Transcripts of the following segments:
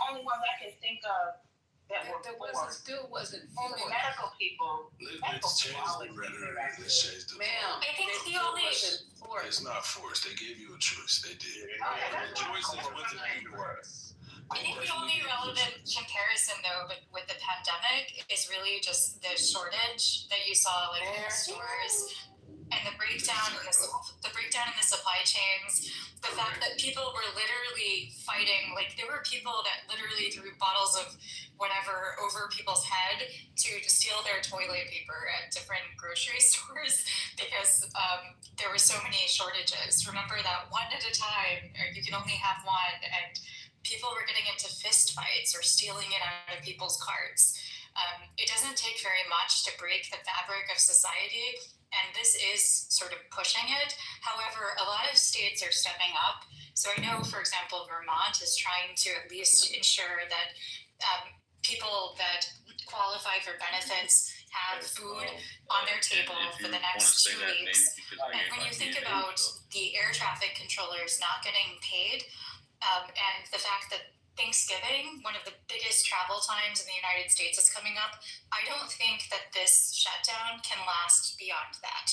only ones I can think of that were wasn't only medical people. Let's change the rhetoric. Let's change the. Ma'am, I think the only It's not forced. They gave you a choice. They did. The choice is what the people were. I think the only relevant comparison though with the pandemic is really just the shortage that you saw like in the stores and the breakdown in the supply chains. The fact that people were literally fighting, like there were people that literally threw bottles of whatever over people's head to steal their toilet paper at different grocery stores because there were so many shortages. Remember that one at a time, or you can only have one, and people were getting into fist fights or stealing it out of people's carts. It doesn't take very much to break the fabric of society, and this is sort of pushing it. However, a lot of states are stepping up. So I know, for example, Vermont is trying to at least ensure that people that qualify for benefits have food on their table for the next 2 weeks. And when you think about the air traffic controllers not getting paid, and the fact that Thanksgiving, one of the biggest travel times in the United States, is coming up, I don't think that this shutdown can last beyond that.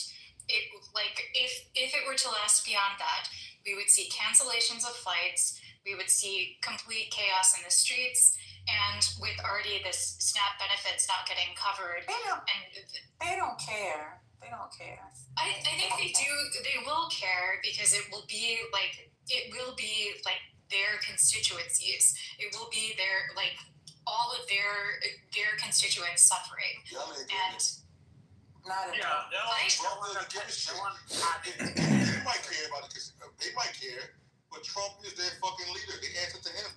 If it were to last beyond that, we would see cancellations of flights, we would see complete chaos in the streets, and with already this SNAP benefits not getting covered. They don't care. They don't care. I think they do. They will care because it will be like their constituencies. It will be all of their constituents suffering. And not at all. They might care about it. They might care, but Trump is their fucking leader. They answer to him.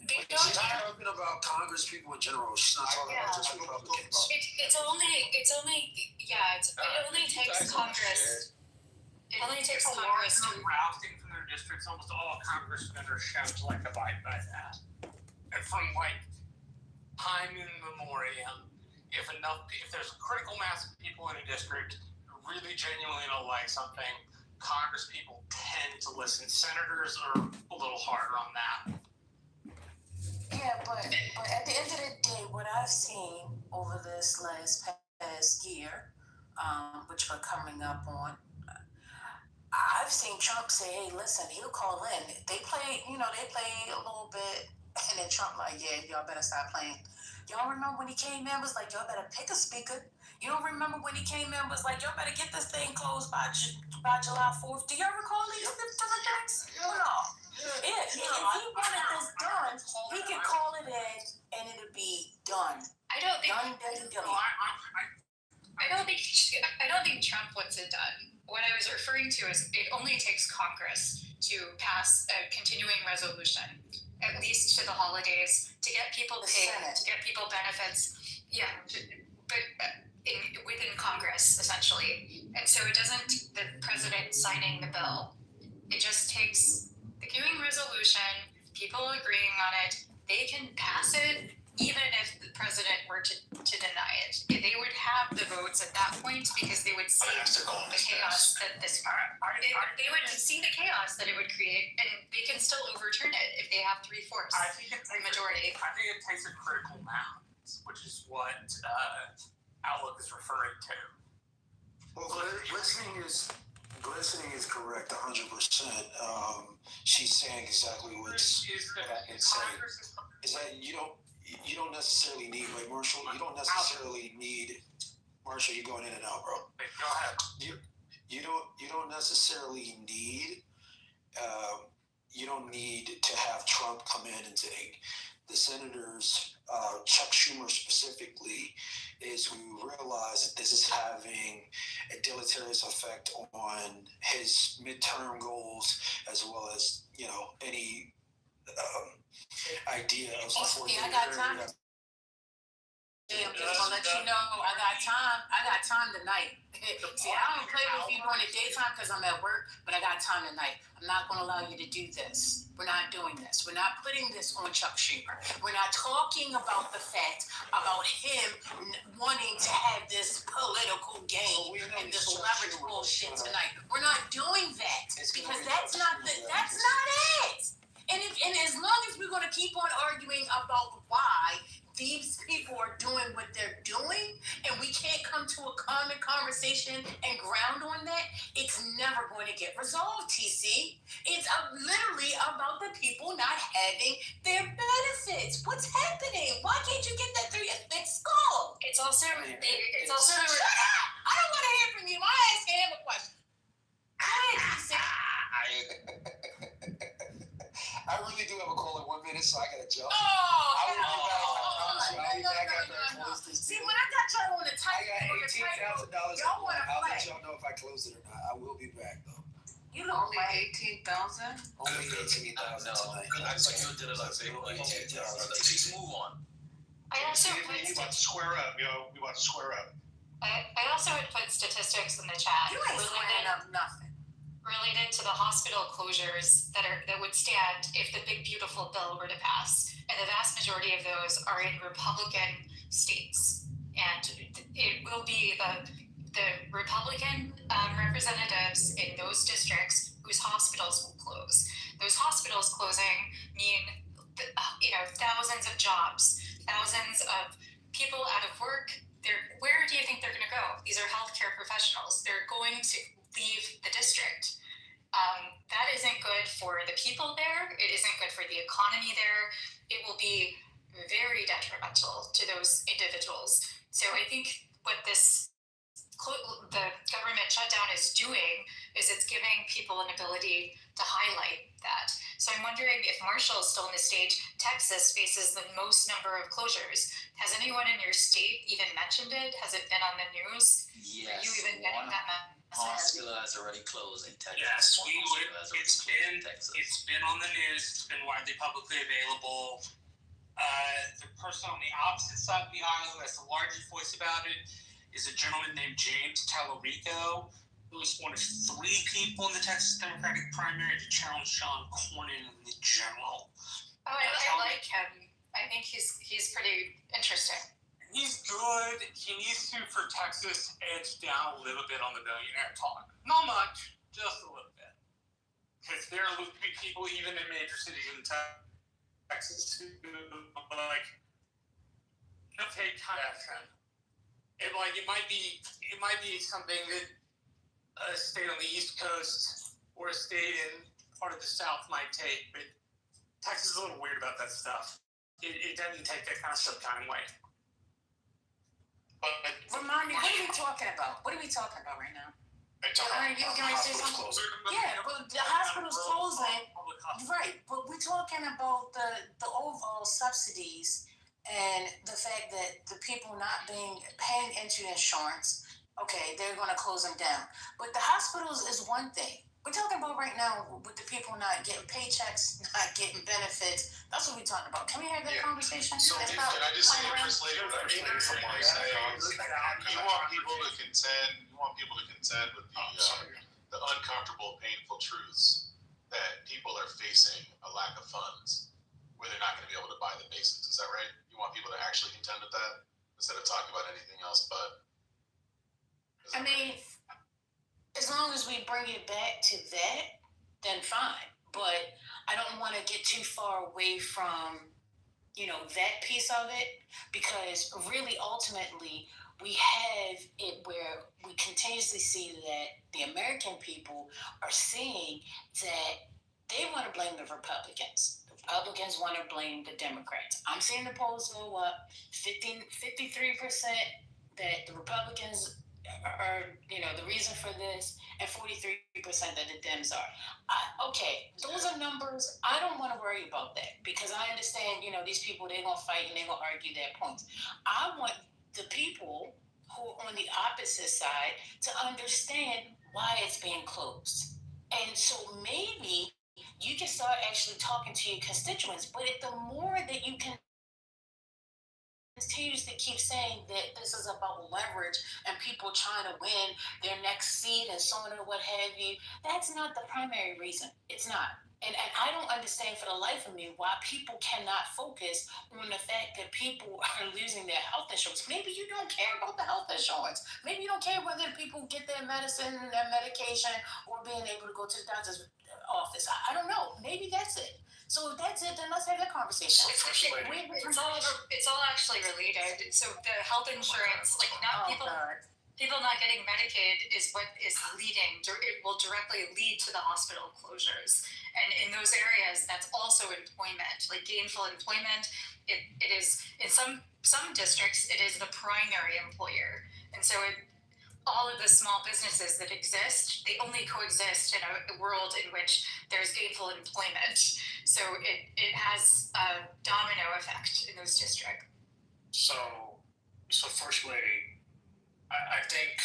She's not talking about Congress people in general. She's not talking about just Republicans. It only takes Congress. It only takes Congress to rousting from their districts. Almost all congressmen are shown to abide by that. And from time immemorial, if there's a critical mass of people in a district who really genuinely don't like something, Congress people tend to listen. Senators are a little harder on that. Yeah, but at the end of the day, what I've seen over this past year, which we're coming up on, I've seen Trump say, hey, listen, he'll call in. They play a little bit, and then Trump yeah, y'all better stop playing. Y'all remember when he came in, was like, y'all better pick a speaker. You don't remember when he came in, was like, y'all better get this thing closed by July 4th. Do y'all recall these different things? No. Yeah, if he wanted this done, he could call it in, and it'll be done. I don't think Trump wants it done. What I was referring to is it only takes Congress to pass a continuing resolution, at least to the holidays, to get people paid, to get people benefits. Yeah, but within Congress, essentially. And so it doesn't the president signing the bill. It just takes the continuing resolution, people agreeing on it. They can pass it even if the president were to deny it. They would have the votes at that point because they would see the chaos that they would see the chaos that it would create, and they can still overturn it if they have 3/4 majority. I think it takes a critical mass, which is what Outlook is referring to. Well, glistening is correct 100%. She's saying exactly what I can say. Is that you don't necessarily need, right, Marshall? You don't necessarily need, Marshall, you're going in and out, bro. Go ahead. You don't necessarily need, you don't need to have Trump come in and say, the senators, Chuck Schumer specifically, is we realize that this is having a deleterious effect on his midterm goals, as well as, any idea of Okay, I got time. I'm just gonna let you know I got time tonight. See, I don't play with you during the daytime because I'm at work, but I got time tonight. I'm not gonna allow you to do this. We're not doing this. We're not putting this on Chuck Schumer. We're not talking about the fact about him wanting to have this political game and this leverage bullshit tonight. We're not doing that because that's not it. And as long as we we're going to keep on arguing about why these people are doing what they're doing, and we can't come to a common conversation and ground on that, it's never going to get resolved, TC. It's literally about the people not having their benefits. What's happening? Why can't you get that through your thick skull? It's also Shut up! I don't want to hear from you. I asked him a question. Go ahead, TC. I really do have a call in 1 minute, so I gotta jump. Oh, no. See, when I got y'all on the I tight, got $18,000. y'all want to I'll let play. y'all know if I close it or not. I will be back though. You look Only like 18,000? Only 18,000 tonight. I thought you did it like say, let's move on. I also We put about to square up, yo. We about to square up. I also had put statistics in the chat you ain't squaring up nothing. related to the hospital closures that would stand if the big beautiful bill were to pass, and the vast majority of those are in Republican states, and it will be the Republican representatives in those districts whose hospitals will close. Those hospitals closing mean thousands of jobs, thousands of people out of work. Where do you think they're going to go? These are healthcare professionals. They're going to leave the district. That isn't good for the people there. It isn't good for the economy there. It will be very detrimental to those individuals. So I think what the government shutdown is doing is it's giving people an ability to highlight that. So I'm wondering if Marshall is still on the stage. Texas faces the most number of closures. Has anyone in your state even mentioned it? Has it been on the news? Yes. Are you even getting that message? Hospital has already closed in Texas. Yes, Texas. it's been on the news. It's been widely publicly available. The person on the opposite side of the aisle who has the largest voice about it is a gentleman named James Tallarico, who was one of 3 people in the Texas Democratic primary to challenge John Cornyn in the general. Oh, I like him. I think he's pretty interesting. He's good. He needs to, for Texas, edge down a little bit on the billionaire talk. Not much, just a little bit. Because there will be people, even in major cities in Texas, who take action. It might be something that a state on the East Coast or a state in part of the South might take, but Texas is a little weird about that stuff. It doesn't take that kind of stuff kindly. But Remind me, what are we talking about? What are we talking about right now? Yeah, but the hospital's closing. Right, but we're talking about the overall subsidies and the fact that the people not paying into insurance. Okay, they're going to close them down. But the hospitals is one thing. We're talking about right now with the people not getting paychecks, not getting benefits. That's what we're talking about. Can we have that conversation? So That's can not I just say, playing around. First Lady, from my side, you want people to contend with the uncomfortable, painful truths that people are facing a lack of funds where they're not going to be able to buy the basics. Is that right? You want people to actually contend with that instead of talking about anything else but? I mean, as long as we bring it back to that, then fine. But I don't want to get too far away from, that piece of it, because really, ultimately, we have it where we continuously see that the American people are seeing that they want to blame the Republicans. The Republicans want to blame the Democrats. I'm seeing the polls go up 53% that the Republicans are, the reason for this, and 43% that the Dems are. Okay, those are numbers. I don't want to worry about that because I understand, these people, they're going to fight and they're going to argue their points. I want the people who are on the opposite side to understand why it's being closed. And so maybe you can start actually talking to your constituents, but the more that you can continues to keep saying that this is about leverage and people trying to win their next seat and so on and what have you, that's not the primary reason. It's not. And I don't understand for the life of me why people cannot focus on the fact that people are losing their health insurance. Maybe you don't care about the health insurance. Maybe you don't care whether people get their medicine and their medication or being able to go to the doctor's office. I don't know. Maybe that's it. So if that's it, then let's have that conversation. So first lady, It's all actually related. So the health insurance, like not people not getting Medicaid is what is leading. It will directly lead to the hospital closures, and in those areas, that's also employment, like gainful employment. It is in some districts, it is the primary employer, and so all of the small businesses that exist, they only coexist in a world in which there's gainful employment. So it has a domino effect in those districts. so first lady, I think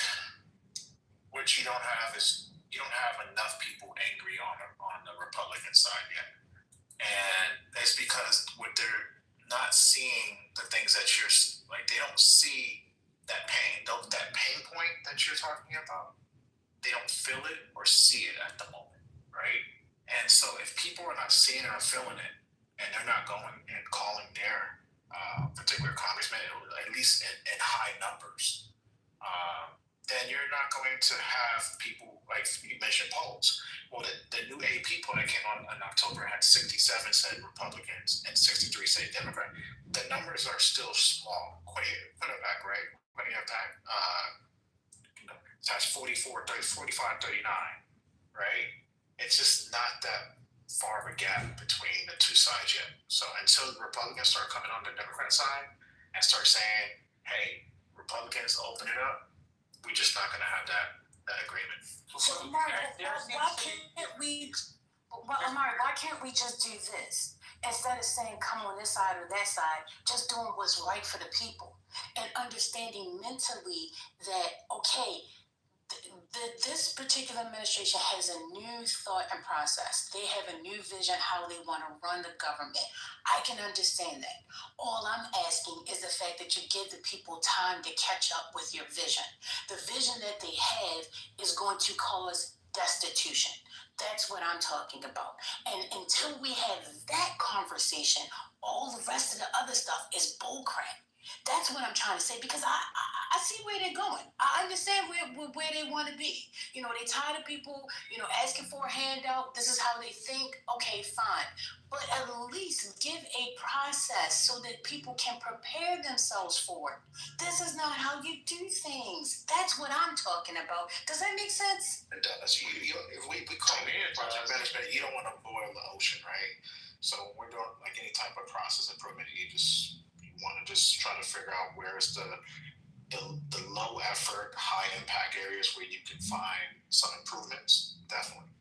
what you don't have is you don't have enough people angry on the Republican side yet, and it's because what they're not seeing the things that you're like, they don't see that pain, that pain point that you're talking about. They don't feel it or see it at the moment, right? And so if people are not seeing it or feeling it, and they're not going and calling their particular congressman, at least in high numbers, then you're not going to have people, like you mentioned, polls. Well, the new AP poll that came on in October had 67 said Republicans and 63 say Democrat. The numbers are still small. Put it back, right? Put it back. That's 45, 39, right? It's just not that far of a gap between the two sides yet. So until the Republicans start coming on the Democrat side and start saying, hey, Republicans, open it up, we're just not going to have that agreement. So, Omari, why can't we just do this? Instead of saying, come on this side or that side, just doing what's right for the people and understanding mentally that, okay, this particular administration has a new thought and process. They have a new vision how they want to run the government. I can understand that. All I'm asking is the fact that you give the people time to catch up with your vision. The vision that they have is going to cause destitution. That's what I'm talking about. And until we have that conversation, all the rest of the other stuff is bullcrap. That's what I'm trying to say, because I see where they're going. I understand where they want to be. You know, they tired of people, asking for a handout. This is how they think. Okay, fine. But at least give a process so that people can prepare themselves for it. This is not how you do things. That's what I'm talking about. Does that make sense? It does. If we call it project management, you don't want to boil the ocean, right? So when we're doing like any type of process improvement, you want to just try to figure out where's the low effort, high impact areas where you can find some improvements. Definitely.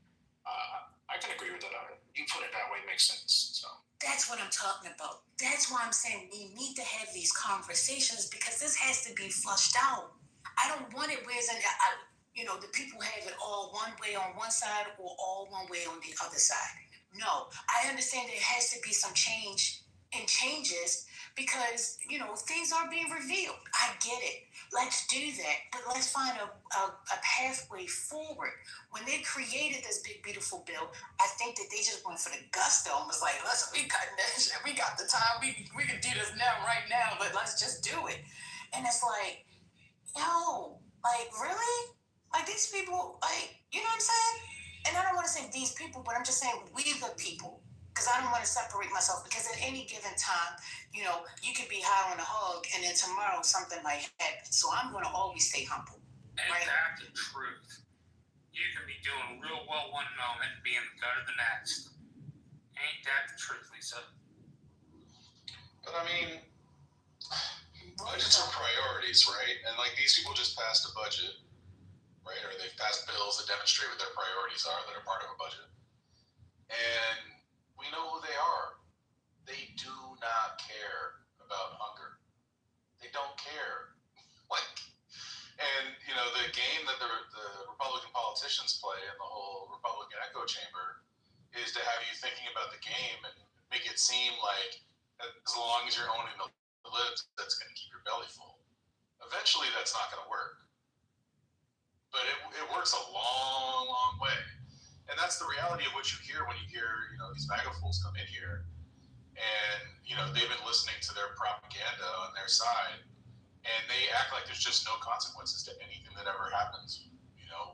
I can agree with that. You put it that way makes sense. So that's what I'm talking about. That's why I'm saying we need to have these conversations, because this has to be flushed out. I don't want it where the people have it all one way on one side or all one way on the other side. No, I understand there has to be some changes because, things are being revealed. I get it. Let's do that. But let's find a pathway forward. When they created this big, beautiful bill, I think that they just went for the gusto and was like, listen, we cutting that shit. We got the time. We can do this right now, but let's just do it. And it's like, yo, like, really? Like, these people, like, you know what I'm saying? And I don't want to say these people, but I'm just saying we the people. Because I don't want to separate myself, because at any given time, you could be high on a hug and then tomorrow something might happen. So I'm going to always stay humble. Ain't that the truth? You can be doing real well one moment and be in the gutter the next. Ain't that the truth, Lisa? But I mean, budgets are priorities, right? And like, these people just passed a budget, right? Or they've passed bills that demonstrate what their priorities are that are part of a budget. And we know who they are. They do not care about hunger. They don't care. And the game that the Republican politicians play in the whole Republican echo chamber is to have you thinking about the game and make it seem like as long as you're owning the libs, that's going to keep your belly full. Eventually, that's not going to work. But it works a long, long way. And that's the reality of what you hear when you hear, these MAGA fools come in here and, they've been listening to their propaganda on their side, and they act like there's just no consequences to anything that ever happens,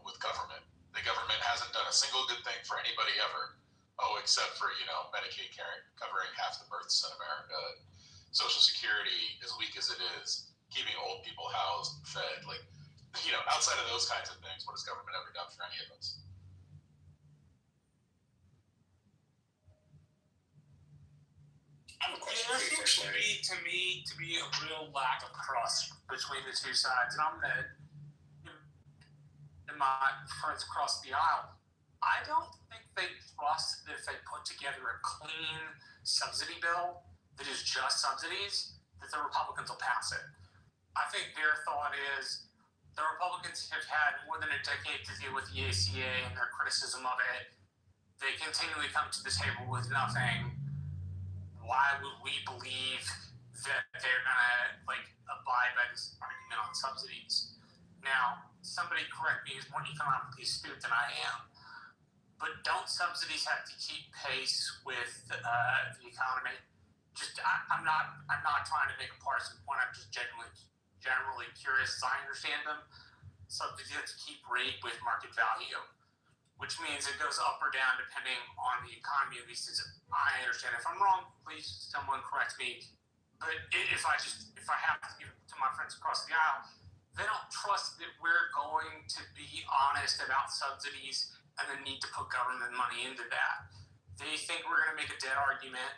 with government. The government hasn't done a single good thing for anybody ever. oh, except for, Medicaid covering half the births in America, Social Security, as weak as it is, keeping old people housed, fed, outside of those kinds of things, what has government ever done for any of us? I have a question. There seems to be a real lack of trust between the two sides, and I'm and my friends across the aisle. I don't think they trust that if they put together a clean subsidy bill that is just subsidies, that the Republicans will pass it. I think their thought is the Republicans have had more than a decade to deal with the ACA and their criticism of it. They continually come to the table with nothing. Why would we believe that they're gonna abide by this argument on subsidies? Now, somebody correct me, is more economically astute than I am. But don't subsidies have to keep pace with the economy? I'm not trying to make a partisan point. I'm just generally curious as I understand them. Subsidies have to keep rate with market value, which means it goes up or down depending on the economy, at least as I understand. If I'm wrong, please someone correct me. But if I have to give it to my friends across the aisle, they don't trust that we're going to be honest about subsidies and the need to put government money into that. They think we're going to make a debt argument,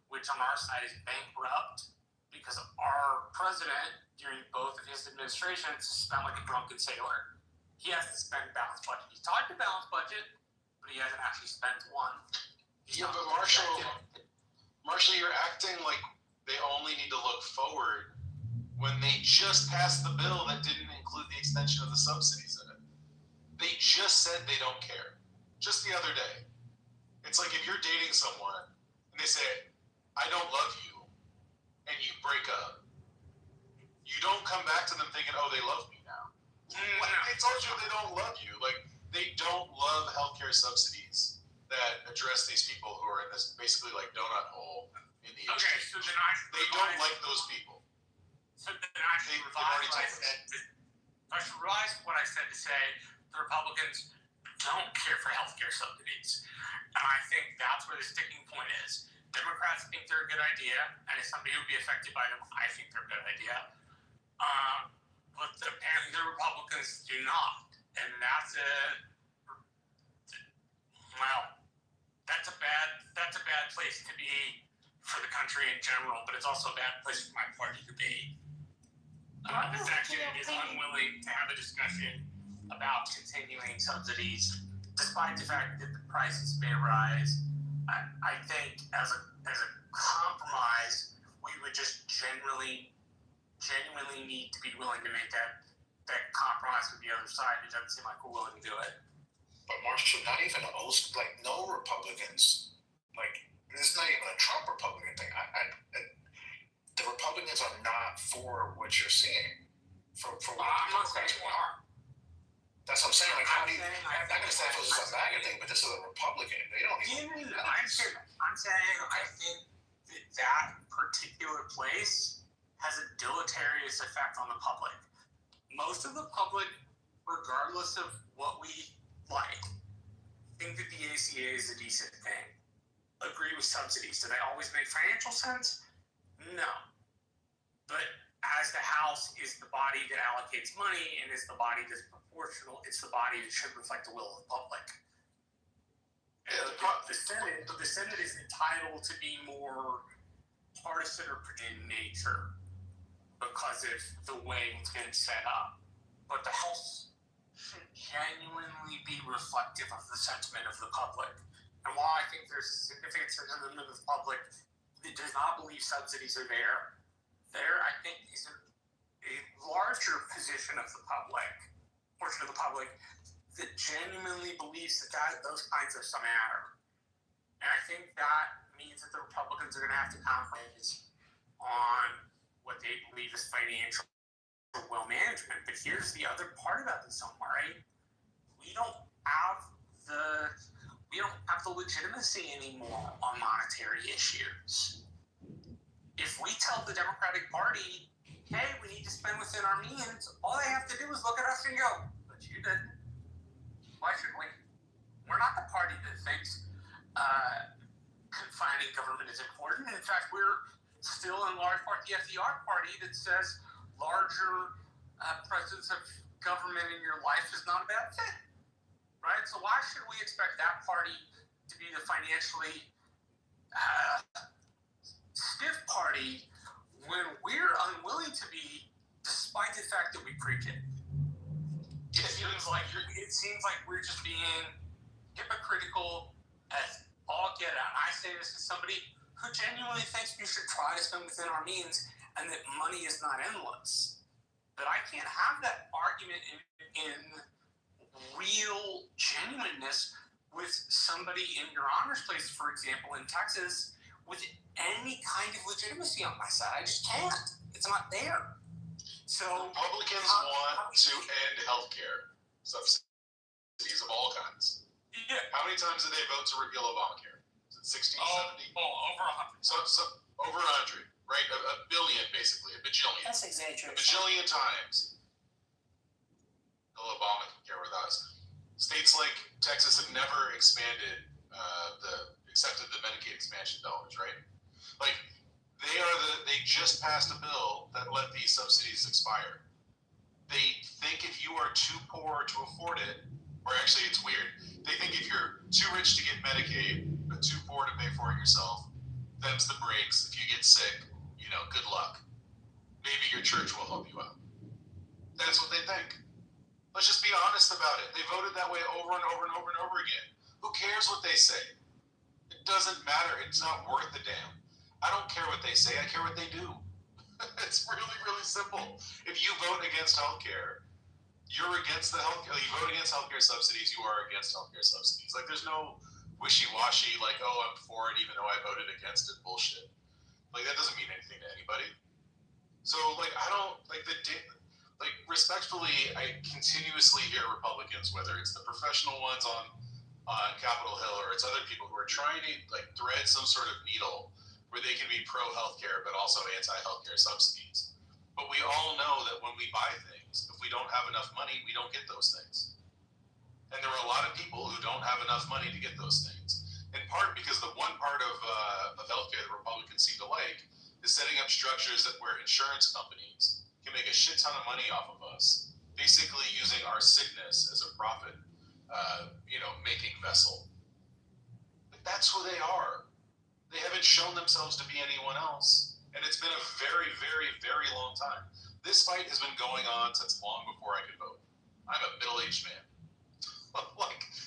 which on our side is bankrupt, because our president, during both of his administrations, spent like a drunken sailor. He hasn't spent a balanced budget. He's talked a balanced budget, but he hasn't actually spent one. But Marshall, you're acting like they only need to look forward when they just passed the bill that didn't include the extension of the subsidies in it. They just said they don't care. Just the other day. It's like if you're dating someone and they say, I don't love you, and you break up, you don't come back to them thinking, oh, they love me now. They told you they don't love you. They don't love healthcare subsidies that address these people who are in this basically donut hole in the exchange. So then they don't like those people. So then I should revise what I said. I should revise what I said to say the Republicans don't care for healthcare subsidies. And I think that's where the sticking point is. Democrats think they're a good idea, and as somebody who would be affected by them, I think they're a good idea. But apparently the Republicans do not. And that's a bad place to be for the country in general, but it's also a bad place for my party to be. The section is unwilling to have a discussion about continuing subsidies, despite the fact that the prices may rise. I think as a compromise, we would just genuinely need to be willing to make that compromise with the other side. It doesn't seem like we're willing to do it. But Marshall, not even no Republicans, this is not even a Trump Republican thing. The Republicans are not for what you're seeing. For what I'm not saying they are. That's what I'm saying. How do you? I'm not going to say it was a MAGA thing, but this is a Republican. They don't even. I'm saying I think that particular place has a deleterious effect on the public. Most of the public, regardless of what we like, think that the ACA is a decent thing. Agree with subsidies. Do they always make financial sense? No. But as the House is the body that allocates money and is the body that's proportional, it's the body that should reflect the will of the public. The Senate is entitled to be more partisan or in nature because of the way it's been set up. But the House should genuinely be reflective of the sentiment of the public. And while I think there's a significant sentiment of the public that does not believe subsidies are there I think is a larger portion of the public that genuinely believes that those kinds of stuff matter. And I think that means that the Republicans are going to have to compromise on what they believe is financial well management. But here's the other part about this, Omari. We don't have the legitimacy anymore on monetary issues. If we tell the Democratic Party, hey, we need to spend within our means, all they have to do is look at us and go, but you didn't. Why should we? We're not the party that thinks finding government is important. In fact, we're still in large part the FDR party that says larger presence of government in your life is not a bad thing, right? So why should we expect that party to be the financially stiff party when we're unwilling to be, despite the fact that we preach it? It seems like we're just being hypocritical as all get out. I say this as somebody who genuinely thinks we should try to spend within our means and that money is not endless. But I can't have that argument in real genuineness with somebody in your honors place, for example, in Texas, with any kind of legitimacy on my side. I just can't. It's not there. So Republicans want to end healthcare subsidies of all kinds. Yeah. How many times did they vote to repeal Obamacare? Is it 60, 70? Over 100. So over 100, right? A billion, basically, a bajillion. That's A exaggeration. bajillion times. Obamacare with us. States like Texas have never expanded accepted the Medicaid expansion dollars, right? Like they just passed a bill that let these subsidies expire. They think if you are too poor to afford it, or actually it's weird. They think if you're too rich to get Medicaid, but too poor to pay for it yourself, them's the breaks. If you get sick, good luck. Maybe your church will help you out. That's what they think. Let's just be honest about it. They voted that way over and over and over and over again. Who cares what they say? It doesn't matter. It's not worth a damn. I don't care what they say. I care what they do. It's really, really simple. If you vote against healthcare, you're against the healthcare. You vote against healthcare subsidies, you are against healthcare subsidies. Like, there's no wishy-washy, like, oh, I'm for it even though I voted against it bullshit. Like, that doesn't mean anything to anybody. So, like, I don't, respectfully, I continuously hear Republicans, whether it's the professional ones on Capitol Hill or it's other people who are trying to, thread some sort of needle where they can be pro-healthcare but also anti-healthcare subsidies. But we all know that when we buy things, if we don't have enough money, we don't get those things. And there are a lot of people who don't have enough money to get those things. In part because the one part of healthcare that Republicans seem to like is setting up structures where insurance companies can make a shit ton of money off of us, basically using our sickness as a profit, making vessel. But that's who they are. They haven't shown themselves to be anyone else. And it's been a very, very, very long time. This fight has been going on since long before I could vote. I'm a middle-aged man.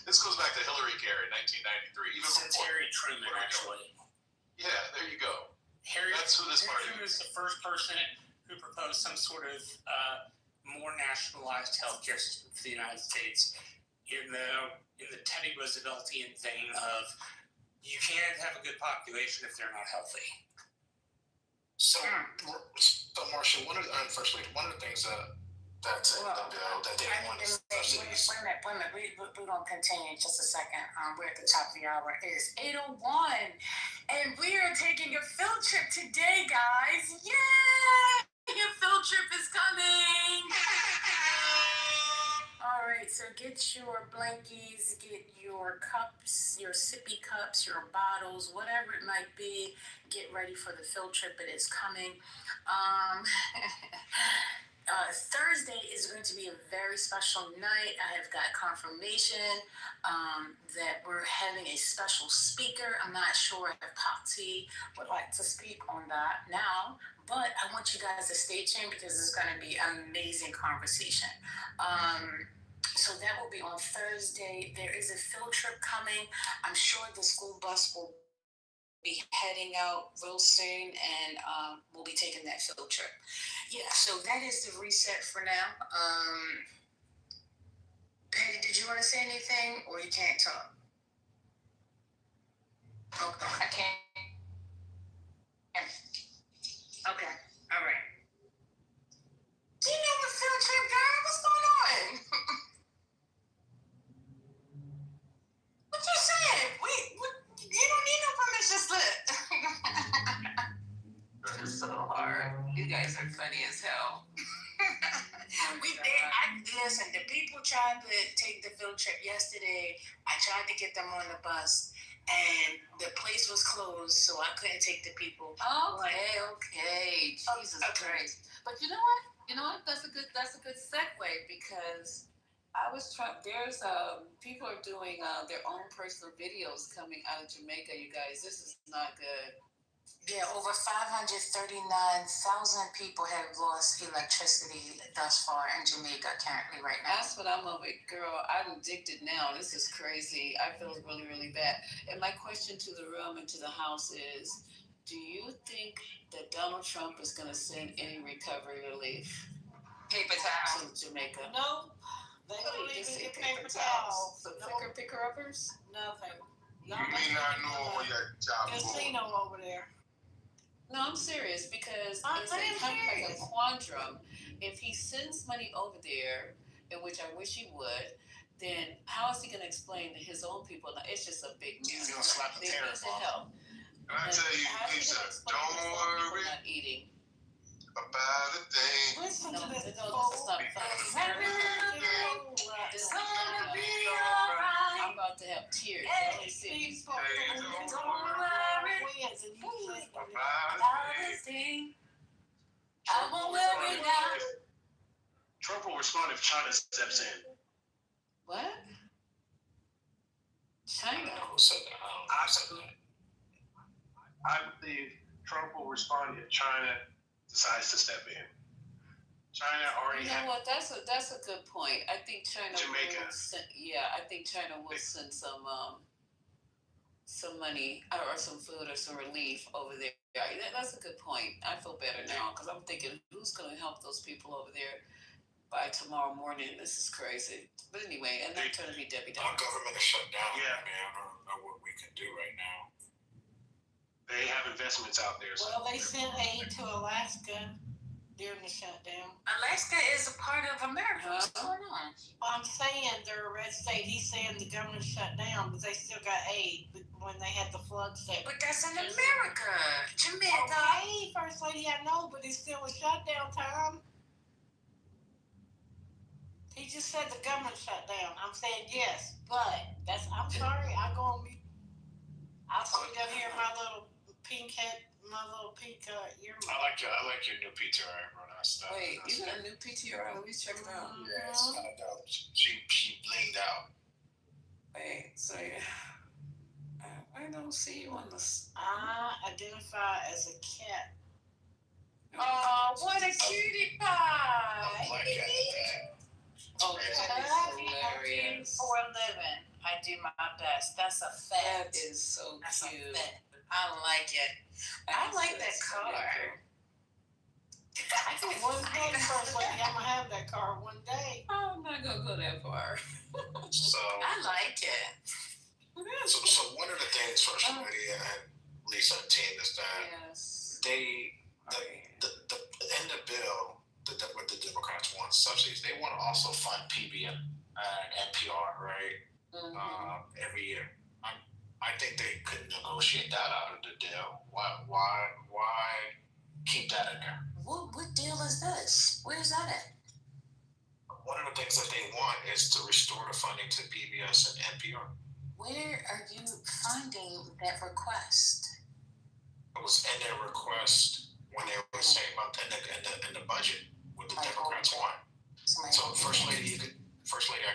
This goes back to Hillary Care in 1993. Even Since before Harry Truman, actually. Yeah, there you go. That's who this party Truman was the first person who proposed some sort of more nationalized healthcare system for the United States. In the Teddy Rooseveltian thing of you can't have a good population if they're not healthy. So Marcia, one of the things that they want is subsidies. Wait a minute. We're going to continue in just a second. We're at the top of the hour. It is 8:01, and we are taking a field trip today, guys. Yay! Your field trip is coming. All right, so get your blankies, get your cups, your sippy cups, your bottles, whatever it might be. Get ready for the field trip. It is coming. Thursday is going to be a very special night. I have got confirmation that we're having a special speaker. I'm not sure if Patsy would like to speak on that now, but I want you guys to stay tuned because it's going to be an amazing conversation. So that will be on Thursday. There is a field trip coming. I'm sure the school bus will be heading out real soon, and we'll be taking that field trip. Yeah, so that is the reset for now. Patty, did you want to say anything, or you can't talk? Okay, I can't. Okay, all right. Do you know what field trip, girl? What's going on? What you saying? You don't need no permission slip. This is so hard. You guys are funny as hell. Listen, the people tried to take the field trip yesterday. I tried to get them on the bus. and the place was closed, so I couldn't take the people. Okay. Jesus Christ. But you know what? That's a good segue because there's people are doing their own personal videos coming out of Jamaica. You guys, this is not good. Yeah, over 539,000 people have lost electricity thus far in Jamaica currently right now. That's what I'm over, girl. I'm addicted now. This is crazy. I feel really, really bad. And my question to the room and to the house is, do you think that Donald Trump is going to send any recovery relief Paper towel. to Jamaica? No, they Oh, don't you even just get say paper towels. The No, picker-uppers? nothing. You may not know where your job is going. Casino over there. No, I'm serious because I'm it's kind of like a serious. quandrum. If he sends money over there, in which I wish he would, then how is he going to explain to his own people? Now, it's just a big mess. He's gonna slap the They need tariff to off. help. And I tell you, How's he Lisa, gonna explain don't to his own people worry not eating? about a thing. Listen No, to this. this is not fun. It's gonna be alright. I'm about to have tears. I don't see these I won't worry now. Trump will respond if China steps in. What? China. Who said that? I don't know who said that. I believe Trump will respond if China decides to step in. China already You has. know what? That's a good point. I think China Jamaica. will send, I think China will send some money or some food or some relief over there. That's a good point. I feel better now because I'm thinking who's going to help those people over there by tomorrow morning. This is crazy. But anyway, I'm not trying to be Debbie Our Downer. government is shut down. Yeah. I mean, I don't know what we can do right now. They have investments out there. So Well, they sent aid to Alaska during the shutdown. Alaska is a part of America. What's going on? Well, I'm saying they're a red state. He's saying the government shut down, but they still got aid when they had the floods there. But that's in America. Jamaica. Okay, First Lady, I know, but it's still a shutdown time. He just said the government shut down. I'm saying yes, but I'm sorry, I go on mute. I'll sit down here in my little pink earmuff. I like your new PTR, bro. Wait, you got a new PTR? Let me check it out. Yeah, it's kind of dope. She blinged out. Wait, so I don't see you on this. I identify as a cat. Oh, what a cutie pie! I'm like that. Oh, that is hilarious. For a living, I do my best. That's a That fact. is so That's a cute. fact. I like it. I like that car. One day, First Lady, I'm gonna have that car one day. I'm not gonna go that far. So, I like it. so one of the things, First Lady and Lisa and team, is that Yes. they in the bill what the Democrats want subsidies. They want to also fund PBM and NPR, right? Every year. I think they could negotiate that out of the deal. Why keep that in there? What deal is this? Where's that at? One of the things that they want is to restore the funding to PBS and NPR. Where are you finding that request? It was in their request when they were saying about in the budget what the Democrats want. So First Lady, I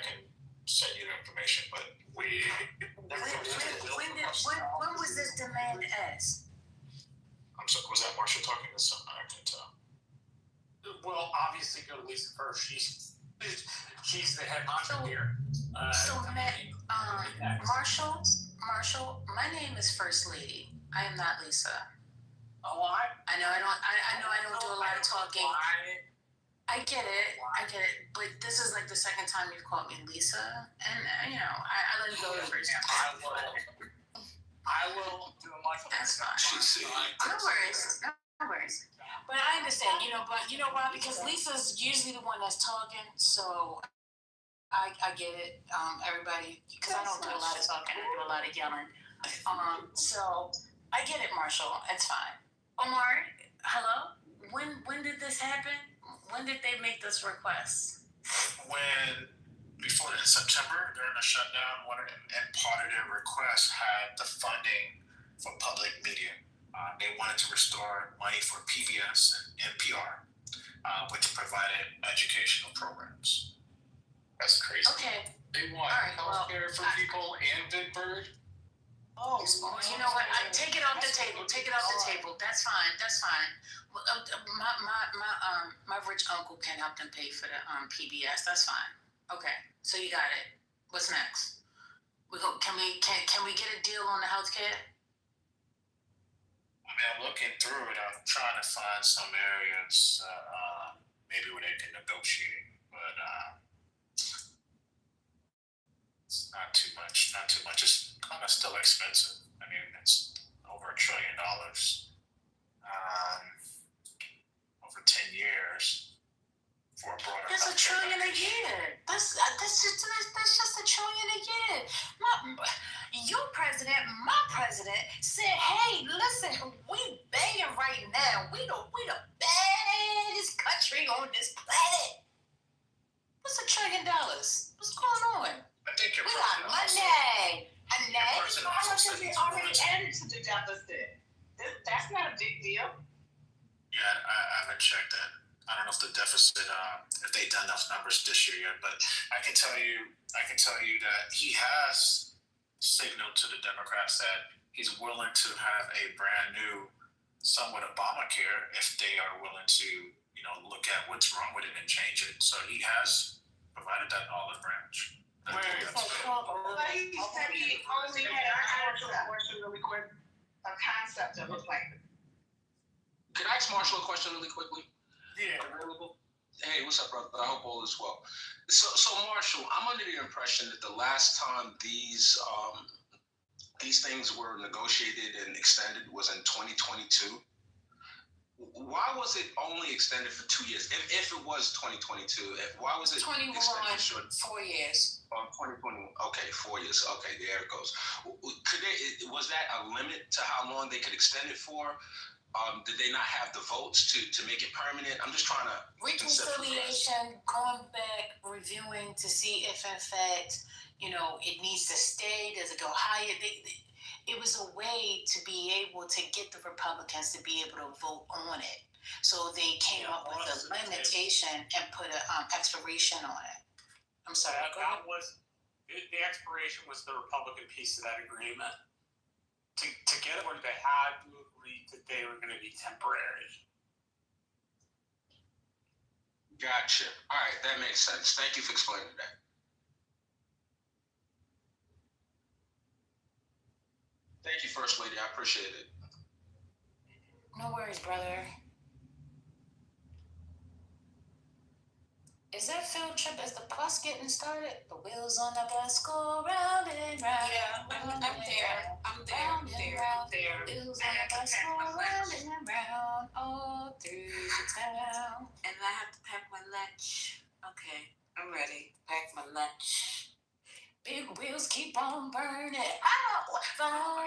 can send you the information, but when was this demand asked? I'm sorry, was that Marsha talking to something? I can tell. Well, obviously, go to Lisa first. She's the head honcho here. Marshall, my name is First Lady. I am not Lisa. Oh, I know I don't do a lot of talking. I get it, but this is like the second time you've called me Lisa, and I let it go the first time. I will do a much. That's fine. No worries. But I understand, but you know why? Because Lisa's usually the one that's talking, so I get it. Everybody, because I don't do a lot of talking, I do a lot of yelling. So I get it, Marshall. It's fine. Omar, hello. When did this happen? When did they make this request? When before in September during the shutdown, and part of their request had the funding for public media. They wanted to restore money for PBS and NPR, which provided educational programs. That's crazy. Okay. They want healthcare for people and Big Bird. Oh, You know what? I take it off the table. Take it off the table. That's fine. That's fine. Well, my rich uncle can help them pay for the PBS. That's fine. Okay. So you got it. What's next? Can we get a deal on the healthcare? I mean, I'm looking through it. I'm trying to find some areas maybe where they can negotiate, but it's not too much. Not too much. It's kind of still expensive. I mean, it's over $1 trillion over 10 years for a broader. That's $1 trillion a year. That's just $1 trillion a year. Your president, my president said, "Hey, listen, we banging right now. We the baddest country on this planet. What's $1 trillion? What's going on? I think We got money. And how much have we already added to the deficit? That's not a big deal. Yeah, I haven't checked that. I don't know if the deficit, if they've done enough numbers this year yet, but I can tell you that he has signaled to the Democrats that he's willing to have a brand new, somewhat Obamacare if they are willing to, look at what's wrong with it and change it. So he has provided that olive branch. He said he only had a question really quick, a concept of a plan. Could I ask Marshall a question really quickly? Yeah. Available? Hey, what's up, brother? I hope all is well. So Marshall, I'm under the impression that the last time these things were negotiated and extended was in 2022. Why was it only extended for 2 years? If it was 2022, why was it 21, extended short? 4 years. 2021. Okay, 4 years. Okay, there it goes. Was that a limit to how long they could extend it for? Did they not have the votes to make it permanent? I'm just trying to reconciliation, going back, reviewing to see if in fact, it needs to stay. Does it go higher? It was a way to be able to get the Republicans to be able to vote on it. So they came up with a limitation and put an expiration on it. I'm sorry. That was the expiration was the Republican piece of that agreement. Together, they had to agree that they were going to be temporary. Gotcha. All right, that makes sense. Thank you for explaining that. Thank you, First Lady. I appreciate it. No worries, brother. Is that field trip? Is the bus getting started? The wheels on the bus go round and round. Yeah, I'm there. Wheels on the bus go round and round all through the town. And I have to pack my lunch. Okay, I'm ready. Pack my lunch. Big wheels keep on burning. Ow! Fire.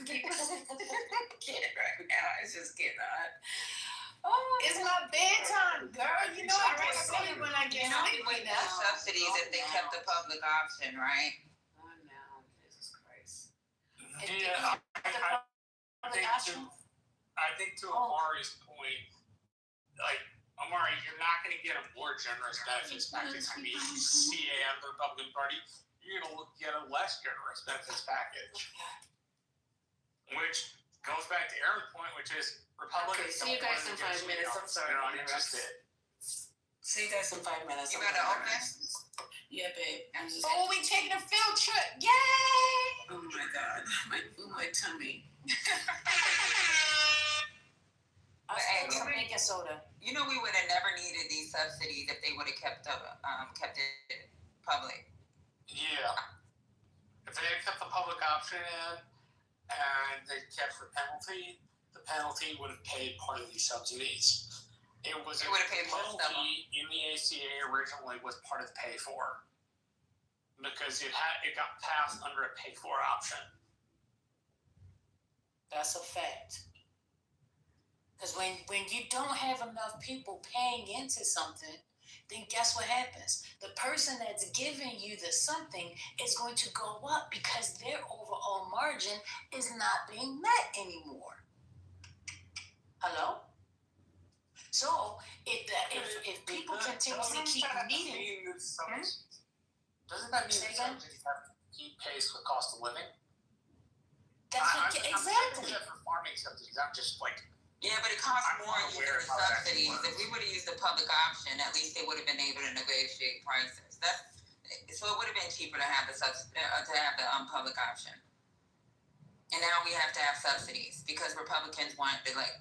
Get it right now. It's just getting hot. Oh, It's my bedtime, girl. You know I get silly when I get sleepy now. Subsidies if they kept the public option, right? Oh no, Jesus Christ. Yeah, I think to Amari's point, like, Amari, you're not going to get a more generous benefits package from the CA and the Republican Party. You're going to get a less generous benefits package. Which goes back to Aaron's point, which is Republicans. Okay, see you guys in 5 minutes. I'm sorry. They're not interested. See you guys in 5 minutes. You got to open? Yeah, babe. I'm just. Oh, we taking a field trip. Yay! Oh my God. My tummy. Hey, I'm making soda. You know, we would have never needed these subsidies if they would have kept it public. Yeah. If they had kept the public option in and they kept the penalty would have paid part of these subsidies. It would have paid penalty in the ACA originally was part of the pay for because it got passed under a pay for option. That's a fact. Because when you don't have enough people paying into something, then guess what happens? The person that's giving you the something is going to go up because their overall margin is not being met anymore. Hello? So if people continuously keep needing, doesn't that mean Say that again? subsidies have to keep pace with cost of living? that's what, exactly. I'm for farming subsidies. I'm just like. Yeah, but it costs I'm more not using aware the of how that subsidies. works. If we would have used the public option, at least they would have been able to negotiate prices. So it would have been cheaper to have the public option. And now we have to have subsidies because Republicans want to like.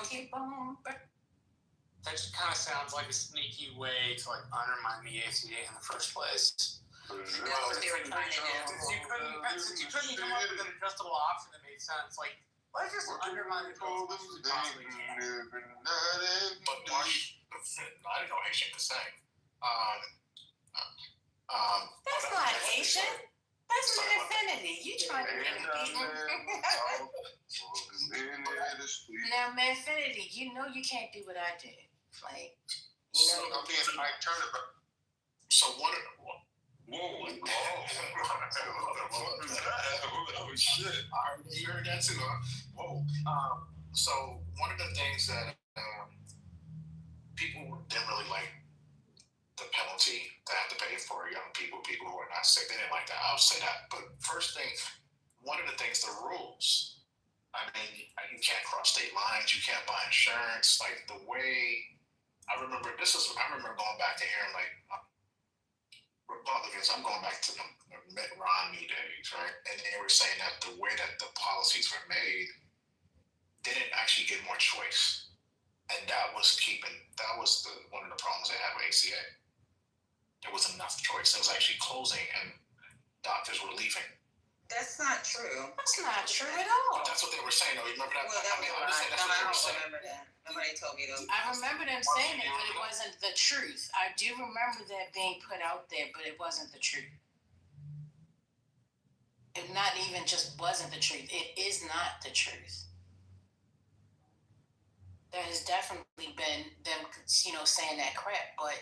Keep on. That just kind of sounds like a sneaky way to like undermine the ACA in the first place. That's what they were trying to do. Since you couldn't come up with an adjustable option that made sense, like let's just undermine the bill as much as we possibly can. But Marsh, I didn't know Haitian could sing. That's not Haitian. That's an infinity. You trying to get it beaten. Now, Infinity, you know you can't do what I did. Like, you know. So, I turn it back. So one of the Whoa. oh shit! I already heard that too. Whoa. So one of the things that people didn't really like the penalty they have to pay for young people who are not sick. They didn't like that. I'll say that. But first thing, one of the things, the rules. I mean, you can't cross state lines. You can't buy insurance. Like the way I remember going back to hearing like Republicans. I'm going back to the Mitt Romney days, right? And they were saying that the way that the policies were made, they didn't actually give more choice, and that was one of the problems they had with ACA. There was enough choice. It was actually closing, and doctors were leaving. That's not true. That's not true at all. That's what they were saying. Though, you remember that? Well, that was that's what they were saying. remember that. Nobody told me those. I remember them saying it, but it wasn't the truth. I do remember that being put out there, but it wasn't the truth. It not even just wasn't the truth. It is not the truth. There has definitely been them, saying that crap, but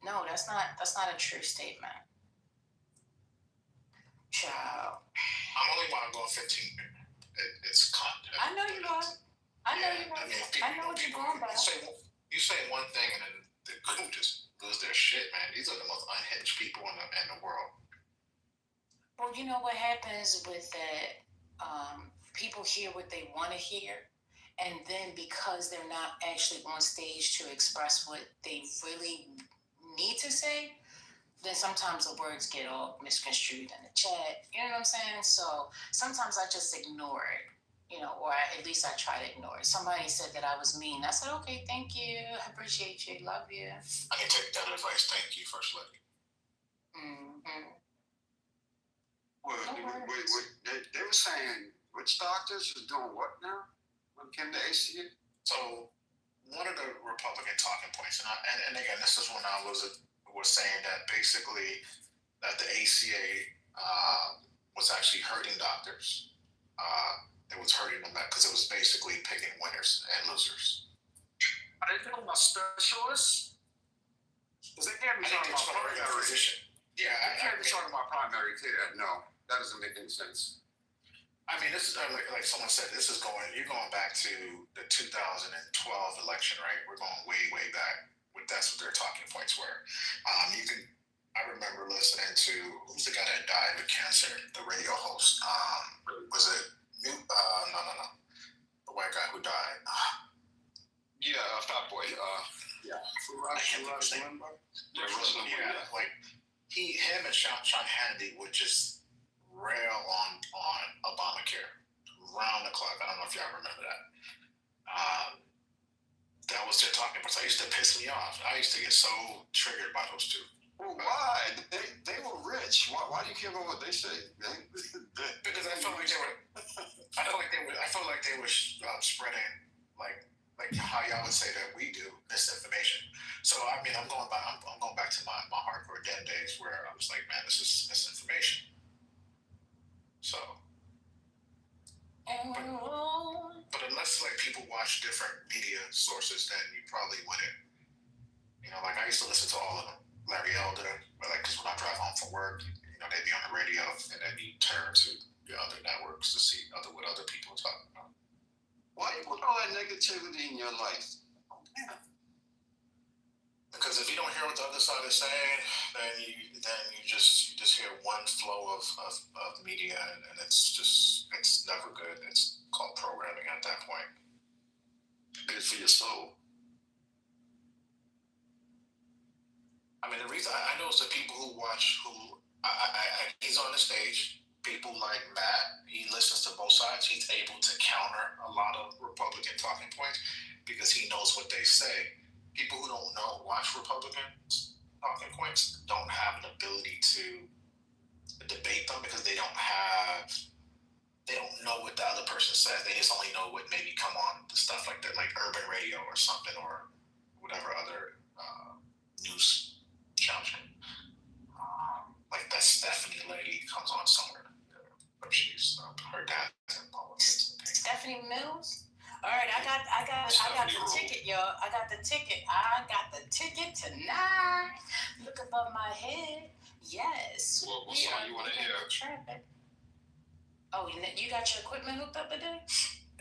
no, that's not a true statement. Child. I'm only want to go 15. It's content. I know you are. I know you are. I know what you're going by. You say one thing and then the group just lose their shit, man. These are the most unhinged people in the world. Well, you know what happens with that? People hear what they want to hear, and then because they're not actually on stage to express what they really need to say, then sometimes the words get all misconstrued in the chat. You know what I'm saying? So sometimes I just ignore it, or at least I try to ignore it. Somebody said that I was mean. I said, okay, thank you. I appreciate you. Love you. I can take that advice. Thank you, First Lady. Mm-hmm. Well, they were saying which doctors are doing what now when it came to ACA? So one of the Republican talking points, and again, this is when I was saying that basically that the ACA was actually hurting doctors. It was hurting them because it was basically picking winners and losers. Are they talking about specialists? Because they can't be talking about primary care. Yeah, they can't be talking about primary care. No, that doesn't make any sense. I mean, this is like someone said. You're going back to the 2012 election, right? We're going way, way back. That's what their talking points were. I remember listening to who's the guy that died with cancer, the radio host. Was it no, the white guy who died. Fat Boy. Rush Limbaugh. Like him and Sean Hannity would just rail on Obamacare round the clock. I don't know if y'all remember that. That was their talking points. It used to piss me off. I used to get so triggered by those two. Well, why? They were rich. Why do you care about what they say? Because I felt like they were spreading like how y'all would say that we do misinformation. So I mean, I'm going back to my hardcore den days where I was like, man, this is misinformation. different media sources, then you probably wouldn't. You know, like I used to listen to all of them. Larry Elder, but like, because when I drive home from work, you know, they'd be on the radio, and then you turn to the other networks to see what other people are talking about. Why you put all that negativity in your life? Yeah. Because if you don't hear what the other side is saying, then you just hear one flow of media, and it's never good. It's called programming at that point. Good for your soul. I mean, the reason I know is the people who watch, he's on the stage. People like Matt, he listens to both sides. He's able to counter a lot of Republican talking points because he knows what they say. People who don't watch Republican talking points don't have an ability to debate them because they don't know what the other person says. They just only know what maybe come on the stuff like that, like urban radio or something, or whatever other news channel. Like that Stephanie lady comes on somewhere. She's her dad's in politics. Stephanie Mills. All right, I got the ticket, y'all. I got the ticket tonight. Look above my head. Yes. Well, what song you want to hear? Oh, you got your equipment hooked up today?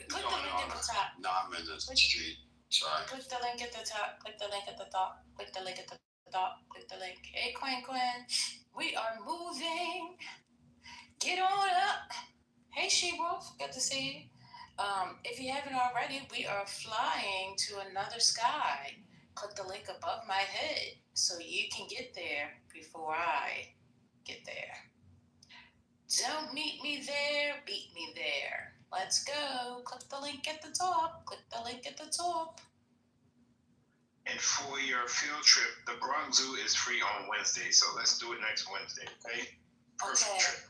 Click the link at the top. No, I'm in the street. Sorry. Click the link at the top. Click the link at the top. Click the link at the top. Click the link. Hey, Quinn. We are moving. Get on up. Hey, She-Wolf. Good to see you. If you haven't already, we are flying to another sky. Click the link above my head so you can get there before I get there. Don't meet me there, beat me there. Let's go. Click the link at the top. Click the link at the top. And for your field trip, the Bronx Zoo is free on Wednesday, so let's do it next Wednesday, okay? Perfect Okay. trip.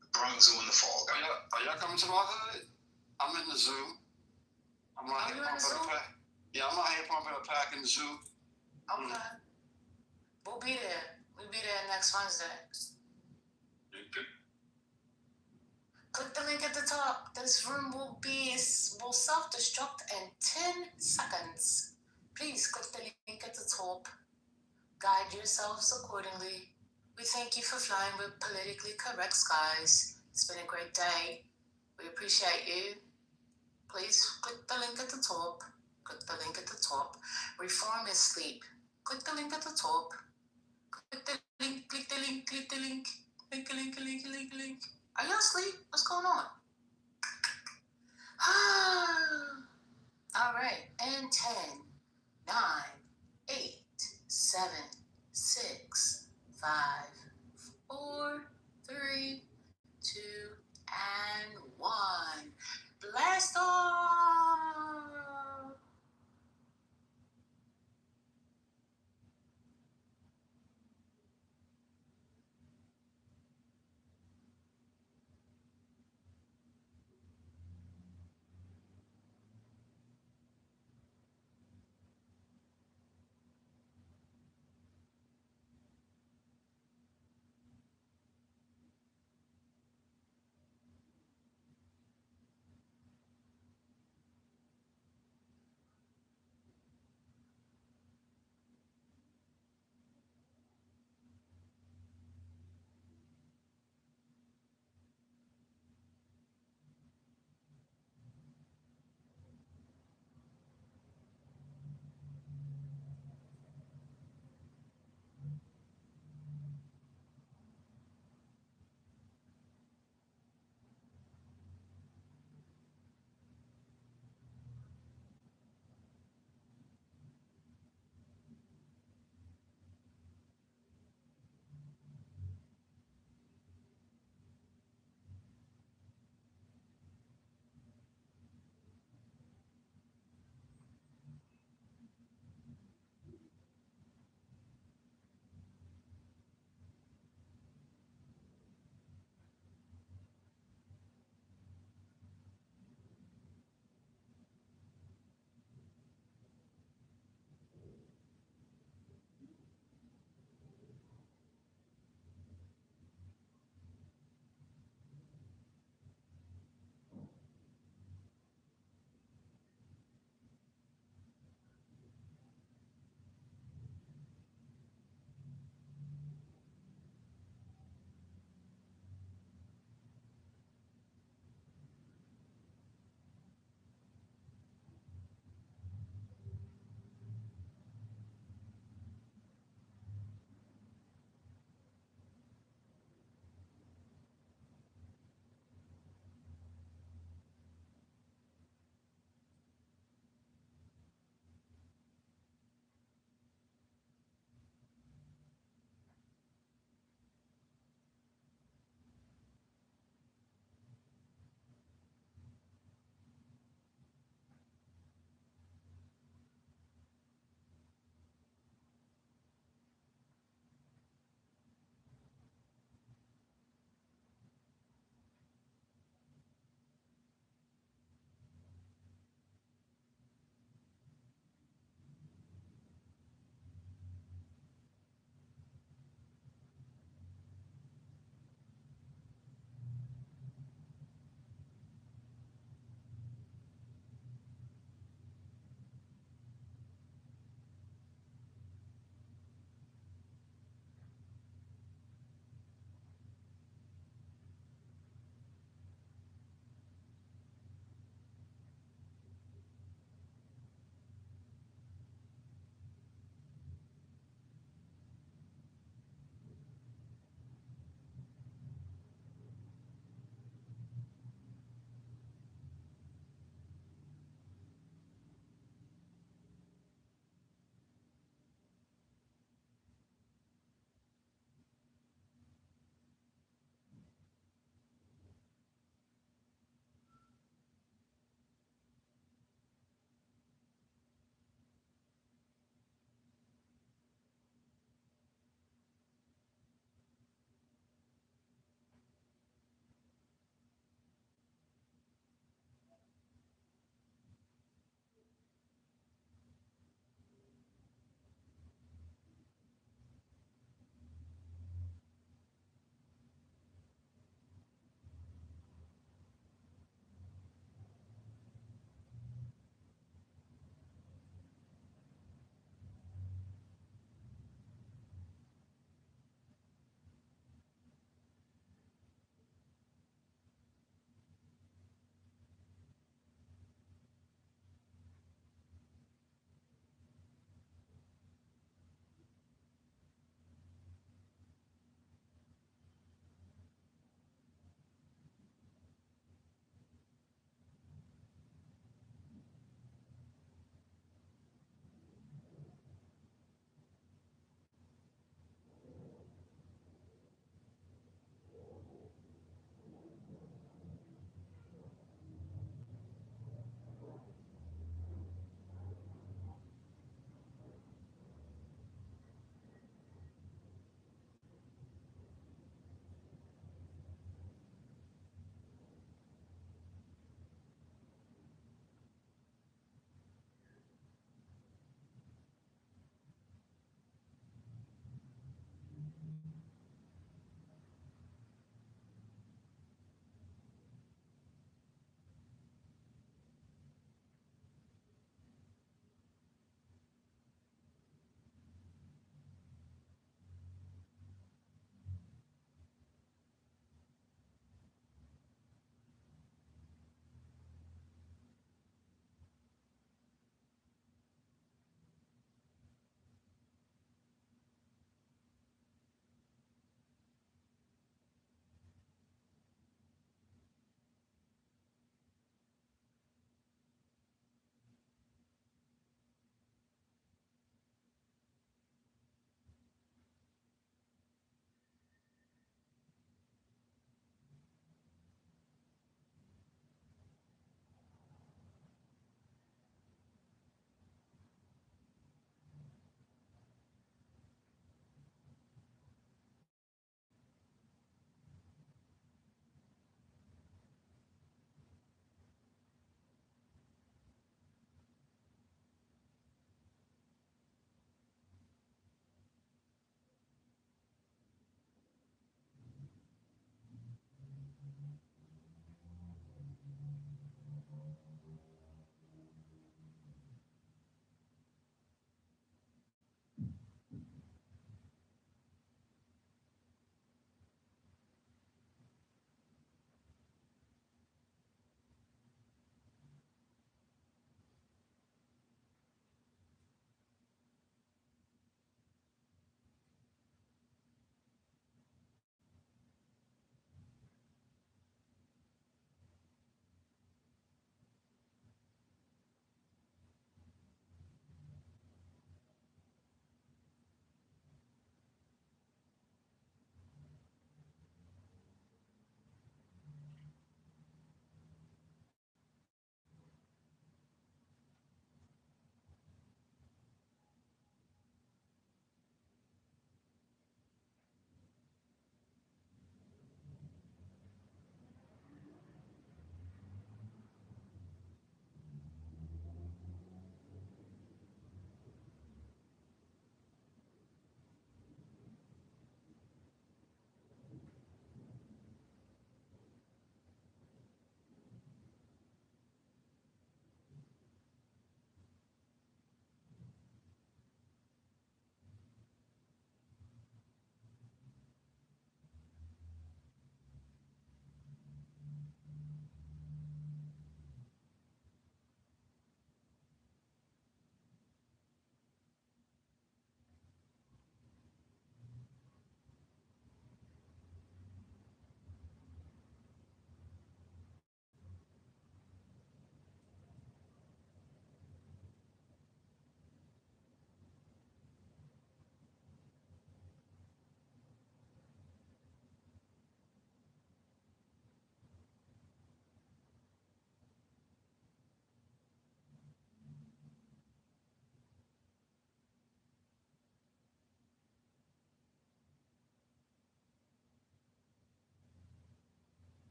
The Bronx Zoo in the fall, guys. Are y'all coming to my hood? I'm in the zoo. I'm out here pumping a pack. Yeah, I'm out here pumping a pack in the zoo. Okay. We'll be there. We'll be there next Wednesday. Click the link at the top. This room will self-destruct in 10 seconds. Please click the link at the top. Guide yourselves accordingly. We thank you for flying with politically correct skies. It's been a great day. We appreciate you. Please click the link at the top. Click the link at the top. Reform is sleep. Click the link at the top. Click the link, click the link, click the link. Link. Are y'all asleep? What's going on? All right. And 10, 9, 8, 7, 6, 5, 4, 3, 2, and 1. Blast off!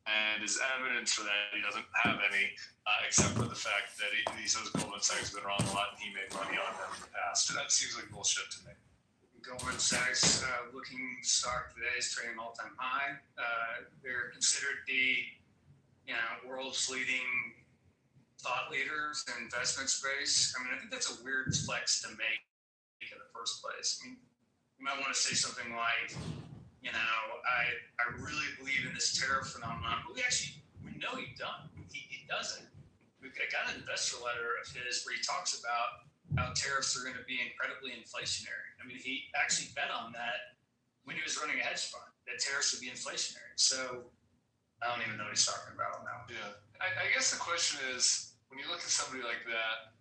And his evidence for that, he doesn't have any, except for the fact that he says Goldman Sachs has been wrong a lot and he made money on them in the past. And that seems like bullshit to me. Goldman Sachs looking stock today is trading all-time high. They're considered the world's leading thought leaders in investment space. I mean, I think that's a weird flex to make in the first place. I mean, you might want to say something like, I really believe in this tariff phenomenon, but we know he doesn't. I got an investor letter of his where he talks about how tariffs are going to be incredibly inflationary. I mean, he actually bet on that when he was running a hedge fund, that tariffs would be inflationary. So I don't even know what he's talking about now. Yeah. I guess the question is, when you look at somebody like that,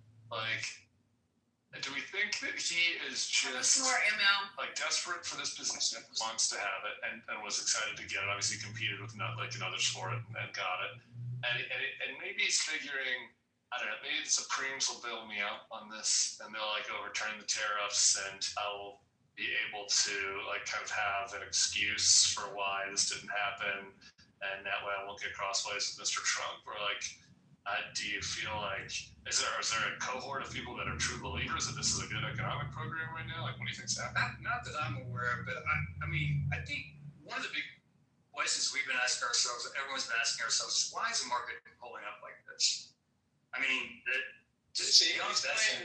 do we think that he is just like desperate for this position, wants to have it, and was excited to get it? Obviously, competed with others for it and got it, and maybe he's figuring, I don't know, maybe the Supremes will bail me out on this, and they'll overturn the tariffs, and I'll be able to kind of have an excuse for why this didn't happen, and that way I won't get crossways with Mr. Trump, or do you feel like, is there a cohort of people that are true believers that this is a good economic program right now? What do you think's happening? Not that I'm aware of, but I think one of the big questions we've been asking ourselves, everyone's been asking ourselves, is why is the market pulling up like this? I mean,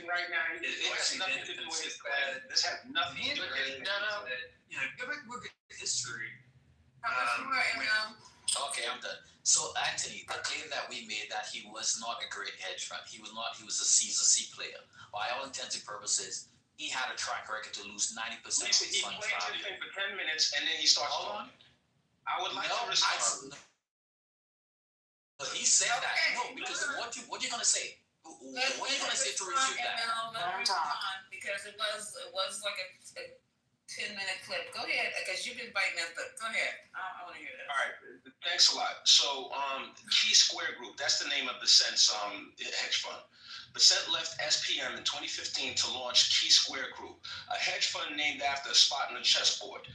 right now, it has nothing to do with his bad. This has nothing to do with it. Go back and look at history. Okay, I'm done. So, Anthony, the claim that we made that he was not a great hedge fund, he was a C player. By all intents and purposes, he had a track record to lose 90% of his fund value. He played for 10 minutes and then he starts talking. I would like to respond. He said that. No, because what you going to say? What are you going to say to refute that? Because it was like a 10-minute clip. Go ahead, because you've been biting at the. Go ahead. I want to hear that. All right. Thanks a lot. So, Key Square Group, that's the name of the Cent's hedge fund. The Cent left SPM in 2015 to launch Key Square Group, a hedge fund named after a spot on the chessboard.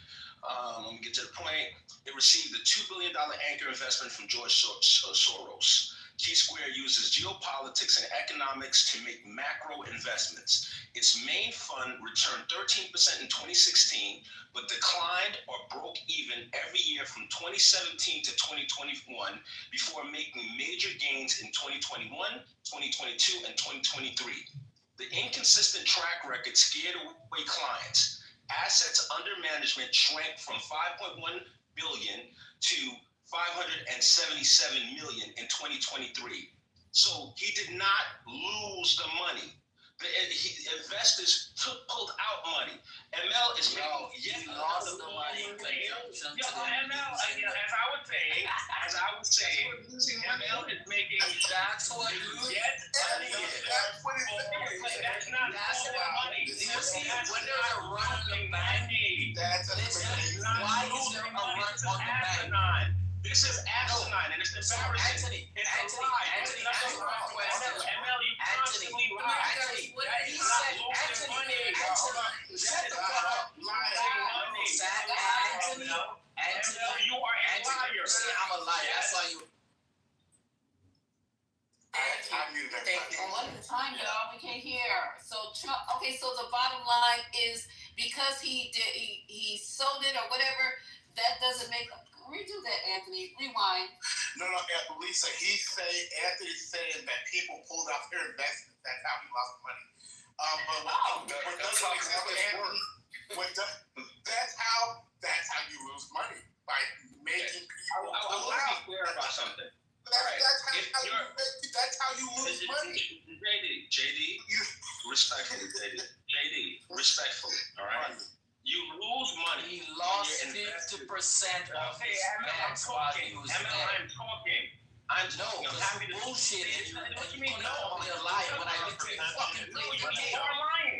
Let me get to the point. It received a $2 billion anchor investment from George Soros. Key Square uses geopolitics and economics to make macro investments. Its main fund returned 13% in 2016, but declined or broke even every year from 2017 to 2021 before making major gains in 2021, 2022, and 2023. The inconsistent track record scared away clients. Assets under management shrank from 5.1 billion to 577 million in 2023. So he did not lose the money. The investors pulled out money. ML is making lost the money. ML, as I would say, ML is making. That's what you get money. That's not money. You see, when there's a run on the bank, why is there a run on the bank? This is asinine, and it's embarrassing. Anthony, ML, you constantly lie. He said, Anthony, shut the fuck up. Anthony, you are a liar. See, I'm a liar. That's why you. One at a time, y'all. We can't hear. So Trump. Okay, so the bottom line is because he sold it or whatever. That doesn't make. Redo that, Anthony. Rewind. No, Lisa. Anthony's saying that people pulled out their investments. That's how he lost money. That's how you lose money, by making people. I want to be clear about something. That's how you lose money. JD, respectfully, respectfully, all right? You lose money. He lost 50% of his bets while he was there. I'm talking. No, this is bullshit. What you mean? No, I'm a liar when I literally fucking played the game.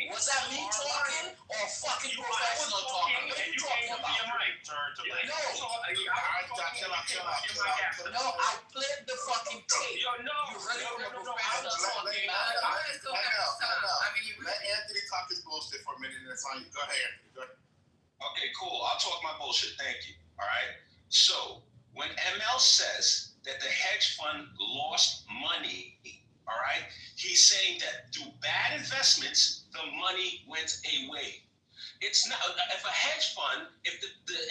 Was that me talking or fucking professional talking? What are you talking about? No, I played the fucking tape. You really from a professional talking about it. Let Anthony talk his bullshit for a minute and it's on you. Go ahead, Anthony. Go ahead. Okay, cool. I'll talk my bullshit. Thank you. All right. So when ML says that the hedge fund lost money, all right, he's saying that through bad investments, the money went away. It's not, if a hedge fund, if the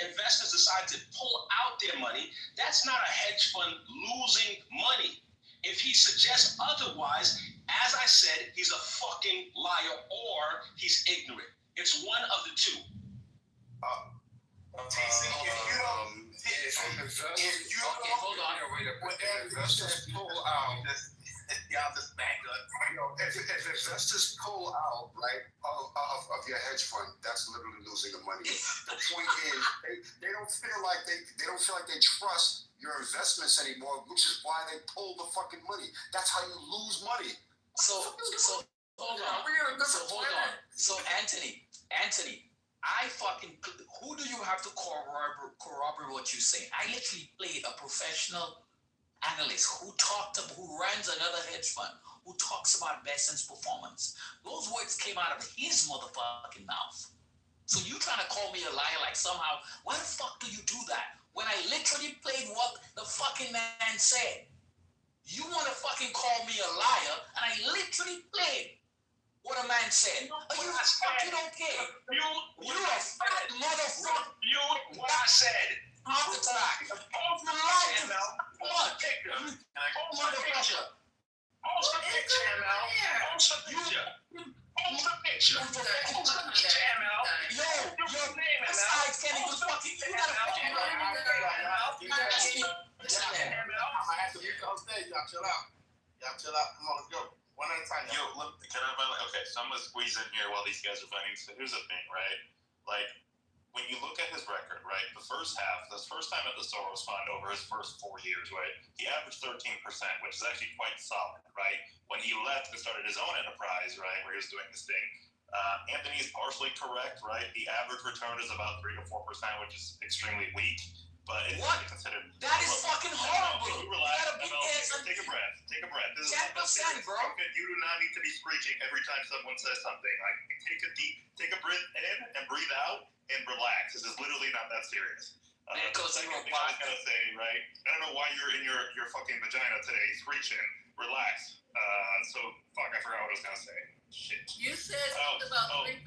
investors decide to pull out their money, that's not a hedge fund losing money. If he suggests otherwise, as I said, he's a fucking liar or he's ignorant. It's one of the two. Hold on. If investors pull out, Y'all just back up. if investors pull out, right, of your hedge fund, that's literally losing the money. The point is, they don't feel like they trust your investments anymore, which is why they pull the fucking money. That's how you lose money. So hold on. So Anthony, who do you have to corroborate what you say? I literally played a professional analyst who runs another hedge fund, who talks about Besson's performance. Those words came out of his motherfucking mouth. So you trying to call me a liar like somehow, why the fuck do you do that? When I literally played what the fucking man said. You want to fucking call me a liar, and I literally played what a man said. You fucking don't care. You a fat motherfucker. What I said. How the time? You lied to me. What? Motherfucker. Post the picture, ML. Post the picture. Post the picture. Post the picture, ML. Yo, this guy can't even fucking. You gotta fucking. I'm gonna have to get on stage. Y'all chill out. Come on, let's go. One at a time. Yo, look, can I finally? Okay, so I'm gonna squeeze in here while these guys are fighting. So here's the thing, right? Like, when you look at his record, right? The first time at the Soros Fund over his first 4 years, right? He averaged 13%, which is actually quite solid, right? When he left and started his own enterprise, right, where he was doing this thing, Anthony is partially correct, right? The average return is about 3 to 4%, which is extremely weak. But it's considered. That is fucking horrible. You relax. Take a breath. Take a breath. This 10%, bro. You do not need to be screeching every time someone says something. Like, take a breath in and breathe out and relax. This is literally not that serious. The second thing I was gonna say, right? I don't know why you're in your fucking vagina today, screeching. Relax. So fuck, I forgot what I was gonna say. Shit. You said something about 3%.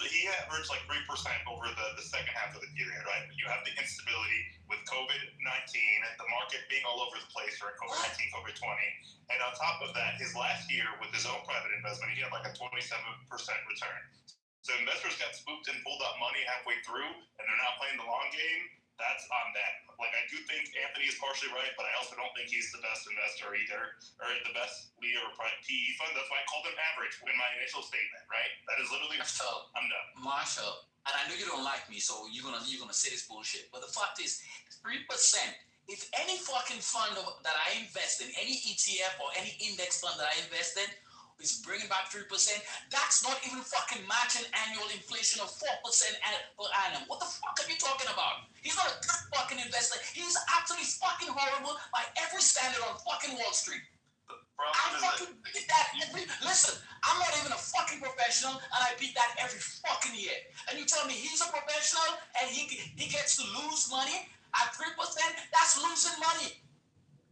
He averaged like 3% over the second half of the period, right? You have the instability with COVID-19, the market being all over the place during COVID-19, COVID-20, and on top of that, his last year with his own private investment, he had like a 27% return. So investors got spooked and pulled out money halfway through, and they're not playing the long game. That's on them. Like, I do think Anthony is partially right, but I also don't think he's the best investor either, or the best leader of a PE fund. That's why I called him average in my initial statement, right? That is literally. I'm done. Marshall, and I know you don't like me, so you're gonna say this bullshit. But the fact is, 3%. If any fucking fund that I invest in, any ETF or any index fund that I invest in, is bringing back 3%, that's not even fucking matching annual inflation of 4% per annum. What the fuck are you talking about? He's not a good fucking investor. He's absolutely fucking horrible by every standard on fucking Wall Street. I fucking beat that listen, I'm not even a fucking professional, and I beat that every fucking year. And you tell me he's a professional and he gets to lose money at 3%? That's losing money.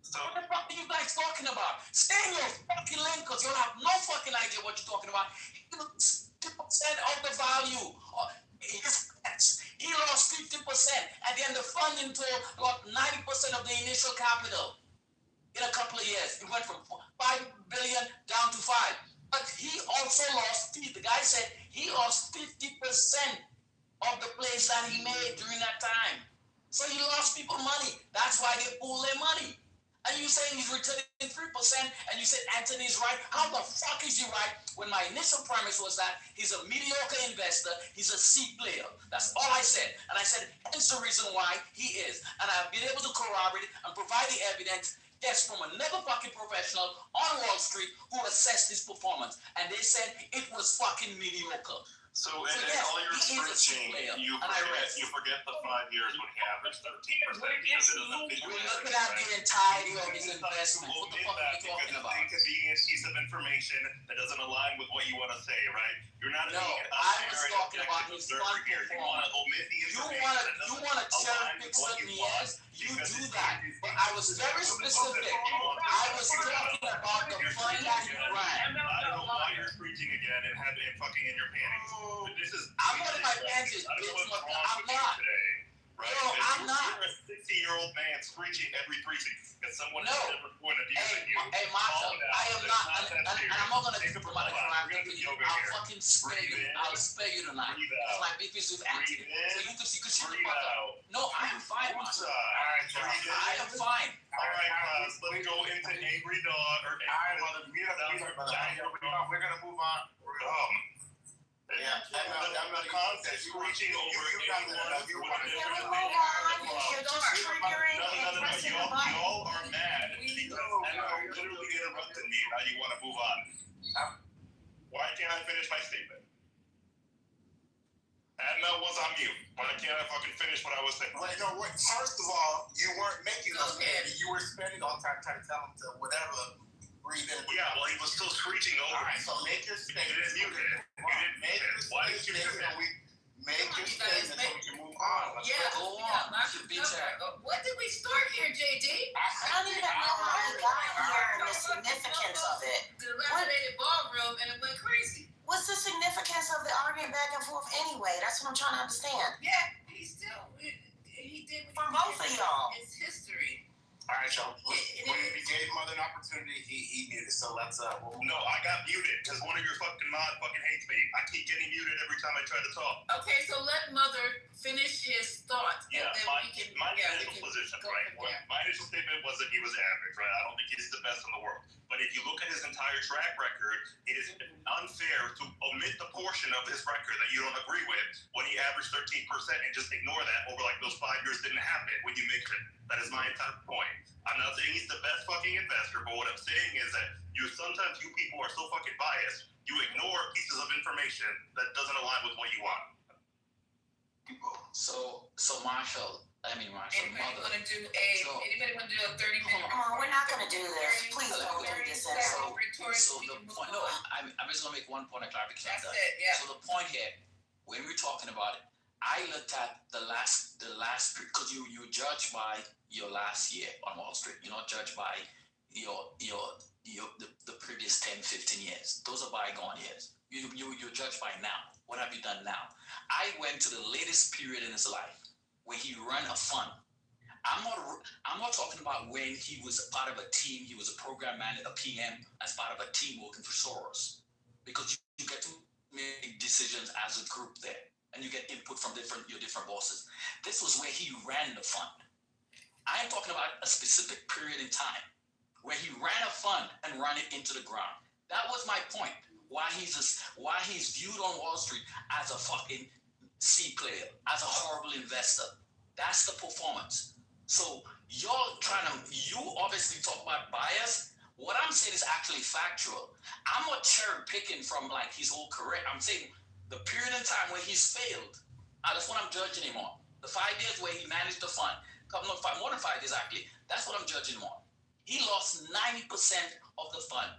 So, what the fuck are you guys talking about? Stay in your fucking lane, because you'll have no fucking idea what you're talking about. He lost 50% of the value of his bets. He lost 50%, and then the funding tool got 90% of the initial capital in a couple of years. It went from 5 billion down to 5. But he also lost, the guy said he lost 50% of the plays that he made during that time. So he lost people money. That's why they pull their money. And you saying he's returning 3%, and you said Anthony's right? How the fuck is he right when my initial premise was that he's a mediocre investor, he's a C player? That's all I said. And I said, hence the reason why he is. And I've been able to corroborate and provide the evidence, yes, from another fucking professional on Wall Street who assessed his performance. And they said it was fucking mediocre. So So, in yes, all your he is a screeching, player, you and I rest. forget the 5 years when he averaged 13% because it doesn't fit We're your looking narrative, at right? the entirety of You his decide to investment. What the omit fuck are that we talking because it's about? an inconvenient piece of information that doesn't align with what you want to say, right? You're not No, being an I was unfair and talking about objective his observer fun here. You want to performance. omit the You information wanna that you doesn't wanna cherry align pick with what certain you want. years. You Because do it's that, but I was very specific. I was talking about the fun that he ran. I don't know why you're preaching again and having fucking in your panties. But this is I'm one of my panties, I don't know bitch. what's wrong I'm with you not. today, right? No, That I'm not. You're a 60-year-old man screeching every precinct because someone No. has a different point of view than you. Hey, Marshall, Calm down. I am It's not, that and I'm serious. not gonna Take keep a my breath. crap We're gonna to do you. yoga I'll here. fucking spare Breathe you. in. I'll spare you tonight. Breathe It's out. my beef is with Anthony. Breathe in. So you could shut the Breathe fuck up. out. No, I am fine, Marshall. Alright, breathe in. I am fine. Alright, class, let's go into angry dog or Alright, mother, we're gonna move on. Yeah, I'm not constantly screeching over anyone who would have Can we different move on? You're just triggering No, and pressing the button. y'all are mad because Emma literally interrupted me. Now you want to move on. Why can't I finish my statement? Emma was on mute. Why can't I fucking finish what I was saying? Wait, no, wait. First of all, you weren't making us Okay. mad. You were spending all the time trying to tell him to whatever. Breathe in. Yeah, well, he was still screeching over All right, me. so make your You statement. didn't mute it. You didn't Make your Why did you mute statement. it? We make your You guys statement so make- we can move on. Let's Yeah, go. Go yeah, on. Mark, You should be chat. what did we start here, JD? I don't even know how we got here and the significance of it. The dilapidated ballroom, and it went crazy. What's the significance of the arguing back and forth anyway? That's what I'm trying to understand. Yeah, he did. From both of y'all. It's history. All right, y'all. It We gave Mother an opportunity. He muted. So let's. No, I got muted because one of your fucking mods fucking hates me. I keep getting muted every time I try to talk. Okay, so let Mother finish his thought. Yeah, and then my we can, initial we can position, go right? from there. My initial statement was that he was average, right? I don't think he's the best in the world. But if you look at his entire track record, it is unfair to omit the portion of his record that you don't agree with when he averaged 13% and just ignore that over like those 5 years didn't happen when you mix it. That is my entire point. I'm not saying he's the best fucking investor, but what I'm saying is that sometimes you people are so fucking biased, you ignore pieces of information that doesn't align with what you want. So Marshall, Anybody Mother. want to do So- anybody want to do a 30-minute? Come on, we're not gonna do this. Please don't do this. So the point, no, I'm just gonna make one point of clarification. That's it, yeah. So the point here, when we're talking about it, I looked at the last because you judge by your last year on Wall Street. You're not judged by the previous 10, 15 years. Those are bygone years. You're judged by now. What have you done now? I went to the latest period in his life where he ran a fund. I'm not talking about when he was part of a team. He was a program manager, a PM, as part of a team working for Soros, because you get to make decisions as a group there, and you get input from your different bosses. This was where he ran the fund. I am talking about a specific period in time where he ran a fund and ran it into the ground. That was my point. Why he's viewed on Wall Street as a fucking C player, as a horrible investor. That's the performance. So you obviously talk about bias. What I'm saying is actually factual. I'm not cherry picking from like his whole career. I'm saying the period in time where he's failed. That's what I'm judging him on. The 5 years where he managed the fund, more than 5 years actually. That's what I'm judging him on. He lost 90% of the fund.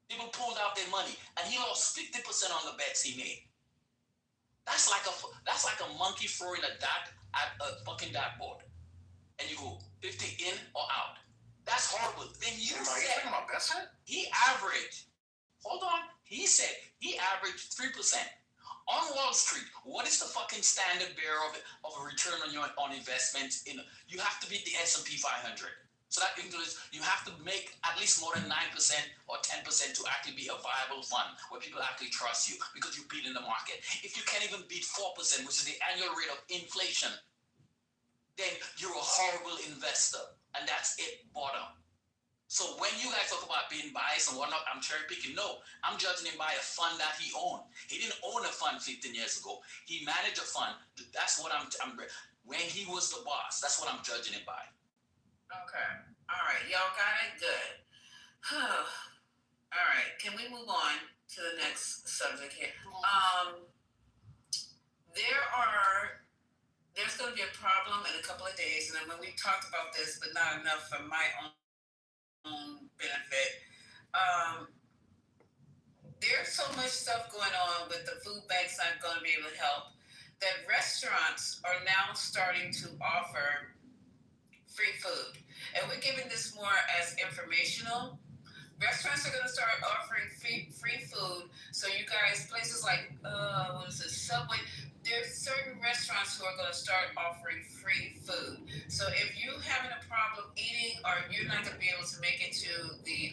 People pulled out their money, and he lost 50% on the bets he made. That's like a monkey throwing a dart at a fucking dartboard, and you go 50 in or out. That's horrible. Then you said about Besson? he averaged. Hold on. He said he averaged 3% on Wall Street. What is the fucking standard bearer of a return on investment? You have to beat the S&P 500. So that includes you have to make at least more than 9% or 10% to actually be a viable fund where people actually trust you because you beat in the market. If you can't even beat 4%, which is the annual rate of inflation, then you're a horrible investor. And that's it, bottom. So when you guys talk about being biased and whatnot, I'm cherry picking. No, I'm judging him by a fund that he owned. He didn't own a fund 15 years ago. He managed a fund. That's what I'm when he was the boss. That's what I'm judging him by. Okay. All right. Y'all got it? Good. All right. Can we move on to the next subject here. There's going to be a problem in a couple of days, and when we talked about this, but not enough for my own benefit. There's so much stuff going on with the food banks not going to be able to help that restaurants are now starting to offer free food, and we're giving this more as informational. Restaurants are going to start offering free food. So you guys, places like Subway, there's certain restaurants who are going to start offering free food. So if you're having a problem eating, or you're not going to be able to make it to the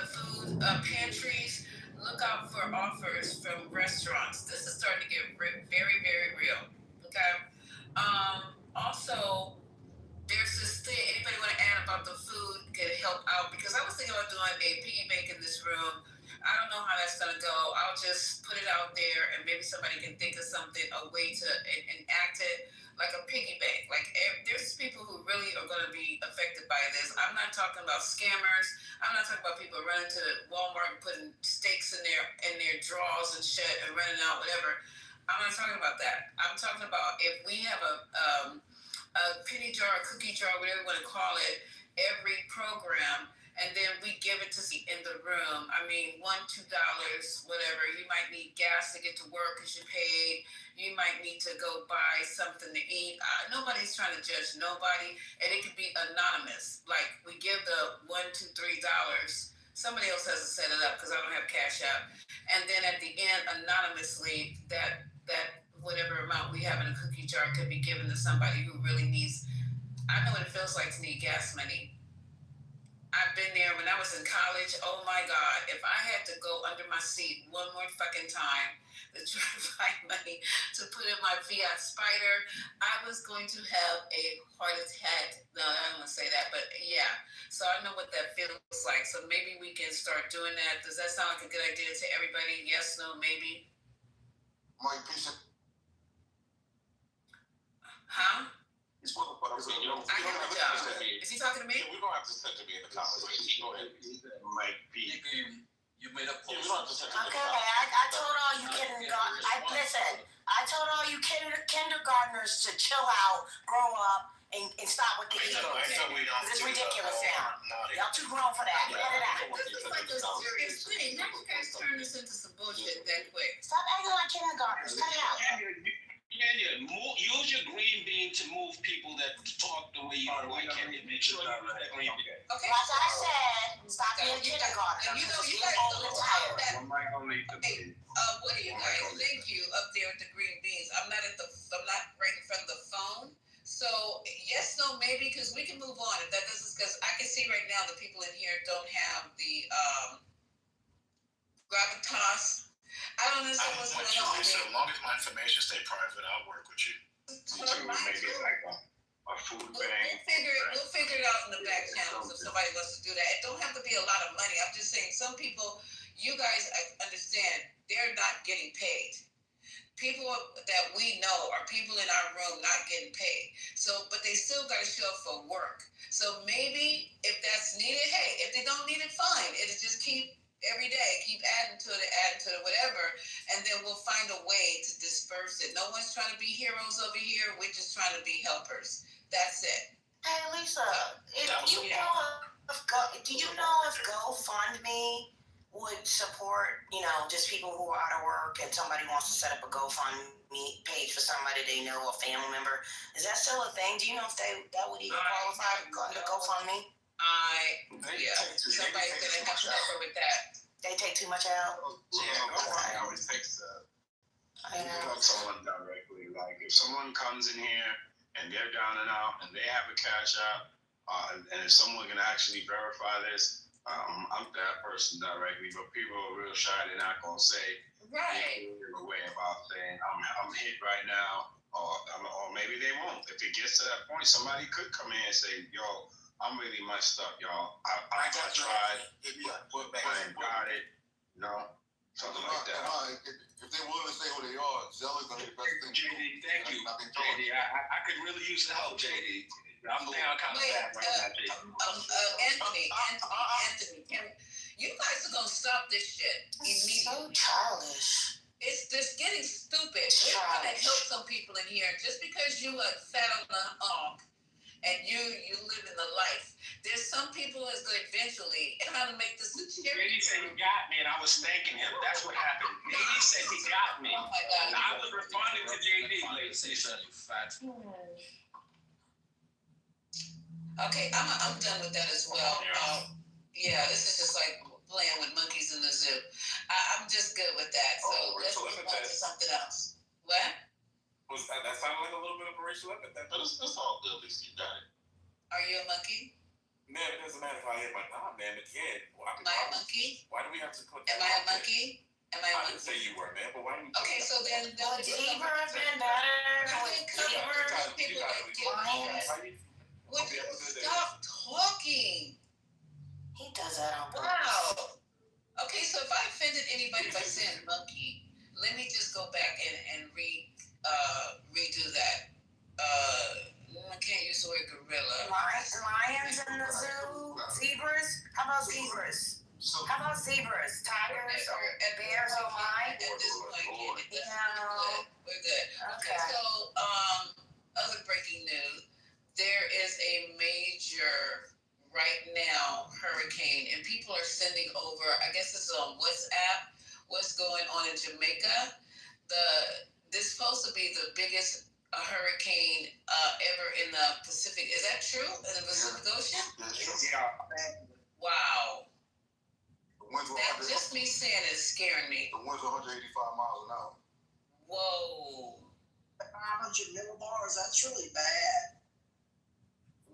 food pantries, look out for offers from restaurants. This is starting to get very, very real. Okay. Also, there's this thing, anybody want to add about the food can help out? Because I was thinking about doing a piggy bank in this room. I don't know how that's going to go. I'll just put it out there, and maybe somebody can think of something, a way to enact it, like a piggy bank. Like, there's people who really are going to be affected by this. I'm not talking about scammers. I'm not talking about people running to Walmart and putting steaks in their drawers and shit and running out, whatever. I'm not talking about that. I'm talking about if we have a penny jar, a cookie jar, whatever you want to call it, every program, and then we give it to see in the room. I mean, $1, $2, whatever. You might need gas to get to work because you paid. You might need to go buy something to eat. Nobody's trying to judge nobody, and it could be anonymous. Like, we give the $1, $2, $3. Somebody else has to set it up because I don't have Cash App. And then at the end, anonymously, that whatever amount we have in a cookie jar could be given to somebody who really needs. I know what it feels like to need gas money. I've been there when I was in college. Oh my God, if I had to go under my seat one more fucking time to try to find money to put in my Fiat Spider, I was going to have a heart attack. No, I don't want to say that, but yeah. So I know what that feels like. So maybe we can start doing that. Does that sound like a good idea to everybody? Yes, no, maybe? Mike, piece of. Huh? This motherfucker said, I have a job. Is he talking to me? Yeah, we don't have to send to be in the conversation. Go ahead. Mike P. You made a post. Yeah, we don't have to send to be in the Okay, conversation. I told all you I told all you kindergartners to chill out, grow up, and stop with the ego. It's ridiculous now. Y'all too grown for that. Get it out. This is like a serious thing. Now you guys turn this into some bullshit that quick. Stop acting like kindergartners. Cut it out. Use your green bean to move people that talk the way you don't like Kenya. Make sure you use that green bean. Okay. Like I said, stop being kindergartners. You You're guys old and tired. What do you guys think you up there with the green beans? I'm not right in front of the phone. So yes, no, maybe, because we can move on. If that doesn't, because I can see right now the people in here don't have the gravitas. I don't know what's going on. Lisa, as long as my information stay private, I'll work with you. Maybe like a food bank. We'll figure it out in the back channels if somebody wants to do that. It don't have to be a lot of money. I'm just saying, some people, you guys understand, they're not getting paid. People that we know are people in our room not getting paid. So, but they still got to show up for work. So maybe if that's needed, hey, if they don't need it, fine. It'll just keep every day, keep adding to it, whatever, and then we'll find a way to disperse it. No one's trying to be heroes over here. We're just trying to be helpers. That's it. Hey Lisa, do you know if GoFundMe would support, just people who are out of work and somebody wants to set up a GoFundMe page for somebody they know, a family member? Is that still a thing? Do you know if that would even qualify under GoFundMe? Somebody's gonna have to help her with that. They take too much out? Yeah, always takes someone directly. Like, if someone comes in here and they're down and out and they have a Cash App, and if someone can actually verify this, I'm that person directly. But people are real shy; they're not gonna say right away about saying I'm hit right now, or maybe they won't. If it gets to that point, somebody could come in and say, "Yo, I'm really messed up, y'all. I tried, but got it, something like that." If they're willing to say who they are, Zella's gonna be the best thing. JD, thank you. JD, I could really use the help, JD. I'm down kind of bad right now, JD. Anthony, You guys are gonna stop this shit immediately. So childish. It's just getting stupid. We're trying to help some people in here. Just because you are sat on the and you live in the life. There's some people that's going to eventually trying to make this a charity. JD said he got me, and I was thanking him. That's what happened. JD said he got me. Oh my God! I was responding to JD. Okay, I'm done with that as well. Yeah, this is just like playing with monkeys in the zoo. I'm just good with that. So let's move on to something else. What? That sounded like a little bit of a racial epithet, but it's all good. At least you got it. Are you a monkey? Man, it doesn't matter if I hit my damn it, yeah. Am I a monkey? Why do we have to put? Am I a monkey? Am I a monkey? I didn't say you were, man, but why do you? Okay, so then Would zebra have been better? People like would you stop talking? He does that on purpose. Wow. Okay, so if I offended anybody by saying monkey, let me just go back and redo that. I can't use the word gorilla. Lions in the zoo? Zebras? How about zebras? How about zebras? Tigers or bears or lions? At this point, No. we're good. Okay. So, other breaking news. There is a major right now hurricane, and people are sending over, I guess this is on WhatsApp, what's going on in Jamaica. This is supposed to be the biggest hurricane ever in the Pacific. Is that true? In the Pacific Ocean? Yeah. Wow. The winds were That just me saying it is scaring me. The winds are 185 miles an hour. Whoa. 500 millibars, that's really bad.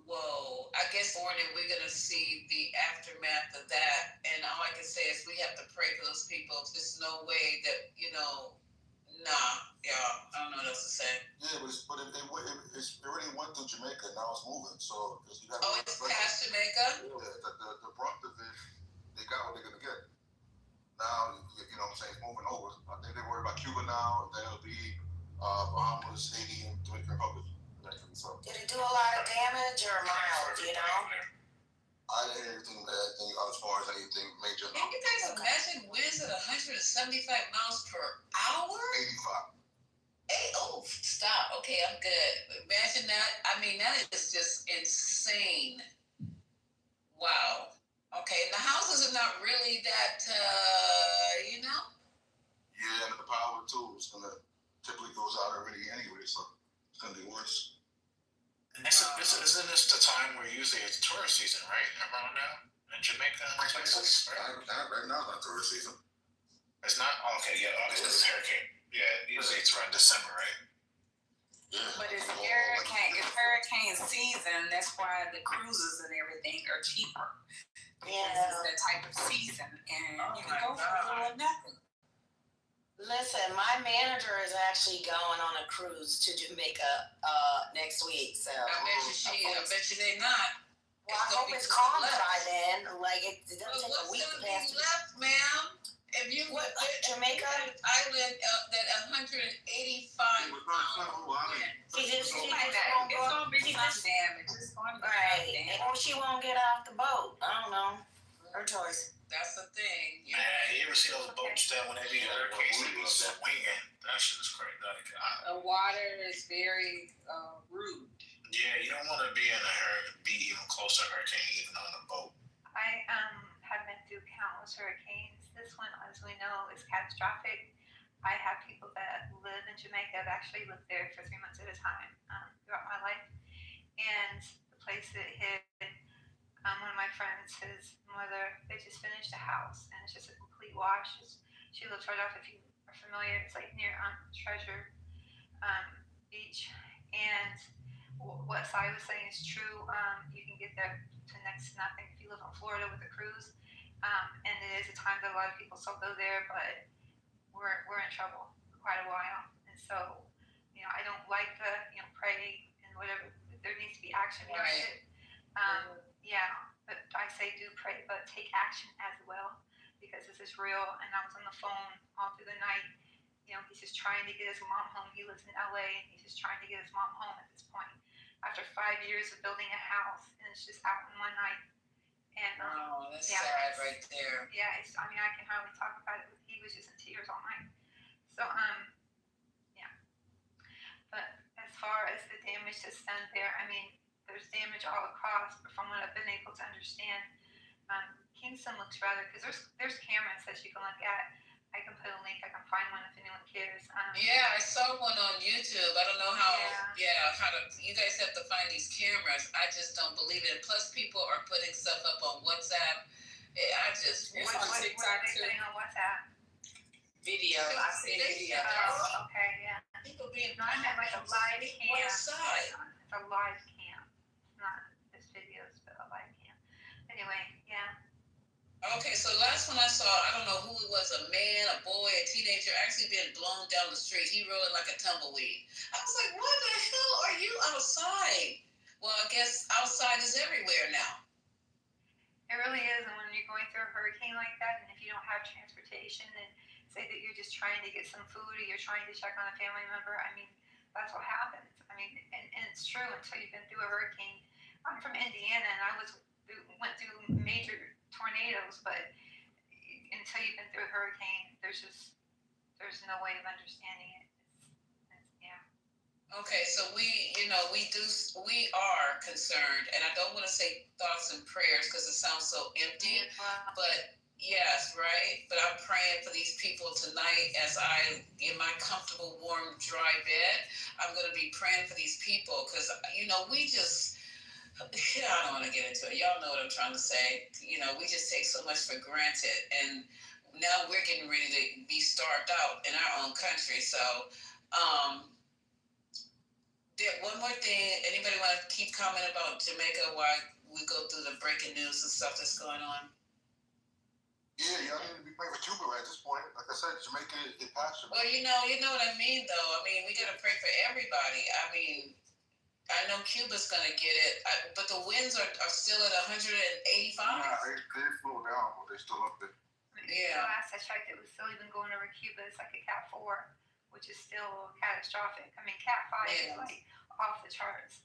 Whoa. I guess morning we're going to see the aftermath of that. And all I can say is we have to pray for those people. There's no way that, I don't know what else to say. Yeah, but it already went through Jamaica. Now it's moving. So you got. Oh, it's past Jamaica. Yeah, the brunt of it, they got what they're gonna get. Now, you know what I'm saying, it's moving over. I think they're worried about Cuba now. Then it'll be Bahamas, Haiti, and Dominican Republic. So. Did it do a lot of damage or mild? Do you know? I didn't hear anything as far as anything major. Can you guys imagine winds at 175 miles per hour? 85. Oh, stop. Okay, I'm good. Imagine that. I mean, that is just insane. Wow. Okay, and the houses are not really that, Yeah, and the power, too, is going to typically goes out already anyway, so it's going to be worse. And isn't this the time where usually it's tourist season, right? Around now in Jamaica and places, right? Right now, it's not tourist season. It's not? Oh, okay, yeah, August is hurricane. Yeah, usually it's around December, right? Yeah. But it's hurricane season. That's why the cruises and everything are cheaper. Because it's that type of season, and you can go for a little or nothing. Listen, my manager is actually going on a cruise to Jamaica next week. So I bet you they're not. Well, I hope it's calm by then. Like it doesn't take a week to pass. What's left, ma'am? If you Jamaica island that 185. It's gonna be some damage. It's gonna be right, or she won't get off the boat. I don't know. Her choice. That's the thing. Man, you ever see those boats that when they be hurricanes, they be swinging? That shit is crazy. The water is very rude. Yeah, you don't want to be even close to a hurricane, even on a boat. I have been through countless hurricanes. This one, as we know, is catastrophic. I have people that live in Jamaica that actually lived there for 3 months at a time throughout my life. And the place that hit, one of my friends, his mother, they just finished a house, and it's just a complete wash. She lives right off, if you are familiar, it's like near Treasure Beach. And what Sai was saying is true. You can get there to next to nothing if you live in Florida with a cruise. And it is a time that a lot of people still go there, but we're in trouble for quite a while. And so, I don't like the, pray and whatever. There needs to be action behind it. Yeah, but I say do pray, but take action as well, because this is real. And I was on the phone all through the night. He's just trying to get his mom home. He lives in LA, and he's just trying to get his mom home at this point. After 5 years of building a house, and it's just out in one night. And that's yeah, sad right there. Yeah, I mean, I can hardly talk about it. He was just in tears all night. So yeah. But as far as the damage that's done there, I mean, there's damage all across. But from what I've been able to understand, Kingston looks rather, because there's cameras that you can look at. I can put a link. I can find one if anyone cares. Yeah, I saw one on YouTube. I don't know how. How to. You guys have to find these cameras. I just don't believe it. Plus, people are putting stuff up on WhatsApp. I just. What are they putting on WhatsApp? Video. I see video. Oh, okay, yeah. People being. No, I meant like a live cam. What side? It's a live cam. Not this videos, but a live cam. Anyway, yeah. Okay, so last one I saw, I don't know who it was, a man, a boy, a teenager, actually being blown down the street. He rolling like a tumbleweed. I was like, what the hell are you outside? Well, I guess outside is everywhere now. It really is, and when you're going through a hurricane like that, and if you don't have transportation, and say that you're just trying to get some food or you're trying to check on a family member, I mean, that's what happens. I mean, and it's true until you've been through a hurricane. I'm from Indiana, and I went through major tornadoes, but until you've been through a hurricane, there's no way of understanding it. Yeah. Okay, so we are concerned, and I don't want to say thoughts and prayers because it sounds so empty, but yes, right? But I'm praying for these people tonight as I, in my comfortable, warm, dry bed, I'm going to be praying for these people because, we just, I don't want to get into it. Y'all know what I'm trying to say. We just take so much for granted, and now we're getting ready to be starved out in our own country. So, one more thing. Anybody want to keep commenting about Jamaica while we go through the breaking news and stuff that's going on? Yeah, y'all need to be praying for Cuba at this point. Like I said, Jamaica is passionate. Well, you know what I mean, though. I mean, we got to pray for everybody. I mean, I know Cuba's going to get it, but the winds are still at 185. Nah, they slow down, but they're still up there. Yeah. The last I checked, it was still even going over Cuba. It's like a Cat 4, which is still catastrophic. I mean, Cat 5 is like off the charts.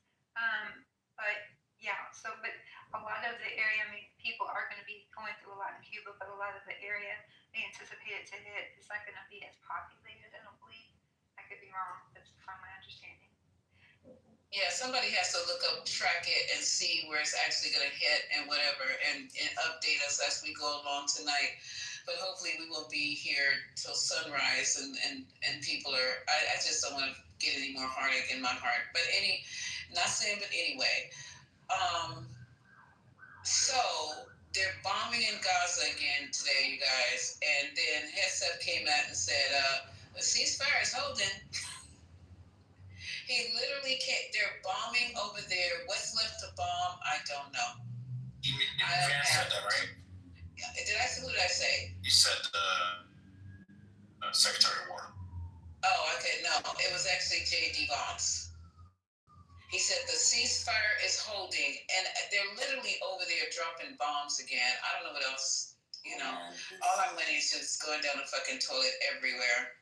But yeah, but a lot of the area, I mean, people are going to be going through a lot in Cuba, but a lot of the area they anticipate it to hit is not going to be as populated, I don't believe. I could be wrong, but from my understanding. Yeah, somebody has to look up, track it, and see where it's actually going to hit and whatever, and update us as we go along tonight. But hopefully we won't be here till sunrise, and people are, I just don't want to get any more heartache in my heart. But not saying, but anyway. So they're bombing in Gaza again today, you guys. And then Hesef came out and said, the ceasefire is holding. He literally can't, they're bombing over there. What's left to bomb? I don't know. You said that, right? Who did I say? You said the Secretary of War. Oh, okay, no. It was actually J.D. Vance. He said the ceasefire is holding, and they're literally over there dropping bombs again. I don't know what else, all our money is just going down the fucking toilet everywhere.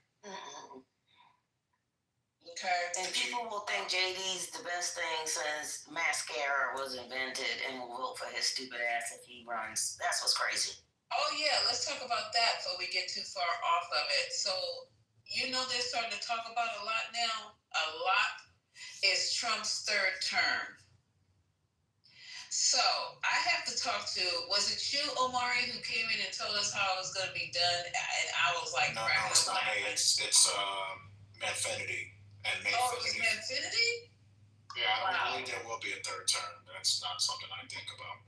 Okay. And people will think JD's the best thing since mascara was invented and will vote for his stupid ass if he runs. That's what's crazy. Oh, yeah. Let's talk about that before we get too far off of it. So, they're starting to talk about a lot now. A lot is Trump's third term. So, I have to talk to, was it you, Omari, who came in and told us how it was going to be done? And I was like, no, it's not me. It's Manfinity. And May it was Manfinity? Yeah, I don't believe there will be a third term. That's not something I think about.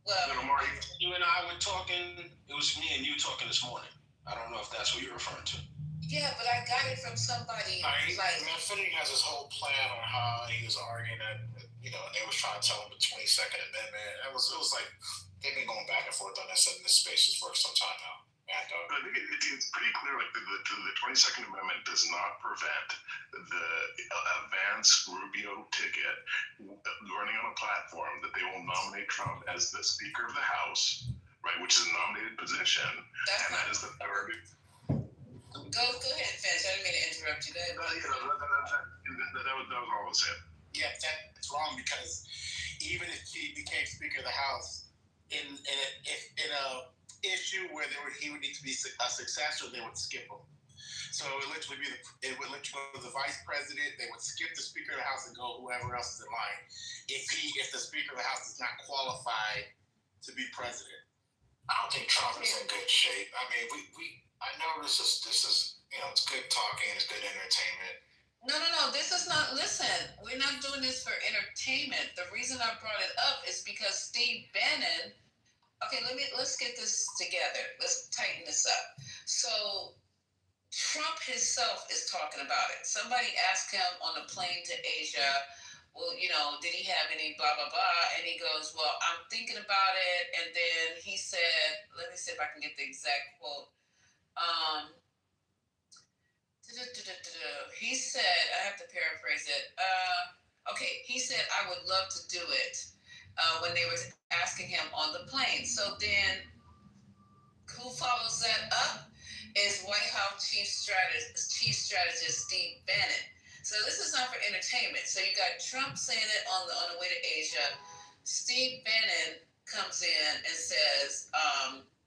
Well, Omari, you and I were talking, it was me and you talking this morning. I don't know if that's what you're referring to. Yeah, but I got it from somebody. Manfinity has his whole plan on how he was arguing that, and they was trying to tell him the 22nd Amendment. It was like they've been going back and forth on this in this space for some time now. And, I think it's pretty clear, like the 22nd Amendment does not prevent the Vance Rubio ticket running on a platform that they will nominate Trump as the Speaker of the House, right, which is a nominated position, that is the third. Go ahead, Vince. I didn't mean to interrupt you. Go ahead. That was all I was saying. Yeah, that's wrong because even if he became Speaker of the House, in a issue where he would need to be a successor, they would skip him. So it would literally it would let you go to the vice president. They would skip the Speaker of the House and go whoever else is in line. If the Speaker of the House is not qualified to be president. I don't think Trump is in good shape. I mean, I know this is it's good talking, it's good entertainment. No. This is not. Listen, we're not doing this for entertainment. The reason I brought it up is because Steve Bannon. Okay, let's get this together. Let's tighten this up. So Trump himself is talking about it. Somebody asked him on the plane to Asia, well, did he have any blah, blah, blah? And he goes, well, I'm thinking about it. And then he said, let me see if I can get the exact quote. He said, I have to paraphrase it. Okay, he said, I would love to do it when they were asking him on the plane. So then who follows that up is White House Chief Strategist Steve Bannon. So this is not for entertainment. So you got Trump saying it on the way to Asia. Steve Bannon comes in and says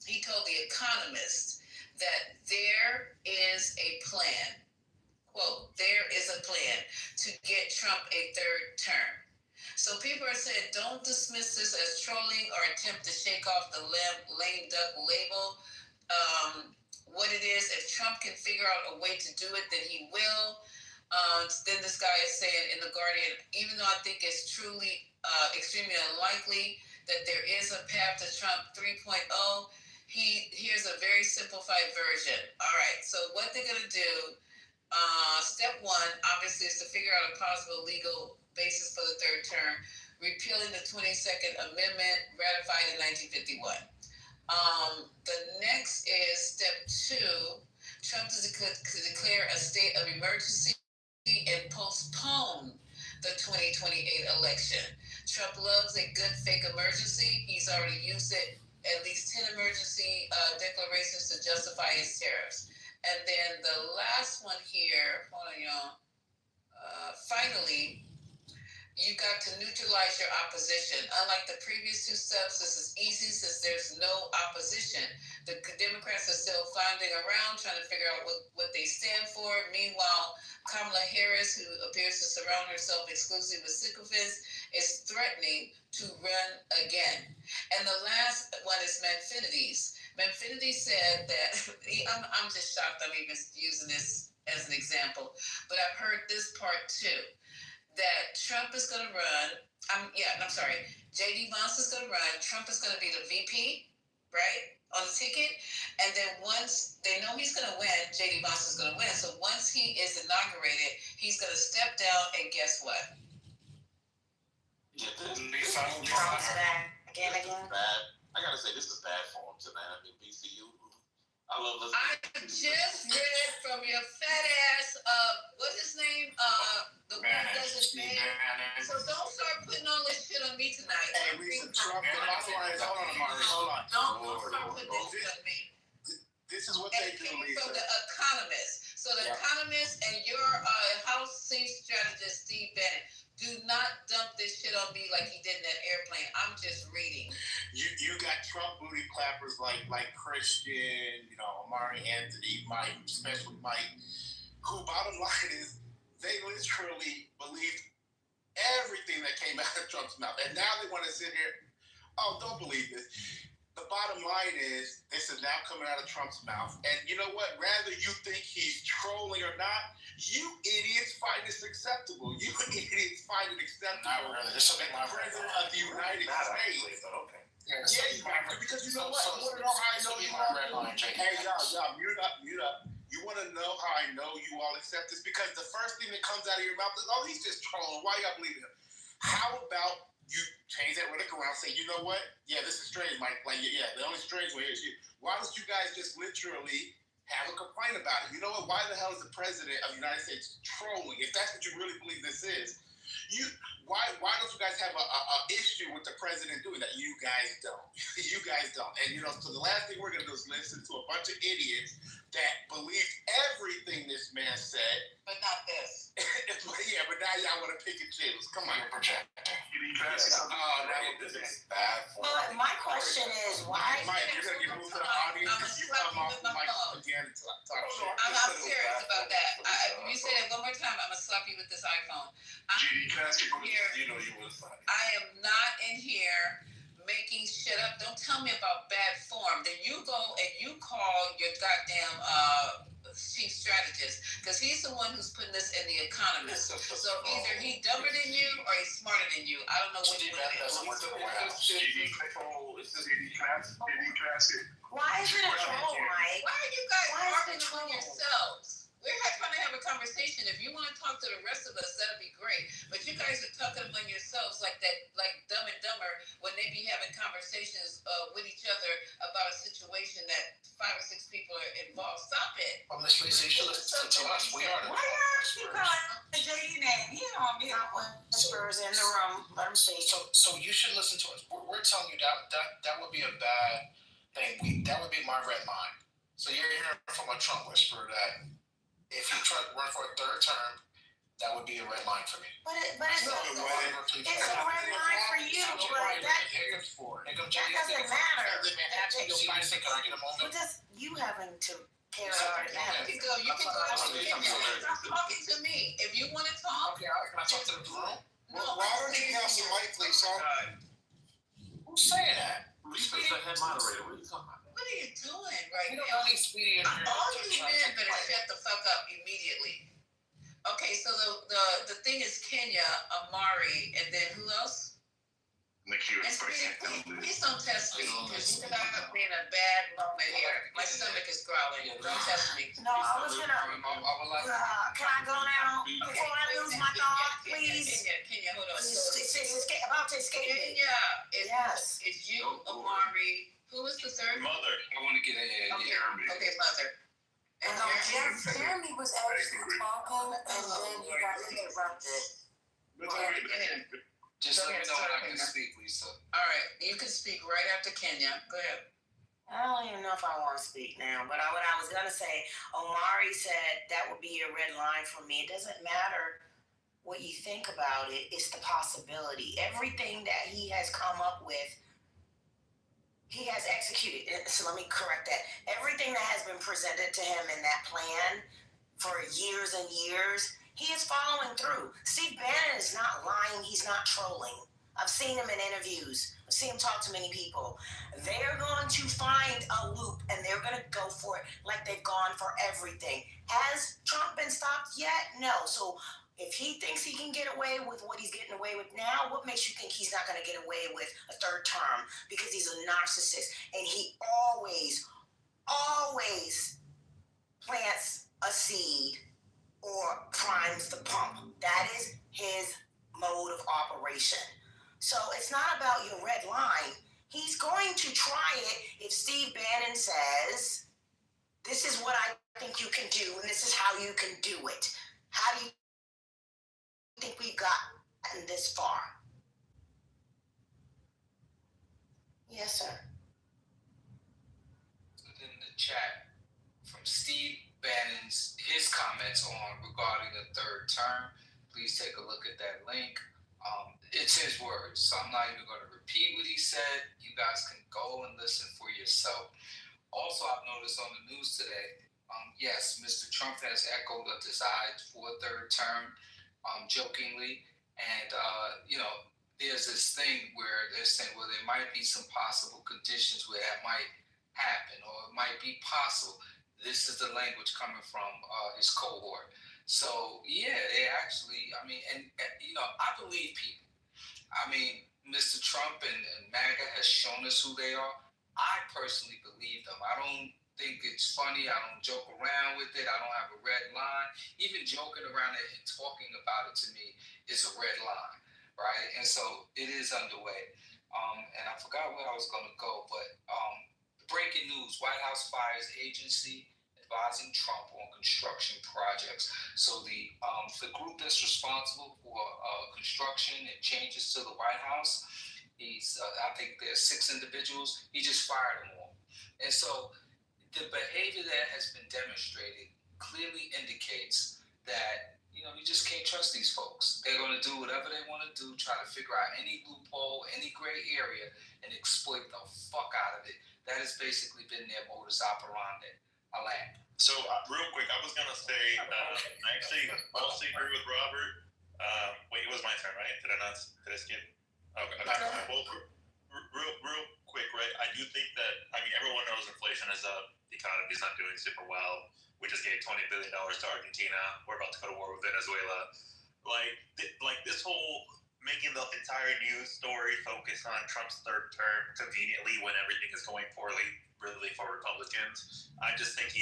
he told The Economist that there is a plan. Quote, there is a plan to get Trump a third term. So people are saying, don't dismiss this as trolling or attempt to shake off the lame duck label. What it is, if Trump can figure out a way to do it, then he will. Then this guy is saying in The Guardian, even though I think it's truly extremely unlikely that there is a path to Trump 3.0, here's a very simplified version. All right, so what they're going to do, step one, obviously, is to figure out a possible legal basis for the third term, repealing the 22nd Amendment ratified in 1951. The next is step two, Trump to declare a state of emergency and postpone the 2028 election. Trump loves a good fake emergency. He's already used it, at least 10 emergency declarations to justify his tariffs. And then the last one here, hold on, y'all. Finally, you got to neutralize your opposition. Unlike the previous two steps, this is easy since there's no opposition. The Democrats are still floundering around trying to figure out what they stand for. Meanwhile, Kamala Harris, who appears to surround herself exclusively with sycophants, is threatening to run again. And the last one is Manfinides. Manfinides said that, I'm just shocked I'm even using this as an example, but I've heard this part too. That Trump is going to run, J.D. Vance is going to run, Trump is going to be the VP, right, on the ticket, and then once they know he's going to win, J.D. Vance is going to win, so once he is inaugurated, he's going to step down, and guess what? Trump's back again. Bad. I got to say, this is bad form tonight. I mean, BCU, I love listening. I just read from your fat ass, what's his name? The one who does his name. So don't start putting all this shit on me tonight. Hey, Lisa Trump, hold on. Don't start putting this shit on me. This is what they do, Lisa. From The Economist. So The Economist and your House Chief Strategist, Steve Bannon, do not dump this shit on me like he did in that airplane. I'm just reading. You got Trump booty clappers like Christian, Amari Anthony, Mike, especially Mike, who bottom line is they literally believed everything that came out of Trump's mouth. And now they want to sit here, don't believe this. The bottom line is, this is now coming out of Trump's mouth. And you know what? Rather you think he's trolling or not, you idiots find this acceptable. You idiots find it acceptable. Not really. This will be my President of the United States. Okay. Yeah, you might, because you know what? You want to know how I know you all. Hey, y'all, mute up. You want to know how I know you all accept this? Because the first thing that comes out of your mouth is, he's just trolling. Why y'all believing him? How about you change that rhetoric around, say, you know what? Yeah, this is strange, Mike. The only strange way is you. Why don't you guys just literally have a complaint about it? You know what? Why the hell is the president of the United States trolling? If that's what you really believe this is, why don't you guys have a issue with the president doing that? You guys don't. You guys don't. And so the last thing we're gonna do is listen to a bunch of idiots that believed everything this man said. But not this. But now y'all want to pick and choose. Come on. Projecting. That was bad. Well, my question is, why? Mike, you're going to get moved to the audience if you come off the mic again and talk shit. I'm serious about that. You say that one more time, I'm gonna slap you with this iPhone. GD, can I ask you a question? You know you would have I am not in here making shit up. Don't tell me about bad form. Then you go and you call your goddamn chief strategist, because he's the one who's putting this in the Economist. So either he dumber than you or he's smarter than you. I don't know which one it is. Why is it a troll, Mike? Why are you guys Why is it a arguing troll? among yourselves? We're trying to have a conversation. If you want to talk to the rest of us, that'll be great. But you guys are talking among yourselves like that, like Dumb and Dumber, when they be having conversations with each other about a situation that 5 or 6 people are involved. Stop it. Well, Miss Lisa, you should listen to us. We are the Why y'all keep calling the JD name? He don't be Whispers in the room. Let him speak. So you should listen to us. We're telling you that would be a bad thing. That would be my red line. So you're hearing from a Trump whisperer that if you try to run for a 3rd term, that would be a red line for me. But it's a red line for you, but that doesn't matter. You having to carry on. You can go after Kenya. Stop talking to me. If you want to talk. Okay, can I talk to the room? No. Why don't you have some mic, Lisa? Who's saying that? Lisa's the head moderator. What are you talking about? What are you doing right now? All these Speedy in here. All you men better shut the fuck up immediately. Okay, so the thing is Kenya, Amari, and then who else? Nikia, And Speedy, please don't test me, because you got me in a bad moment here. My stomach is growling. Don't test me. No, I was gonna. Can I go now before I lose my thought, please? Kenya, hold on. It's about to escape me. Kenya, it's you, Amari. Who was the third? Mother. I want to get ahead. Okay, Mother. And Jeremy was actually talking, and then he got interrupted. Just let me know when I can speak, Lisa. All right, you can speak right after Kenya. Go ahead. I don't even know if I want to speak now, but what I was going to say, Omari said that would be a red line for me. It doesn't matter what you think about it, it's the possibility. Everything that he has come up with, he has executed. So let me correct that. Everything that has been presented to him in that plan for years and years, he is following through. Steve Bannon is not lying. He's not trolling. I've seen him in interviews. I've seen him talk to many people. They're going to find a loop, and they're going to go for it like they've gone for everything. Has Trump been stopped yet? No. So if he thinks he can get away with what he's getting away with now, what makes you think he's not going to get away with a 3rd term? Because he's a narcissist, and he always plants a seed or primes the pump. That is his mode of operation. So it's not about your red line. He's going to try it if Steve Bannon says, this is what I think you can do, and this is how you can do it. How do you think we've gotten this far? Yes, sir. In the chat from Steve Bannon's his comments on regarding the 3rd term. Please take a look at that link. It's his words, so I'm not even going to repeat what he said. You guys can go and listen for yourself. Also, I've noticed on the news today, yes, Mr. Trump has echoed a desire for a 3rd term, jokingly, and there's this thing where they're saying, well, there might be some possible conditions where that might happen, or it might be possible. This is the language coming from his cohort. So yeah, they actually, I believe people. Mr. Trump and MAGA has shown us who they are. I personally believe them. I don't think it's funny. I don't joke around with it. I don't have a red line. Even joking around it and talking about it to me is a red line, right? And so it is underway. And I forgot where I was going to go, but breaking news, White House fires agency advising Trump on construction projects. So the group that's responsible for construction and changes to the White House, I think there's 6 individuals. He just fired them all. And so the behavior that has been demonstrated indicates that, you just can't trust these folks. They're going to do whatever they want to do, try to figure out any loophole, any gray area, and exploit the fuck out of it. That has basically been their modus operandi. So, real quick, I was going to say, I actually mostly agree with Robert. Wait, it was my turn, right? Did I skip? Okay. Well, real quick, right? I do think that, everyone knows inflation is up. The economy's not doing super well. We just gave $20 billion to Argentina. We're about to go to war with Venezuela. Like this whole making the entire news story focus on Trump's third term conveniently when everything is going poorly, really, for Republicans. I just think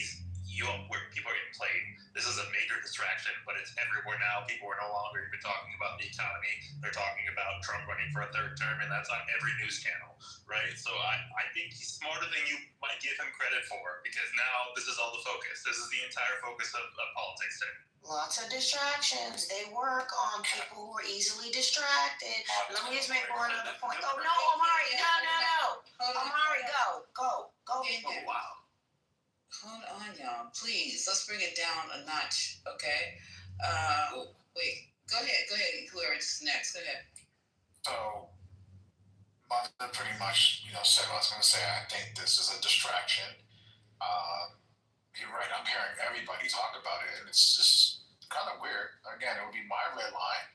where people are getting played. This is a major distraction, but it's everywhere now. People are no longer even talking about the economy. They're talking about Trump running for a third term, and that's on every news channel, right? So I think he's smarter than you might give him credit for, because now this is all the focus. This is the entire focus of politics today. Lots of distractions. They work on people who are easily distracted. Let me just make one other point. Oh, no, Omari, no. Omari, go. Oh, wow. Hold on, y'all. Please, let's bring it down a notch, okay? Wait, go ahead. Whoever's next, go ahead. So, Martha pretty much, said what I was going to say. I think this is a distraction. You're right. I'm hearing everybody talk about it, and it's just kind of weird. Again, it would be my red line.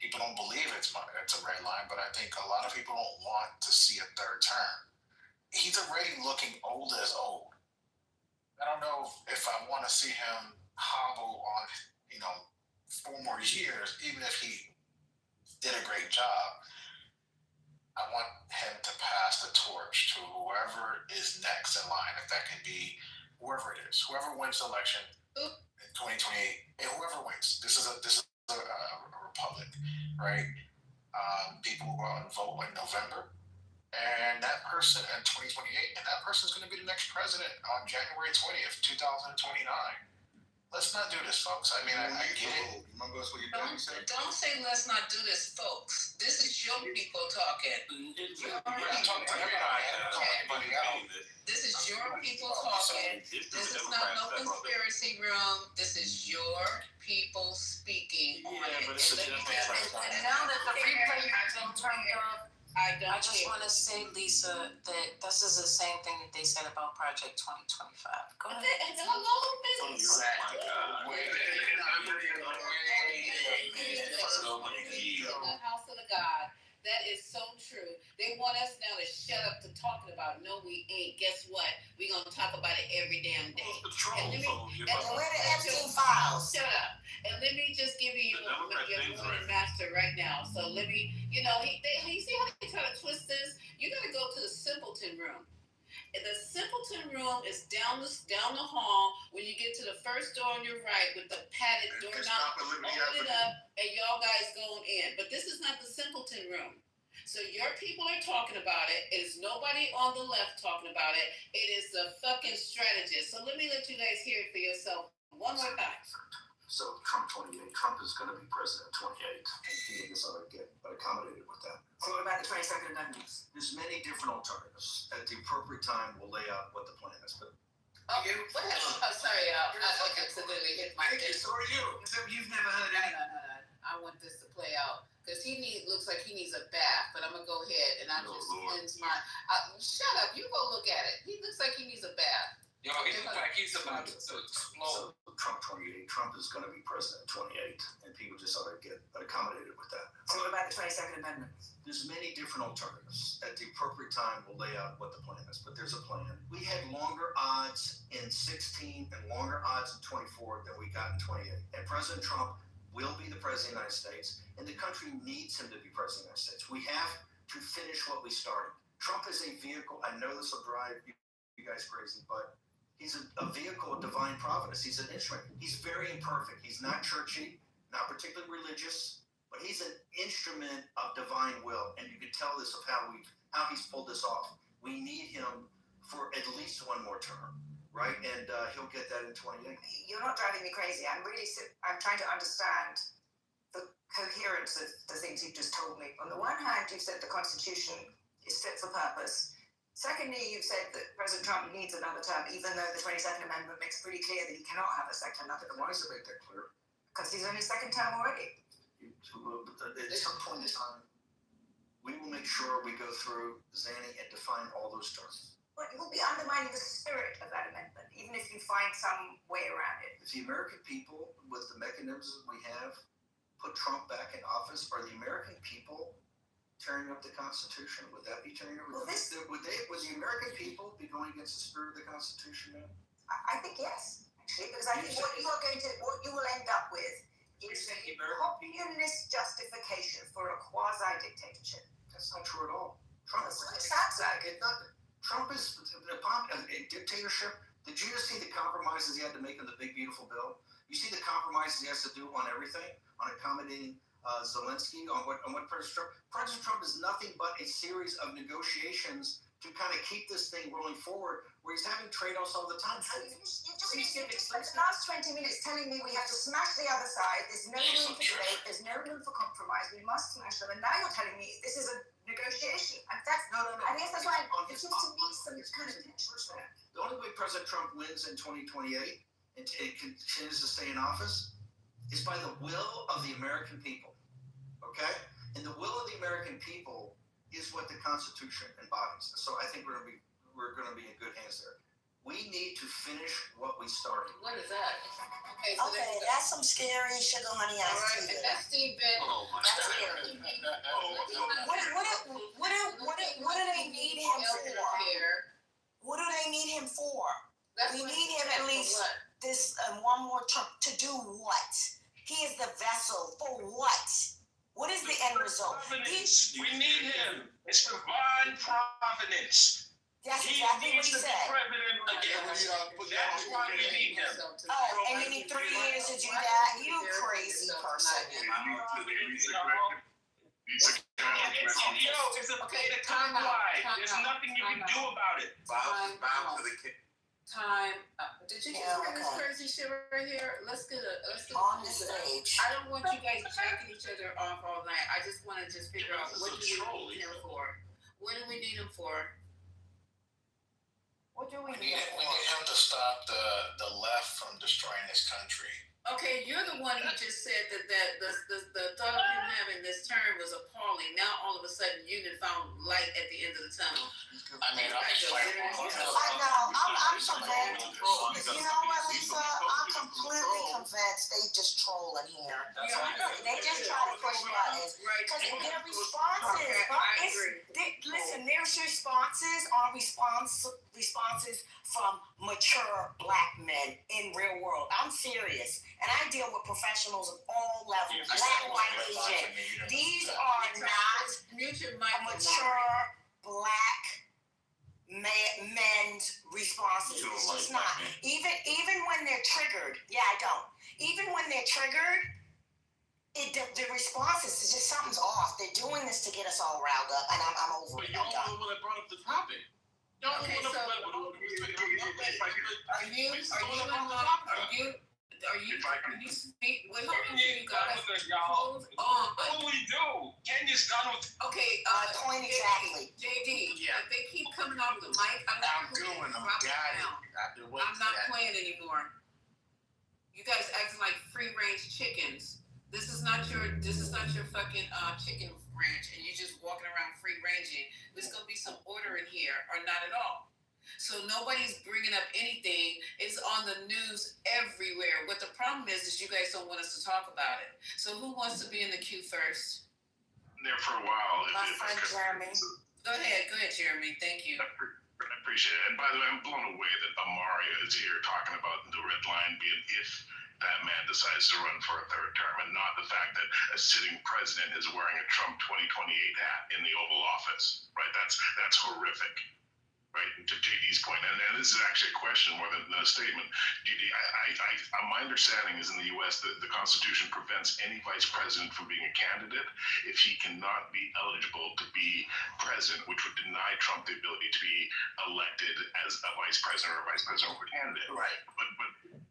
People don't believe it's a red line, but I think a lot of people don't want to see a third term. He's already looking old as old. I don't know if I want to see him hobble on, 4 more years, even if he did a great job. I want him to pass the torch to whoever is next in line, if that can be whoever it is, whoever wins the election in 2028, and whoever wins. This is a republic, right? People will go out and vote in November. And that person in 2028, and that person's going to be the next president on January 20th, 2029. Let's not do this, folks. I get it. Remember that's what your daddy said? Don't say let's not do this, folks. This is your people talking. I'm talking to everybody else. This is your people talking. This is not no conspiracy room. This is your people speaking on it. And now that the replay has been turned off, I just want to say, Lisa, that this is the same thing that they said about Project 2025. Go ahead. The house of the God. That is so true. They want us now to shut up to talking about it. No, we ain't. Guess what? We're going to talk about it every damn day. Where the Epstein files? Shut up. And let me just give you your morning master right now. So let me, he see how they try to twist this? You got to go to the simpleton room. And the simpleton room is down the hall when you get to the first door on your right with the padded doorknob. Open it up and y'all guys going in. But this is not the simpleton room. So your people are talking about it. It is nobody on the left talking about it. It is the fucking strategist. So let me let you guys hear it for yourself one more time. So Trump 28, Trump is going to be president 28, and people just ought to get accommodated with that. So what about the 22nd Amendment? There's many different alternatives. At the appropriate time, we'll lay out what the plan is. But Sorry, I accidentally hit my thing. So are you. You've never heard any. No. I want this to play out. Because looks like he needs a bath, but I'm going to go ahead and I just cleanse my... shut up, you go look at it. He looks like he needs a bath. He looks like he's about to explode. So Trump 28, Trump is going to be president 28, and people just ought to get accommodated with that. So what about the 22nd Amendment? There's many different alternatives. At the appropriate time, we'll lay out what the plan is, but there's a plan. We had longer odds in 16 and longer odds in 24 than we got in 28. And President Trump will be the president of the United States, and the country needs him to be president of the United States. We have to finish what we started. Trump is a vehicle. I know this will drive you guys crazy, but he's a vehicle of divine providence. He's an instrument. He's very imperfect. He's not churchy, not particularly religious, but he's an instrument of divine will. And you can tell this of how he's pulled this off. We need him for at least one more term, right? And he'll get that in 28. You're not driving me crazy. I'm trying to understand the coherence of the things you've just told me. On the one hand, you've said the Constitution is fit for purpose. Secondly, you've said that President Trump needs another term, even though the 22nd Amendment makes pretty clear that he cannot have a second term. Why does it make that clear? Because he's on his second term already. At some point in time, we will make sure we go through Zanny and define all those terms. But you will be undermining the spirit of that amendment, even if you find some way around it. If the American people, with the mechanisms we have, put Trump back in office, are the American people tearing up the Constitution? Would that be tearing up? Would the American people be going against the spirit of the Constitution now? I think yes, actually, because I think what you will end up with is a populist justification for a quasi-dictatorship. That's not true at all. Trump is Trump is a dictatorship. Did you just see the compromises he had to make in the big beautiful bill? You see the compromises he has to do on everything, on accommodating Zelensky, on what President Trump. President Trump is nothing but a series of negotiations to kind of keep this thing rolling forward, where he's having trade-offs all the time. You spent the last 20 minutes telling me we have to smash the other side. There's no room for debate. There's no room for compromise. We must smash them. And now you're telling me this is a negotiation. And that's no. I guess that's why it seems to me some kind of picture. The only way President Trump wins in 2028 and continues to stay in office is by the will of the American people. Okay? And the will of the American people is what the Constitution embodies. So I think we're going to be in good hands there. We need to finish what we started. What is that? Okay, that's some scary sugar honey ice tea. That's Steve Bannon. That's scary. What do they need him for? What do they need him for? We need him at least this one more term to do what? He is the vessel for what? What is the end result? We need him. It's divine providence. That's exactly what he said. That's why we need him. Oh, and you need 3 years to do that? You crazy person. It's a timeline. There's nothing you can do about it. Bow to the king. Time. Did you just hear this crazy shit right here? Let's get on the stage. I don't want you guys jacking each other off all night. I just want to figure out what do we need him for. What do we need him for? What do we need him to stop the left from destroying this country. Okay, you're the one who just said that the thought of him having this term was appalling. Now all of a sudden you have found light at the end of the tunnel. I mean, I'm convinced. You know what, Lisa? I'm completely convinced they just trolling here. They just try to push buttons. Because their responses, listen, their responses are responses from mature black men in real world. I'm serious. And I deal with professionals of all levels, black, white, Asian. These are not mature black men's responses. It's just not. Even when they're triggered, I don't. Even when they're triggered, the responses is just something's off. They're doing this to get us all riled up, and I'm over it. I'm done. Well, I brought up the topic. Okay, so are you speak? Wait, you guys hold on. What do we do? Kenya's done with. Okay, point exactly. JD, if they keep coming off the mic, I'm not playing anymore. You guys acting like free range chickens. This is not your fucking chicken ranch, and you're just walking around free ranging. There's gonna be some order in here, or not at all. So nobody's bringing up anything. It's on the news everywhere. What the problem is you guys don't want us to talk about it. So who wants to be in the queue first? There for a while. My friend Jeremy. Go ahead, Jeremy. Thank you. I appreciate it. And by the way, I'm blown away that Amaria is here talking about the red line being if that man decides to run for a third term, and not the fact that a sitting president is wearing a Trump 2028 hat in the Oval Office. Right? That's horrific. Right, to JD's point, and this is actually a question more than a statement. JD, my understanding is in the U.S. that the Constitution prevents any vice president from being a candidate if he cannot be eligible to be president, which would deny Trump the ability to be elected as a vice president or a vice president or candidate. Right.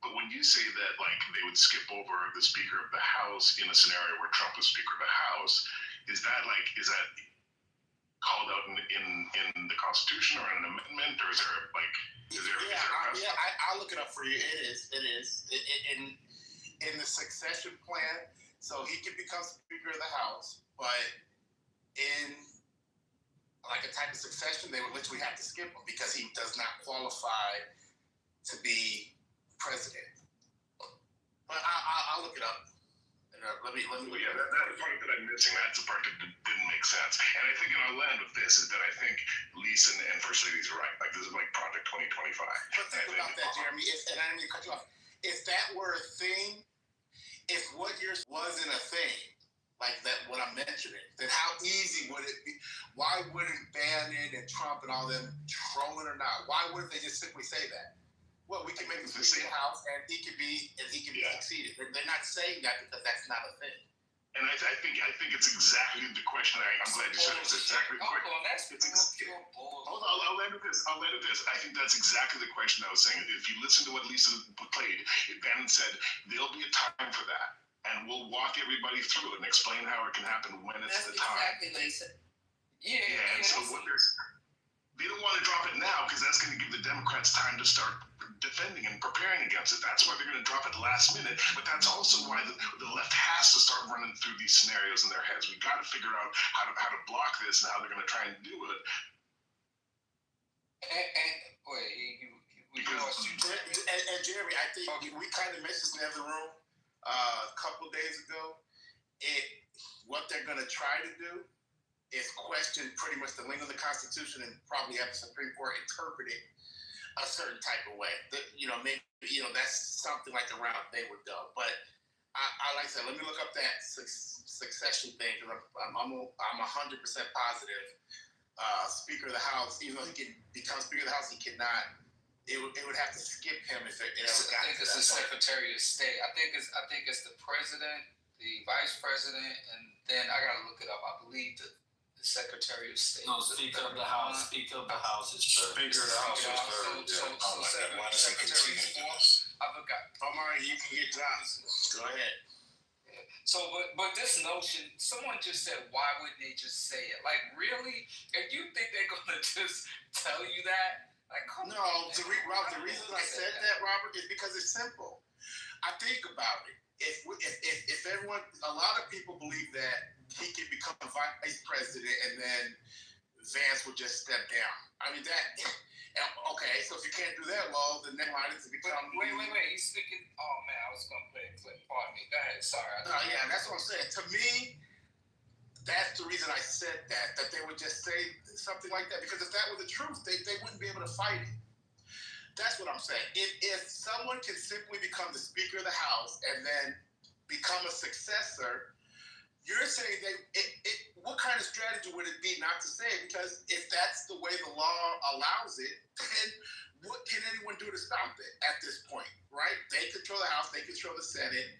But when you say that, like, they would skip over the Speaker of the House in a scenario where Trump was Speaker of the House, is that called out in the Constitution or in an amendment, or is there I'll look it up for you. It is in the succession plan, so he can become Speaker of the House, but in like a type of succession, they would literally have to skip him because he does not qualify to be president. But I'll look it up. Let me. Well, yeah, that part that I'm missing, that's the part that didn't make sense. And I think, and I'll land with this, is that I think Lisa and First Ladies are right. Like, this is like Project 2025. But think about that, Jeremy. And I didn't mean to cut you off. If that were a thing, if what yours wasn't a thing, like that, what I'm mentioning, then how easy would it be? Why wouldn't Bannon and Trump and all them trolling or not? Why wouldn't they just simply say that? Well, we can make him Speaker of the House, and he can be succeeded. They're not saying that because that's not a thing. And I think it's exactly the question. I'm glad you said it. It's exactly the question. Hold on, I'll land with this. I think that's exactly the question I was saying. If you listen to what Lisa played, Bannon said there'll be a time for that, and we'll walk everybody through it and explain how it can happen when it's the time. Exactly, Lisa. Yeah. And so they don't want to drop it now because that's going to give the Democrats time to start defending and preparing against it. That's why they're going to drop it last minute. But that's also why the left has to start running through these scenarios in their heads. We got to figure out how to block this and how they're going to try and do it. And Jeremy, I think we kind of mentioned this in the other room a couple of days ago. What they're going to try to do is question pretty much the length of the Constitution and probably have the Supreme Court interpret it a certain type of way. Maybe that's something like the route they would go. But I like I said, let me look up that succession thing because I'm 100% positive. Speaker of the House, even though he can become Speaker of the House, he cannot. It would have to skip him if it ever got. I think it's the Secretary of State. I think it's the President, the Vice President, and then I gotta look it up. I believe the Secretary of State. No, Speaker of the House. Speaker of the House is third. Speaker of the House is third. Secretary is fourth. I forgot. Omar, you can get Johnson. Go ahead. So, but this notion, someone just said, why wouldn't they just say it? Like, really? And you think they're gonna just tell you that? Like, the reason I said that, Robert, is because it's simple. I think about it. If everyone, a lot of people believe that he can become vice president and then Vance would just step down. I mean okay, so if you can't do that, well, the next line is to become. Wait, he's speaking. Oh man, I was gonna play a clip. Pardon me. Go ahead. Sorry. Yeah, that's what I'm saying. To me, that's the reason I said that they would just say something like that, because if that were the truth, they wouldn't be able to fight it. That's what I'm saying. If someone can simply become the Speaker of the House and then become a successor, you're saying what kind of strategy would it be not to say it? Because if that's the way the law allows it, then what can anyone do to stop it at this point, right? They control the House, they control the Senate.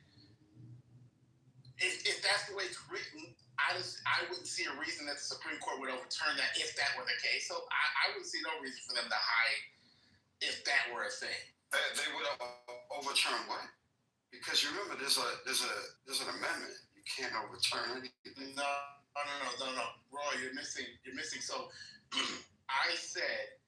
If that's the way it's written, I wouldn't see a reason that the Supreme Court would overturn that if that were the case. So I would see no reason for them to hide if that were a thing. They would overturn what? Because you remember, there's an amendment. You can't overturn anything. No. Roy, you're missing. So I said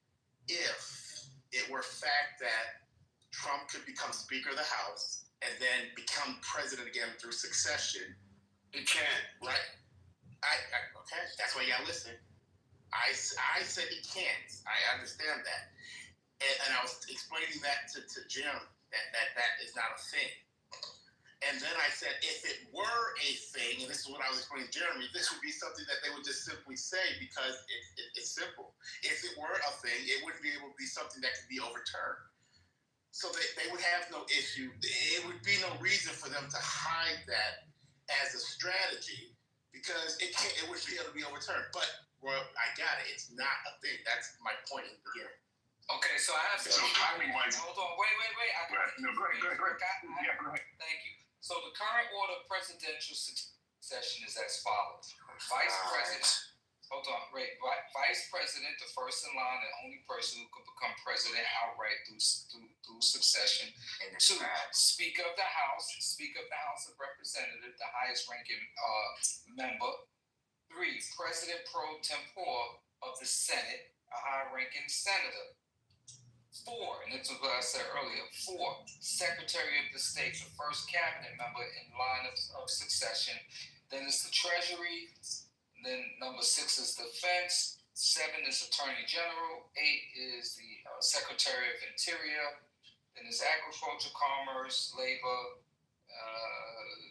if it were fact that Trump could become Speaker of the House and then become president again through succession, he can't. Right? Okay, that's why y'all listen. I said he can't. I understand that. And I was explaining that to Jim, that is not a thing. And then I said, if it were a thing, and this is what I was explaining to Jeremy, this would be something that they would just simply say because it's simple. If it were a thing, it wouldn't be able to be something that could be overturned. So they would have no issue. It would be no reason for them to hide that as a strategy because it wouldn't be able to be overturned. But, Roy, I got it. It's not a thing. That's my point in the beginning. Okay, so I have to. So timing-wise. Hold on. Wait. Go ahead. Go ahead. Thank you. So the current order of presidential succession is as follows: Vice President. Hold on. Wait. Vice President, the first in line and only person who could become president outright through succession. And 2, Speaker of the House of Representatives, the highest ranking member. 3, President pro tempore of the Senate, a high-ranking senator. 4, and this is what I said earlier, 4, Secretary of the State, the first cabinet member in line of succession. Then it's the Treasury. Then number 6 is Defense. 7 is Attorney General. 8 is the Secretary of Interior. Then there's Agriculture, Commerce, Labor,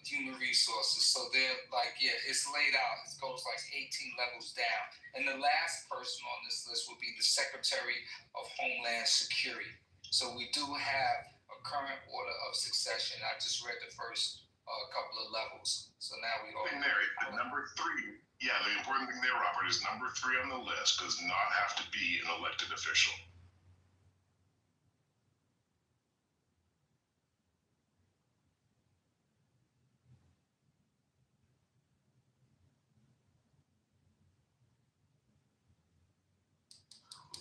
Human Resources. So they're like, yeah, it's laid out. It goes like 18 levels down. And the last person on this list would be the Secretary of Homeland Security. So we do have a current order of succession. I just read the first couple of levels. So now we all. Mary, the number 3. Yeah, the important thing there, Robert, is number 3 on the list does not have to be an elected official.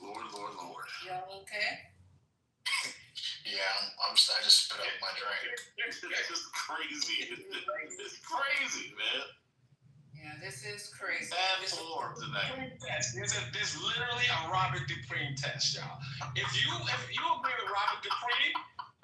Lord. Y'all okay? Yeah, I just spit up my drink. It's crazy. It's crazy, man. Yeah, this is crazy. Bad form tonight. There's literally a Robert Dupree test, y'all. If you agree with Robert Dupree,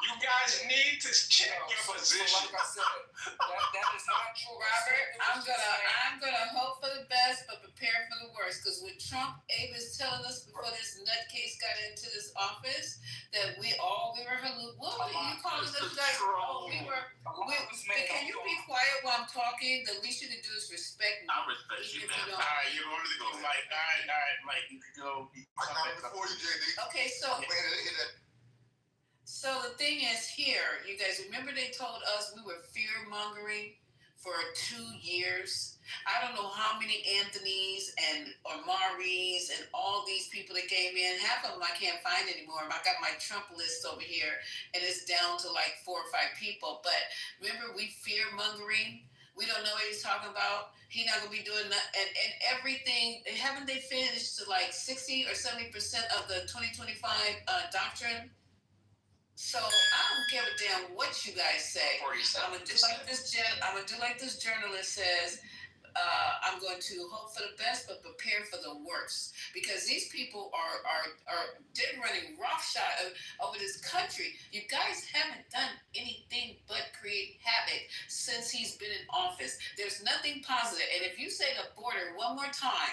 you guys need to check your position. Like I said, that is not true. Robert, I'm gonna hope for the best, but prepare for the worst. Because with Trump, Abe is telling us before this nutcase got into this office that we were hallucinating. What were you calling us guys? Oh, can you be quiet while I'm talking? The least you can do is respect me. I respect you, man. All right, you're going to go. Like, all right, Mike, you can go. I got it before you, JD. Okay, so. So the thing is here, you guys remember they told us we were fear-mongering for 2 years? I don't know how many Anthonys and Omaris and all these people that came in. Half of them I can't find anymore. I got my Trump list over here, and it's down to like 4 or 5 people. But remember, we fear-mongering? We don't know what he's talking about. He's not going to be doing that. And everything, haven't they finished like 60 or 70% of the 2025 doctrine? So I don't give a damn what you guys say. I'm gonna do like this journalist says. I'm going to hope for the best, but prepare for the worst, because these people are they're running roughshod over this country. You guys haven't done anything but create havoc since he's been in office. There's nothing positive, and if you say the border one more time,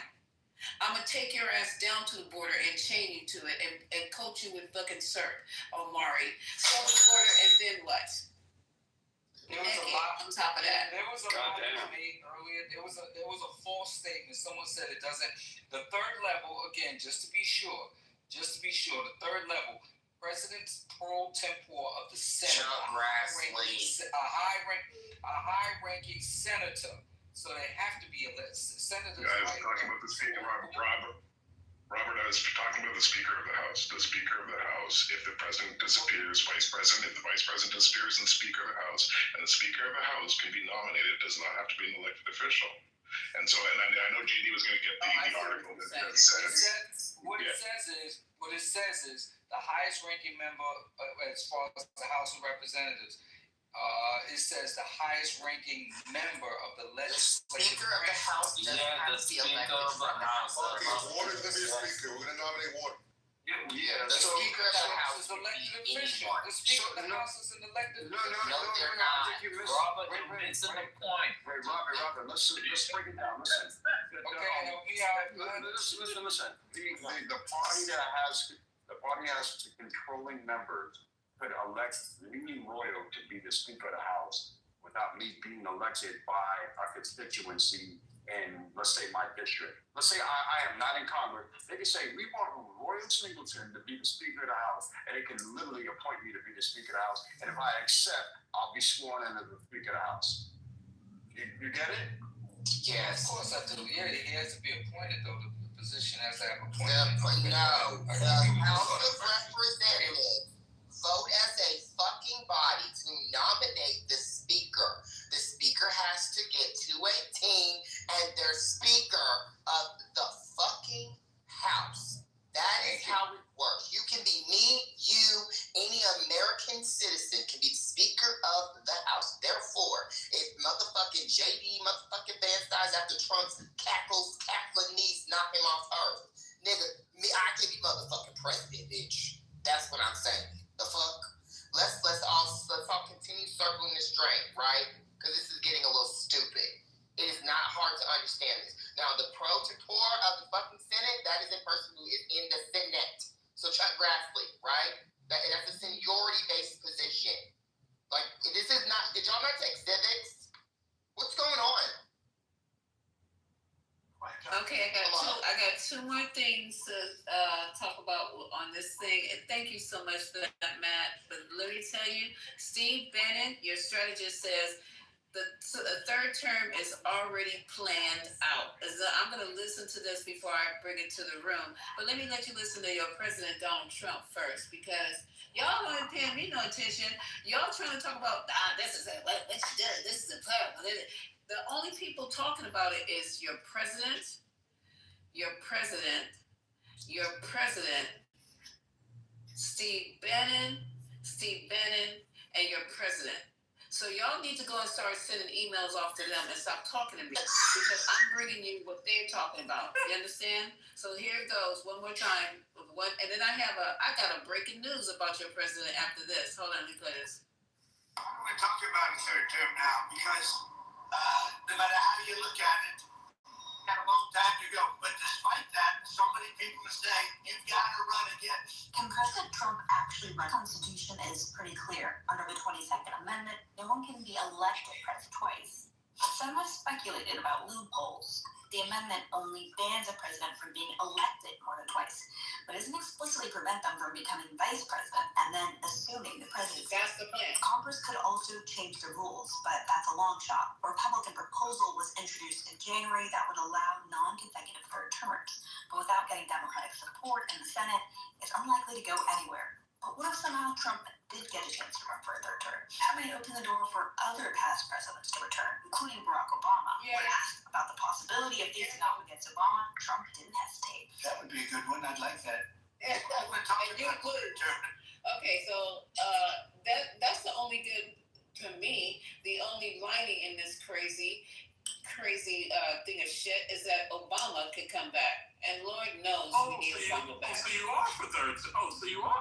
I'm going to take your ass down to the border and chain you to it and coat you with fucking syrup, Omari. So the border, and then what? There was a lot on top of that. There was a lot made earlier. There was a false statement. Someone said it doesn't. The third level, again, just to be sure, the third level, President pro tempore of the Senate, a high-ranking senator. So they have to be senators. I was talking about the speaker, Robert, I was talking about the Speaker of the House. The Speaker of the House, if the President disappears, if the Vice President disappears, and the Speaker of the House, and the Speaker of the House can be nominated, it does not have to be an elected official. And so, and I know GD was going to get the article that says. What it says is the highest ranking member as far as the House of Representatives. It says the highest ranking member of the legislative Speaker of the House doesn't have to be elected from the House. Okay, Warner's going to be a speaker. We're going to nominate Warner. Yeah, the Speaker of the House is elected official. The Speaker of the House is an elected official. No, they're not. Robert, you're missing the point. Wait, Robert, let's break it down. Listen. Okay, help me out. Listen. The party that has the controlling members could elect Lee Royal to be the Speaker of the House without me being elected by a constituency in, let's say, my district. Let's say I am not in Congress. They can say, we want Royal Singleton to be the Speaker of the House, and they can literally appoint me to be the Speaker of the House. And if I accept, I'll be sworn in as the Speaker of the House. You get it? Yes. Of course I do. Yeah, he has to be appointed, though. The position has to have appointed. The House of Representatives vote as a fucking body to nominate the Speaker. The Speaker has to get to a team, and they're Speaker of the fucking House. That is how it works. You can be me, you, any American citizen can be the Speaker of the House. Therefore, if motherfucking JD motherfucking Van Size after Trump's cackle 2 more things to talk about on this thing. And thank you so much for that, Matt. But let me tell you, Steve Bannon, your strategist, says the third term is already planned out. I'm going to listen to this before I bring it to the room. But let me let you listen to your President Donald Trump first, because y'all aren't paying me no attention. Y'all trying to talk about, this is what you did. This is a plan. The only people talking about it is your president, Steve Bannon, and your president. So y'all need to go and start sending emails off to them and stop talking to me, because I'm bringing you what they're talking about. You understand? So here it goes one more time. And then I got a breaking news about your president after this. Hold on, let me play this. I want to talk about a third term now, because no matter how you look at it, got a long time to go. But despite that, so many people are saying you've got to run again. Can President Trump actually run? The Constitution is pretty clear. Under the 22nd Amendment, no one can be elected president twice. Some have speculated about loopholes. The amendment only bans a president from being elected more than twice, but doesn't explicitly prevent them from becoming vice president and then assuming the presidency. That's the plan. Congress could also change the rules, but that's a long shot. A Republican proposal was introduced in January that would allow non-consecutive third terms, but without getting Democratic support in the Senate, it's unlikely to go anywhere. But what if somehow Trump did get a chance to run for a third term? That may open the door for other past presidents to return, including Barack Obama. Yeah. When asked about the possibility of facing off against Obama, Trump didn't hesitate. That would be a good one. I'd like that. And you included. Okay, so that's the only good to me. The only lining in this crazy thing of shit is that Obama could come back, and Lord knows we need Obama back. So you are for third? So you are?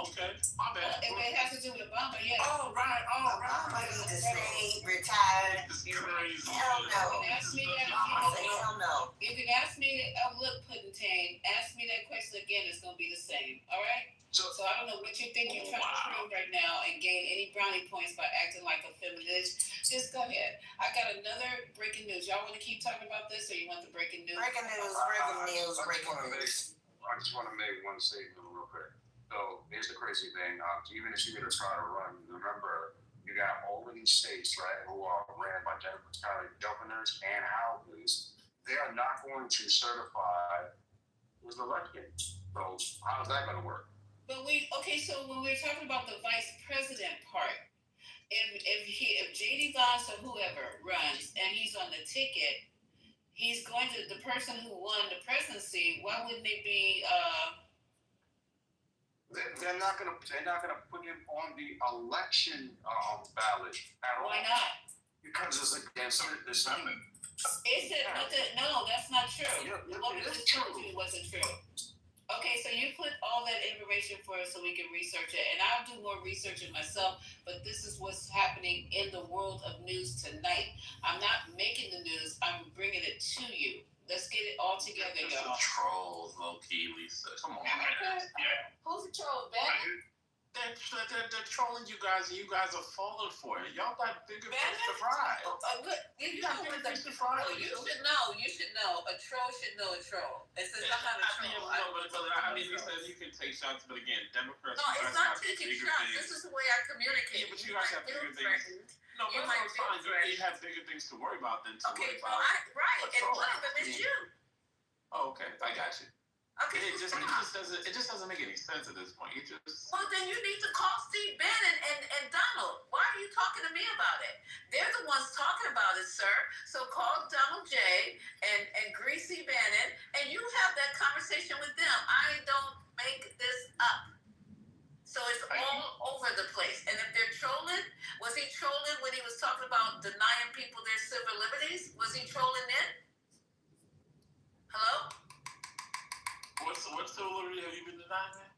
Okay, my bad. If it has to do with Obama, yeah. Oh right. Obama needs to stay retired. Crazy. Hell no. You can ask me that. Hell no. You can ask me. Look, Puddington. Ask me that question again. It's gonna be the same. All right. So I don't know what you think you're trying to prove right now and gain any brownie points by acting like a feminist. Just go ahead. I got another breaking news. Y'all want to keep talking about this, or you want the breaking news? I just want to make one statement real quick. So here's the crazy thing. Even if you're going to try to run, remember, you got all of these states, right, who are ran by Democratic governors and houses. They are not going to certify who's elected. So how's that going to work? But so when we're talking about the vice president part, if JD Vance or whoever runs and he's on the ticket, he's going to the person who won the presidency. Why wouldn't they be? They're not gonna put him on the election ballot at all. Why not? Because it's against the Senate. Is it? No, that's not true. It is true. It wasn't true. Okay, so you put all that information for us so we can research it. And I'll do more research it myself, but this is what's happening in the world of news tonight. I'm not making the news, I'm bringing it to you. Let's get it all together, y'all. Trolls, low-key, Lisa. Come on. Yeah. Who's the troll, Ben? They're trolling you guys, and you guys are falling for it. Y'all got bigger fish to fry. You got bigger fish to fry. You should know. A troll should know a troll. It says I'm not a troll. You said you can take shots, but again, Democrats. No, it's not taking shots. This is the way I communicate. Yeah, but you guys have bigger things. No, but that's fine. You have bigger things to worry about than to worry about. Right, and one of them is you. Oh, okay, I got you. Okay, it just doesn't make any sense at this point. Well, then you need to call Steve Bannon and Donald. Why are you talking to me about it? They're the ones talking about it, sir. So call Donald J. and Greasy Bannon, and you have that conversation with them. I don't make this up. So it's all over the place. And if they're trolling, was he trolling when he was talking about denying people their civil liberties? Was he trolling then? Hello? What civil liberty have you been denying?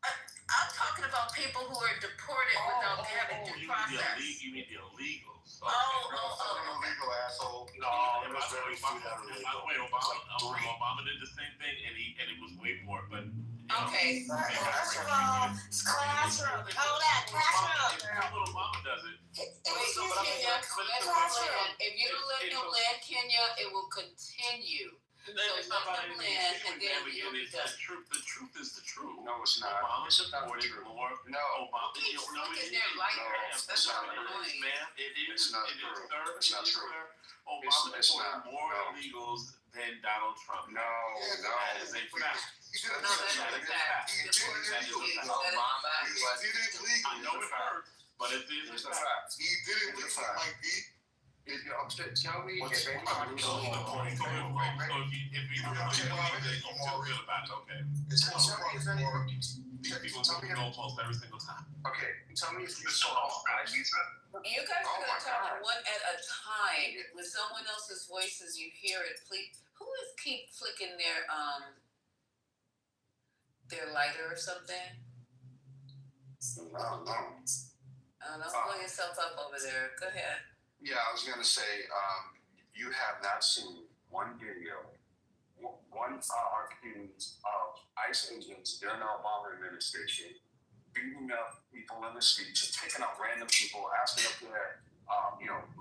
I'm talking about people who are deported without having due process. You mean the illegals? Illegal asshole. No, that's very few that are illegal. Wait, Obama did the same thing, and it was way more. But okay, first of all, it's classroom. Hold that classroom. What Obama does it. If you don't let him land Kenya, it will continue. It's not about anything. And then the truth is the truth. No, it's not. Obama supported more. No. Obama. That's not the point. Ma'am, it is. It's not It true. is, sir. It's not true. Obama It's supported not. more No. illegals than Donald Trump. No, That is a fact. Obama was. I know it hurts, but it is a fact. He did it with Mike B. Tell me if anybody So if you really believe that you feel good about it, okay. These people move the goalposts every single time. Okay, tell me if you saw. You guys are going to talk one at a time. With someone else's voices, you hear it. Please, who is keep flicking their lighter or something? No. Don't blow yourself up over there. Go ahead. Yeah, I was going to say, you have not seen one video, one accused of ICE agents during the Obama administration beating up people in the streets, just picking up random people, asking if they're,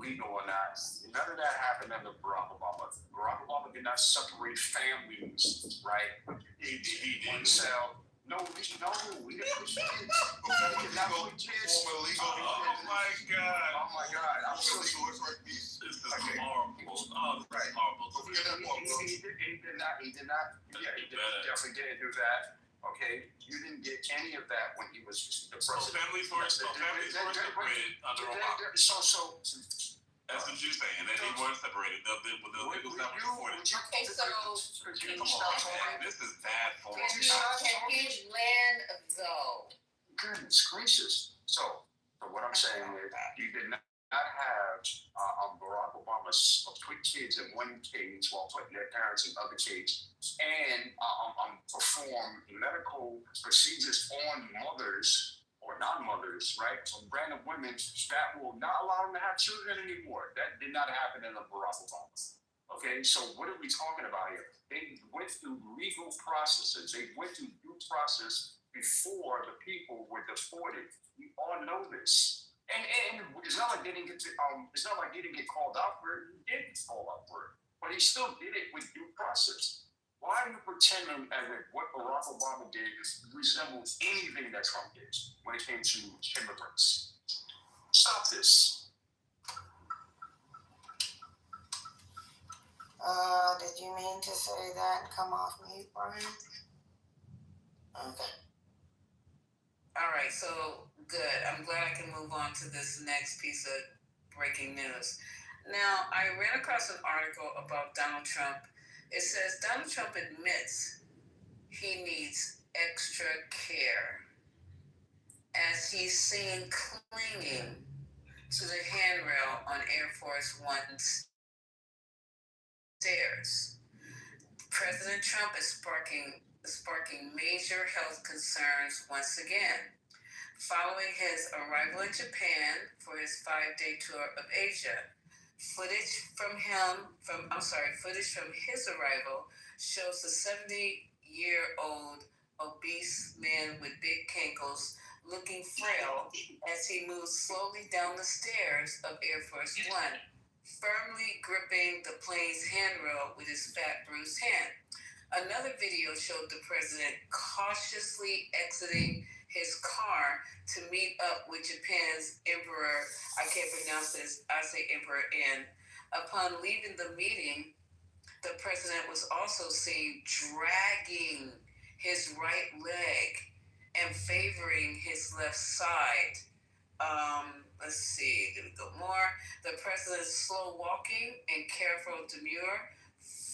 legal or not. None of that happened under Barack Obama. Barack Obama did not separate families, right? He did. One cell. No, we didn't push kids. Oh my God. I'm so sure. This is horrible. Oh, this is horrible. He did not. Yeah, he definitely didn't do that. Okay, you didn't get any of that when he was the president. So families were separated under Obama. So that's what you're saying. That they weren't separated. The legals that were supported. Okay, so Come on, man. This is bad form. can he land though? Goodness gracious. So what I'm saying is, you did not have Barack Obama put kids in one cage while putting their parents in other cages, and perform medical procedures on mothers or non-mothers, right? So random women that will not allow them to have children anymore. That did not happen in the Barack Obama. Okay, so what are we talking about here? They went through legal processes. They went through due process before the people were deported. We all know this. And it's not like they didn't get called out for it. He did get called out for it, but he still did it with due process. Why are you pretending as if what Barack Obama did resembles anything that Trump did when it came to immigrants? Stop this. Did you mean to say that and come off mute, Brian? Okay. All right, so good. I'm glad I can move on to this next piece of breaking news. Now, I ran across an article about Donald Trump. It says Donald Trump admits he needs extra care as he's seen clinging to the handrail on Air Force One stairs. President Trump is sparking major health concerns once again. Following his arrival in Japan for his 5-day tour of Asia, footage from his arrival shows the 70-year-old obese man with big cankles looking frail as he moves slowly down the stairs of Air Force One, firmly gripping the plane's handrail with his fat, bruised hand. Another video showed the president cautiously exiting his car to meet up with Japan's Emperor, I can't pronounce this, I say Emperor N. Upon leaving the meeting, the president was also seen dragging his right leg and favoring his left side. Let's see, did we go more? The president's slow walking and careful demure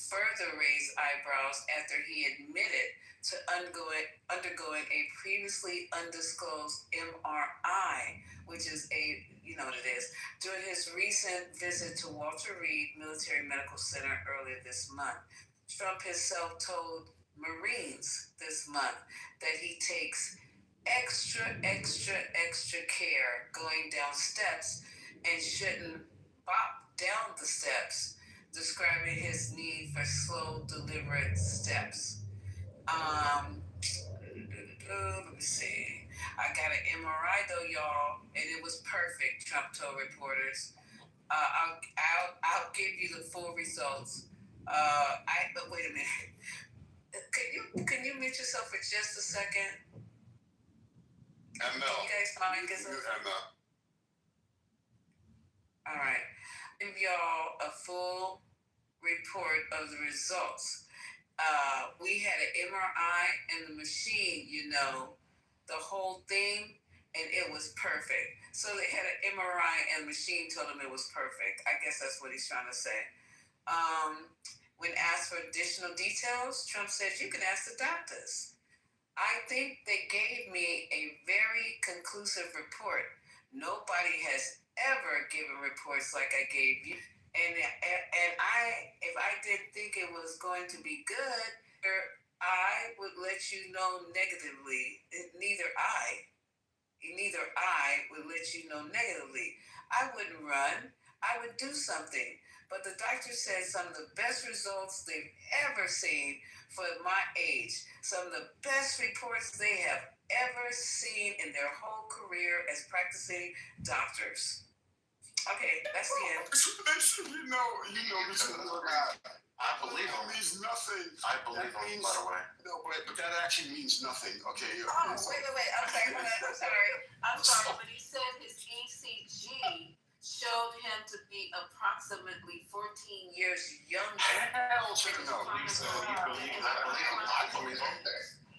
further raised eyebrows after he admitted to undergoing a previously undisclosed MRI, which is during his recent visit to Walter Reed Military Medical Center earlier this month. Trump himself told Marines this month that he takes extra care going down steps and shouldn't bop down the steps, describing his need for slow, deliberate steps. Let me see. I got an MRI though, y'all, and it was perfect. Trump told reporters, "I'll give you the full results But wait a minute. Can you mute yourself for just a second? ML. Can you guys mind this? ML. All right. Give y'all a full report of the results. We had an MRI and the machine, the whole thing, and it was perfect. So they had an MRI and machine told them it was perfect. I guess that's what he's trying to say. When asked for additional details, Trump said, you can ask the doctors. I think they gave me a very conclusive report. Nobody has ever given reports like I gave you. And if I didn't think it was going to be good, I would let you know negatively. Neither I would let you know negatively. I wouldn't run. I would do something. But the doctor said some of the best results they've ever seen for my age. Some of the best reports they have ever seen in their whole career as practicing doctors. Okay, that's the end. You know, I believe him. That means nothing. I believe him, by the way. No, but that actually means nothing. Okay. Oh, wait. Okay, I'm sorry, but he said his ECG showed him to be approximately 14 years younger. Hell to the no. I believe him.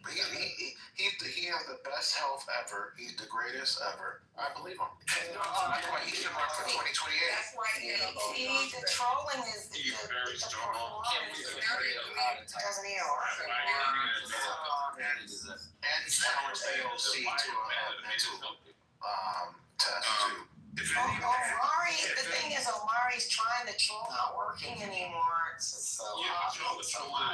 He has the best health ever. He's the greatest ever. I believe him. That's why he should run for 2028. That's why the trolling is He's very strong. doesn't even work. And he's challenged AOC to a mental test too. Omari, the thing is, Omari's trying to troll, not working anymore. It's just so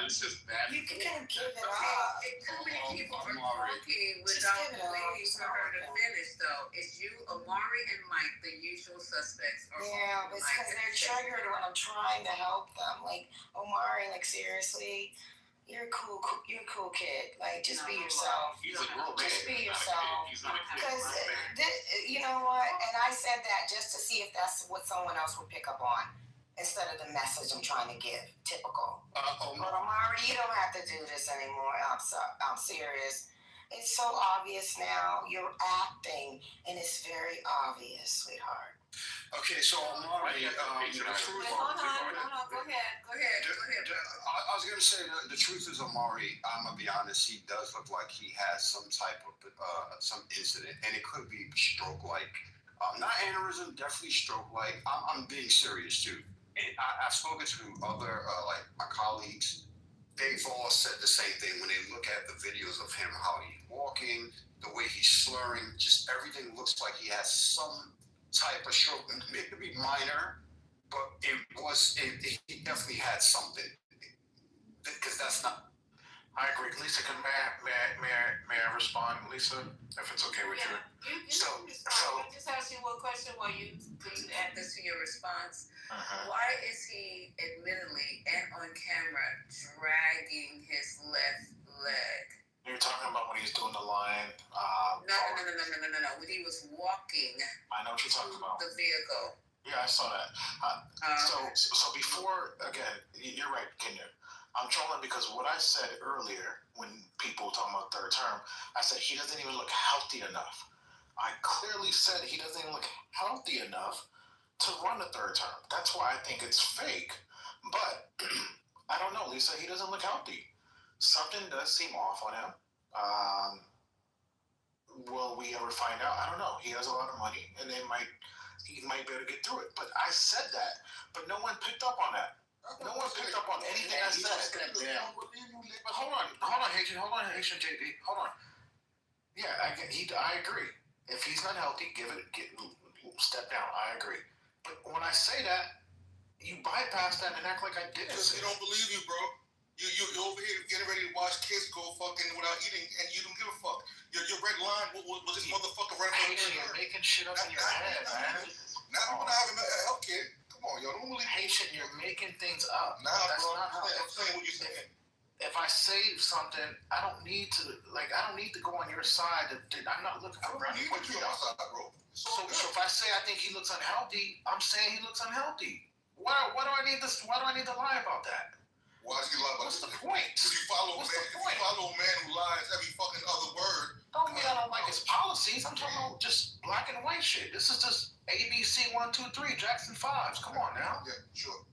It's just bad. you can give it up. Too many people are talking without waiting for her to finish, though. It's you, Omari, and Mike, the usual suspects. Yeah, but it's because they're triggered when I'm trying to help them. Like, Omari, seriously, you're a cool kid. Just be yourself. He's a real man. Just be yourself. He's not a kid. Because, you know what? And I said that just to see if that's what someone else would pick up on instead of the message I'm trying to give. Typical. But Omari, you don't have to do this anymore. I'm serious. It's so obvious now. You're acting, and it's very obvious, sweetheart. Okay, so Omari, the truth. Hold on. Go ahead. I was going to say the truth is, Omari, I'm going to be honest, he does look like he has some type of some incident, and it could be stroke-like. Not aneurysm, definitely stroke-like. I'm being serious, too. And I've spoken to other, my colleagues. They've all said the same thing when they look at the videos of him, how he's walking, the way he's slurring, just everything looks like he has some type of stroke. Maybe minor, but he definitely had something. Because that's not. I agree. Lisa, may I respond, Lisa, if it's okay with you? Can I just ask you one question while you add this to your response? Why is he admittedly and on camera dragging his left leg? You're talking about when he's doing the line. No. When he was walking. I know what you're talking about. The vehicle. Yeah, I saw that. So before, again, you're right, Kenya. I'm trolling because what I said earlier when people were talking about third term, I said he doesn't even look healthy enough. I clearly said he doesn't even look healthy enough to run a third term. That's why I think it's fake. But I don't know, Lisa. He doesn't look healthy. Something does seem off on him. Will we ever find out? I don't know. He has a lot of money, and he might be able to get through it. But I said that, but no one picked up on that. No one picked up on anything I said. But hold on, Haitian. Hold on, Haitian JD. Hold on. Yeah, I agree. If he's not healthy, step down. I agree. But when I say that, you bypass that and act like I didn't. Because he don't believe you, bro. You're over here getting ready to watch kids go fucking without eating, and you don't give a fuck. Your red line was this motherfucker running from the You're making shit up in your head, man. Now when I have a health kid, come on, yo, don't believe Haitian, you're making things up. Nah, that's bro, not how. I'm saying what you're saying. If I say something, I don't need to go on your side. I'm not looking for running with you. Bro. So if I say I think he looks unhealthy, I'm saying he looks unhealthy. Why do I need this? Why do I need to lie about that? Why do you lie about What's this? the point? If you follow a man who lies every fucking other word. Don't mean I don't like his policies. I'm talking about just black and white shit. This is just ABC 1, 2, 3, Jackson 5s. Come on now. Yeah, sure.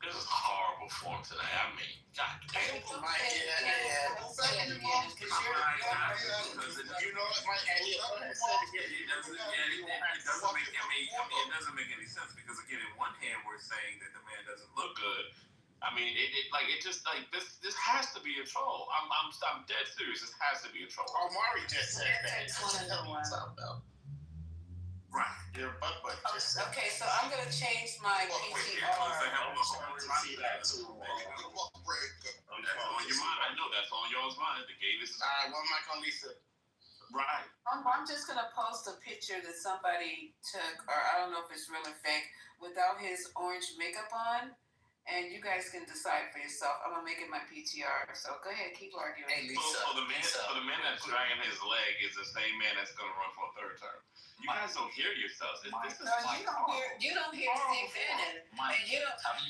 This is a horrible form today. I mean, God damn. You know what, Mike? It doesn't make any sense because again, in one hand, we're saying that the man doesn't look good. I mean, it just like this has to be a troll. I'm dead serious. This has to be a troll. Omari just said that. Right. Your butt just said. Okay, so I'm gonna change my PTR. That's on your mind. I know that's on y'all's mind. The game is. All right, one mic on Lisa. Right. I'm just gonna post a picture that somebody took, or I don't know if it's real or fake, without his orange makeup on, and you guys can decide for yourself. I'm gonna make it my PTR. So go ahead, keep arguing. Hey, Lisa. So the man that's dragging his leg is the same man that's gonna run for a third term. You guys don't hear yourselves. You don't hear Steve Bannon. And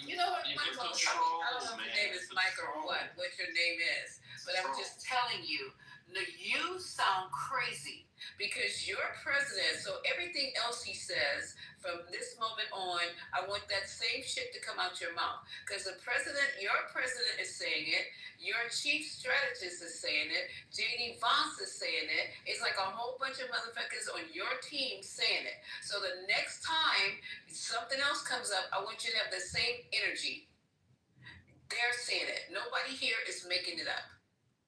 you know what, Michael? I don't know if your name is Mike or what your name is, but I'm just telling you, you sound crazy because you're president. So everything else he says from this moment on, I want that same shit to come out your mouth. Because your president is saying it, your chief strategist is saying it, JD Vance is saying it. It's like a whole bunch of motherfuckers on your team saying it. So the next time something else comes up, I want you to have the same energy. They're saying it. Nobody here is making it up.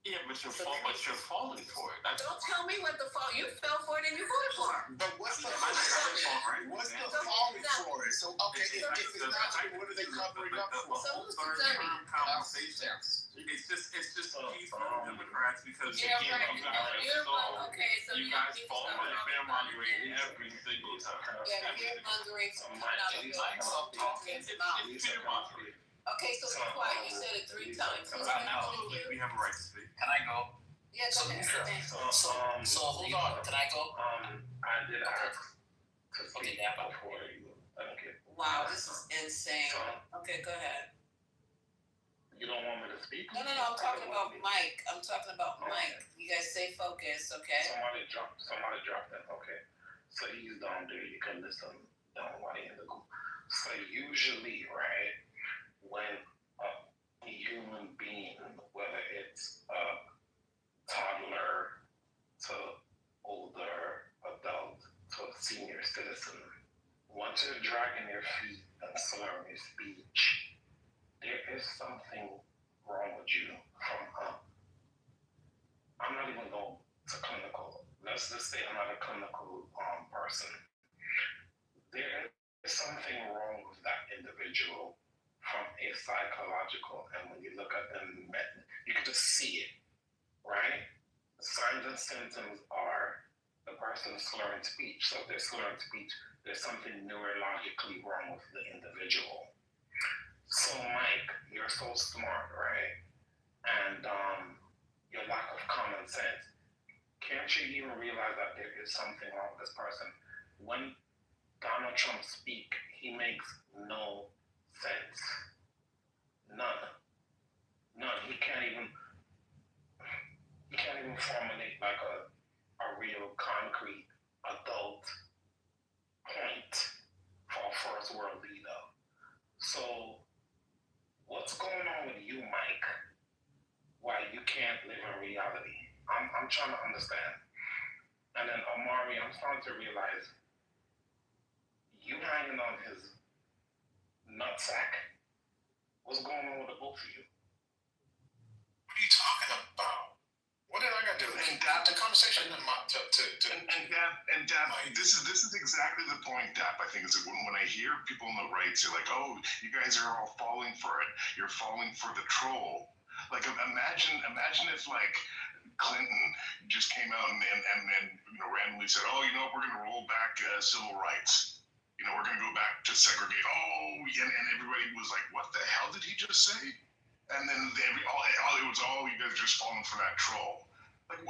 Yeah, but you're falling for it. Don't tell me what the fall. You fell for it and you voted for it. But what's the falling for it? So okay, if it's not true, what are they covering up for? So who's the dummy? It's just peaceful Democrats because Yeah, right. You guys fall for the fear mongering every single time. Yeah, fear mongering from coming out of your mouth. It's fear mongering. Okay, so be quiet. You said it 3 times. We have a right to speak. Can I go? Yeah, go ahead. So hold on. Can I go? I did ask to speak before you. Okay. Wow, this is insane. Okay, go ahead. You don't want me to speak? No. I'm talking about Mike. You guys stay focused, okay? Somebody dropped that. Okay. So he's down there. You can listen down while you're in the group. So usually, right, when a human being, whether it's a toddler to older adult to a senior citizen, once you're dragging your feet and slurring your speech, there is something wrong with you from I'm not even going to clinical. Let's just say I'm not a clinical person. There is something wrong with that individual from a psychological, and when you look at them, you can just see it, right? The signs and symptoms are the person slurring speech. So if they're slurring speech, there's something neurologically wrong with the individual. So Mike, you're so smart, right? And your lack of common sense. Can't you even realize that there is something wrong with this person? When Donald Trump speaks, he makes no sense. None. He can't even formulate like a real concrete adult point for a first world leader. So what's going on with you, Mike? Why you can't live in reality? I'm trying to understand. And then Omari, I'm starting to realize you hanging on his nutsack. What's going on with the both of you? What are you talking about? What did I got to do? And Dap, the conversation and Dap, this is exactly the point, Dap. I think is when I hear people on the right say like, "Oh, you guys are all falling for it. You're falling for the troll." Like imagine if like Clinton just came out and randomly said, "Oh, we're going to roll back civil rights. We're going to go back to segregate." Oh, and everybody was like, "What the hell did he just say?" And then it was all you guys are just falling for that troll. Like,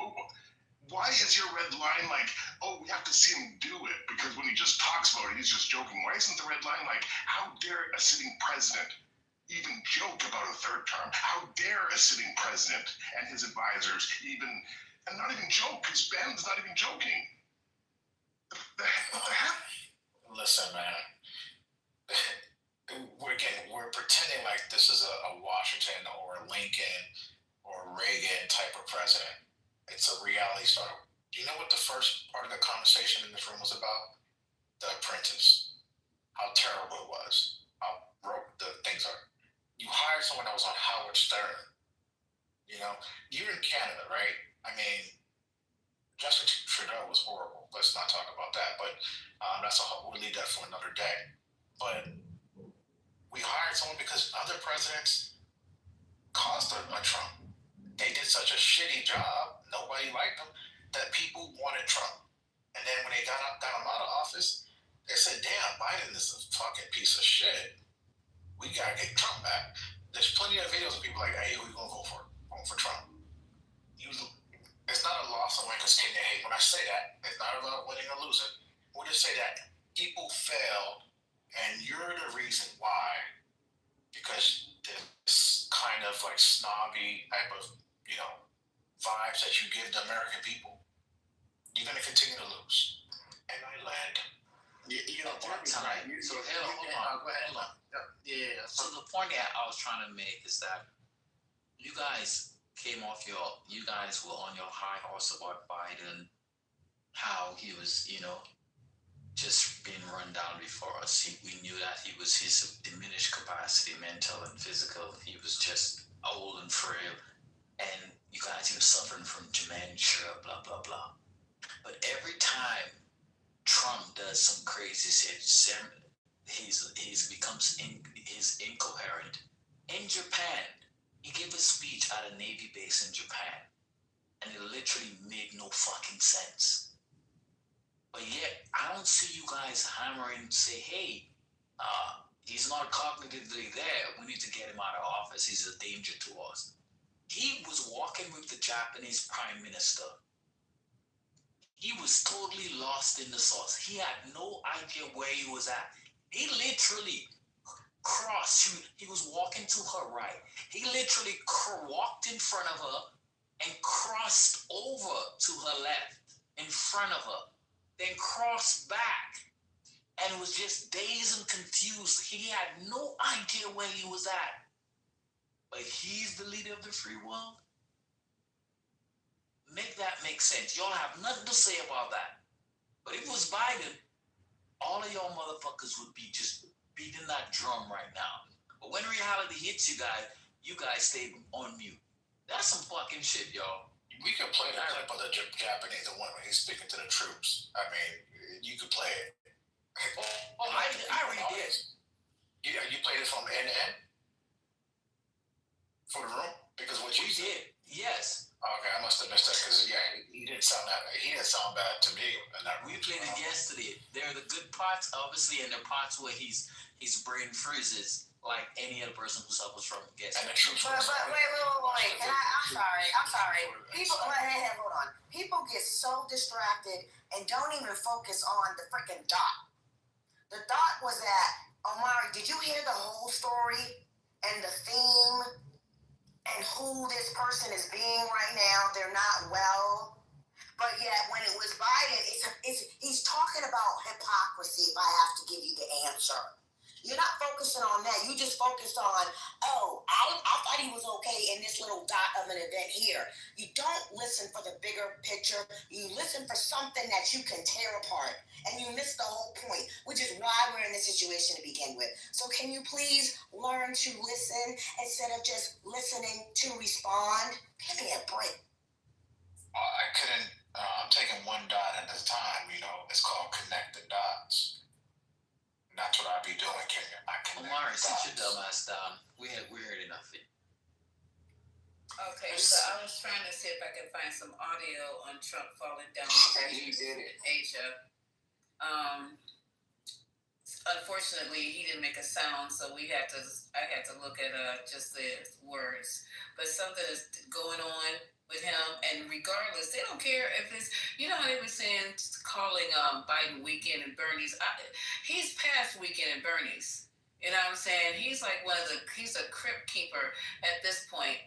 Why is your red line like, oh, we have to see him do it? Because when he just talks about it, he's just joking. Why isn't the red line like, how dare a sitting president even joke about a third term? How dare a sitting president and his advisors and not even joke, because Ben's not even joking. What the heck? Listen, man. We're pretending like this is a Washington or Lincoln or Reagan type of president. It's a reality starter. Do you know what the first part of the conversation in this room was about? The Apprentice. How terrible it was. How broke the things are. You hired someone that was on Howard Stern. You know, you're in Canada, right? I mean, Justin Trudeau was horrible. Let's not talk about that. But we'll leave that for another day. But we hired someone because other presidents caused a Trump. They did such a shitty job, nobody liked them, that people wanted Trump. And then when they got him out of office, they said, damn, Biden is a fucking piece of shit. We gotta get Trump back. There's plenty of videos of people like, hey, who you gonna vote for? Vote for Trump. It's not a loss of Lincoln's getting their hate. When I say that, it's not about winning or losing. We'll just say that people failed, and you're the reason why, because this kind of like snobby type of, vibes that you give the American people, you're going to continue to lose. And I land. One time. So hold on. Yeah. So the point that I was trying to make is that you guys were on your high horse about Biden, how he was, just being run down before us. We knew that he was his diminished capacity, mental and physical. He was just old and frail. And you guys, he was suffering from dementia, blah, blah, blah. But every time Trump does some crazy shit, he's incoherent. In Japan, he gave a speech at a Navy base in Japan, and it literally made no fucking sense. But yet, I don't see you guys hammering and say, hey, he's not cognitively there. We need to get him out of office. He's a danger to us. He was walking with the Japanese prime minister. He was totally lost in the sauce. He had no idea where he was at. He literally crossed. He was walking to her right. He literally walked in front of her and crossed over to her left in front of her. Then crossed back and was just dazed and confused. He had no idea where he was at. But he's the leader of the free world? Make that make sense. Y'all have nothing to say about that. But if it was Biden, all of y'all motherfuckers would be just beating that drum right now. But when reality hits you guys stay on mute. That's some fucking shit, y'all. We could play the clip of the Japanese, the one when he's speaking to the troops. I mean, you could play it. I already did. You played it from end to end? For the room? Because what you did, yes. Okay, I must have missed that because he didn't sound bad to me. We played it yesterday. There are the good parts, obviously, and the parts where his brain freezes like any other person who suffers from gas. But wait. I'm sorry. People, hold on. People get so distracted and don't even focus on the freaking dot. The dot was that, Omari, did you hear the whole story and the theme and who this person is being right now? They're not well. But yet, when it was Biden, he's talking about hypocrisy, if I have to give you the answer. You're not focusing on that. You just focused on, I thought he was okay in this little dot of an event here. You don't listen for the bigger picture. You listen for something that you can tear apart. And you miss the whole point, which is why we're in this situation to begin with. So can you please learn to listen instead of just listening to respond? Give me a break. I couldn't, I'm taking one dot at a time, it's called connect the dots. That's what I be doing, Kenya. Omari, sit your dumb ass down. We heard enough of it. Okay, so I was trying to see if I could find some audio on Trump falling down He did it. Asia. unfortunately, he didn't make a sound, so I had to look at just the words. But something is going on with him, and regardless, they don't care if it's, you know how they were saying, calling Biden weekend and Bernie's. He's past weekend and Bernie's. You know what I'm saying? He's like he's a crypt keeper at this point.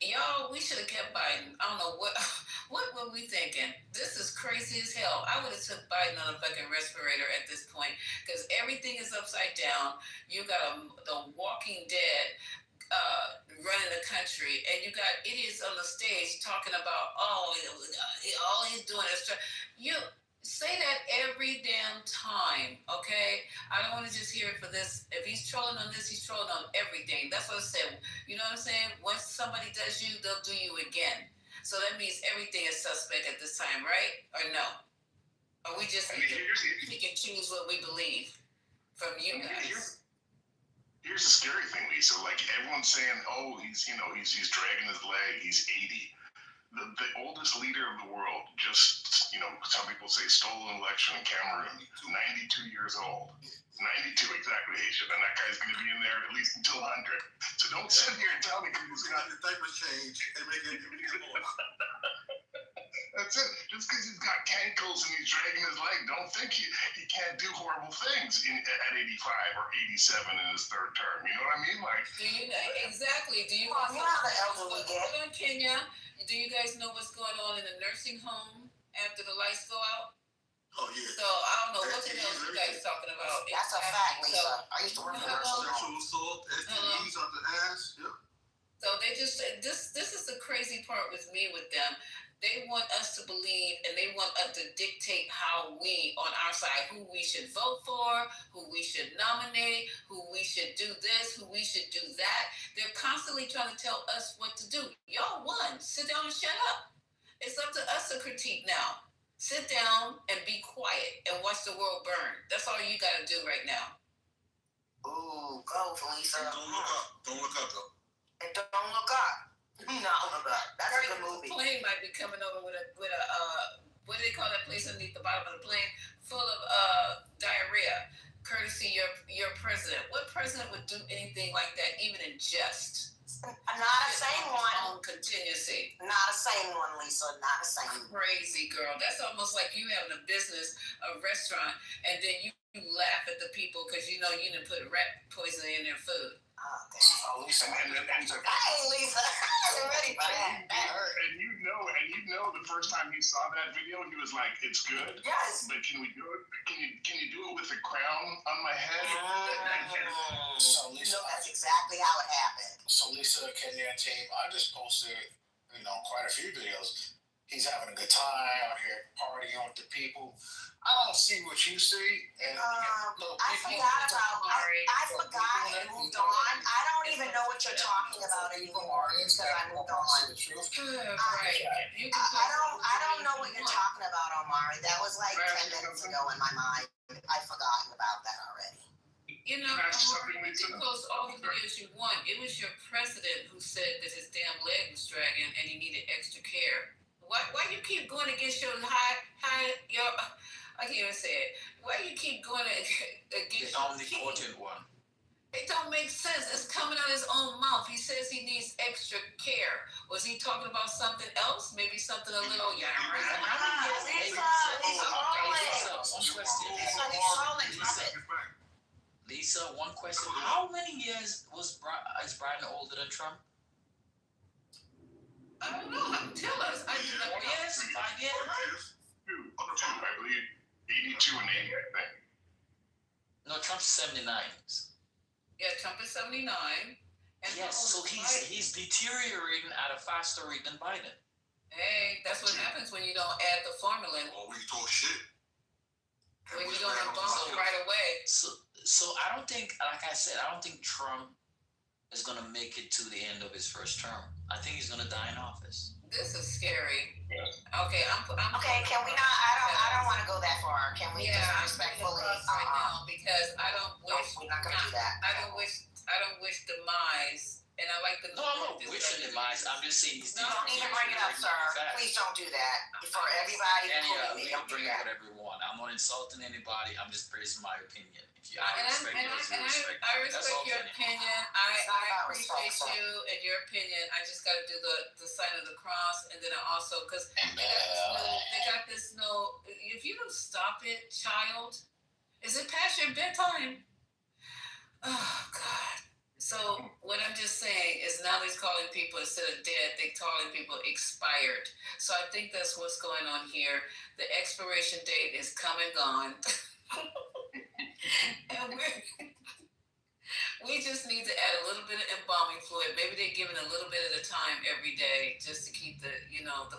Y'all, we should have kept Biden. I don't know what were we thinking? This is crazy as hell. I would have took Biden on a fucking respirator at this point because everything is upside down. You got the Walking Dead running the country, and you got idiots on the stage talking about all he's doing is you. Say that every damn time, okay? I don't want to just hear it for this. If he's trolling on this, he's trolling on everything. That's what I said. You know what I'm saying? Once somebody does you, they'll do you again. So that means everything is suspect at this time, right? Or no? Or we just we can choose what we believe from you guys? Here's the scary thing, Lisa. Like everyone's saying, oh, he's dragging his leg. He's 80. The oldest leader of the world just, some people say stole an election in Cameroon, 92 years old. 92, exactly, Haitian. And that guy's going to be in there at least until 100. So don't sit here and tell me he's got the diaper change and make it old. That's it. Just because he's got cankles and he's dragging his leg, don't think he can't do horrible things at 85 or 87 in his third term. You know what I mean? Like, do you exactly? Do you know how the elderly get? In Kenya, do you guys know what's going on in the nursing home after the lights go out? Oh yeah. So I don't know what the hell you guys talking about. That's a fact, Lisa. I used to work in a nursing home. Sexual assault, STDs on the ass. Yep. So they just this is the crazy part with me with them. They want us to believe, and they want us to dictate how we, on our side, who we should vote for, who we should nominate, who we should do this, who we should do that. They're constantly trying to tell us what to do. Y'all won. Sit down and shut up. It's up to us to critique now. Sit down and be quiet and watch the world burn. That's all you got to do right now. Ooh, go, Lisa. Don't look up. Don't look up, though. And don't look up. No, look up. That's a good movie. The plane might be coming over with a what do they call that place underneath the bottom of the plane? Full of diarrhea. Courtesy your president. What president would do anything like that, even in jest? Not a sane one. On contingency. Not a sane one, Lisa. Not a sane one. Crazy girl. That's almost like you having a business, a restaurant, and then you laugh at the people because you know you didn't put rat poison in their food. Oh, Lisa, hey, Lisa, I wasn't ready for that. That hurt. And you know, the first time he saw that video, he was like, "It's good." Yes. But can we do it? Can you do it with a crown on my head? So Lisa, that's exactly how it happened. So Lisa, Kenya and team, I just posted, quite a few videos. He's having a good time out here partying with the people. I don't see what you see. And I forgot and moved on. I don't even know what you're talking about anymore because I moved on. I don't know what you're talking about, Omari. That was like 10 minutes ago in my mind. I've forgotten about that already. You know, you can post all the videos you want. It was your president who said that his damn leg was dragging and he needed extra care. Why you keep going against your I can't even say it. Why you keep going against the omnipotent one? It don't make sense. It's coming out of his own mouth. He says he needs extra care. Was he talking about something else? Maybe something a little Lisa, one question. How many years is Biden older than Trump? I don't know. Tell us. 4 years? 5 years? Two, I believe. 82 and 80, I think. No, Trump's 79. Yeah, Trump is 79. And yes, so he's deteriorating at a faster rate than Biden. Hey, that's what happens when you don't add the formula. Well, we talk shit. When you don't bump it right away. So I don't think, like I said, I don't think Trump is going to make it to the end of his first term. I think he's going to die in office. This is scary. Yeah. Okay, I'm okay, can we not? I don't want to go that far. Can we just respectfully? Right now, because I don't wish. We're not going to do that. I don't wish demise. And I like the. No, I'm not wishing demise. I'm just saying. You don't need to bring it up, sir. Please don't do that. For everybody, we can bring it whatever we want. I'm not insulting anybody. I'm just praising my opinion. If I respect your opinion. I appreciate you and your opinion. I just got to do the sign of the cross, and then I also because they got this no. If you don't stop it, child, is it past your bedtime? Oh God. So what I'm just saying is now they're calling people instead of dead, they're calling people expired. So I think that's what's going on here. The expiration date is come and gone. And we just need to add a little bit of embalming fluid. Maybe they're giving a little bit at a time every day just to keep the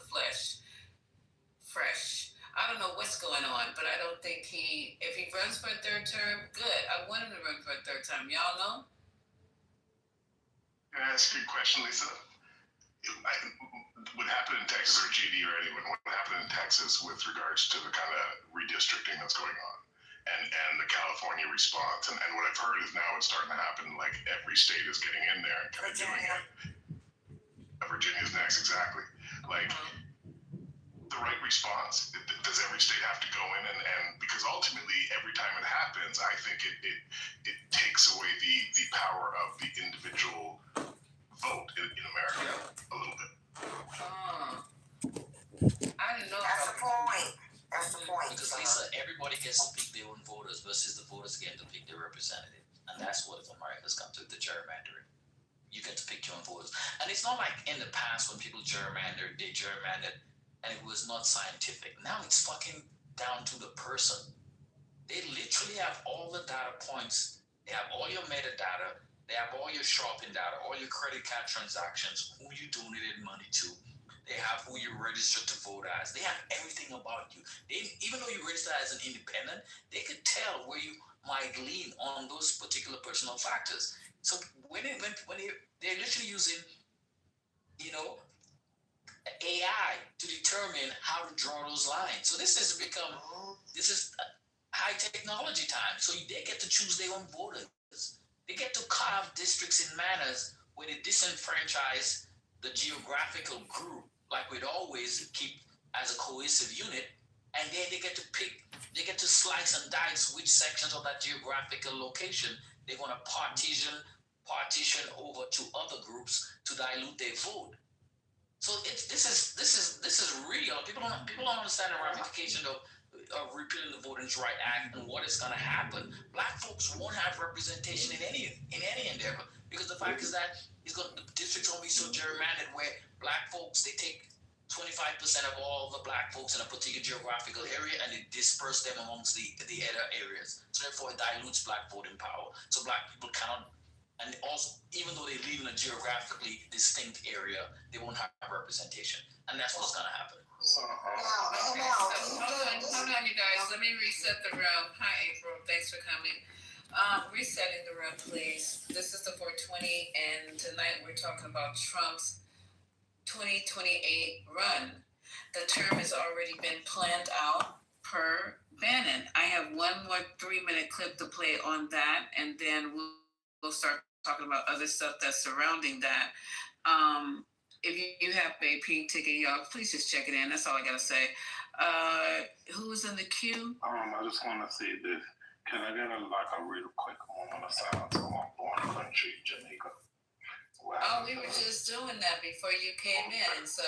flesh fresh. I don't know what's going on, but I don't think if he runs for a third term, good. I want him to run for a third term. Y'all know? Can I ask you a question, Lisa? What happened in Texas, or JD or anyone, what happened in Texas with regards to the kind of redistricting that's going on and the California response? And what I've heard is now it's starting to happen, like every state is getting in there and kind of doing it. Virginia's next, exactly. Like, the right response, does every state have to go in and because ultimately every time it happens, I think it takes away the power of the individual vote in America a little bit. I didn't know. That's the point. That's the point. Because Lisa, everybody gets to pick their own voters versus the voters get to pick their representative, and that's what America's come to, the gerrymandering. You get to pick your own voters, and it's not like in the past when people gerrymandered, they gerrymandered. And it was not scientific. Now it's fucking down to the person. They literally have all the data points. They have all your metadata. They have all your shopping data, all your credit card transactions, who you donated money to. They have who you registered to vote as. They have everything about you. Even though you register as an independent, they could tell where you might lean on those particular personal factors. So when they're literally using, AI to determine how to draw those lines. So this is high technology time. So they get to choose their own voters. They get to carve districts in manners where they disenfranchise the geographical group, like we'd always keep as a cohesive unit. And then they get to slice and dice which sections of that geographical location they're going to partition over to other groups to dilute their vote. So this is real. People don't understand the ramification of repealing the Voting Rights Act and what is going to happen. Black folks won't have representation in any endeavor because the fact is that the district's going to be so gerrymandered where black folks, they take 25% of all the black folks in a particular geographical area and they disperse them amongst the other areas. So therefore it dilutes black voting power. So black people cannot. And also, even though they live in a geographically distinct area, they won't have representation. And that's what's going to happen. Hold on, you guys. Let me reset the room. Hi, April. Thanks for coming. Resetting the room, please. This is the 420, and tonight we're talking about Trump's 2028 run. The term has already been planned out per Bannon. I have one more 3-minute clip to play on that, and then we'll start talking about other stuff that's surrounding that. If you have a pink ticket, y'all, please just check it in. That's all I gotta say. Who's in the queue? I just want to say this. Can I get a real quick moment of silence on my born country, Jamaica? We were just doing that before you came in, so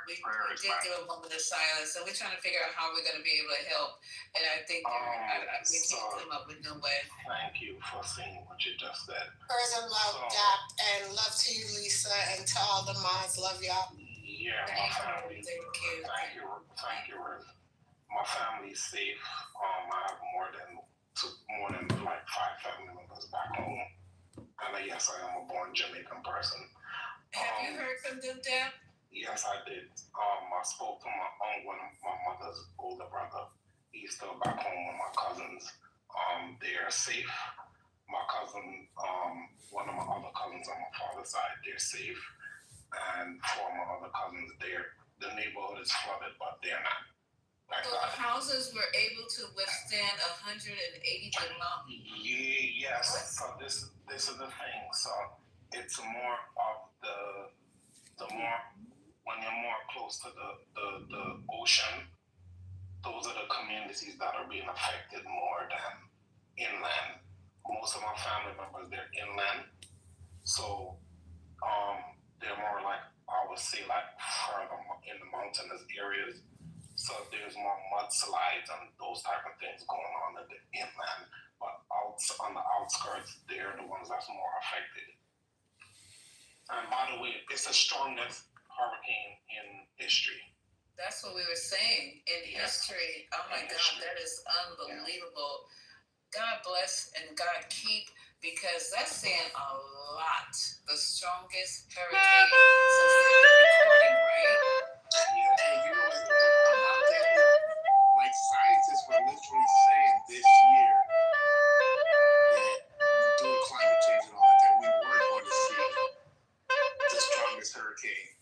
we did do a moment of silence, and we're trying to figure out how we're going to be able to help. And I think we can't come up with no way. Thank you for saying what you just said. Prayers and love, Doc, and love to you, Lisa, and to all the mods. Love y'all. Yeah, my family. Thank you, Ruth. My family's safe. I have more than 5 family members back home. And yes, I am a born Jamaican person. Have you heard from them, Deb? Yes, I did. I spoke to one of my mother's older brother. He's still back home with my cousins. They are safe. My cousin, one of my other cousins on my father's side, they're safe. And 4 of my other cousins, the neighborhood is flooded, but they're not. So the houses were able to withstand 180 degrees. Yes. So this is the thing. So it's more of when you're more close to the ocean, those are the communities that are being affected more than inland. Most of my family members, they're inland. So they're more like, I would say, like further in the mountainous areas. So there's more mudslides and those type of things going on in the inland. But on the outskirts, they're the ones that's more affected. And by the way, it's the strongest hurricane in history. That's what we were saying in history. Oh my God, that is unbelievable. God bless and God keep, because that's saying a lot. The strongest hurricane since they've been recording, right? And you know, like scientists were literally saying this year that due to climate change and all that we weren't going to see the strongest hurricane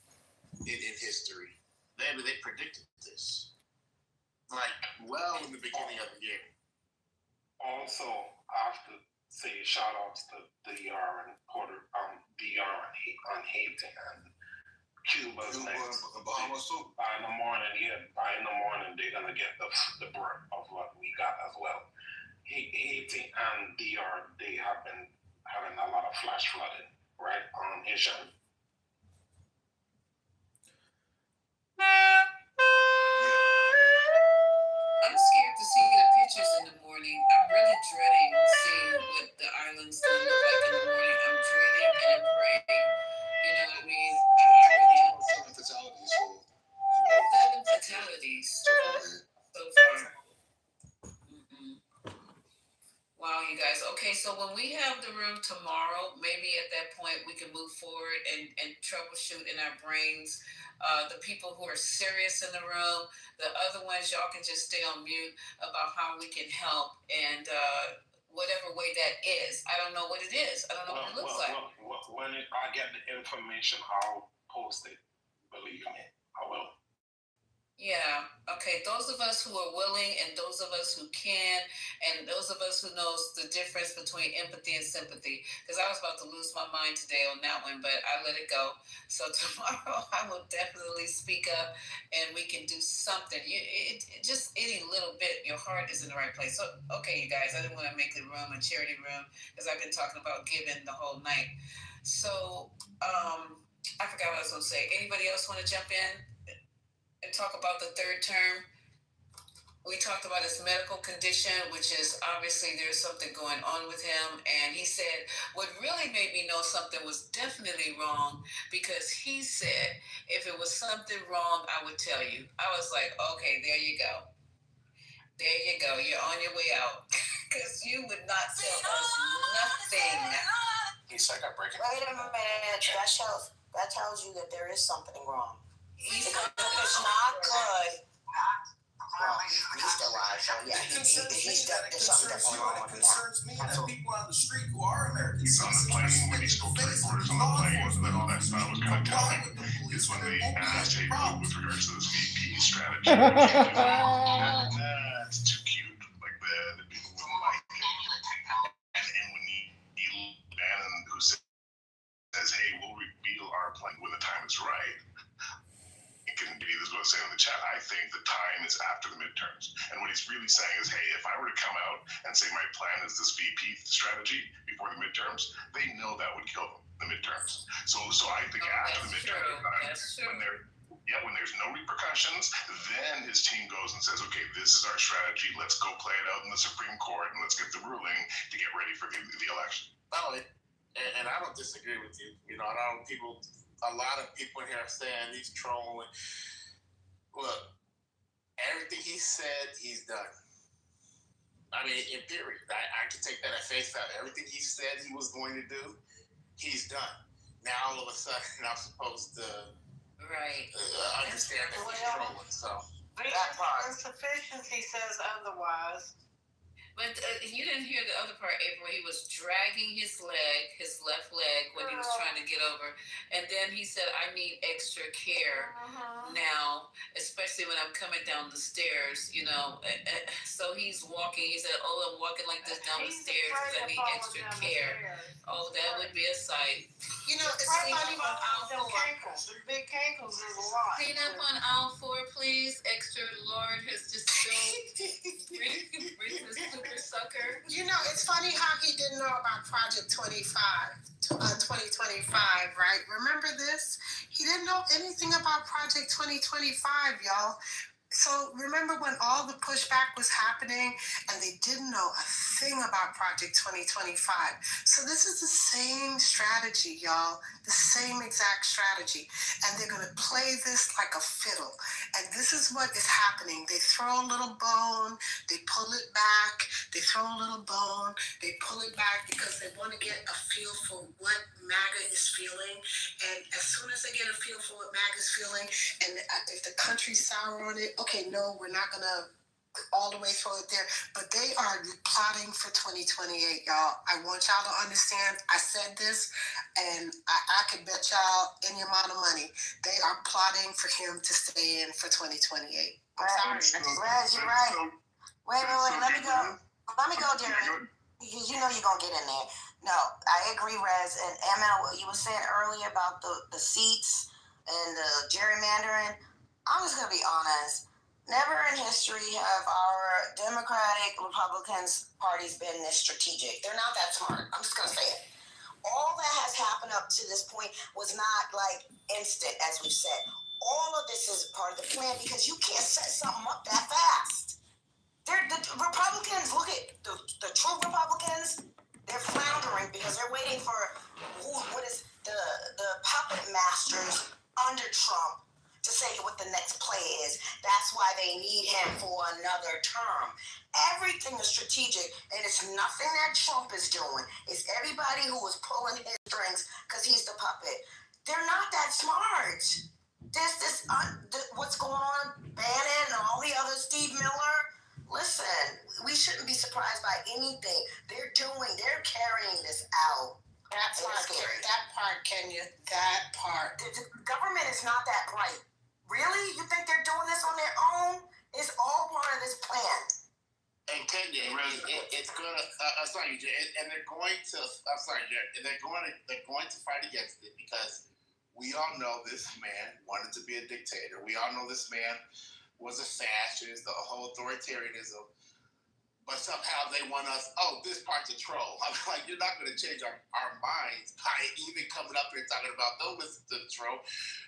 in history. They predicted this, like well in the beginning of the year. Also, I have to say shout outs to DR and DR on Haiti and Cuba's next. Bahamas too. By in the morning they're gonna get the brunt of what we got as well. Haiti and DR, they have been having a lot of flash flooding, right, on Asian. I'm scared to see the pictures in the morning. I'm really dreading seeing what the island's gonna look like in the morning. I'm dreading and I'm praying. You know what I mean? I really am. 7 fatalities. 7 fatalities so far. Wow, you guys. Okay, so when we have the room tomorrow, maybe at that point we can move forward and troubleshoot in our brains. The people who are serious in the room, the other ones, y'all can just stay on mute about how we can help and whatever way that is. I don't know what it is. I don't know what it looks like. When I get the information, I'll post it. Believe me, I will. Yeah. Okay. Those of us who are willing and those of us who can and those of us who knows the difference between empathy and sympathy. Because I was about to lose my mind today on that one, but I let it go. So tomorrow I will definitely speak up and we can do something. Just any little bit, your heart is in the right place. So, okay, you guys, I didn't want to make the room a charity room because I've been talking about giving the whole night. So I forgot what I was going to say. Anybody else want to jump in and talk about the third term? We talked about his medical condition, which is obviously there's something going on with him. And he said, what really made me know something was definitely wrong, because he said, if it was something wrong, I would tell you. I was like, okay, there you go. There you go. You're on your way out. Because you would not tell us nothing. He's like, I'm breaking. Wait a minute. That tells you that there is something wrong. If it's not good, well, he's still alive, so yeah, there's something definitely wrong with him. Concerns me that people on the street who are American He's on the plane when he spoke to reporters on the plane, and then all that stuff was going to tell him is when they asked him with regards to this VP strategy. That's too cute. Like the people wouldn't like it. And when he Bannon, who says, hey, we'll reveal our plan when the time is right. Can be this is what I'm saying in the chat. I think the time is after the midterms. And what he's really saying is, hey, if I were to come out and say my plan is this VP strategy before the midterms, they know that would kill them, the midterms. So I think after the midterms, when there's no repercussions, then his team goes and says, okay, this is our strategy. Let's go play it out in the Supreme Court and let's get the ruling to get ready for the election. Well, and I don't disagree with you. You know, a lot of people in here are saying he's trolling. Look, everything he said, he's done. I mean, in theory, I can take that at face value. Everything he said he was going to do, he's done. Now, all of a sudden, I'm supposed to understand that he's trolling. So that part. Insufficiency says otherwise. But you didn't hear the other part, April. He was dragging his left leg, when he was trying to get over. And then he said, I need extra care now, especially when I'm coming down the stairs, you know. So he's walking. He said, I'm walking like this down the stairs because I need extra care. Oh, that would be a sight. You know, it's Right, funny. them cankles, the big cankles is a lot. Clean up on aisle 4, please. Extra Lord has just spilled. Reese the super sucker. You know, it's funny how he didn't know about Project 2025, right? Remember this? He didn't know anything about Project 2025, y'all. So remember when all the pushback was happening and they didn't know a thing about Project 2025. So this is the same strategy, y'all, the same exact strategy. And they're going to play this like a fiddle. And this is what is happening. They throw a little bone, they pull it back, they throw a little bone, they pull it back because they want to get a feel for what MAGA is feeling. And as soon as they get a feel for what MAGA is feeling, and if the country's sour on it, okay, no, we're not going to all the way throw it there. But they are plotting for 2028, y'all. I want y'all to understand. I said this, and I can bet y'all any amount of money. They are plotting for him to stay in for 2028. I'm sorry. Rez, you're right. Wait. Let me go, Jerry. You know you're going to get in there. No, I agree, Rez. And ML, what you were saying earlier about the seats and the gerrymandering, I'm just going to be honest. Never in history have our Democratic, Republicans parties been this strategic. They're not that smart. I'm just going to say it. All that has happened up to this point was not like instant, as we've said. All of this is part of the plan because you can't set something up that fast. The Republicans, look at the true Republicans, they're floundering because they're waiting for what is the puppet masters under Trump to say what the next play is. That's why they need him for another term. Everything is strategic, and it's nothing that Trump is doing. It's everybody who is pulling his strings because he's the puppet. They're not that smart. What's going on, Bannon and all the others, Steve Miller. Listen, we shouldn't be surprised by anything. They're carrying this out. That part, Kenya, that part. The government is not that bright. Really? You think they're doing this on their own? It's all part of this plan. And Kenya, it's gonna. I'm sorry, and they're going to. I'm sorry, Jared. And they're going to fight against it because we all know this man wanted to be a dictator. We all know this man was a fascist, the whole authoritarianism. But somehow they want us, this part's a troll. I'm like, you're not going to change our minds by even coming up here talking about, don't listen to the troll.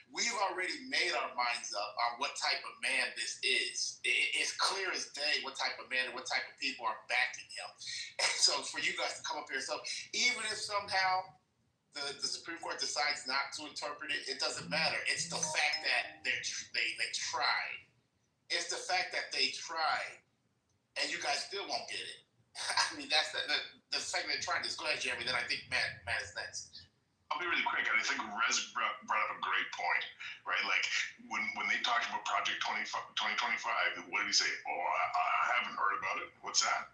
We've already made our minds up on what type of man this is. It's clear as day what type of man and what type of people are backing him. And so for you guys to come up here, so even if somehow the Supreme Court decides not to interpret it, it doesn't matter. It's the fact that they tried. It's the fact that they tried. And you guys still won't get it. I mean, that's the fact they're trying this. Go ahead, Jeremy. Then I think Matt is next. I'll be really quick. I think Rez brought up a great point, right? Like when they talked about Project 2025, what did he say? I haven't heard about it. What's that?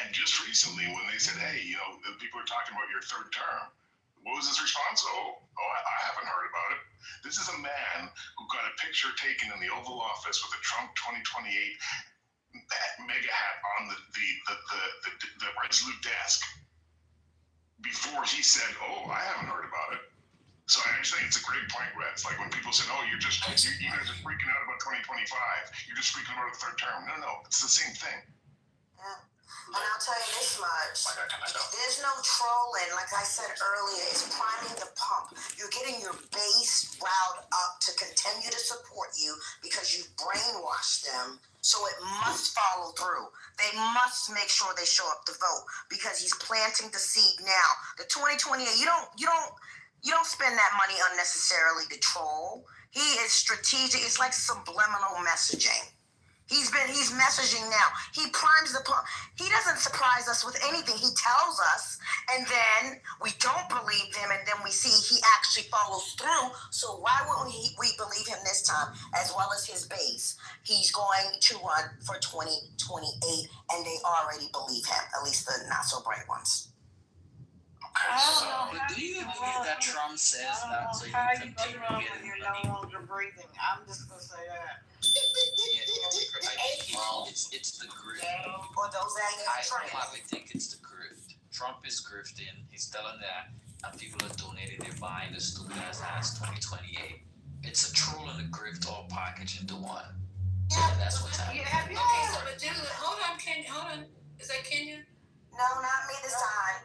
And just recently, when they said, hey, the people are talking about your third term, what was his response? I haven't heard about it. This is a man who got a picture taken in the Oval Office with a Trump 2028 mega hat on the Resolute desk before he said, I haven't heard about it. So I actually think it's a great point, Reds. Like when people said, you guys are freaking out about 2025. You're just freaking out about the third term. No, it's the same thing. Yeah. And I'll tell you this much. There's no trolling. Like I said earlier, it's priming the pump. You're getting your base riled up to continue to support you because you've brainwashed them. So it must follow through. They must make sure they show up to vote because he's planting the seed now. The 2028, you don't spend that money unnecessarily to troll. He is strategic. It's like subliminal messaging. He's messaging now. He primes the pump. He doesn't surprise us with anything. He tells us, and then we don't believe him, and then we see he actually follows through. So why wouldn't we believe him this time, as well as his base? He's going to run for 2028, and they already believe him, at least the not-so-bright ones. But do you believe that Trump says that so you can continue getting you're no longer breathing? I'm just going to say that. It's the grift. Or those that I think it's the grift. Trump is grifting. He's telling that and people are donating, they're buying the stupid ass hats 2028. It's a troll and a grift all packaged into one. Yeah, that's what's happening. Okay, so but hold on, is that Kenya? No, not me this time.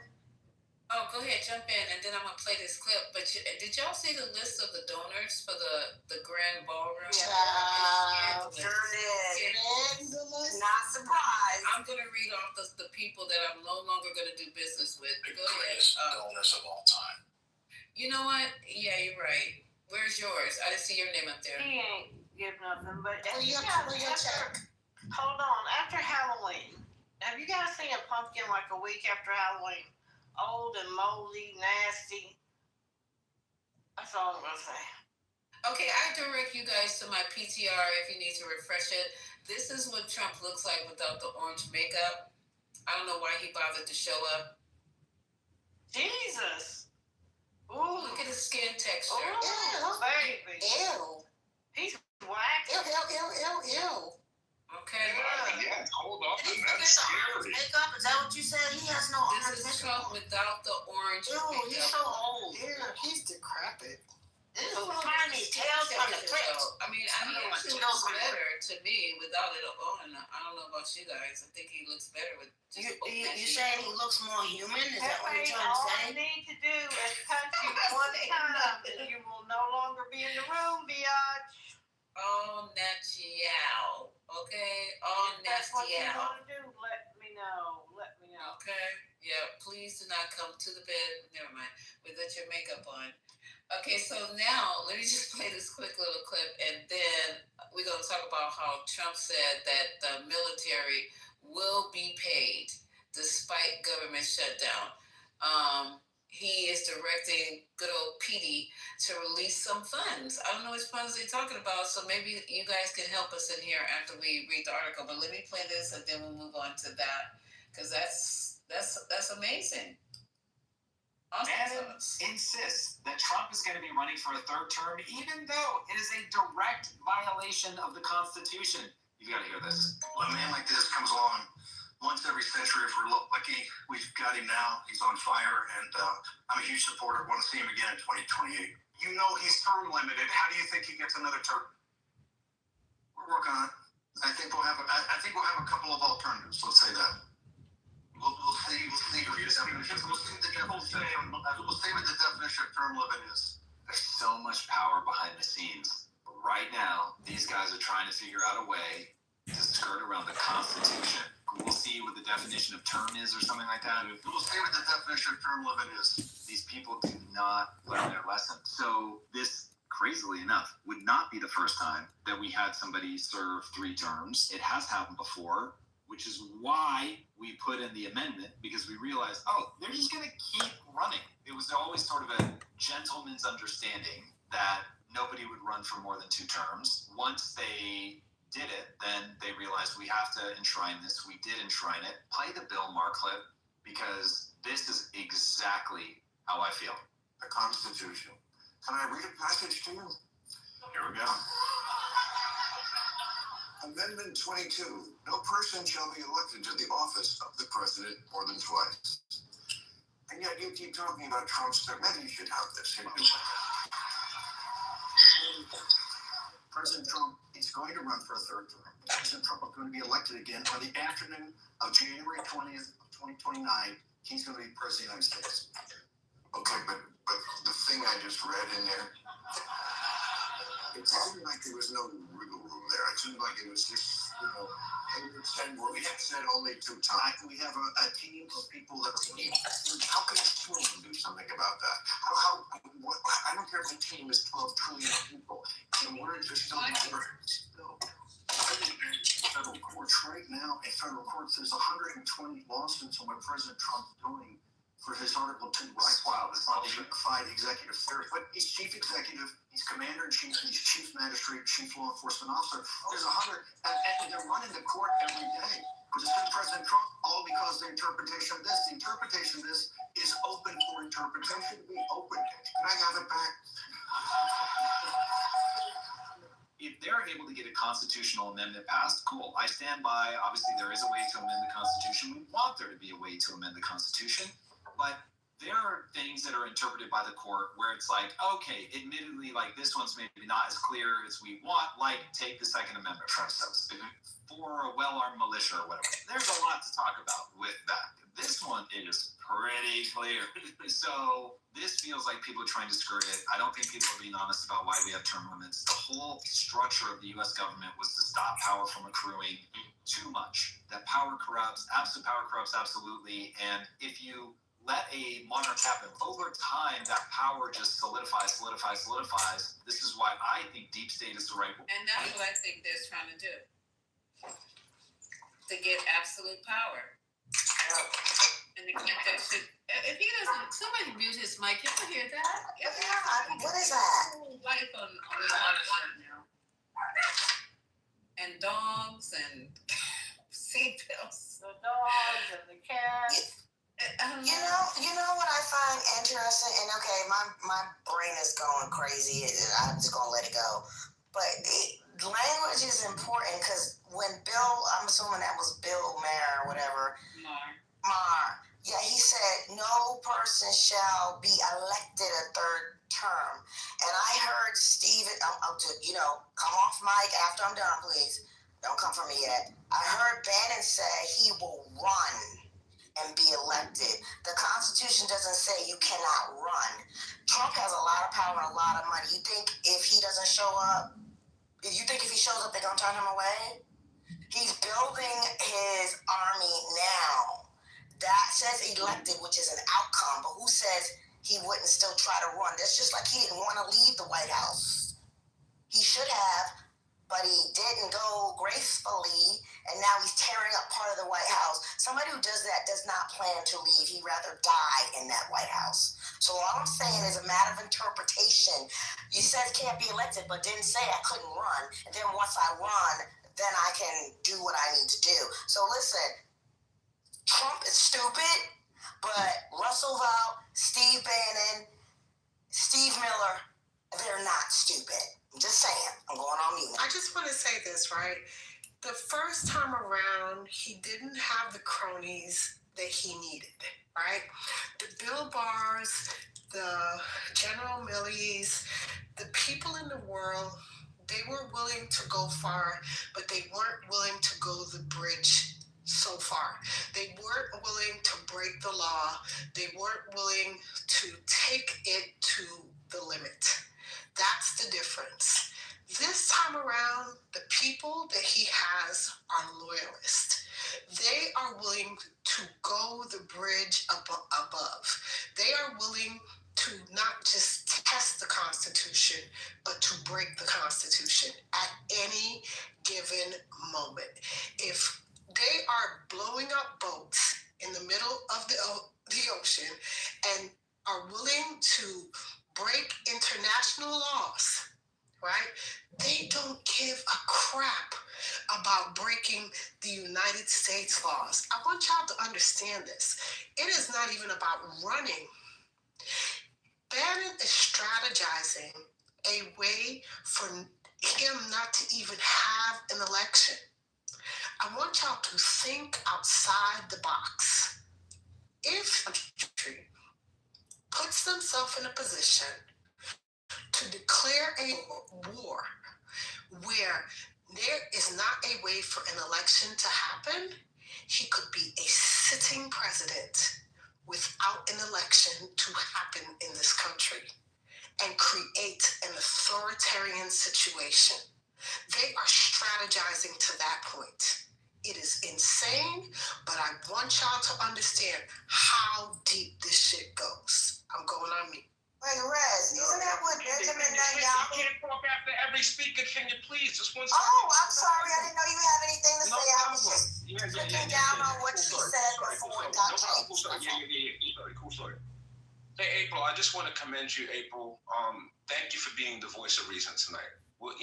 Oh, go ahead, jump in, and then I'm gonna play this clip. But did y'all see the list of the donors for the grand ballroom? Yeah, sure did. Not surprised. I'm gonna read off the people that I'm no longer gonna do business with. The Go ahead. greatest donors of all time. You know what? Yeah, you're right. Where's yours? I didn't see your name up there. He ain't give nothing, but check. Hold on. After Halloween, have you guys seen a pumpkin like a week after Halloween? Old and moldy, nasty. That's all I'm gonna say. Okay, I direct you guys to my PTR if you need to refresh it. This is what Trump looks like without the orange makeup. I don't know why he bothered to show up. Jesus. Ooh. Look at his skin texture. Ooh, baby. Ew. He's whack. Ew. Okay. Yeah, hold up. That's scary. Makeup, is that what you said? He has no orange This is makeup. Trump without the orange makeup. He's so old. Yeah, he's decrepit. Tiny tails from the clips. I mean, he actually looks better to me without it on. I don't know about you guys. I think he looks better with just You saying he looks more human? Is that what you're trying to All say? you need to do is touch you one time, and you will no longer be in the room, biatch. Oh, natural. Okay? Oh, If that's what you natural. want to do, let me know. Let me know. Okay? Yeah, please do not come to the bed. Never mind. Without your makeup on. Okay, so now let me just play this quick little clip, and then we're going to talk about how Trump said that the military will be paid despite government shutdown. He is directing good old Petey to release some funds. I don't know which funds they're talking about, so maybe you guys can help us in here after we read the article. But let me play this, and then we'll move on to that, because that's amazing. Bannon insists that Trump is going to be running for a third term, even though it is a direct violation of the Constitution. You got to hear this. When a man like this comes along once every century, if we're lucky, we've got him now. He's on fire, and I'm a huge supporter. Want to see him again in 2028. You know he's term limited. How do you think he gets another term? We're working on it. I think we'll have a couple of alternatives. Let's say that. We'll see. We'll see what the definition of term limit is. There's so much power behind the scenes. But right now, these guys are trying to figure out a way to skirt around the Constitution. We'll see what the definition of term is or something like that. We'll see what the definition of term limit is. These people do not learn their lesson. So this, crazily enough, would not be the first time that we had somebody serve 3 terms. It has happened before, which is why we put in the amendment, because we realized, they're just going to keep running. It was always sort of a gentleman's understanding that nobody would run for more than 2 terms. Once they did it, then they realized we have to enshrine this. We did enshrine it. Play the Bill Maher clip, because this is exactly how I feel. The Constitution. Can I read a passage to you? Here we go. Amendment 22. No person shall be elected to the office of the president more than twice. And yet you keep talking about Trump's term. Maybe you should have this. President Trump is going to run for a third term. President Trump is going to be elected again on the afternoon of January 20th of 2029. He's going to be president of the United States. Okay, but the thing I just read in there, it seemed like there was no wiggle room there. It seemed like it was just, we had said only 2 times. We have a team of people that are winning. How can a team do something about that? I don't care if the team is 12 trillion people. The words are still words. No. Federal courts right now, in federal courts, there's 120 lawsuits on what President Trump's doing for his Article 2 rights. Wow, this is not a unified executive theory. But he's chief executive, he's commander-in-chief, he's chief magistrate, chief law enforcement officer. There's 100, and they're running the court every day. Because it's been President Trump, all because the interpretation of this. The interpretation of this is open for interpretation. Be open. Can I have it back? If they're able to get a constitutional amendment passed, cool. I stand by. Obviously, there is a way to amend the Constitution. We want there to be a way to amend the Constitution. But there are things things that are interpreted by the court where it's like, okay, admittedly, like this one's maybe not as clear as we want, like take the Second Amendment, for instance, for a well-armed militia or whatever. There's a lot to talk about with that. This one is pretty clear. So this feels like people are trying to skirt it. I don't think people are being honest about why we have term limits. The whole structure of the U.S. government was to stop power from accruing too much. That power corrupts, absolute power corrupts absolutely, and if you let a monarch happen, over time that power just solidifies. This is why I think deep state is the right one. And that's what I think they're trying to do. To get absolute power. And to keep that shit. If he doesn't, somebody mute his mic. Y'all hear that? Yeah, what is that? Life on the water now. And dogs and seatbelts. The dogs and the cats. You know what I find interesting, and okay, my brain is going crazy. I'm just gonna let it go. But language is important because when Bill, I'm assuming that was Bill Maher or whatever. Maher. Yeah, he said no person shall be elected a third term. And I heard Stephen, come off mic after I'm done, please. Don't come for me yet. I heard Bannon say he will run and be elected. The Constitution doesn't say you cannot run. Trump has a lot of power and a lot of money. You think if he doesn't show up, if he shows up, they're going to turn him away? He's building his army now. That says elected, which is an outcome, but who says he wouldn't still try to run? That's just like he didn't want to leave the White House. He should have, but he didn't go gracefully, and now he's tearing up part of the White House. Somebody who does that does not plan to leave. He'd rather die in that White House. So all I'm saying is a matter of interpretation. You said can't be elected, but didn't say I couldn't run. And then once I run, then I can do what I need to do. So listen, Trump is stupid, but Russell Vought, Steve Bannon, Steve Miller, they're not stupid. I'm just saying. I'm going on mute. I just want to say this, right? The first time around, he didn't have the cronies that he needed, right? The Bill Barrs, the General Millies, the people in the world, they were willing to go far, but they weren't willing to go the bridge so far. They weren't willing to break the law. They weren't willing to take it to the limit. That's the difference. This time around, the people that he has are loyalists. They are willing to go the bridge above. They are willing to not just test the Constitution, but to break the Constitution at any given moment. If they are blowing up boats in the middle of the ocean and are willing to break international laws, right? They don't give a crap about breaking the United States laws. I want y'all to understand this. It is not even about running. Bannon is strategizing a way for him not to even have an election. I want y'all to think outside the box. If a country puts themselves in a position to declare a war where there is not a way for an election to happen, he could be a sitting president without an election to happen in this country and create an authoritarian situation. They are strategizing to that point. It is insane, but I want y'all to understand how deep this shit goes. I'm going on mute. Wait, Rez, isn't that what Benjamin Netanyahu? You can't talk after every speaker, can you please? Just one second. Oh, I'm sorry. I didn't know you had anything to say. I was just clicking down on what she said before it got changed. Cool story. Hey, April, I just want to commend you, April. Thank you for being the voice of reason tonight. Well,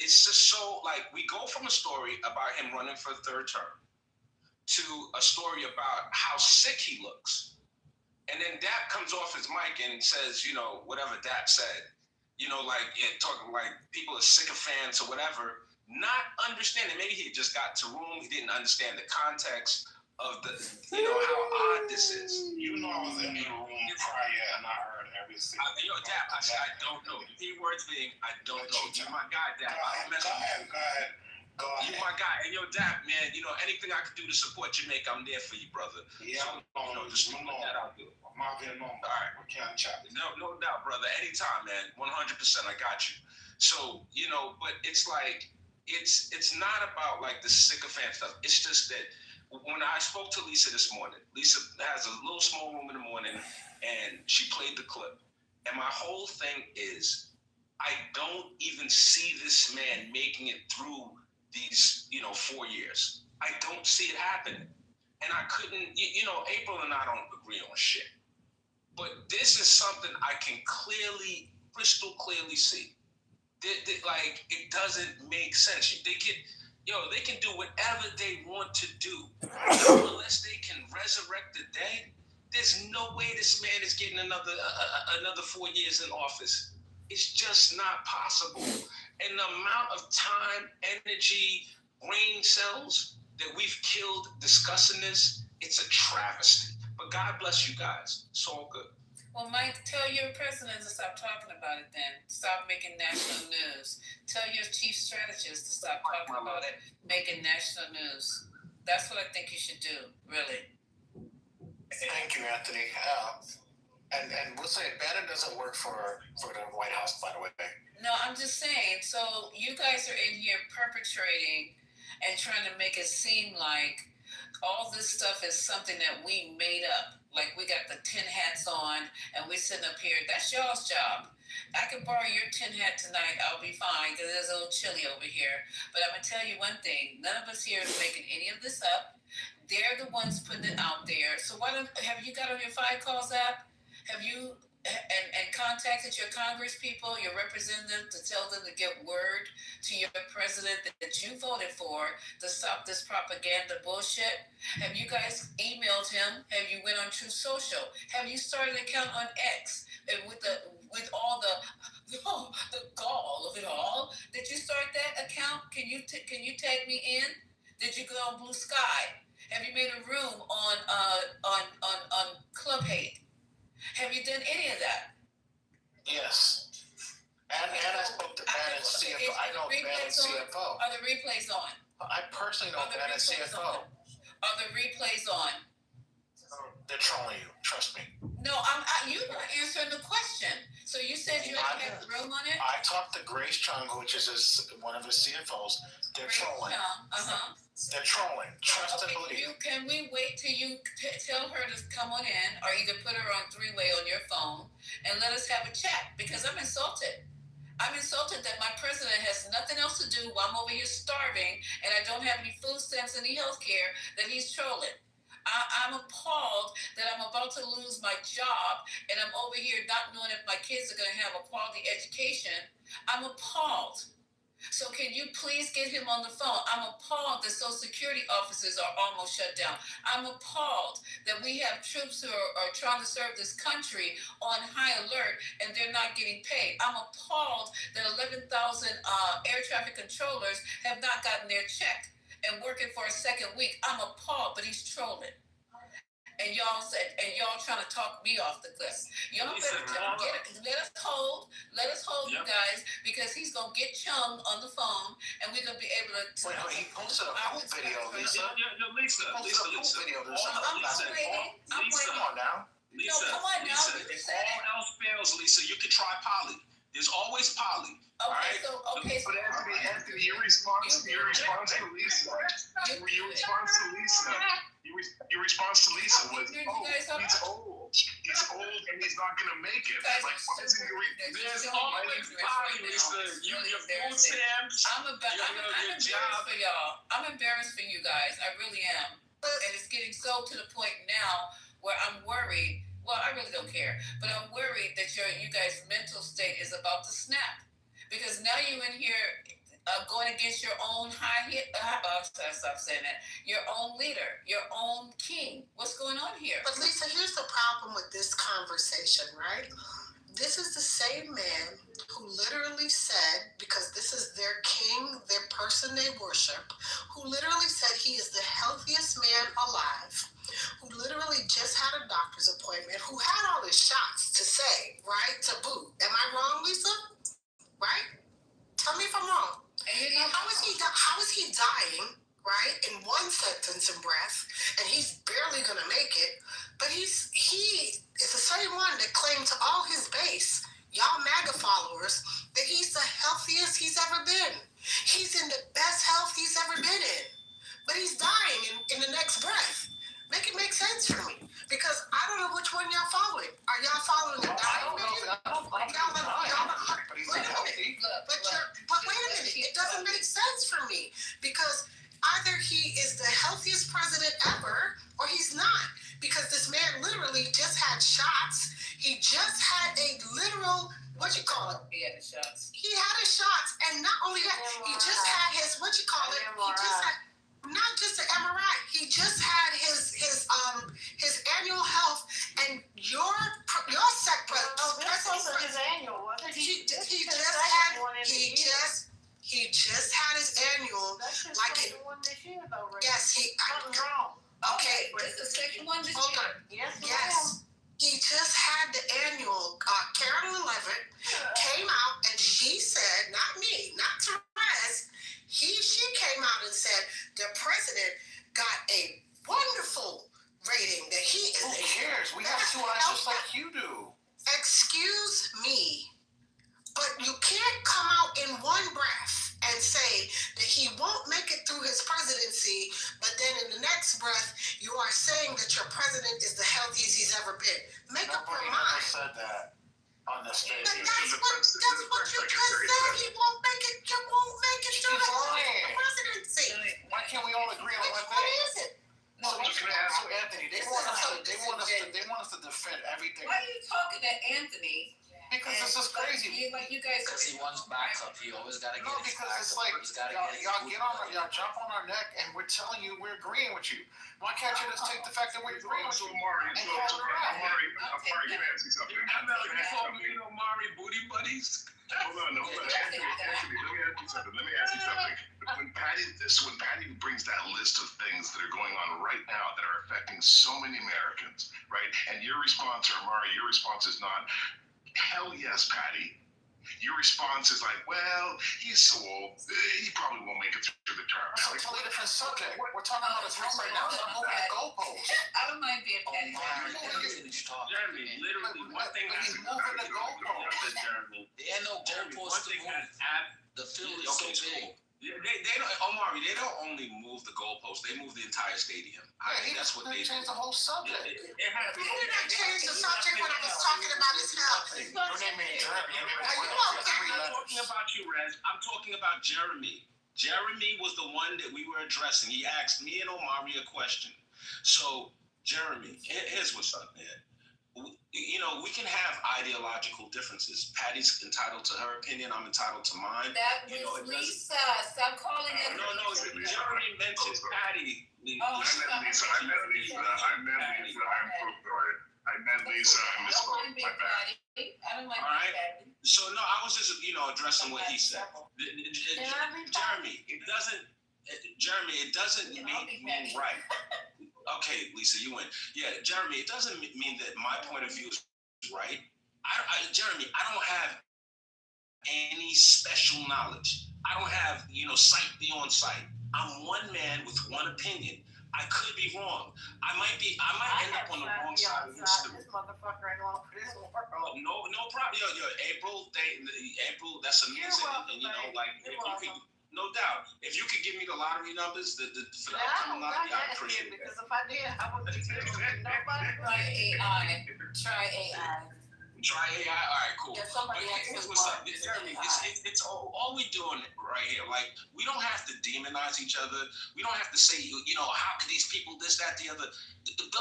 it's just so, we go from a story about him running for a third term to a story about how sick he looks. And then Dap comes off his mic and says, whatever Dap said, talking like people are sycophants or whatever, not understanding. Maybe he just got to room. He didn't understand the context of how odd this is. I was heard every single. Dap, I don't know. The key words being, I don't know. You're my guy, Dap. Go ahead. You my guy. And Dap, man, anything I can do to support Jamaica, I'm there for you, brother. Yeah, so, just put that out there. All right, we can't chat. No doubt, brother. Anytime, man. 100%, I got you. So, but it's like, it's not about like the sycophant stuff. It's just that when I spoke to Lisa this morning, Lisa has a little small room in the morning and she played the clip. And my whole thing is, I don't even see this man making it through these, 4 years. I don't see it happening. And I couldn't, April and I don't agree on shit. But this is something I can crystal clearly see. Like, it doesn't make sense. They can do whatever they want to do. Unless they can resurrect the dead, there's no way this man is getting another 4 years in office. It's just not possible. And the amount of time, energy, brain cells that we've killed discussing this, it's a travesty. But God bless you guys. It's all good. Well, Mike, tell your president to stop talking about it then. Stop making national news. Tell your chief strategist to stop talking about it, making national news. That's what I think you should do, really. Thank you, Anthony. And we'll say Bannon doesn't work for the White House, by the way. No, I'm just saying, so you guys are in here perpetrating and trying to make it seem like all this stuff is something that we made up. Like we got the tin hats on and we're sitting up here. That's y'all's job. I can borrow your tin hat tonight. I'll be fine because it's a little chilly over here. But I'm going to tell you one thing. None of us here is making any of this up. They're the ones putting it out there. So have you got on your 5 calls app? Have you and contacted your Congress people, your representative, to tell them to get word to your president that you voted for to stop this propaganda bullshit? Have you guys emailed him? Have you went on True Social? Have you started an account on X? And with all the gall of it all, did you start that account? Can you tag me in? Did you go on Blue Sky? Have you made a room on Club Hate? Have you done any of that? Yes. And I spoke to Bannon's CFO. I know Bannon's CFO. Are the replays on? I personally know Bannon's CFO. Are the replays on? They're trolling you. Trust me. No, you're not answering the question. So you said you had a room on it? I talked to Grace Chung, which is one of his CFOs. They're trolling. They're trolling. Trust and believe. Can we wait till you tell her to come on in, or either put her on 3-way on your phone and let us have a chat? Because I'm insulted. I'm insulted that my president has nothing else to do while I'm over here starving and I don't have any food stamps, any health care, that he's trolling. I'm appalled that I'm about to lose my job and I'm over here not knowing if my kids are going to have a quality education. I'm appalled. So can you please get him on the phone? I'm appalled that Social Security offices are almost shut down. I'm appalled that we have troops who are trying to serve this country on high alert and they're not getting paid. I'm appalled that 11,000 air traffic controllers have not gotten their check and working for a second week. I'm appalled, but he's trolling. And y'all trying to talk me off the cliff. Y'all better let us hold you guys, because he's gonna get Chung on the phone and we're gonna be able to. Wait, he posted a full video, Lisa. Lisa. I'm waiting. Come on now. Lisa, no, come on now. If all else fails, Lisa, you can try Polly. There's always Polly. Okay, so But Anthony, your response to Lisa. Your response to Lisa was, he's old. He's old and he's not going to make it. Like, why isn't your There's always Polly, Lisa. Your food stamps. I'm embarrassed for y'all. I'm embarrassed for you guys. I really am. And it's getting so to the point now where I'm worried. Well, I really don't care, but I'm worried that you guys' mental state is about to snap, because now you're in here going against your own stop saying that. Your own leader, your own king. What's going on here? But Lisa, here's the problem with this conversation, right? This is the same man who literally said, because this is their king, their person they worship, who literally said he is the healthiest man alive, who literally just had a doctor's appointment, who had all his shots to say literally just had shots. He just had a literal, what you call it? He had the shots. He had his shots, and not only that, he just had his, what you call it? He just had, not just an MRI. He just had his annual health, and your sec president. Oh, this wasn't his annual, was it? He just had his annual. That's his Like second one this year, though, Ray. Yes, Something's wrong. Okay, This is the second one this hold year. on. Yes, Yes. He just had the annual. Carolyn Levitt came out and she said, not me, not Therese, she came out and said the president got a wonderful rating, that he is. Who cares? We have 2 eyes just like you do. Excuse me, but you can't come out in one breath and say that he won't make it through his presidency, but then in the next breath, you are saying that your president is the healthiest he's ever been. Make up your Nobody mind. never said that on the stage. But that's what you just said. He won't make it. You won't make it through the presidency. Why can't we all agree on one What thing? is it? So Anthony, they want us to defend everything. Why are you talking to Anthony? Because this is crazy. Like you guys. Because he wants backup. He always got to get his because it's backup. like y'all jump on our neck, and we're telling you we're agreeing with you. Why can't you just take the fact that we're agreeing with you? Amari, let me ask you something. Amari booty buddies. Hold on. Anthony, let me ask you something. When Patty brings that list of things that are going on right now that are affecting so many Americans, right? And your response, or Amari, your response is not, hell yes, Patty. Your response is like, well, he's so old, he probably won't make it through the term. That's a totally different subject. We're talking about his health right now. We're moving the goalposts. I don't mind being petty. Jeremy, literally, one thing he's moving the goalposts. There ain't no goalposts to move. The field is so big. They don't, Omari, they don't only move the goalposts, they move the entire stadium. That's what they do. Changed the whole subject. How did I change the subject when I was talking about his health? Your name ain't Jeremy. I'm not talking about you, Rez. I'm talking about Jeremy. Jeremy was the one that we were addressing. He asked me and Omari a question. So, Jeremy, here's what's up, man. You know, we can have ideological differences. Patty's entitled to her opinion. I'm entitled to mine. That was Lisa. Stop calling it. No, Jeremy mentions Patty. I meant Lisa. I'm so sorry. I meant Lisa. I misspoke. My bad. I don't like all right. So no, I was just addressing what he said. Jeremy, it doesn't mean right. Okay, Lisa, you win. Yeah, Jeremy, it doesn't mean that my point of view is right. Jeremy, I don't have any special knowledge. I don't have, sight beyond sight. I'm one man with one opinion. I could be wrong. I might end up on the wrong side of this. This motherfucker ain't long for this world. No problem. Yo, April, that's amazing. And if you could, no doubt. If you could give me the lottery numbers, the outcome lottery, I appreciate it. Because if I did, I would be nobody. Try AI. Try AI. All right, cool. Yeah, somebody Here's what's up, Jeremy. It's all we doing right here. Like, we don't have to demonize each other. We don't have to say, how could these people this, that, the other.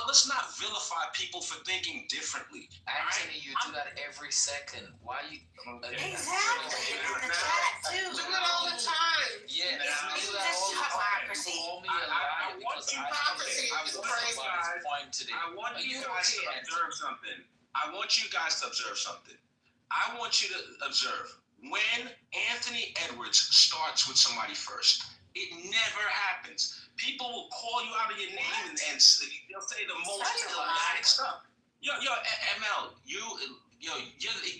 Let's not vilify people for thinking differently. Actually, you do that every second. Why you? Exactly. Do it all the time. Yeah, you do that all the time. I want you guys to observe something. I want you guys to observe something. I want you to observe when Anthony Edwards starts with somebody first. It never happens. People will call you out of your name and they'll say the most dramatic stuff. Yo, ML,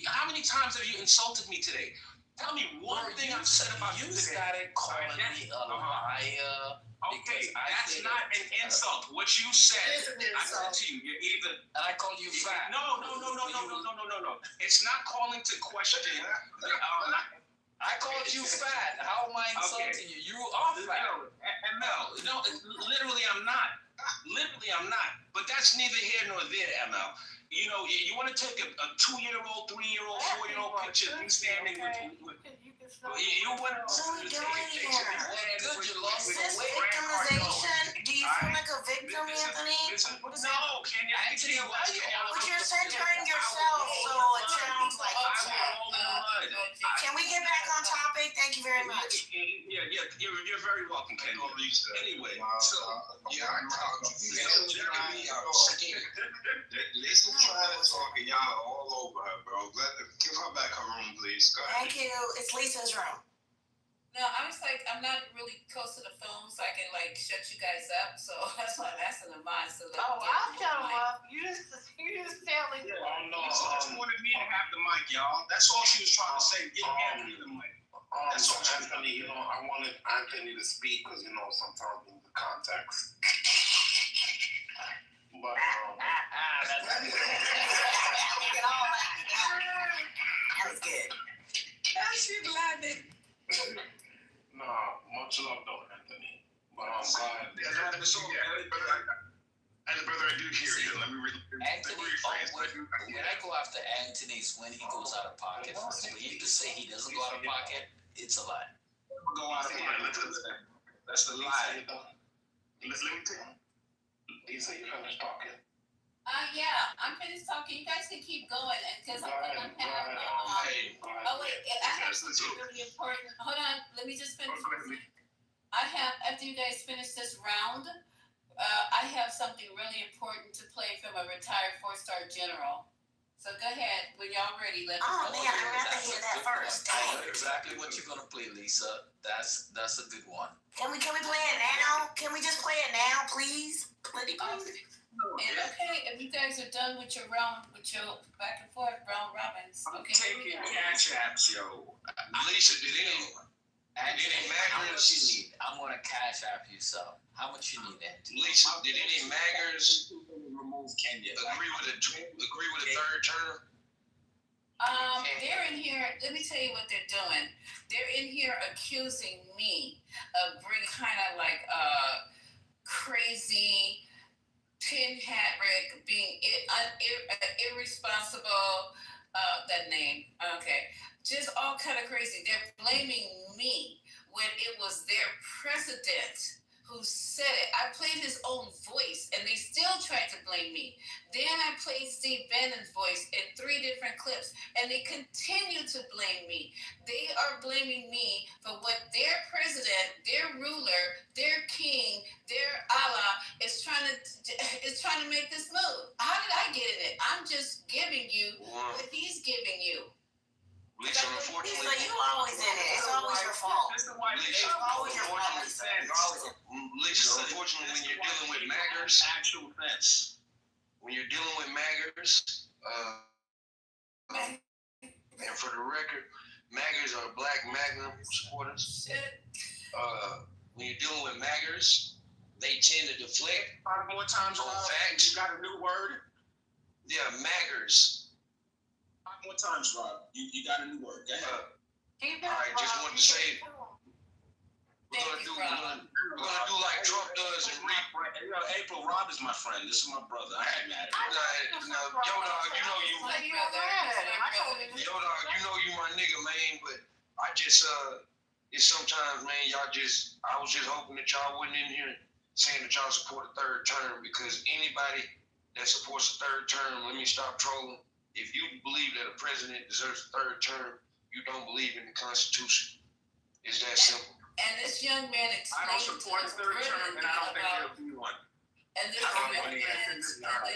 how many times have you insulted me today? Tell me one thing I've said about you today. You started calling me a liar. Okay, that's not an insult. What you said, I said to you, you're either. And I called you fat. No. It's not calling to question. I called you fat. How am I insulting you? You are fat. ML, no, literally I'm not. But that's neither here nor there, ML. You want to take a 2-year-old, 3-year-old, 4-year-old picture of me standing with You went. What are we doing here? Good, you lost Is this victimization? Do you feel like a victim, Anthony? What is that? No, Kenya. Anthony, why are you all But you're centering yourself, so it sounds like Can we get back on topic? Thank you very much. Yeah, you're very welcome, Kenya. Anyway, so Jeremy, Lisa trying to talk and y'all all over her, bro. Give her back her room, please. Go ahead. Thank you. It's Lisa's room. No, I was like, I'm not really close to the phone, so I can like shut you guys up. So that's why I'm asking them mine. So that I'll shut them up. You just tell me. Oh no, she just wanted me to have the mic, y'all. That's all she was trying to say. Give Anthony the mic. That's all. Anthony, I wanted Anthony to speak because sometimes in the context. But Look at all that. That was good. she's laughing. No, much love though, Anthony. But I'm glad. And brother, I do hear you. Let me rephrase. When I go after Anthony's when he goes out of pocket, for him to say he doesn't go out of pocket, it's a lie. Go out of pocket. That's the lie. Let me tell you. Lisa, you finished talking. Yeah, I'm finished talking. You guys can keep going because I'm gonna have. Oh wait, I have something really important. Hold on, let me just finish. I have after you guys finish this round, I have something really important to play from a retired 4-star general. So go ahead when y'all ready. Let me Oh man, I'd rather hear that first. I know exactly what you're gonna play, Lisa. That's a good one. Can we play it now? Can we just play it now, please? Please. And okay, if you guys are done with your round, with your back and forth round robins, okay. Taking cash apps, yo. Lisa, did any How much you need? I'm gonna cash app you so. How much you need, Anthony? Lisa, did any Maggers remove Kenya? Agree with a third term? They're in here. Let me tell you what they're doing. They're in here accusing me of bringing kind of like crazy tin hat Rick being irresponsible. That name. Okay. Just all kind of crazy. They're blaming me when it was their president who said it. I played his own voice and they still tried to blame me. Then I played Steve Bannon's voice in 3 different clips and they continue to blame me. They are blaming me for what their president, their ruler, their king, their Allah is trying to make this move. How did I get in it? I'm just giving you what he's giving you. Lisa, unfortunately, Lisa, you always in it. It's always your fault. It's always your fault, Lisa. Lisa, unfortunately, when you're dealing with Maggers, actual offense. When you're dealing with Maggers, and for the record, Maggers are Black Magnum supporters. When you're dealing with Maggers, they tend to deflect. 5 more times on facts. You got a new word? Yeah, Maggers. 5 more times, Rob. You got a new word. Go ahead. I just wanted to say we're gonna do like Trump does and April, Rob is my friend. This is my brother. I ain't mad at you. Yo, dog, you know you my nigga, man. But I just it's sometimes, man, I was just hoping that y'all wasn't in here saying that y'all support a third term, because anybody that supports a third term, let me stop trolling. If you believe that a president deserves a third term, you don't believe in the Constitution. It's that simple. And this young man explained. I don't support a third term, and I don't think there'll be one. And the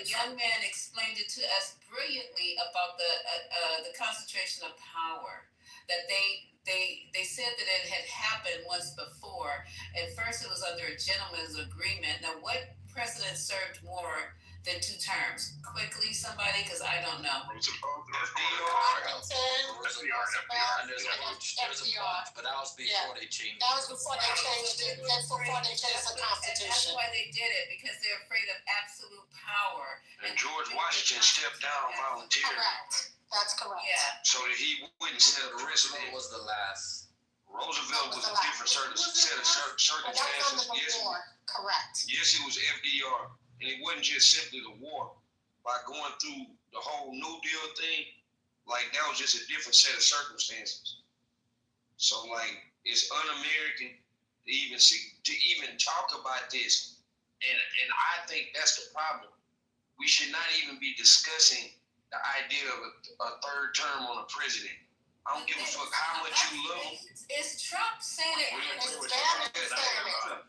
young man explained it to us brilliantly about the concentration of power. That they said that it had happened once before. At first, it was under a gentleman's agreement. Now, what president served more than 2 terms? Quickly, somebody, because I don't know. There's a bunch, but that was before they changed. That was before they changed it. That's before they changed the Constitution. That's why they did it, because they're afraid of absolute power. And George Washington stepped down voluntarily. Correct. That's correct. Yeah. So that he wouldn't set a precedent. Was the last. Roosevelt was a different set of circumstances. Correct. Yes, it was FDR. And it wasn't just simply the war. By going through the whole New Deal thing, like that was just a different set of circumstances. So like, it's un-American to even talk about this, and I think that's the problem. We should not even be discussing the idea of a third term on a president. I don't give a fuck how much you love him. It's Trump saying it.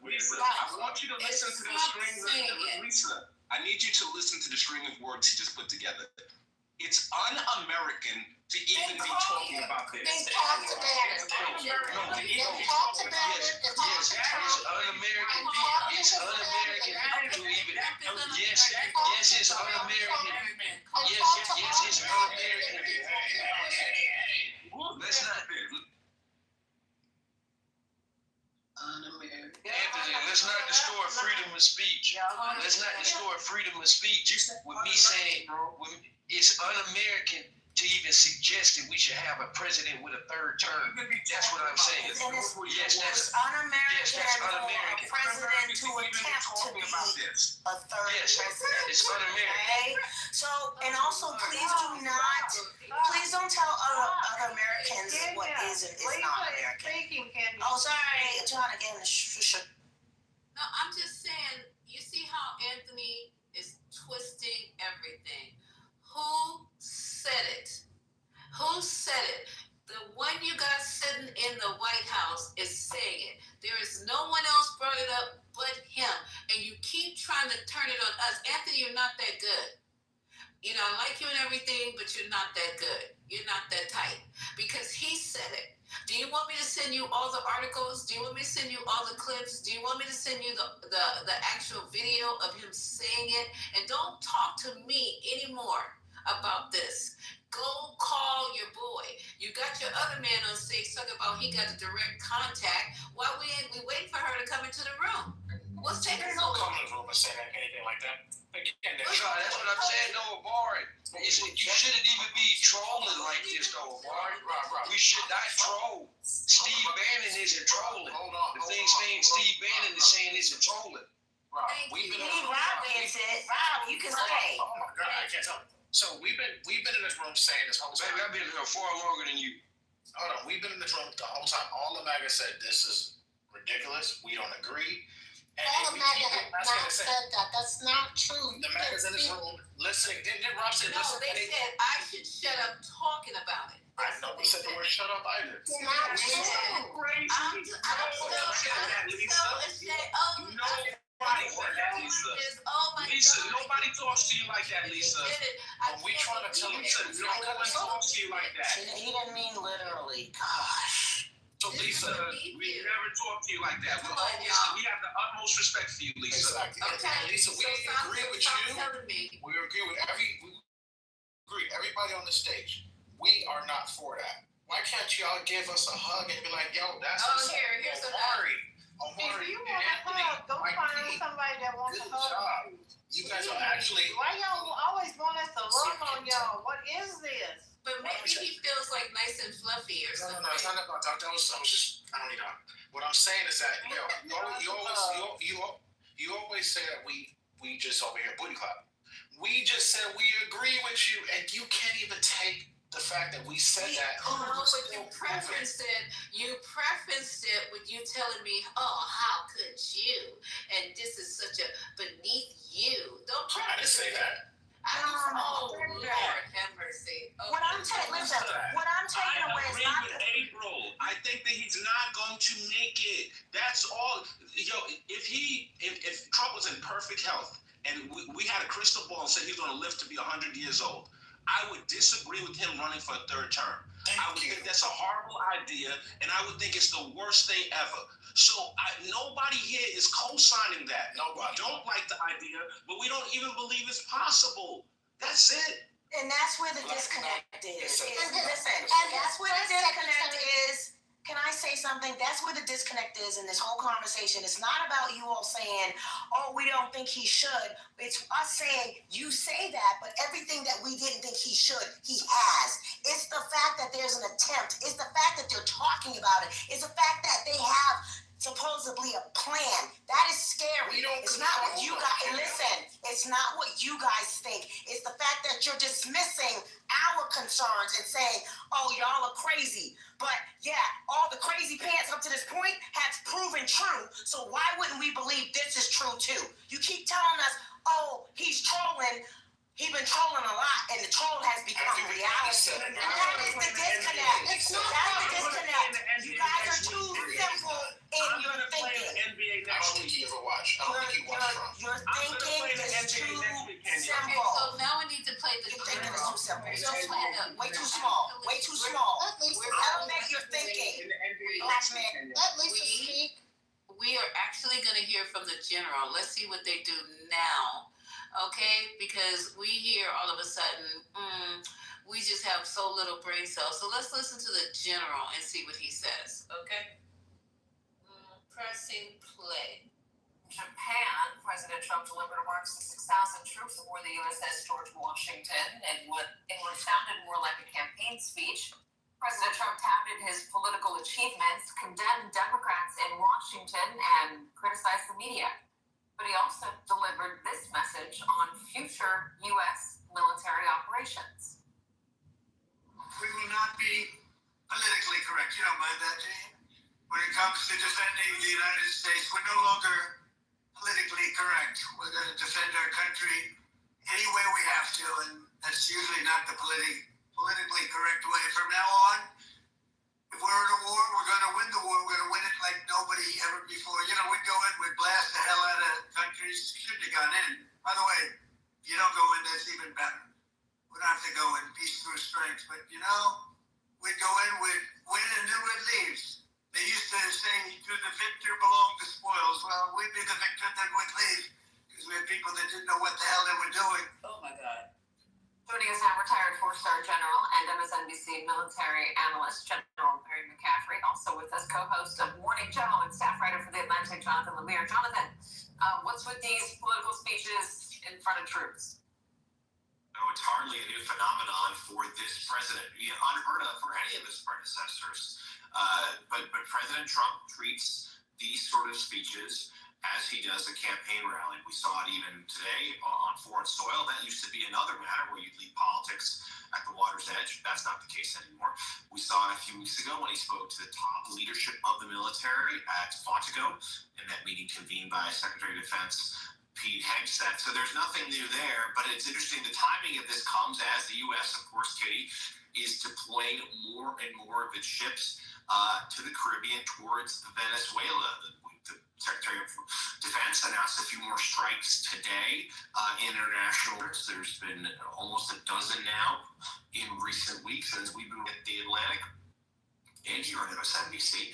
Lisa, I want you to listen to the string of Lisa. I need you to listen to the string of words he just put together. It's un-American to even be talking about this. They talked about it. They talked about it. Yes, it's un-American. It's un-American to even. Yes, it's un-American. Yes, it's un-American. Let's not. Anthony, let's not distort freedom of speech. Let's not distort freedom of speech with me saying it's un-American to even suggest that we should have a president with a third term. That's what I'm saying. Yes, that's un-American for a un-American. president to attempt to be a third president. It's un-American. Okay? So, and also, please don't tell other Americans what is and is not American. Oh, sorry, trying to get in the No, I'm just saying, you see how Anthony is twisting everything. Who said it? Who said it? The one you got sitting in the White House is saying it. There is no one else brought it up but him. And you keep trying to turn it on us. Anthony, you're not that good. You know, I like you and everything, but you're not that good. You're not that tight. Because he said it. Do you want me to send you all the articles? Do you want me to send you all the clips? Do you want me to send you the actual video of him saying it? And don't talk to me anymore about this. Go call your boy. You got your other man on stage talking about he got a direct contact. Why we waiting for her to come into the room? What's taking so long? Come in the room and say anything like that. Again, that's what I'm saying, though, Amari. You shouldn't even be trolling like this, though, Amari. We should not troll. Steve Bannon isn't trolling. The things Steve Bannon is saying isn't trolling. We've been Rob, you can say. Oh my God, I can't tell. So we've been in this room saying this whole time. Baby, I've been here far longer than you. Hold on, we've been in this room the whole time. All the MAGA said this is ridiculous. We don't agree. And all the MAGA have not said that. That's not true. The MAGA's in this room listening. Didn't Rob say no, they said I should shut up talking about it. I know we said the word shut up either. Not true. Lisa, nobody talks to you like that, Lisa. When we try to tell Lisa, nobody talks to you like that. He didn't mean literally. Gosh. So, Lisa, we never talk to you like that. We have the utmost respect for you, Lisa. Exactly. Okay. Lisa, we agree with you. We agree with everybody on the stage. We are not for that. Why can't y'all give us a hug and be like, yo, that's here's Amari. If you want a hug, go find somebody that wants a hug. You guys are actually. Why y'all always want us to love on y'all? What is this? But maybe he feels like nice and fluffy or something. No, it's not about that. I was just, I don't need that. What I'm saying is that, you always say that we just over here booty clap. We just said we agree with you, and you can't even take the fact that we said that. No, but you preferenced it with you telling me, oh, how could you? And this is such a beneath you. Don't try to say that. Oh, Lord, have mercy. Okay. What I'm taking away is not April. I think that he's not going to make it. That's all. Yo, if Trump was in perfect health and we had a crystal ball and said he's going to live to be 100 years old, I would disagree with him running for a third term. I would think that's a horrible idea, and I would think it's the worst thing ever. So nobody here is co-signing that. Nobody. We don't like the idea, but we don't even believe it's possible. That's it. And that's where the disconnect is. Listen, that's where the disconnect is. Can I say something? That's where the disconnect is in this whole conversation. It's not about you all saying, oh, we don't think he should. It's us saying, you say that, but everything that we didn't think he should, he has. It's the fact that there's an attempt. It's the fact that they're talking about it. It's the fact that they have supposedly a plan. That is scary. It's not what you guys, listen, it's not what you guys think. It's the fact that you're dismissing our concerns and saying, oh, y'all are crazy. But yeah, all the crazy pants up to this point has proven true. So why wouldn't we believe this is true too? You keep telling us, oh, he's trolling. He's been trolling a lot, and the troll has become reality. And that is the disconnect. That's the disconnect. You guys are too simple in your thinking. I don't think you ever watch. I don't think you watch Trump. Your thinking is too simple. So now we need to play the Your thinking is too simple. Way too small. Way too small. Elevate your thinking. Black man. Let Lisa speak. We are actually going to hear from the general. Let's see what they do now. Okay, because we hear all of a sudden, we just have so little brain cells. So let's listen to the general and see what he says. Okay? Pressing play. Japan, President Trump delivered remarks to 6,000 troops aboard the USS George Washington in what sounded more like a campaign speech. President Trump touted his political achievements, condemned Democrats in Washington, and criticized the media. But he also delivered this message on future U.S. military operations. We will not be politically correct. You don't mind that, Jane? When it comes to defending the United States, we're no longer politically correct. We're going to defend our country any way we have to, and that's usually not the politically correct way. From now on, if we're in a war, we're going to win the war. We're going to win it like nobody ever before. You know, we'd go in, we'd blast the hell out of countries. Shouldn't have gone in. By the way, if you don't go in, that's even better. We don't have to go in peace through strength. But, you know, we'd go in, we'd win, and then we'd leave. They used to say, to the victor belong the spoils. Well, we'd be the victor, then we'd leave. Because we had people that didn't know what the hell they were doing. Oh, my God. Joining us now, retired four-star general and MSNBC military analyst, General Barry McCaffrey. Also with us, co-host of Morning Joe and staff writer for The Atlantic, Jonathan Lemire. Jonathan, what's with these political speeches in front of troops? No, it's hardly a new phenomenon for this president. Unheard of for any of his predecessors. But President Trump treats these sort of speeches as he does a campaign rally. We saw it even today on foreign soil. That used to be another matter where you'd leave politics at the water's edge. That's not the case anymore. We saw it a few weeks ago when he spoke to the top leadership of the military at Fontago in that meeting convened by Secretary of Defense Pete Hegseth. So there's nothing new there, but it's interesting. The timing of this comes as the U.S., of course, Katie, is deploying more and more of its ships to the Caribbean towards Venezuela. The Secretary of Defense announced a few more strikes today. International, there's been almost a dozen now in recent weeks as we've been at the Atlantic and here on MSNBC.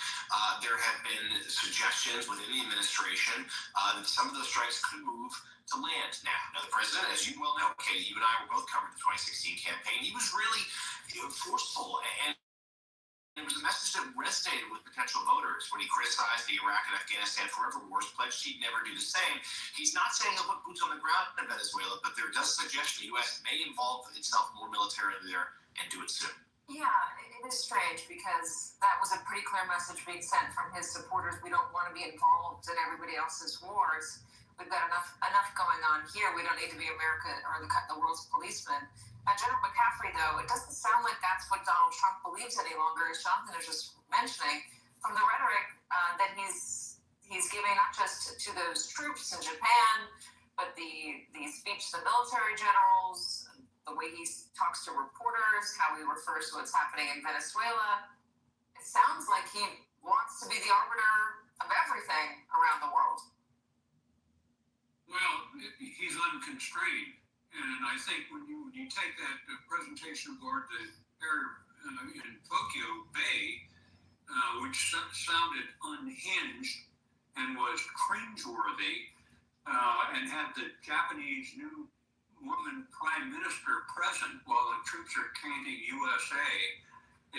There have been suggestions within the administration that some of those strikes could move to land. Now the president, as you well know, Katie, you and I were both covering the 2016 campaign. He was really forceful, and it was a message that resonated with potential voters when he criticized the Iraq and Afghanistan forever wars, pledged he'd never do the same. He's not saying he'll put boots on the ground in Venezuela, but there does suggest the U.S. may involve itself more militarily there and do it soon. Yeah, it is strange because that was a pretty clear message being sent from his supporters. We don't want to be involved in everybody else's wars. We've got enough going on here. We don't need to be America or the world's policeman. General McCaffrey, though, it doesn't sound like that's what Donald Trump believes any longer, as Jonathan is just mentioning, from the rhetoric that he's giving not just to those troops in Japan, but the speech to the military generals, the way he talks to reporters, how he refers to what's happening in Venezuela. It sounds like he wants to be the arbiter of everything around the world. Well, he's unconstrained. And I think when you take that presentation aboard the air in Tokyo Bay, which sounded unhinged and was cringeworthy, and had the Japanese new woman prime minister present while the troops are chanting USA,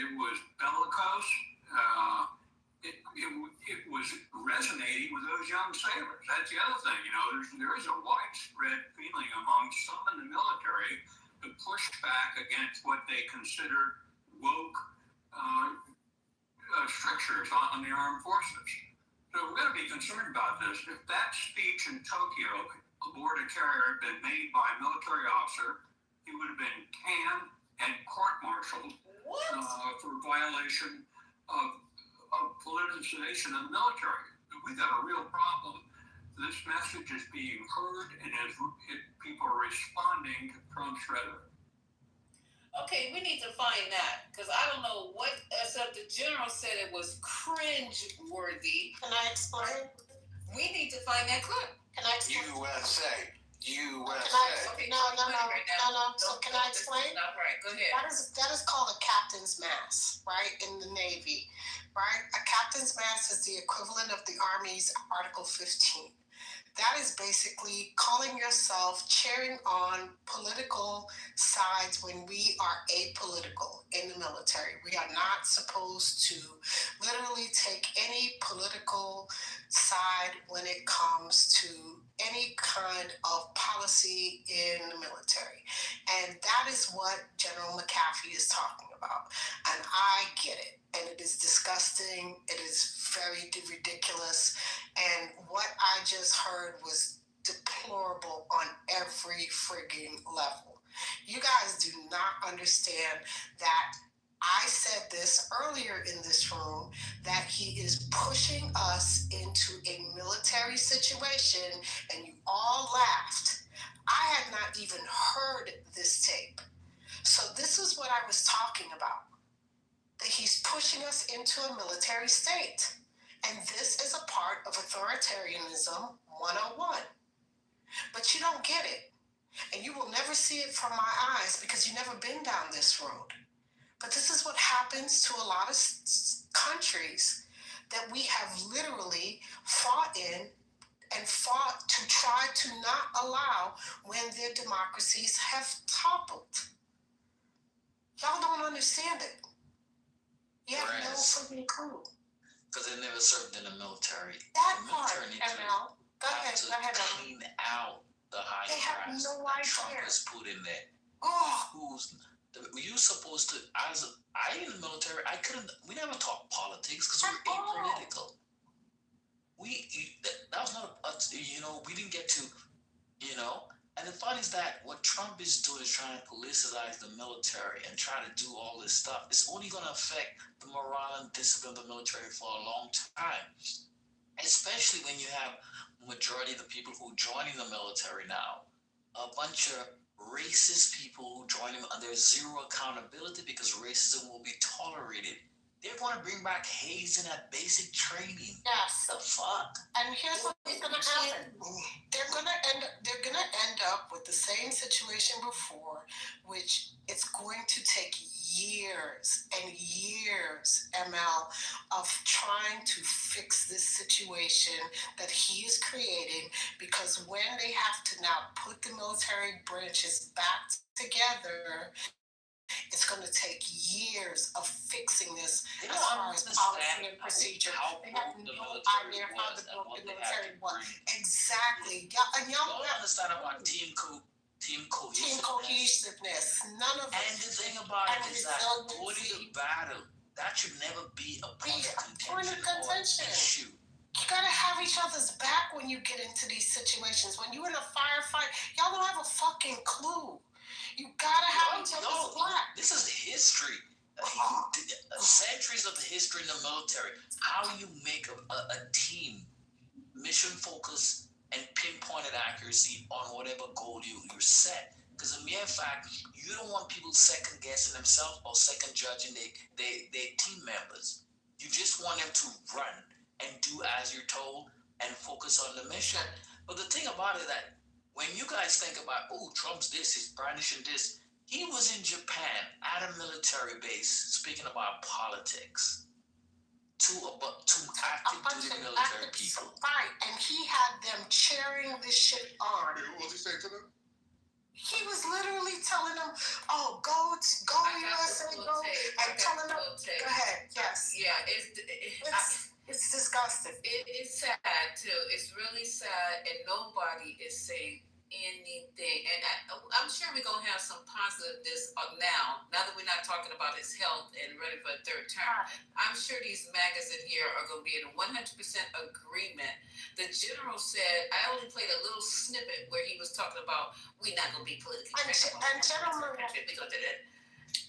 it was bellicose. It was resonating with those young sailors. That's the other thing, there is a widespread feeling among some in the military to push back against what they consider woke strictures on the armed forces. So we've got to be concerned about this. If that speech in Tokyo aboard a carrier had been made by a military officer, he would have been canned and court-martialed for violation of politicization of the military. We got a real problem. This message is being heard, and people are responding to Trump's rhetoric. Okay, we need to find that, because I don't know what, except the general said it was cringe-worthy. Can I explain? We need to find that clip. Can I explain? USA. Okay, No. So can I explain? All right, go ahead. That is called a captain's mass, right, in the Navy, right? A captain's mass is the equivalent of the Army's Article 15. That is basically calling yourself cheering on political sides when we are apolitical in the military. We are not supposed to literally take any political side when it comes to any kind of policy in the military. And that is what General McAfee is talking about. And I get it. And it is disgusting. It is very ridiculous. And what I just heard was deplorable on every frigging level. You guys do not understand that I said this earlier in this room, that he is pushing us into a military situation, and you all laughed. I had not even heard this tape. So this is what I was talking about. That he's pushing us into a military state. And this is a part of authoritarianism 101. But you don't get it. And you will never see it from my eyes because you've never been down this road. But this is what happens to a lot of countries that we have literally fought in and fought to try to not allow when their democracies have toppled. Y'all don't understand it. You have no freaking clue. Because they never served in the military. That the part, military ML. Go ahead. Clean out the high They have grass no that idea. Trump has put in there. Oh. You supposed to, I in the military, we never talked politics because we were apolitical. That was not we didn't get to, and the fun is that what Trump is doing is trying to politicize the military and try to do all this stuff. It's only going to affect the morale and discipline of the military for a long time, especially when you have majority of the people who are joining the military now, a bunch of racist people who join him, and there's zero accountability because racism will be tolerated. They're going to bring back hazing at basic training. Yes. The fuck? And here's what's going to happen. They're going to end up with the same situation before, which it's going to take years and years, ML, of trying to fix this situation that he is creating, because when they have to now put the military branches back together, it's going to take years of fixing this as far as policy and procedure. They have no idea how the military was. Exactly. And y'all don't understand about team cohesiveness. None of it. And the thing about it is that going to battle, that should never be a point of contention or issue. You gotta have each other's back when you get into these situations. When you're in a firefight, y'all don't have a fucking clue. You gotta have each other's back. This is history. Centuries of history in the military. How you make a team mission focused and pinpointed accuracy on whatever goal you set. Because the mere fact, you don't want people second guessing themselves or second judging their team members. You just want them to run and do as you're told and focus on the mission. But the thing about it that when you guys think about, Trump's this, he's brandishing this, he was in Japan at a military base speaking about politics to active duty military people. Right, and he had them cheering this shit on. What was he saying to them? He was literally telling them, go USA, go, and telling them, go ahead, yes. Yeah, it's disgusting. It's sad too. It's really sad, and nobody is saying anything. And I'm sure we're gonna have some positiveness now that we're not talking about his health and ready for a third term. I'm sure these MAGAs in here are gonna be in 100% agreement. The general said, I only played a little snippet where he was talking about we're not gonna be politically correct. And gentlemen,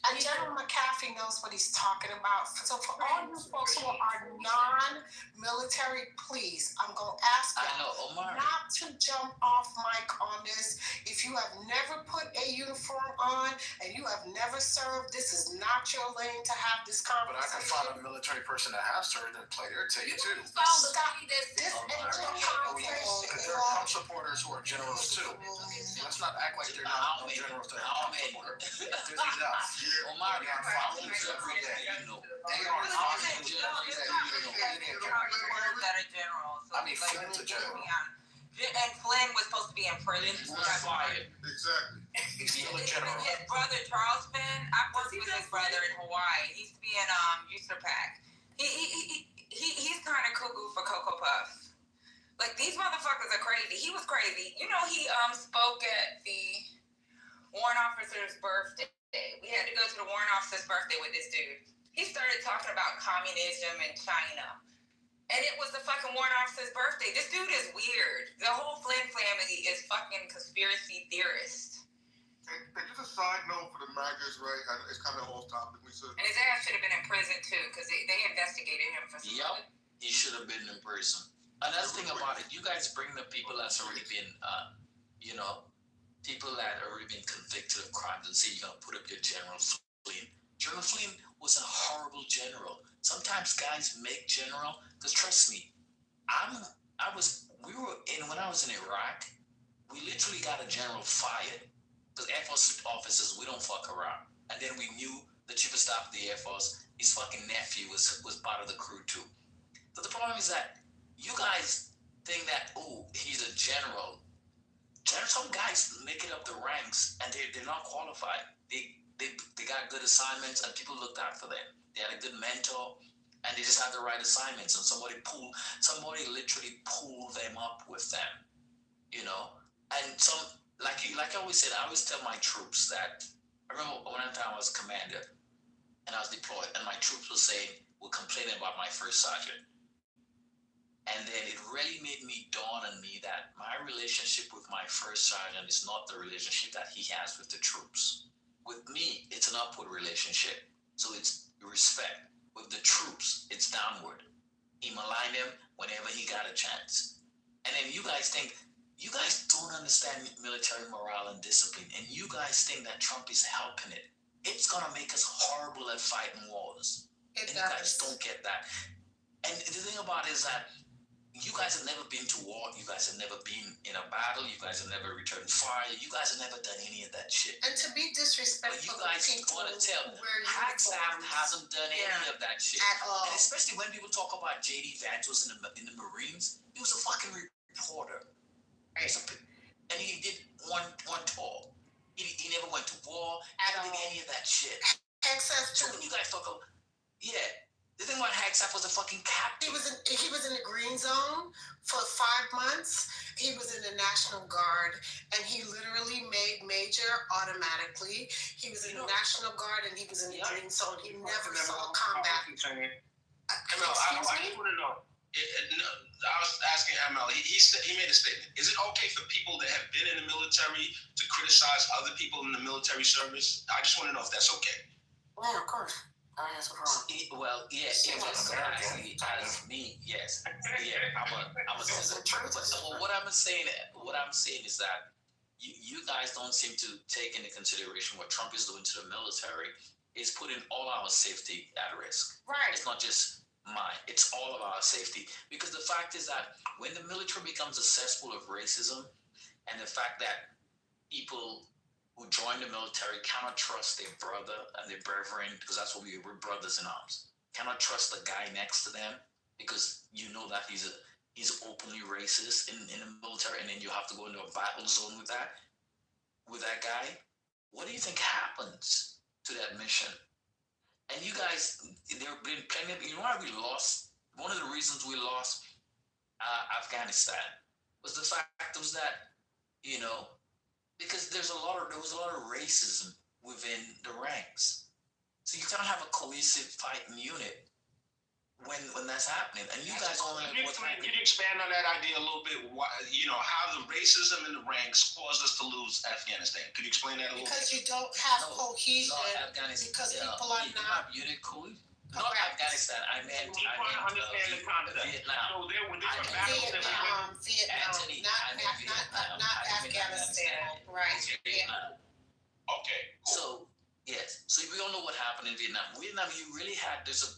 And General McAfee knows what he's talking about. So for all you folks who are non-military, please, I'm going to ask you not to jump off mic on this. If you have never put a uniform on and you have never served, this is not your lane to have this conversation. But I can find a military person that has served and play their ticket too. This ain't your conversation. Because there are Trump supporters who are generals too. Let's not act like they're not generals. They're Trump supporters. Omar, they are followers every day, you know. They are followers every day, you know. That are generals. I mean, Flynn's a general. And Flynn was supposed to be in prison. He was fired. Exactly. He's still a general. His brother Charles Flynn, I worked with his brother in Hawaii. He used to be in User Pack. He's kind of cuckoo for Cocoa Puffs. Like, these motherfuckers are crazy. He was crazy. You know, he spoke at the warrant officer's birthday. We had to go to the warrant officer's birthday with this dude. He started talking about communism in China. And it was the fucking warrant officer's birthday. This dude is weird. The whole Flynn family is fucking conspiracy theorists. And just a side note for the MAGAs, right? It's kind of off topic. And his ass should have been in prison too, because they investigated him for something. Yep, he should have been in prison. Another thing about it, you guys bring the people that's already been, people that already been convicted of crimes and say you're going to put up your General Flynn. General Flynn was a horrible general. Sometimes guys make general, because trust me, when I was in Iraq, we literally got a general fired. Because Air Force officers, we don't fuck around. And then we knew the chief of staff of the Air Force, his fucking nephew was part of the crew too. But the problem is that you guys think that, oh, he's a general. Some guys make it up the ranks and they're not qualified. They got good assignments and people looked out for them. They had a good mentor and they just had the right assignments and somebody literally pulled them up with them, you know? And like I always said, I always tell my troops that, I remember one time I was commander and I was deployed and my troops were complaining about my first sergeant. And then it really made me dawn on me that my relationship with my first sergeant is not the relationship that he has with the troops. With me, it's an upward relationship. So it's respect. With the troops, it's downward. He maligned him whenever he got a chance. And then you guys don't understand military morale and discipline. And you guys think that Trump is helping it. It's going to make us horrible at fighting wars. You guys don't get that. And the thing about it is that you guys have never been to war. You guys have never been in a battle. You guys have never returned fire. You guys have never done any of that shit. And to be disrespectful, but you guys want to tell Hagstaff hasn't done any of that shit at all. And especially when people talk about J.D. Vance was in the Marines, he was a fucking reporter. Right. And he did one tour. He never went to war. Never did any of that shit. So when you guys talk about, the thing about Hagstaff was a fucking captain. He was in the green zone for 5 months. He was in the National Guard, and he literally made major automatically. He was in the National Guard, and he was in the green zone. He never saw combat. I just want to know. I was asking ML. He made a statement. Is it okay for people that have been in the military to criticize other people in the military service? I just want to know if that's okay. Yeah, of course. Well, yes, as me, yes, I'm a citizen. But what I'm saying is that you guys don't seem to take into consideration what Trump is doing to the military. Is putting all our safety at risk. Right. It's not just mine. It's all of our safety. Because the fact is that when the military becomes a cesspool of racism, and the fact that people who join the military cannot trust their brother and their brethren, because that's what we're brothers in arms. Cannot trust the guy next to them because you know that he's openly racist in the military, and then you have to go into a battle zone with that guy. What do you think happens to that mission? And you guys, there have been plenty of, you know why we lost? One of the reasons we lost Afghanistan was the fact was that, because there was a lot of racism within the ranks. So you can't have a cohesive fighting unit when that's happening, and you guys don't know what's happening. Can you expand on that idea a little bit? Why, how the racism in the ranks caused us to lose Afghanistan? Could you explain that a little bit? Because you don't have cohesion. Afghanistan. Because people are not. Unit cohesion. Not Afghanistan. I meant Vietnam. So there were different battles. Vietnam, not Afghanistan. Right. Vietnam. Okay. So Cool. yes. So we all know what happened in Vietnam. Vietnam, you really had it's a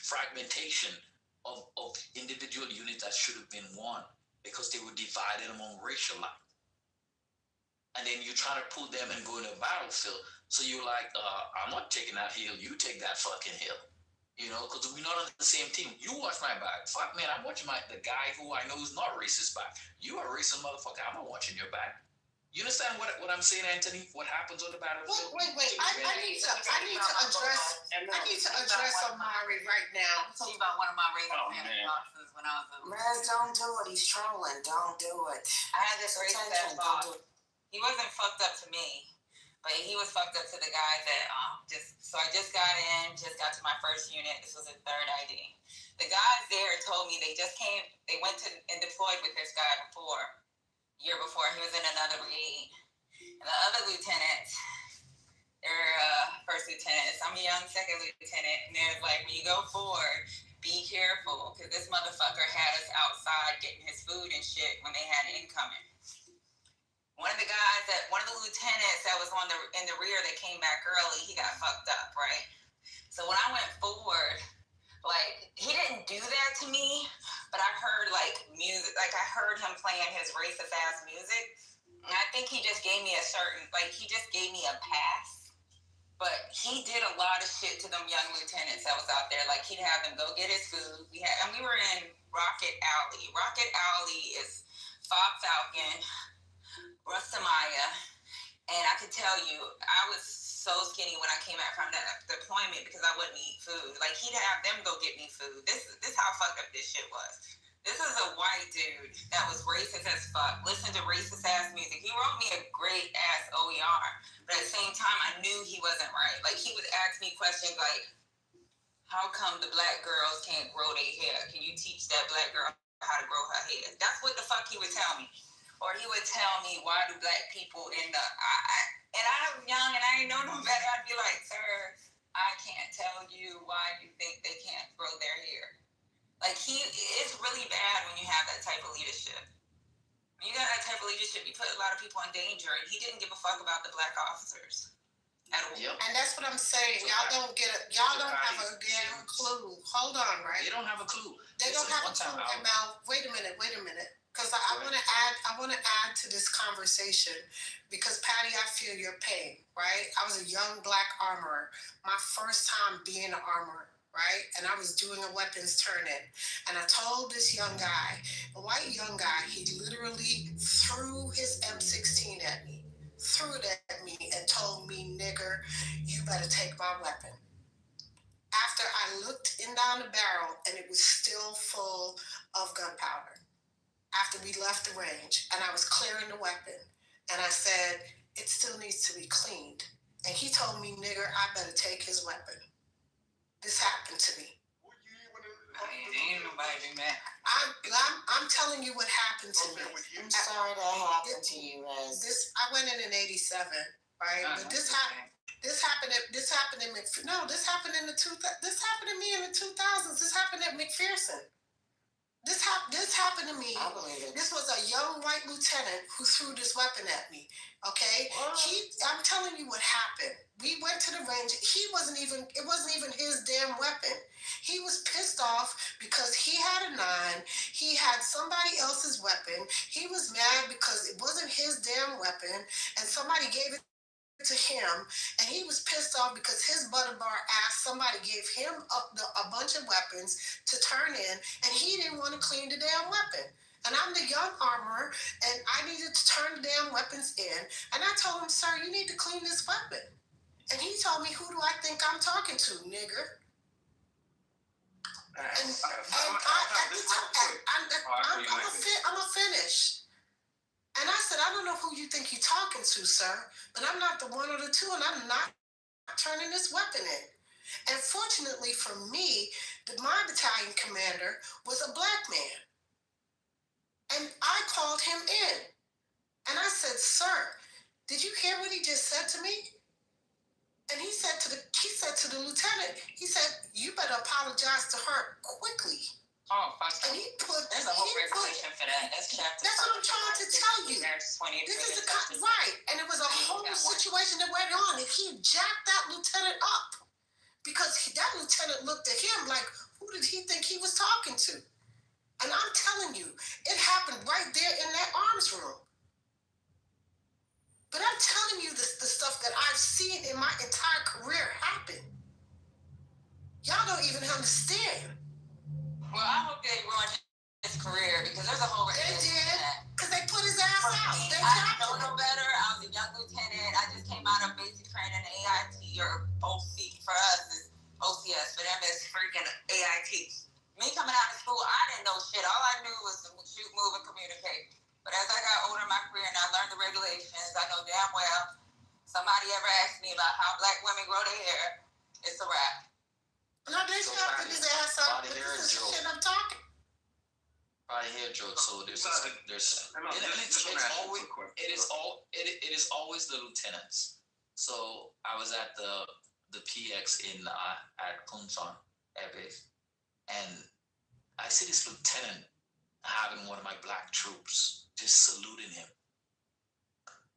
fragmentation of individual units that should have been one because they were divided among racial lines. And then you try to pull them and go in a battlefield. So you're like, I'm not taking that hill. You take that fucking hill. Because we're not on the same team. You watch my back. Fuck, man, I'm watching the guy who I know is not racist back. You are a racist motherfucker. I'm not watching your back. You understand what I'm saying, Anthony? What happens on the battlefield? Wait. I need to address Omari right now. Tell you about one of my racist bosses when I was a Maz, don't do it. He's trolling. Don't do it. I had this racist boss. He wasn't fucked up to me, but he was fucked up to the guys that So I just got to my first unit. This was a third ID. The guys there told me they went to and deployed with this guy year before. He was in another brigade. And the other lieutenants, they're first lieutenants. I'm a young second lieutenant. And they're like, when you go forward, be careful, because this motherfucker had us outside getting his food and shit when they had incoming. One of the lieutenants that was in the rear that came back early, he got fucked up, right? So when I went forward, he didn't do that to me, but I heard music, I heard him playing his racist ass music, and I think he just gave me he just gave me a pass, but he did a lot of shit to them young lieutenants that was out there. He'd have them go get his food. We were in Rocket Alley. Rocket Alley is Fox Falcon, Rustamaya, and I could tell you, I was so skinny when I came back from that deployment because I wouldn't eat food. He'd have them go get me food. This how fucked up this shit was. This is a white dude that was racist as fuck, listened to racist ass music. He wrote me a great ass OER, but at the same time, I knew he wasn't right. He would ask me questions like, how come the black girls can't grow their hair? Can you teach that black girl how to grow her hair? That's what the fuck he would tell me. Or he would tell me, why do black people and I was young and I didn't know no better. I'd be like, sir, I can't tell you why you think they can't grow their hair. It's really bad when you have that type of leadership. When you got that type of leadership, you put a lot of people in danger, and he didn't give a fuck about the black officers at all. Yep. And that's what I'm saying. Y'all don't have a damn clue. Hold on, right? They don't have a clue. They don't have a clue. And Mel, wait a minute. Because I want to add to this conversation, because Patty, I feel your pain, right? I was a young black armorer, my first time being an armorer, right? And I was doing a weapons turn-in, and I told this young guy, a white young guy, he literally threw his M16 at me, and told me, nigger, you better take my weapon. After I looked down the barrel, and it was still full of gunpowder. After we left the range, and I was clearing the weapon, and I said, it still needs to be cleaned. And he told me, nigger, I better take his weapon. This happened to me. Ain't nobody mad. I'm telling you what happened to me. I'm sorry that happened to you, Rez. I went in 87, right? But this happened in this happened to me in the 2000s. This happened at McPherson. This happened to me. I believe it. This was a young white lieutenant who threw this weapon at me. Okay? I'm telling you what happened. We went to the range. It wasn't even his damn weapon. He was pissed off because he had a 9. He had somebody else's weapon. He was mad because it wasn't his damn weapon, and somebody gave it to him, and he was pissed off because his butterbar ass, somebody gave him a bunch of weapons to turn in, and he didn't want to clean the damn weapon. And I'm the young armorer, and I needed to turn the damn weapons in, and I told him, sir, you need to clean this weapon. And he told me, who do I think I'm talking to, nigger? I'm gonna finish. And I said, I don't know who you think you're talking to, sir, but I'm not the one or the two, and I'm not turning this weapon in. And fortunately for me, my battalion commander was a black man. And I called him in. And I said, "Sir, did you hear what he just said to me?" And he said to the lieutenant, he said, "You better apologize to her quickly." Oh, fuck. And he put. There's a whole regulation for that. That's chapter. That's what I'm trying to tell you. This is right, and it was a whole situation that went on, and he jacked that lieutenant up because that lieutenant looked at him like, who did he think he was talking to? And I'm telling you, it happened right there in that arms room. But I'm telling you the stuff that I've seen in my entire career happen. Y'all don't even understand. Well, I hope they ruined his career because there's a whole regulation. They did, because they put his ass out. I didn't know no better. I was a young lieutenant. I just came out of basic training. AIT or OC for us is OCS. For them is freaking AIT. Me coming out of school, I didn't know shit. All I knew was to shoot, move, and communicate. But as I got older in my career and I learned the regulations, I know damn well somebody ever asked me about how black women grow their hair, it's a wrap. No, they slapped his ass up. This is the shit I'm talking. Right here, Joe. So it is always the lieutenants. So I was at the PX at Kunsan Air Base, and I see this lieutenant having one of my black troops just saluting him.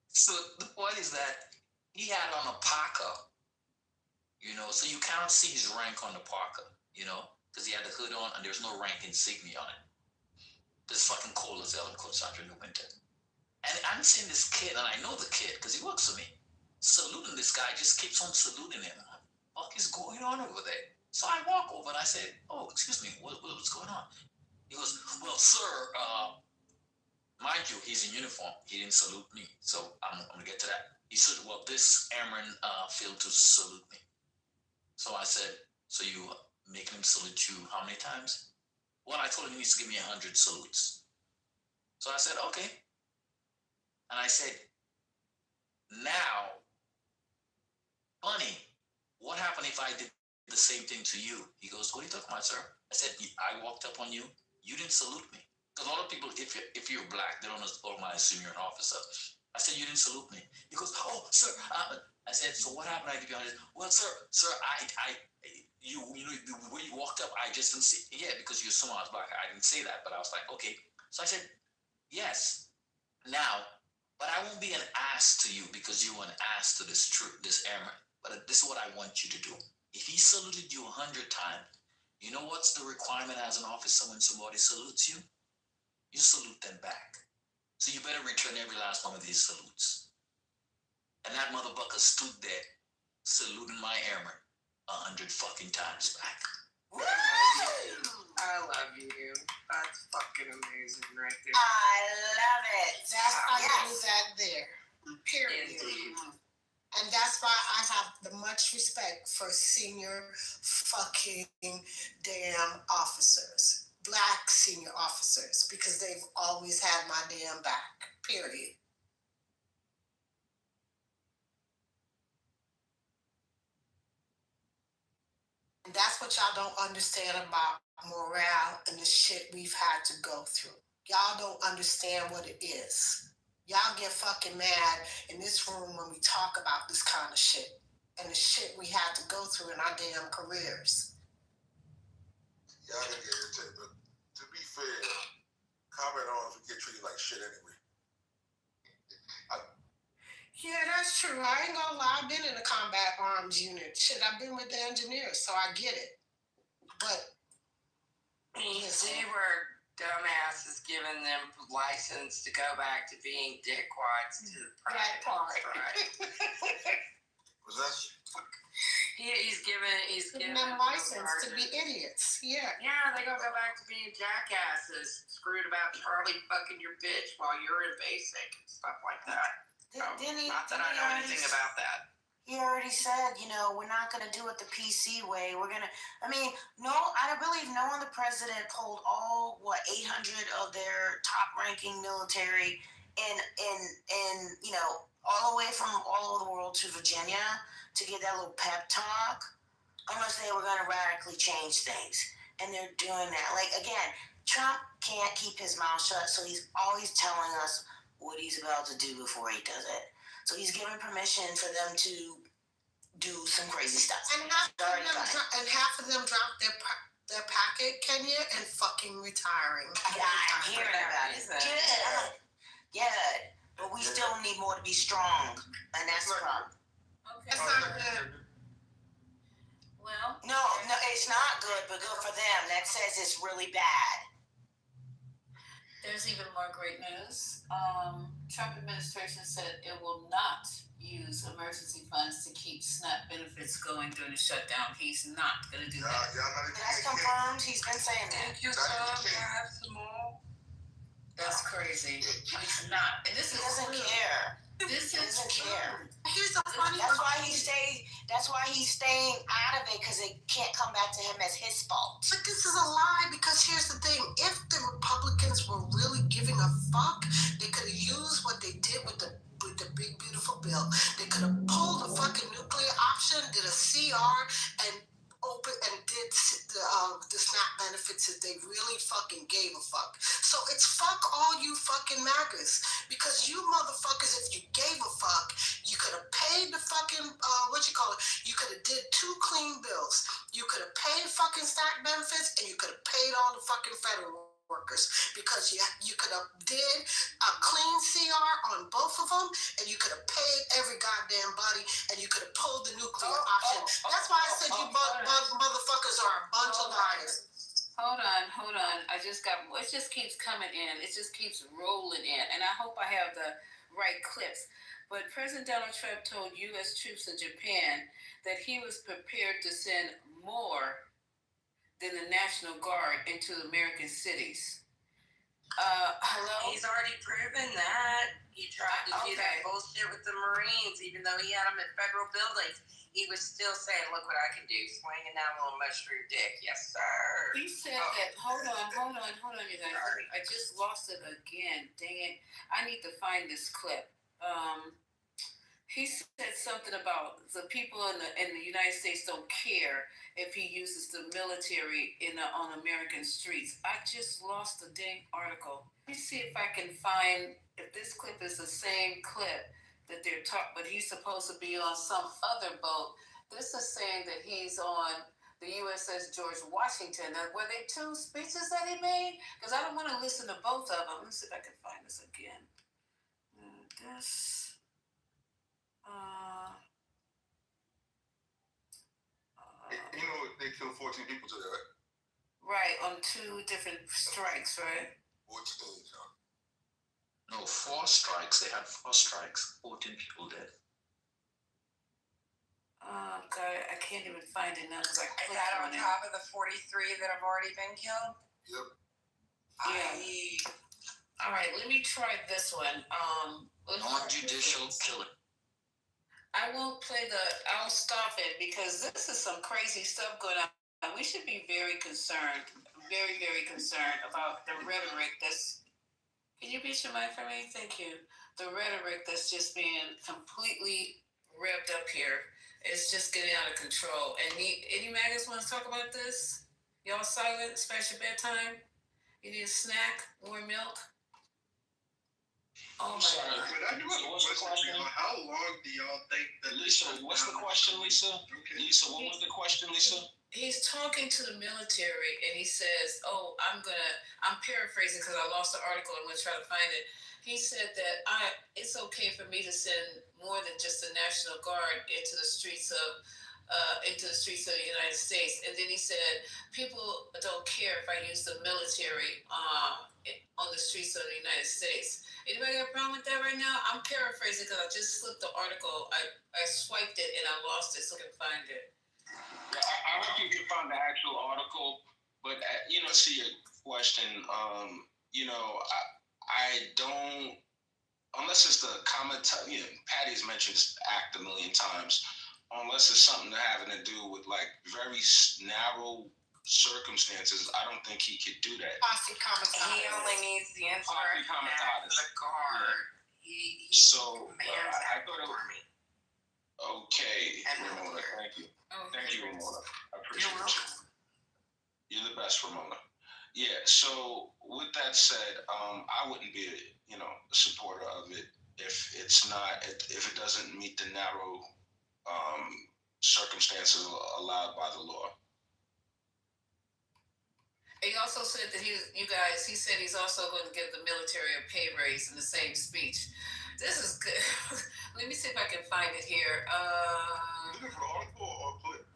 So the point is that he had on a parka, so you can't see his rank on the parka, because he had the hood on and there's no rank insignia on it. It's fucking cold as hell in Concentra New Winter. And I'm seeing this kid, and I know the kid because he works for me, saluting this guy, just keeps on saluting him. What the fuck is going on over there? So I walk over and I said, "Oh, excuse me, what's going on?" He goes, "Well, sir, mind you, he's in uniform. He didn't salute me, so I'm going to get to that." He said, "Well, this airman failed to salute me." So I said, "So you making him salute you how many times?" Well, I told him he needs to give me 100 salutes. So I said, "Okay." And I said, "Now, Bunny, what happened if I did the same thing to you?" He goes, "What are you talking about, sir?" I said, "I walked up on you. You didn't salute me." Because a lot of people, if you're black, they don't automatically assume you're an officer. I said, "You didn't salute me." He goes, "Oh, sir." I said, "So what happened?" I give you 100. "Well, sir, you the way you walked up, I just didn't see." "Yeah, because you assume I was black." I didn't say that, but I was like, "Okay." So I said, "Yes. Now, but I won't be an ass to you because you were an ass to this airman. But this is what I want you to do. If he saluted you 100 times, you know what's the requirement as an officer when somebody salutes you? You salute them back. So you better return every last one of these salutes." And that motherfucker stood there saluting my airman 100 fucking times back. I love you. That's fucking amazing right there. I love it. That's why you do that there. Period. Indeed. And that's why I have the much respect for senior fucking damn officers. Black senior officers, because they've always had my damn back. Period. And that's what y'all don't understand about morale and the shit we've had to go through. Y'all don't understand what it is. Y'all get fucking mad in this room when we talk about this kind of shit and the shit we had to go through in our damn careers. Y'all gonna get irritated, but to be fair, combat arms would get treated like shit anyway. Yeah, that's true. I ain't gonna lie. I've been in the combat arms unit. Shit, I've been with the engineers, so I get it. But they were dumbasses giving them license to go back to being dickwads to the that part. right? Was that? He's giving them license to be idiots. Yeah. Yeah, they gonna go back to being jackasses, screwed about Charlie fucking your bitch while you're in basic and stuff like that. Not that I know anything about that. He already said, we're not going to do it the PC way. We're going to, I believe no one, the president pulled all, 800 of their top-ranking military in all the way from all over the world to Virginia to get that little pep talk. unless they were going to radically change things. And they're doing that. Like, again, Trump can't keep his mouth shut, so he's always telling us what he's about to do before he does it. So he's giving permission for them to do some crazy stuff. And half of them dropped their packet, Kenya, and fucking retiring. Yeah, I'm hearing about it. Good. But we still need more to be strong, and that's the problem. Okay. That's not good. Well, no, it's not good, but good for them. That says it's really bad. There's even more great news. Trump administration said it will not use emergency funds to keep SNAP benefits going during the shutdown. He's not going to do that. That's confirmed. He's been saying that. Thank you, sir. Can I have some more? That's crazy. He's not. And this he doesn't care. This doesn't care. Here's the funny. That's why he's staying out of it, because it can't come back to him as his fault. But this is a lie, because here's the thing: if the Republicans were really giving a fuck, they could have used what they did with the big beautiful bill. They could have pulled the fucking nuclear option, did a CR, and did the SNAP benefits if they really fucking gave a fuck. So it's fuck all you fucking MAGAs, because you motherfuckers, if you gave a fuck, you could have paid the fucking you could have did 2 clean bills. You could have paid fucking SNAP benefits, and you could have paid all the fucking federal workers, because you could have did a clean CR on both of them, and you could have paid every goddamn body, and you could have pulled the nuclear option. That's why I said you motherfuckers are a bunch of liars. Hold on. It just keeps coming in. It just keeps rolling in. And I hope I have the right clips. But President Donald Trump told U.S. troops in Japan that he was prepared to send more than the National Guard into American cities. Hello? He's already proven that. He tried to do that bullshit with the Marines, even though he had them at federal buildings. He was still saying, look what I can do, swinging that little mushroom dick. Yes, sir. He said that, hold on, you guys. I just lost it again. Dang it. I need to find this clip. He said something about the people in the United States don't care if he uses the military on American streets. I just lost the dang article. Let me see if I can find if this clip is the same clip that they're talking. But he's supposed to be on some other boat. This is saying that he's on the USS George Washington. Now, were they 2 speeches that he made? Because I don't want to listen to both of them. Let me see if I can find this again. You know, they killed 14 people today, right? Right, on 2 different strikes, right? 14, John. No, 4 strikes. They had 4 strikes. 14 people dead. God, I can't even find it now because I clicked Is that on on it. top of the 43 that have already been killed? Yep. Yeah. All right, let me try this one. Non-judicial killing. I'll stop it because this is some crazy stuff going on. We should be very concerned, very, very concerned about the rhetoric that's, can you beat your mic for me? Thank you. The rhetoric that's just being completely revved up here. It's just getting out of control. And any maggots want to talk about this? Y'all silent, especially bedtime? You need a snack, more milk? Oh my God. What's the question? How long do y'all think that Lisa, what's the question, Lisa? Okay. Lisa, what was the question, Lisa? He's talking to the military and he says, I'm paraphrasing because I lost the article. I'm going to try to find it. He said that it's okay for me to send more than just the National Guard into the streets of the United States. And then he said, people don't care if I use the military on the streets of the United States. Anybody got a problem with that right now? I'm paraphrasing because I just slipped the article. I swiped it and I lost it, so I can find it. Yeah, I hope you can find the actual article. But to your question, I don't, unless it's the comment. Patty's mentioned this act a million times. Unless it's something having to do with like very narrow circumstances, I don't think he could do that. He only needs the instrument as the guard. So I thought it was okay. and Ramona, military. thank you. Oh, Thank you, Ramona. I appreciate You're you. welcome. You're the best, Ramona. Yeah, so with that said, I wouldn't be a supporter of it if it doesn't meet the narrow circumstances allowed by the law. He also said that he said he's also going to give the military a pay raise in the same speech. This is good. Let me see if I can find it here. Looking for an article or a clip?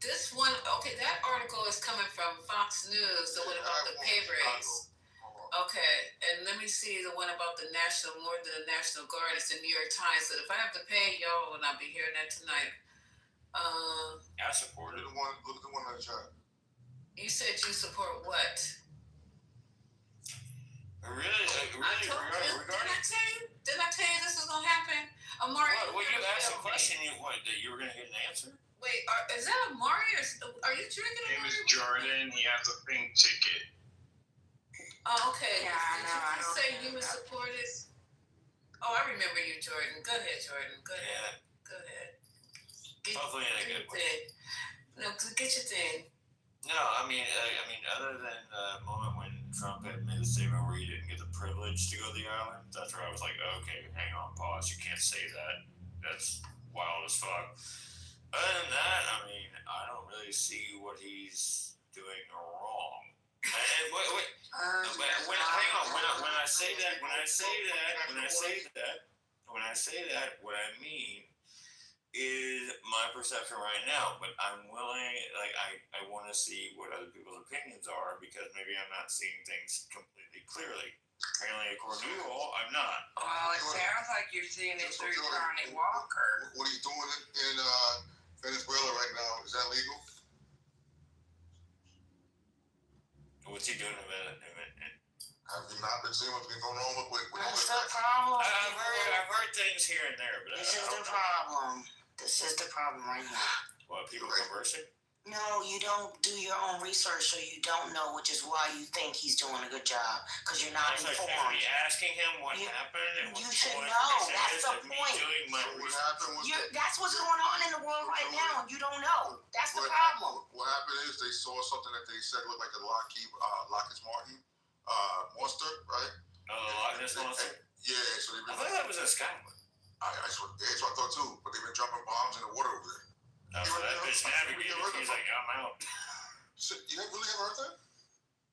This one, okay, that article is coming from Fox News, the one about the pay raise. Okay, and let me see the one about more than the National Guard. It's the New York Times. So if I have to pay, y'all will not be hearing that tonight. I support it. Look at the one on the chat. You said you support what? Really, regarding. Didn't I tell you this was gonna happen? Amari. Well, you asked a question. That you were gonna get an answer? Wait, is that Amari? Are you drinking? His name is Jordan. He has a pink ticket. Oh, okay. Yeah, I know. Did you say you would support it? Oh, I remember you, Jordan. Go ahead, Jordan. Go ahead. Go ahead. Hopefully in a good way. No, get your thing. No, I mean, other than the moment when Trump had made a statement where he didn't get the privilege to go to the island, that's where I was like, okay, hang on, pause. You can't say that. That's wild as fuck. Other than that, I mean, I don't really see what he's doing wrong. And wait. Hang on. When I say that, what I mean is my perception right now. But I'm willing, I want to see what other people's opinions are because maybe I'm not seeing things completely clearly. Apparently, according to you all, I'm not. Well, it sounds like you're seeing it through Johnny Walker. What he's doing in Venezuela right now, is that legal? What's he doing in Have you not been seeing what's been going on with That's the problem. I've heard things here and there, but This is the problem. This is the problem right now. What, people conversing? No, you don't do your own research, so you don't know, which is why you think he's doing a good job, because you're not informed. Are you asking him what happened? And you should know. That's the point. That's what's going on in the world right now, and you don't know. That's the problem. What happened is they saw something that they said looked like a Lockheed Martin monster, right? Oh, the Loch Ness monster? Yeah, so I thought that was in Scotland. That's what I thought too, but they've been dropping bombs in the water over there. No, so that bitch navigated. He's like, I'm out. So, you really haven't heard that?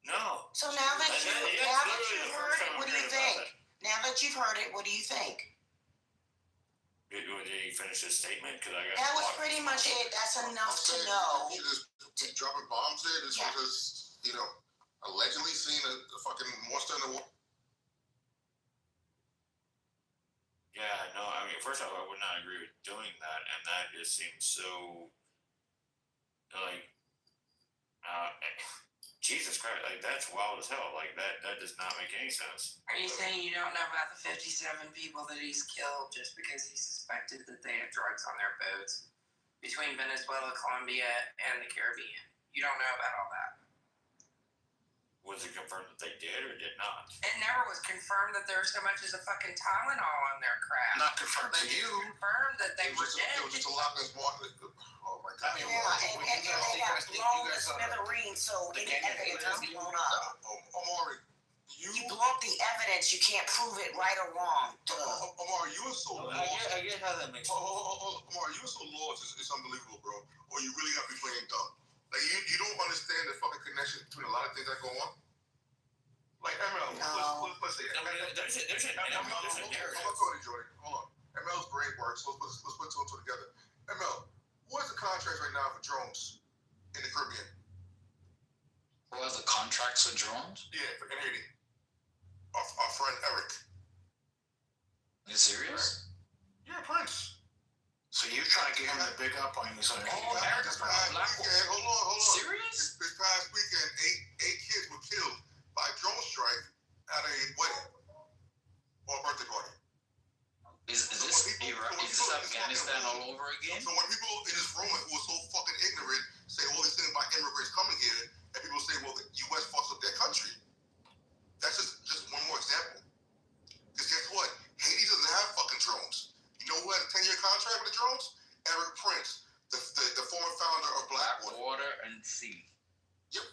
No. So now that you've heard it, what do you think? Now that you've heard it, what do you think? Did he finish his statement? That was pretty much it. That's enough to know. You just dropping bombs there. This was just, allegedly seen a fucking monster in the water. Yeah, no, I mean, first off, I would not agree with doing that, and that just seems so, Jesus Christ, that's wild as hell. That does not make any sense. Are you saying you don't know about the 57 people that he's killed just because he suspected that they had drugs on their boats between Venezuela, Colombia, and the Caribbean? You don't know about all that? Was it confirmed that they did or did not? It never was confirmed that there was so much as a fucking Tylenol on their craft. Not confirmed to you. Confirmed that they were dead. It was just a Loch Ness monster. Oh my God. Yeah, and they got blown to smithereens, so any evidence is blown up. Amari, you blow up the evidence, you can't prove it right or wrong. Amari, you are so lost. I get how that makes sense. Amari, you are so lost. It's unbelievable, bro. Or you really got to be playing dumb. You don't understand the fucking connection between a lot of things that go on. Like ML, let's say there's a narrative. I'm gonna Jordan. Hold on. ML's brain works. Let's put two and two together. ML, what is the contract right now for drones in the Caribbean? What are the contracts for drones? Yeah, in Haiti. Our friend Eric. Are you serious? Yeah, Prince. So you're trying to get him to big up on you, so This past weekend, hold on. Serious? This past weekend, eight kids were killed by a drone strike at a wedding or a birthday party. Is this Afghanistan all over again? So when people in this room who are so fucking ignorant say all these things about immigrants coming here, and people say, well, the U.S. fucks up their country. That's just one more example. Because guess what? Haiti doesn't have fucking drones. You know who had a 10-year contract with the drones? Eric Prince, the former founder of Blackwater. and Sea. Yep.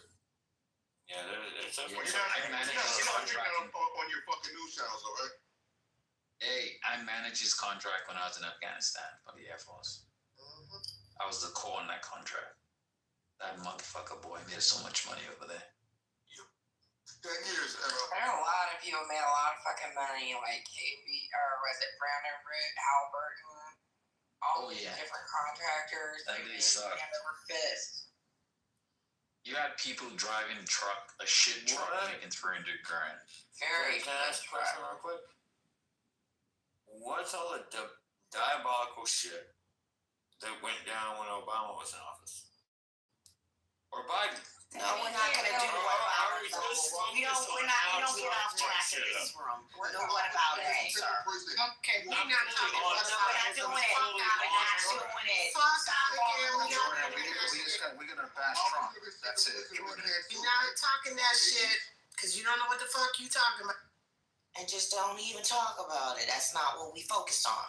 Yeah, it's You're not on your fucking news channels, all right? Hey, I managed his contract when I was in Afghanistan for the Air Force. I was the core on that contract. That motherfucker boy made so much money over there. 10 years, There are a lot of people made a lot of fucking money, like KB, or was it Brown and Root, Halliburton, all these different contractors. That really sucked. Over fists. You had people driving a shit truck, making 300 grand. Very Can I ask a question real quick? What's all the diabolical shit that went down when Obama was in office? Or Biden? No, we're not going to do what about it. We don't get off track in this room. No, what about it, sir? Okay, we're not talking about No, we're not doing it. We're not doing it. We're gonna bash Trump. That's it. You're not talking that shit because you don't know what the fuck you talking about. And just don't even talk about it. That's not what we focused on.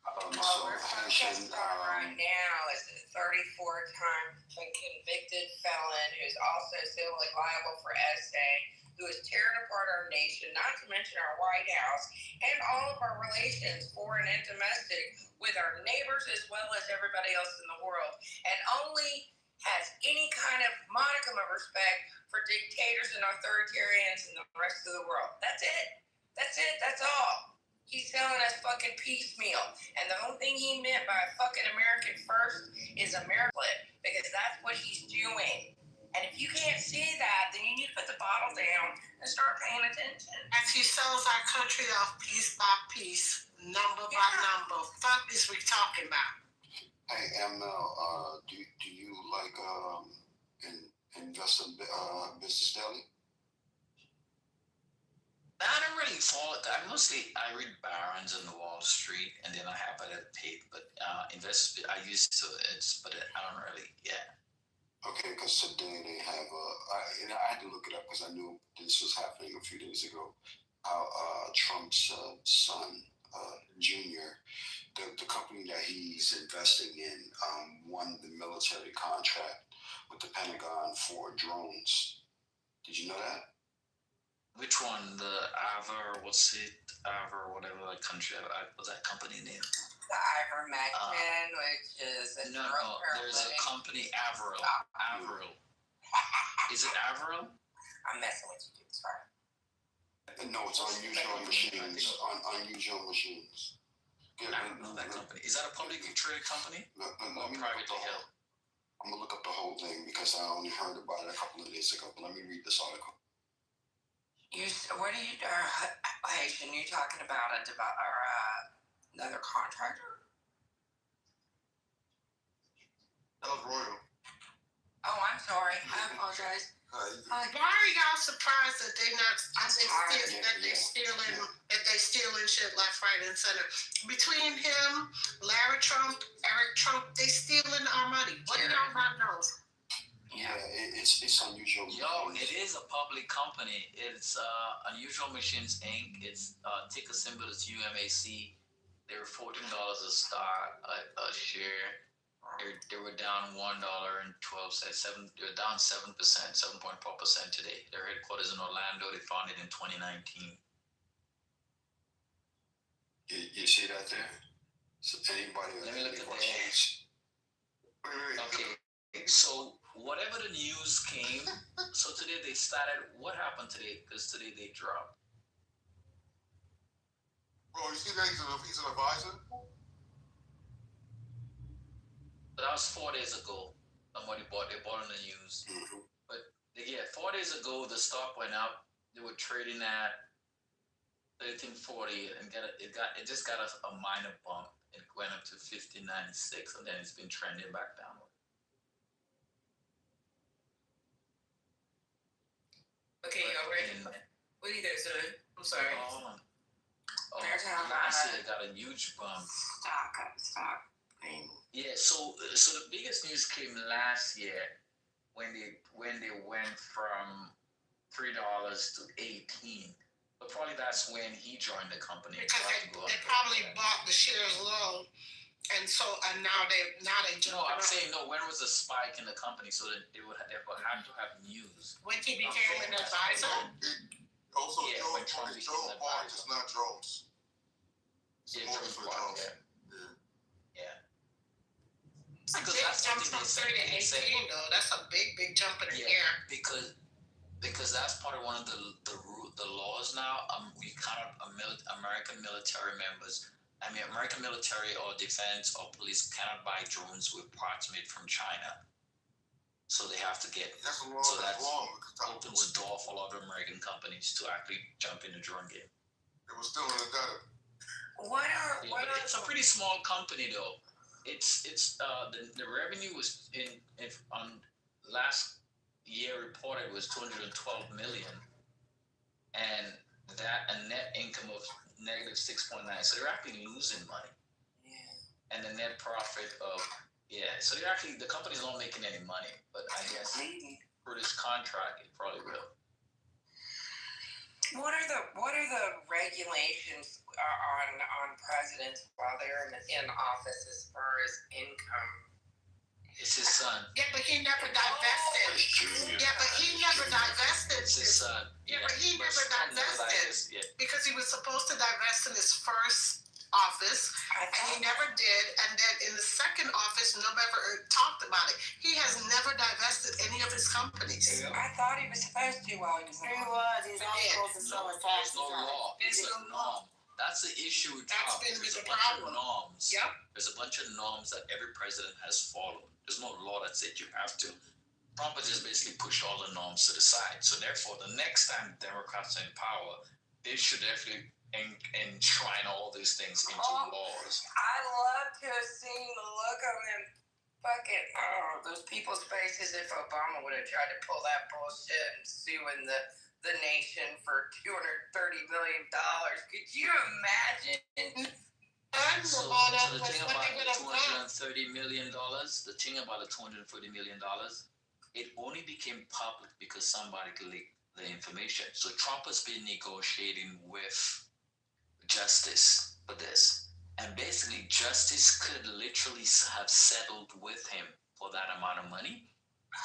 Well, we're focused on right now is a 34-time convicted felon who's also civilly liable for SA, who is tearing apart our nation, not to mention our White House, and all of our relations, foreign and domestic, with our neighbors as well as everybody else in the world, and only has any kind of modicum of respect for dictators and authoritarians in the rest of the world. That's it. That's it. That's all. He's selling us fucking piecemeal. And the only thing he meant by fucking American first is America, because that's what he's doing. And if you can't see that, then you need to put the bottle down and start paying attention. As he sells our country off piece by piece, number by number. Fuck is we talking about? Hey, ML, do you like invest in Business Daily? I don't really follow it. I read Barron's and the Wall Street, and then I have it at paid. But invest, I used to it, but I don't really. Yeah. Okay, because today they have I had to look it up because I knew this was happening a few days ago. How Trump's son, Junior, the company that he's investing in, won the military contract with the Pentagon for drones. Did you know that? Which one? The Aver, what's it? Aver, whatever the country, what's that company name? The ivermectin, which is a No, there's a company, Avril. Avril. Is it Avril? I'm messing with you, dude. Sorry. No, it's unusual machines. Unusual machines. Yeah, I don't know that company. Is that a publicly traded company? Let me privately held. I'm gonna look up the whole thing because I only heard about it a couple of days ago. But let me read this article. What are you, Haitian? You talking about another contractor? That was Royal. Oh, I'm sorry. I apologize. Why are y'all surprised that they stealing shit left, right, and center? Between him, Larry Trump, Eric Trump, they stealing our money. What do y'all not know? Yeah, it's unusual. Yo, it is a public company. It's Unusual Machines Inc. It's ticker symbol is UMAC. They were $14 a stock, a share. They were down $1.12. They're down 7%, 7.4% today. Their headquarters in Orlando. They founded in 2019. You see that there? So anybody? Let me look at that. Okay, so whatever the news came, so today they started. What happened today? Because today they dropped. Bro, you see that he's an advisor? But that was 4 days ago. Somebody bought on the news. Mm-hmm. But yeah, 4 days ago the stock went up. They were trading at 1340, and it just got a minor bump. It went up to 1596, and then it's been trending back downward. Okay, y'all ready? What are you guys doing? I'm sorry. Last year it got a huge bump. Stop. Yeah, so the biggest news came last year when they went from $3 to $18. But probably that's when he joined the company. Because they probably bought the shares low And now they No, jumping I'm up. saying no. When was the spike in the company so that they would have to have news? When he became an advisor? Also, Yeah, Joe, when Trump became Joe an Bart, advisor. it's not drones. Yeah, More Joe for Bart, drones. Yeah. It's a Because big that's jump something from they 30 to 18 though. That's a big jump in the air. Because that's part of one of the laws now. We count American military members. I mean, American military or defense or police cannot buy drones with parts made from China. So they have to get. That's a law. So that's wrong. opens the door for a lot of American companies to actually jump in the drone game. It was still in the gutter. It's a pretty small company though. It's the revenue was on last year reported was 212 million, and that a net income of negative 6.9. So they're actually losing money. Yeah. And the net profit of so they're actually the company's not making any money, but I guess for this contract it probably will. What are the regulations on presidents while they're in office as far as income? It's his son. Yeah, but he never divested. It's his son. Yeah, but he never divested because he was supposed to divest in his first office, and he never did. And then in the second office, nobody ever talked about it. He has never divested any of his companies. Yeah. I thought he was supposed to while he was. He was. He's not supposed to sell his taxes. There's no law. It's a norm. That's the issue with Trump. That's been There's the a bunch problem. of norms. Yep. There's a bunch of norms that every president has followed. There's no law that said you have to. Trump has just basically pushed all the norms to the side. So therefore, the next time Democrats are in power, they should definitely enshrine all these things into laws. I love to have seen the look on them fucking those people's faces if Obama would have tried to pull that bullshit and suing the nation for $230 million. Could you imagine? So the thing about the $230 million, it only became public because somebody leaked the information. So Trump has been negotiating with Justice for this. And basically, Justice could literally have settled with him for that amount of money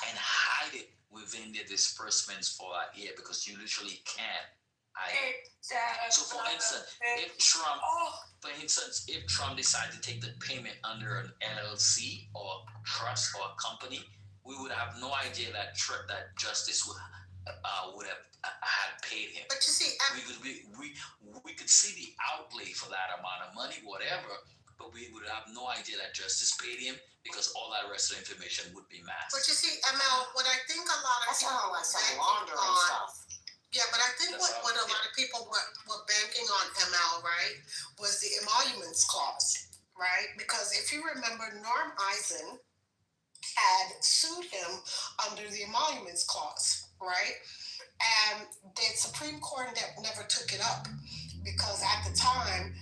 and hide it within the disbursements for a year because you literally can't hide it. So for instance, if Trump decided to take the payment under an LLC or trust or a company, we would have no idea that Justice would have had paid him. But you see, we could see the outlay for that amount of money, whatever, but we would have no idea that Justice paid him because all that rest of the information would be masked. But you see, ML, what I think a lot of people were banking on stuff. Yeah, but I think what a lot of people were banking on ML, right, was the emoluments clause, right? Because if you remember, Norm Eisen had sued him under the emoluments clause, right? And the Supreme Court never took it up because at the time,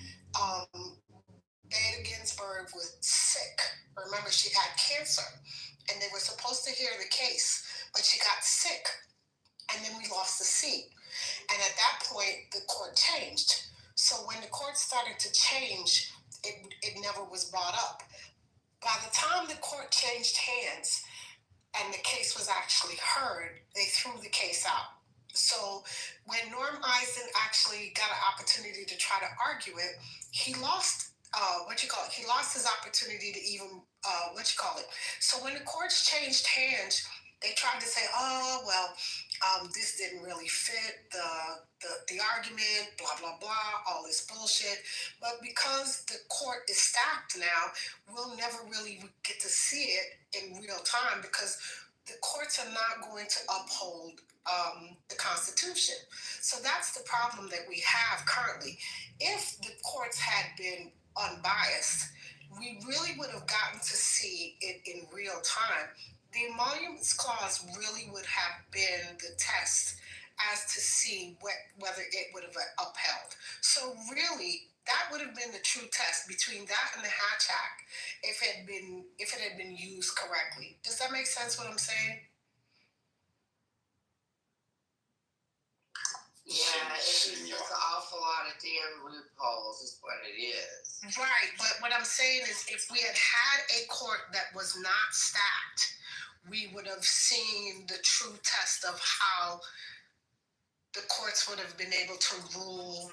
Beta Ginsburg was sick. Remember, she had cancer, and they were supposed to hear the case, but she got sick, and then we lost the seat. And at that point, the court changed. So when the court started to change, it never was brought up. By the time the court changed hands and the case was actually heard, they threw the case out. So when Norm Eisen actually got an opportunity to try to argue it, he lost he lost his opportunity to even So when the courts changed hands, they tried to say, this didn't really fit the argument, blah, blah, blah, all this bullshit. But because the court is stacked now, we'll never really get to see it in real time because the courts are not going to uphold the Constitution. So that's the problem that we have currently. If the courts had been unbiased, we really would have gotten to see it in real time. The emoluments clause really would have been the test as to see whether it would have upheld. So really, that would have been the true test between that and the Hatch Act if it had been used correctly. Does that make sense what I'm saying? Yeah, it's just an awful lot of damn loopholes is what it is. Right, but what I'm saying is if we had had a court that was not stacked, we would have seen the true test of how the courts would have been able to rule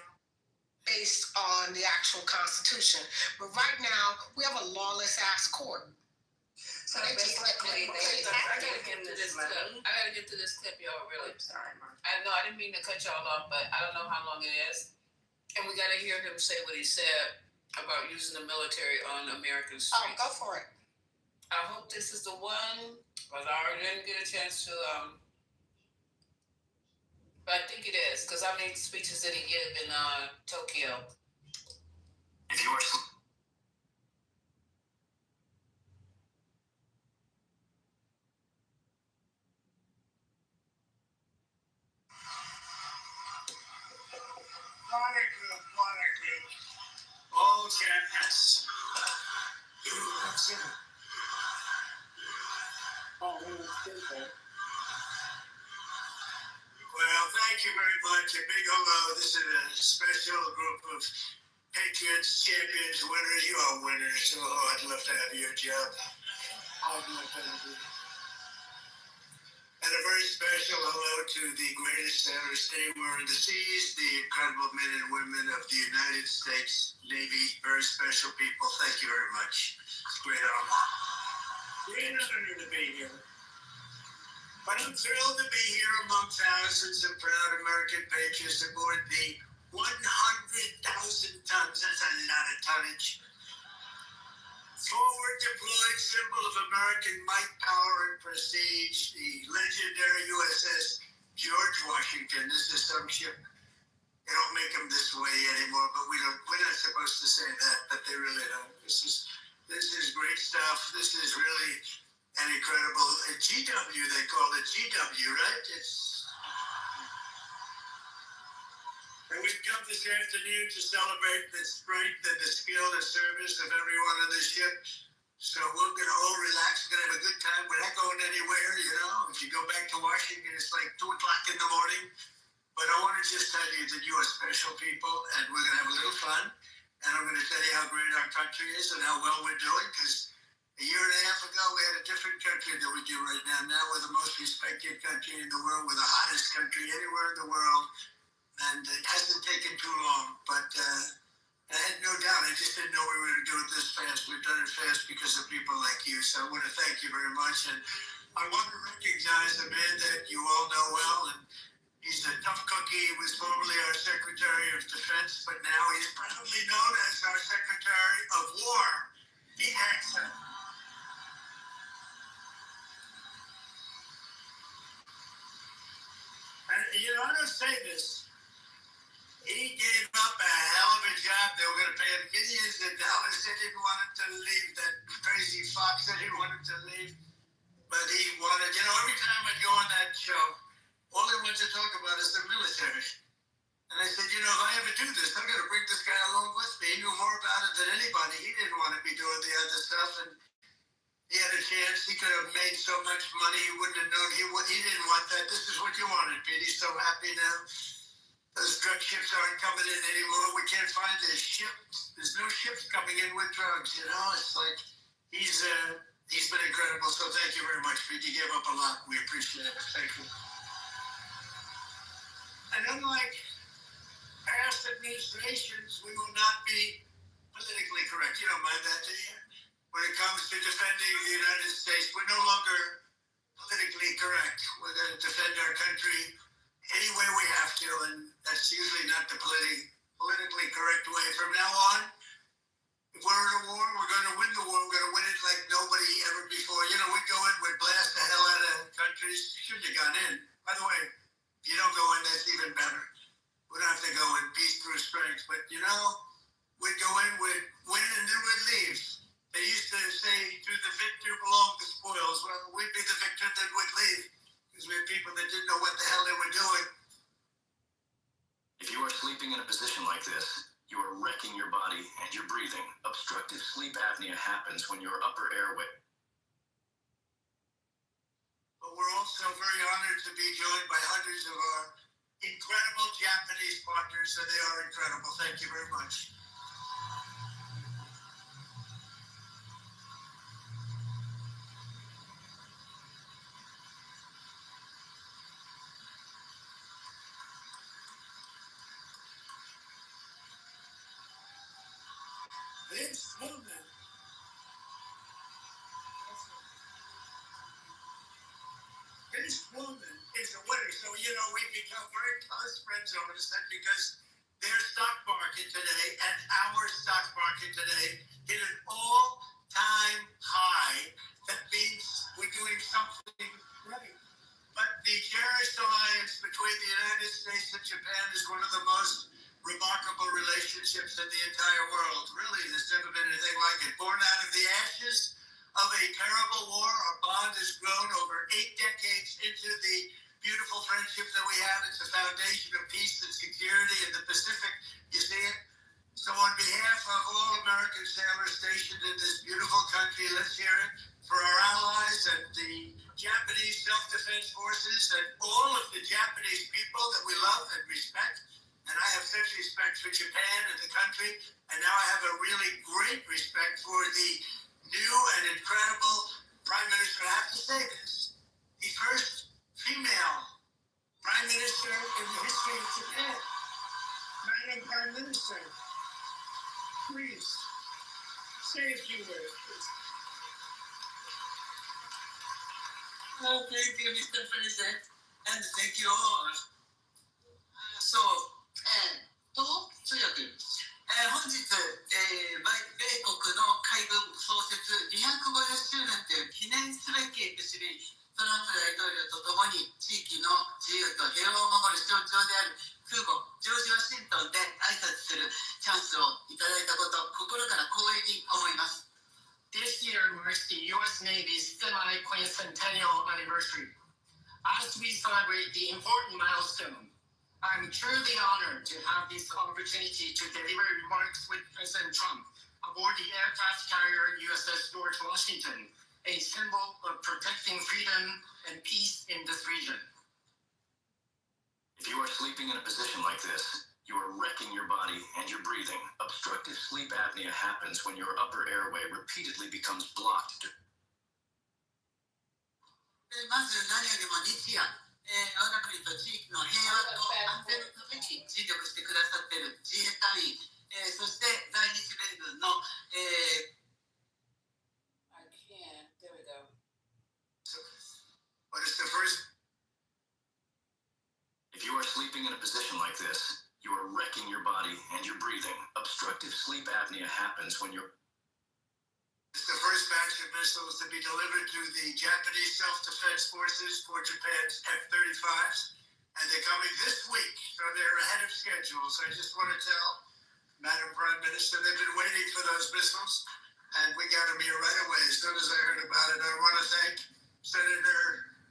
based on the actual Constitution. But right now, we have a lawless ass court. So basically, they have to give him this money. I gotta get to this clip, y'all. Really. I'm sorry, Mark. I know I didn't mean to cut y'all off, but I don't know how long it is, and we gotta hear him say what he said about using the military on American streets. Oh, go for it. I hope this is the one, but I already didn't get a chance to. But I think it is because how many speeches did he give in Tokyo? If you are Water group. All campus. Well, thank you very much. A big hello. This is a special group of Patriots, champions, winners. You are winners. Oh, I'd love to have your job. I'd love to have you. And a very special hello to the greatest sailors anywhere in the seas, the incredible men and women of the United States Navy. Very special people. Thank you very much. It's a great honor. Great honor to be here. But I'm thrilled to be here among thousands of proud American patriots aboard the 100,000 tons. That's a lot of tonnage. Forward deployed symbol of American might, power, and prestige, the legendary USS George Washington. This is some ship. They don't make them this way anymore, but we're not supposed to say that, but they really don't. This is great stuff. This is really an incredible GW. They call it GW, right? And we've come this afternoon to celebrate the strength and the skill and service of everyone on this ship. So we're going to all relax. We're going to have a good time. We're not going anywhere, you know. If you go back to Washington, it's like 2 o'clock in the morning. But I want to just tell you that you are special people, and we're going to have a little fun. And I'm going to tell you how great our country is and how well we're doing, because a year and a half ago, we had a different country than we do right now. Now we're the most respected country in the world. We're the hottest country anywhere in the world. And it hasn't taken too long, but I had no doubt. I just didn't know we were going to do it this fast. We've done it fast because of people like you. So I want to thank you very much. And I want to recognize a man that you all know well. And he's a tough cookie. He was formerly our Secretary of Defense, but now he's proudly known as our Secretary of War. Pete Jackson. And, you know, I don't say this. He gave up a hell of a job. They were going to pay him millions of dollars. They didn't want him to leave. That crazy fox that he wanted to leave. But he wanted, you know, every time I go on that show, all he wants to talk about is the military. And I said, you know, if I ever do this, I'm going to bring this guy along with me. He knew more about it than anybody. He didn't want to be doing the other stuff. And he had a chance. He could have made so much money. He wouldn't have known. He didn't want that. This is what you wanted, Pete. He's so happy now. Those drug ships aren't coming in anymore. We can't find a ship. There's no ships coming in with drugs, you know? It's like he's been incredible. So thank you very much, Pete. You gave up a lot. We appreciate it. Thank you. And unlike past administrations, we will not be politically correct. You don't mind that, do you? When it comes to defending the United States, we're no longer politically correct. We're going to defend our country any way we have to, and that's usually not the politically correct way. From now on, if we're in a war, we're going to win the war. We're going to win it like nobody ever before. You know, we go in, we blast the hell out of countries. Shouldn't have gone in. By the way, if you don't go in, that's even better. We don't have to go in peace through strength. But, you know, we'd go in, we'd win, and then we'd leave. They used to say, to the victor belong the spoils. Well, we'd be the victor that would leave. Because we had people that didn't know what the hell they were doing. If you are sleeping in a position like this, you are wrecking your body and your breathing. Obstructive sleep apnea happens when your upper airway. But we're also very honored to be joined by hundreds of our incredible Japanese partners, and they are incredible. Thank you very much. Vince Woolman. Vince Woolman is a winner. So, we've become very close friends over this thing because their stock market today and our stock market today hit an all-time high. That means we're doing something right. But the cherished alliance between the United States and Japan is one of the most remarkable relationships in the entire world. Really, there's never been anything like it. Born out of the ashes of a terrible war, our bond has grown over 8 decades into the beautiful friendship that we have. It's a foundation of peace and security in the Pacific. You see it? So on behalf of all American sailors stationed in this beautiful country, let's hear it for our allies and the Japanese self-defense forces and all of the Japanese people that we love and respect. And I have such respect for Japan and the country, and now I have a really great respect for the new and incredible Prime Minister. I have to say this, the first female Prime Minister in the history of Japan. Madam Prime Minister, please say a few words, please. Oh, thank you, Mr. President, and thank you all.通訳、本日、米国の海軍創設250周年という記念すべき節にトランプ大統領とともに地域の自由と平和を守る象徴である空母ジョージ・ワシントンで挨拶するチャンスをいただいたこと、心から光栄に思います。This year marks the U.S. Navy's semi-quincentennial anniversary. As we celebrate the important milestone, I'm truly honored to have this opportunity to deliver remarks with President Trump aboard the aircraft carrier USS George Washington, a symbol of protecting freedom and peace in this region. If you are sleeping in a position like this, you are wrecking your body and your breathing. Obstructive sleep apnea happens when your upper airway repeatedly becomes blocked. まず何よりも日夜、我が国と地域の平和と安全のために尽力してくださっている自衛隊員、そして在日米軍の、I can't, there we go. What is the first? If you are sleeping in a position like this, you are wrecking your body and your breathing. Obstructive sleep apnea happens when you're... It's the first batch of missiles to be delivered to the Japanese self-defense forces for Japan's F-35s. And they're coming this week, so they're ahead of schedule. So I just want to tell Madam Prime Minister, they've been waiting for those missiles, and we got them here right away as soon as I heard about it. I want to thank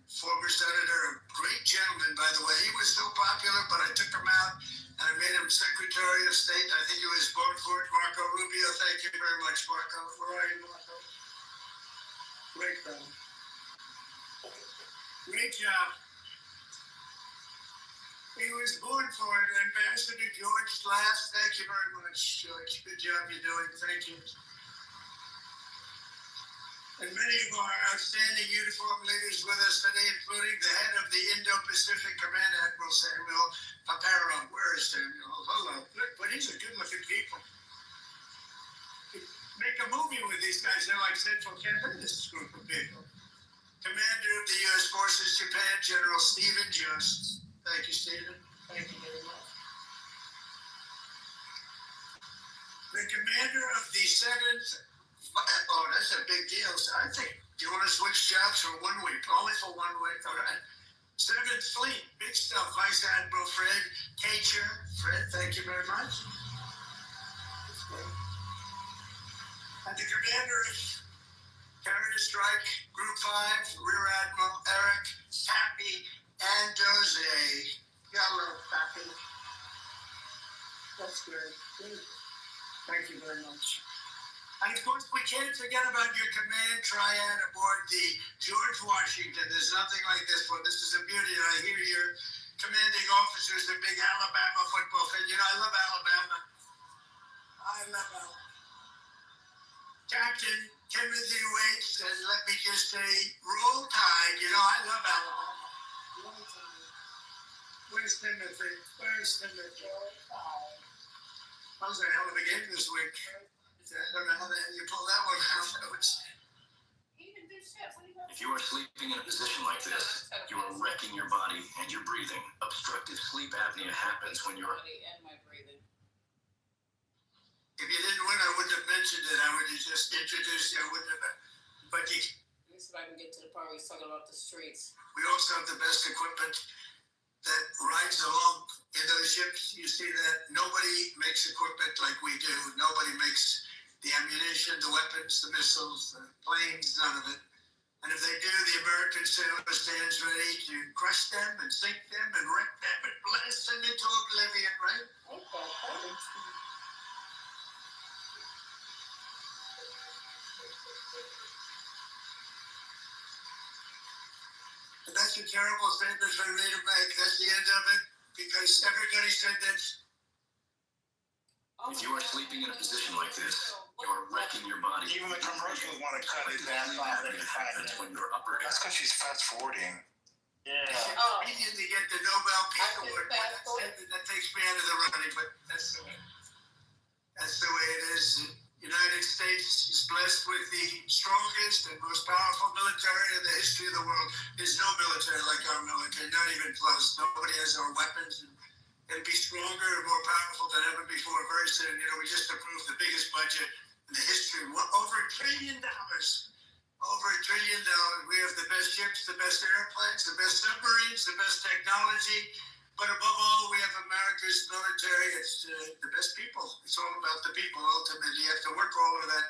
former Senator, a great gentleman, by the way. He was so popular, but I took him out and I made him Secretary of State. I think he was born for it. Marco Rubio, thank you very much, Marco. Where are you, Marco? Great job. Great job. He was born for it. Ambassador George Glass, thank you very much, George. Good job you're doing. Thank you. And many of our outstanding uniform leaders with us today, including the head of the Indo-Pacific Command, Admiral Samuel Paparo. Where is Samuel? Hello. Look, but these are good-looking people. Make a movie with these guys. They're like Central Canada, this group of people. Commander of the U.S. Forces Japan, General Stephen Just. Thank you, Stephen. Thank you very much. The commander of the 7th... Oh, that's a big deal. So I think you want to switch jobs for 1 week, only for 1 week. All right. 7th Fleet, big stuff. Vice Admiral Fred Kacher. Fred, thank you very much. And the commander of Carrier Strike Group 5, Rear Admiral Eric Pappy Andoze. Hello, Pappy. That's good. Thank you very much. And of course, we can't forget about your command triad aboard the George Washington. There's nothing like this one. This is a beauty. And I hear commanding officers are big Alabama football fans. You know, I love Alabama. I love Alabama. Captain Timothy Waits says, let me just say, roll tide. You know, I love Alabama. Roll tide. Where's Timothy? Where's Timothy? Roll tide. That was a hell of a game this week. I don't know how the hell you pulled that one out. If you are sleeping in a position like this, you are wrecking your body and your breathing. Obstructive sleep apnea happens when you're... If you didn't win, I wouldn't have mentioned it. I would have just introduced you. I wouldn't have. But you, At least if I can get to the part where he's talking about the streets. we also have the best equipment that rides along in those ships. You see that nobody makes equipment like we do. Nobody makes the ammunition, the weapons, the missiles, the planes, none of it. And if they do, the American sailor stands ready to crush them and sink them and wreck them and blast them into oblivion, right? And that's a terrible statement for me to make. That's the end of it, because everybody said that. If you are sleeping in a position like this, you are wrecking your body. Even the commercials want to cut his ass off every 5 minutes. When you're upper. That's because she's fast forwarding. Yeah. We didn't get the Nobel Peace Award. That takes me out of the running, but that's the way. That's the way it is. The United States is blessed with the strongest and most powerful military in the history of the world. There's no military like our military, not even close. Nobody has our weapons. And be stronger and more powerful than ever before very soon. You know, we just approved the biggest budget in the history. Over $1 trillion. Over $1 trillion. We have the best ships, the best airplanes, the best submarines, the best technology. But above all, we have America's military. It's the best people. It's all about the people, ultimately. You have to work all of that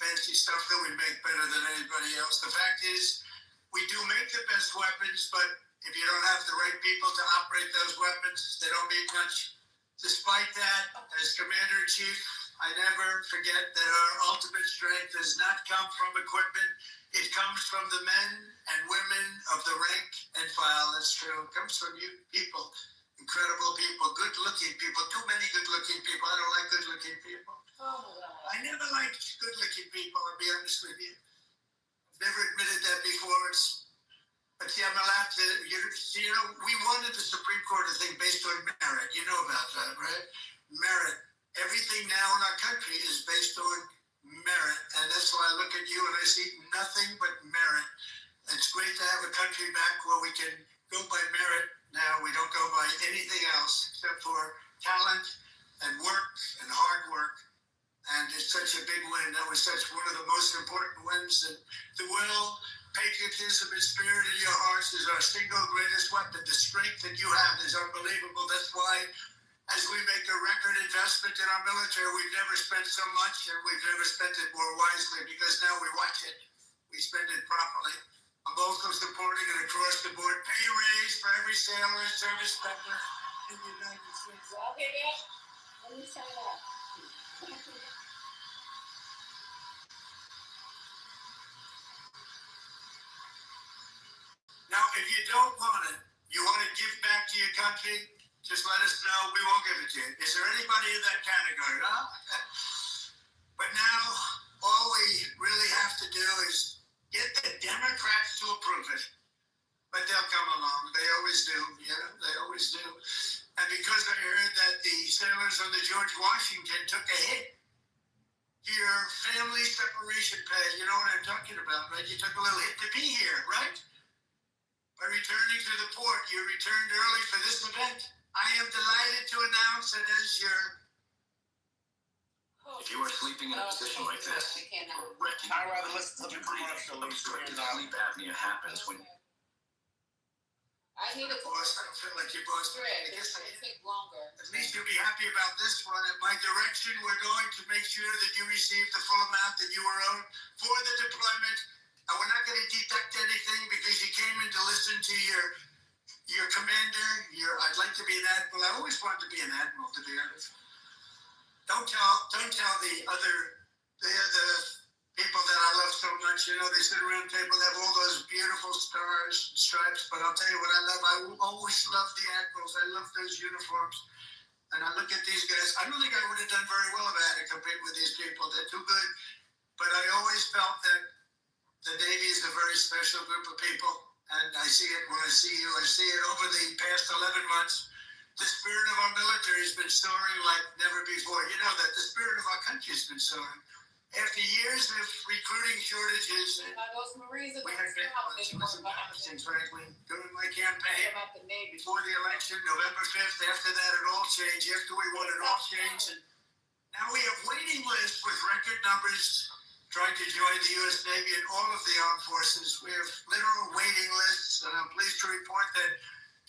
fancy stuff that we make better than anybody else. The fact is, we do make the best weapons, but if you don't have the right people to operate those weapons, they don't mean much. Despite that, as Commander-in-Chief, I never forget that our ultimate strength does not come from equipment. It comes from the men and women of the rank and file. That's true. It comes from you people, incredible people, good-looking people. Too many good-looking people. I don't like good-looking people. I never liked good-looking people, I'll be honest with you. I've never admitted that before. But see, I'm allowed to, you know, we wanted the Supreme Court to think based on merit. You know about that, right? Merit. Everything now in our country is based on merit. And that's why I look at you and I see nothing but merit. It's great to have a country back where we can go by merit. Now we don't go by anything else except for talent and work and hard work. And it's such a big win. That was such one of the most important wins. And the will, patriotism, and spirit in your hearts is our single greatest weapon. The strength that you have is unbelievable. That's why, as we make a record investment in our military, we've never spent so much, and we've never spent it more wisely, because now we watch it. We spend it properly. I'm also supporting an across-the-board pay raise for every sailor and service member in the United States. Okay, let me say that. Now, if you don't want it, you want to give back to your country, just let us know. We won't give it to you. Is there anybody in that category? Huh? But now, all we really have to do is get the Democrats to approve it. But they'll come along. They always do. You know, they always do. And because I heard that the sailors on the George Washington took a hit, your family separation pay, you know what I'm talking about, right? You took a little hit to be here, right? By returning to the port, you returned early for this event. I am delighted to announce that as your... If you are sleeping in a position like this, you're wrecking I'd rather listen to the commercial. Obstructive sleep apnea happens when... I need a boss. I don't feel like your boss. It take longer. At least you'll be happy about this one. At my direction, we're going to make sure that you receive the full amount that you were owed for the deployment. And we're not going to deduct anything because you came in to listen to your commander. I'd like to be an admiral. I always wanted to be an admiral, to be honest. Don't tell the other people that I love so much. You know, they sit around the table, they have all those beautiful stars and stripes. But I'll tell you what I love. I will always love the admirals. I love those uniforms. And I look at these guys. I don't think I would have done very well if I had to compete with these people. They're too good. But I always felt that the Navy is a very special group of people. And I see it when I see you. I see it over the past 11 months. The spirit of our military has been soaring like never before. You know that the spirit of our country has been soaring. After years of recruiting shortages, those Marines are we had big ones. It was embarrassing, frankly. During my campaign, before the election, November 5th, after that it all changed. After we won, it all changed. And now we have waiting lists with record numbers trying to join the U.S. Navy and all of the armed forces. We have literal waiting lists, and I'm pleased to report that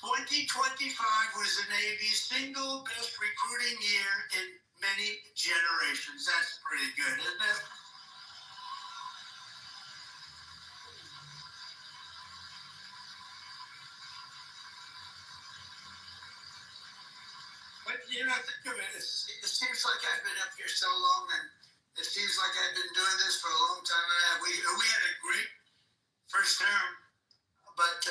2025 was the Navy's single best recruiting year in many generations. That's pretty good, isn't it? But you know, think of it. It seems like I've been up here so long, and it seems like I've been doing this for a long time. And we had a great first term, but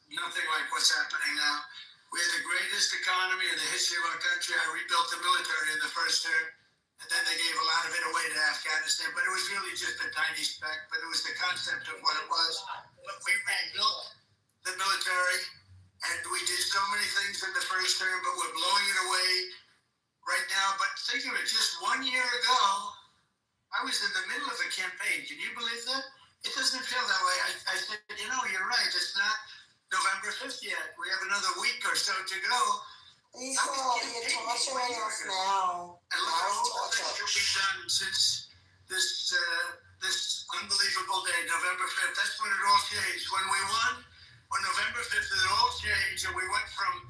nothing like what's happening now. We had the greatest economy in the history of our country. I rebuilt the military in the first term, and then they gave a lot of it away to Afghanistan. But it was really just a tiny speck, but it was the concept of what it was. But we rebuilt the military, and we did so many things in the first term, but we're blowing it away right now. But think of it, just 1 year ago, I was in the middle of a campaign. Can you believe that? It doesn't feel that way. I said, you know, you're right. It's not November 5th yet. We have another week or so to go. You're torturing us now. And look at all the things that we've done since this unbelievable day, November 5th. That's when it all changed. When we won, on November 5th, it all changed, and we went from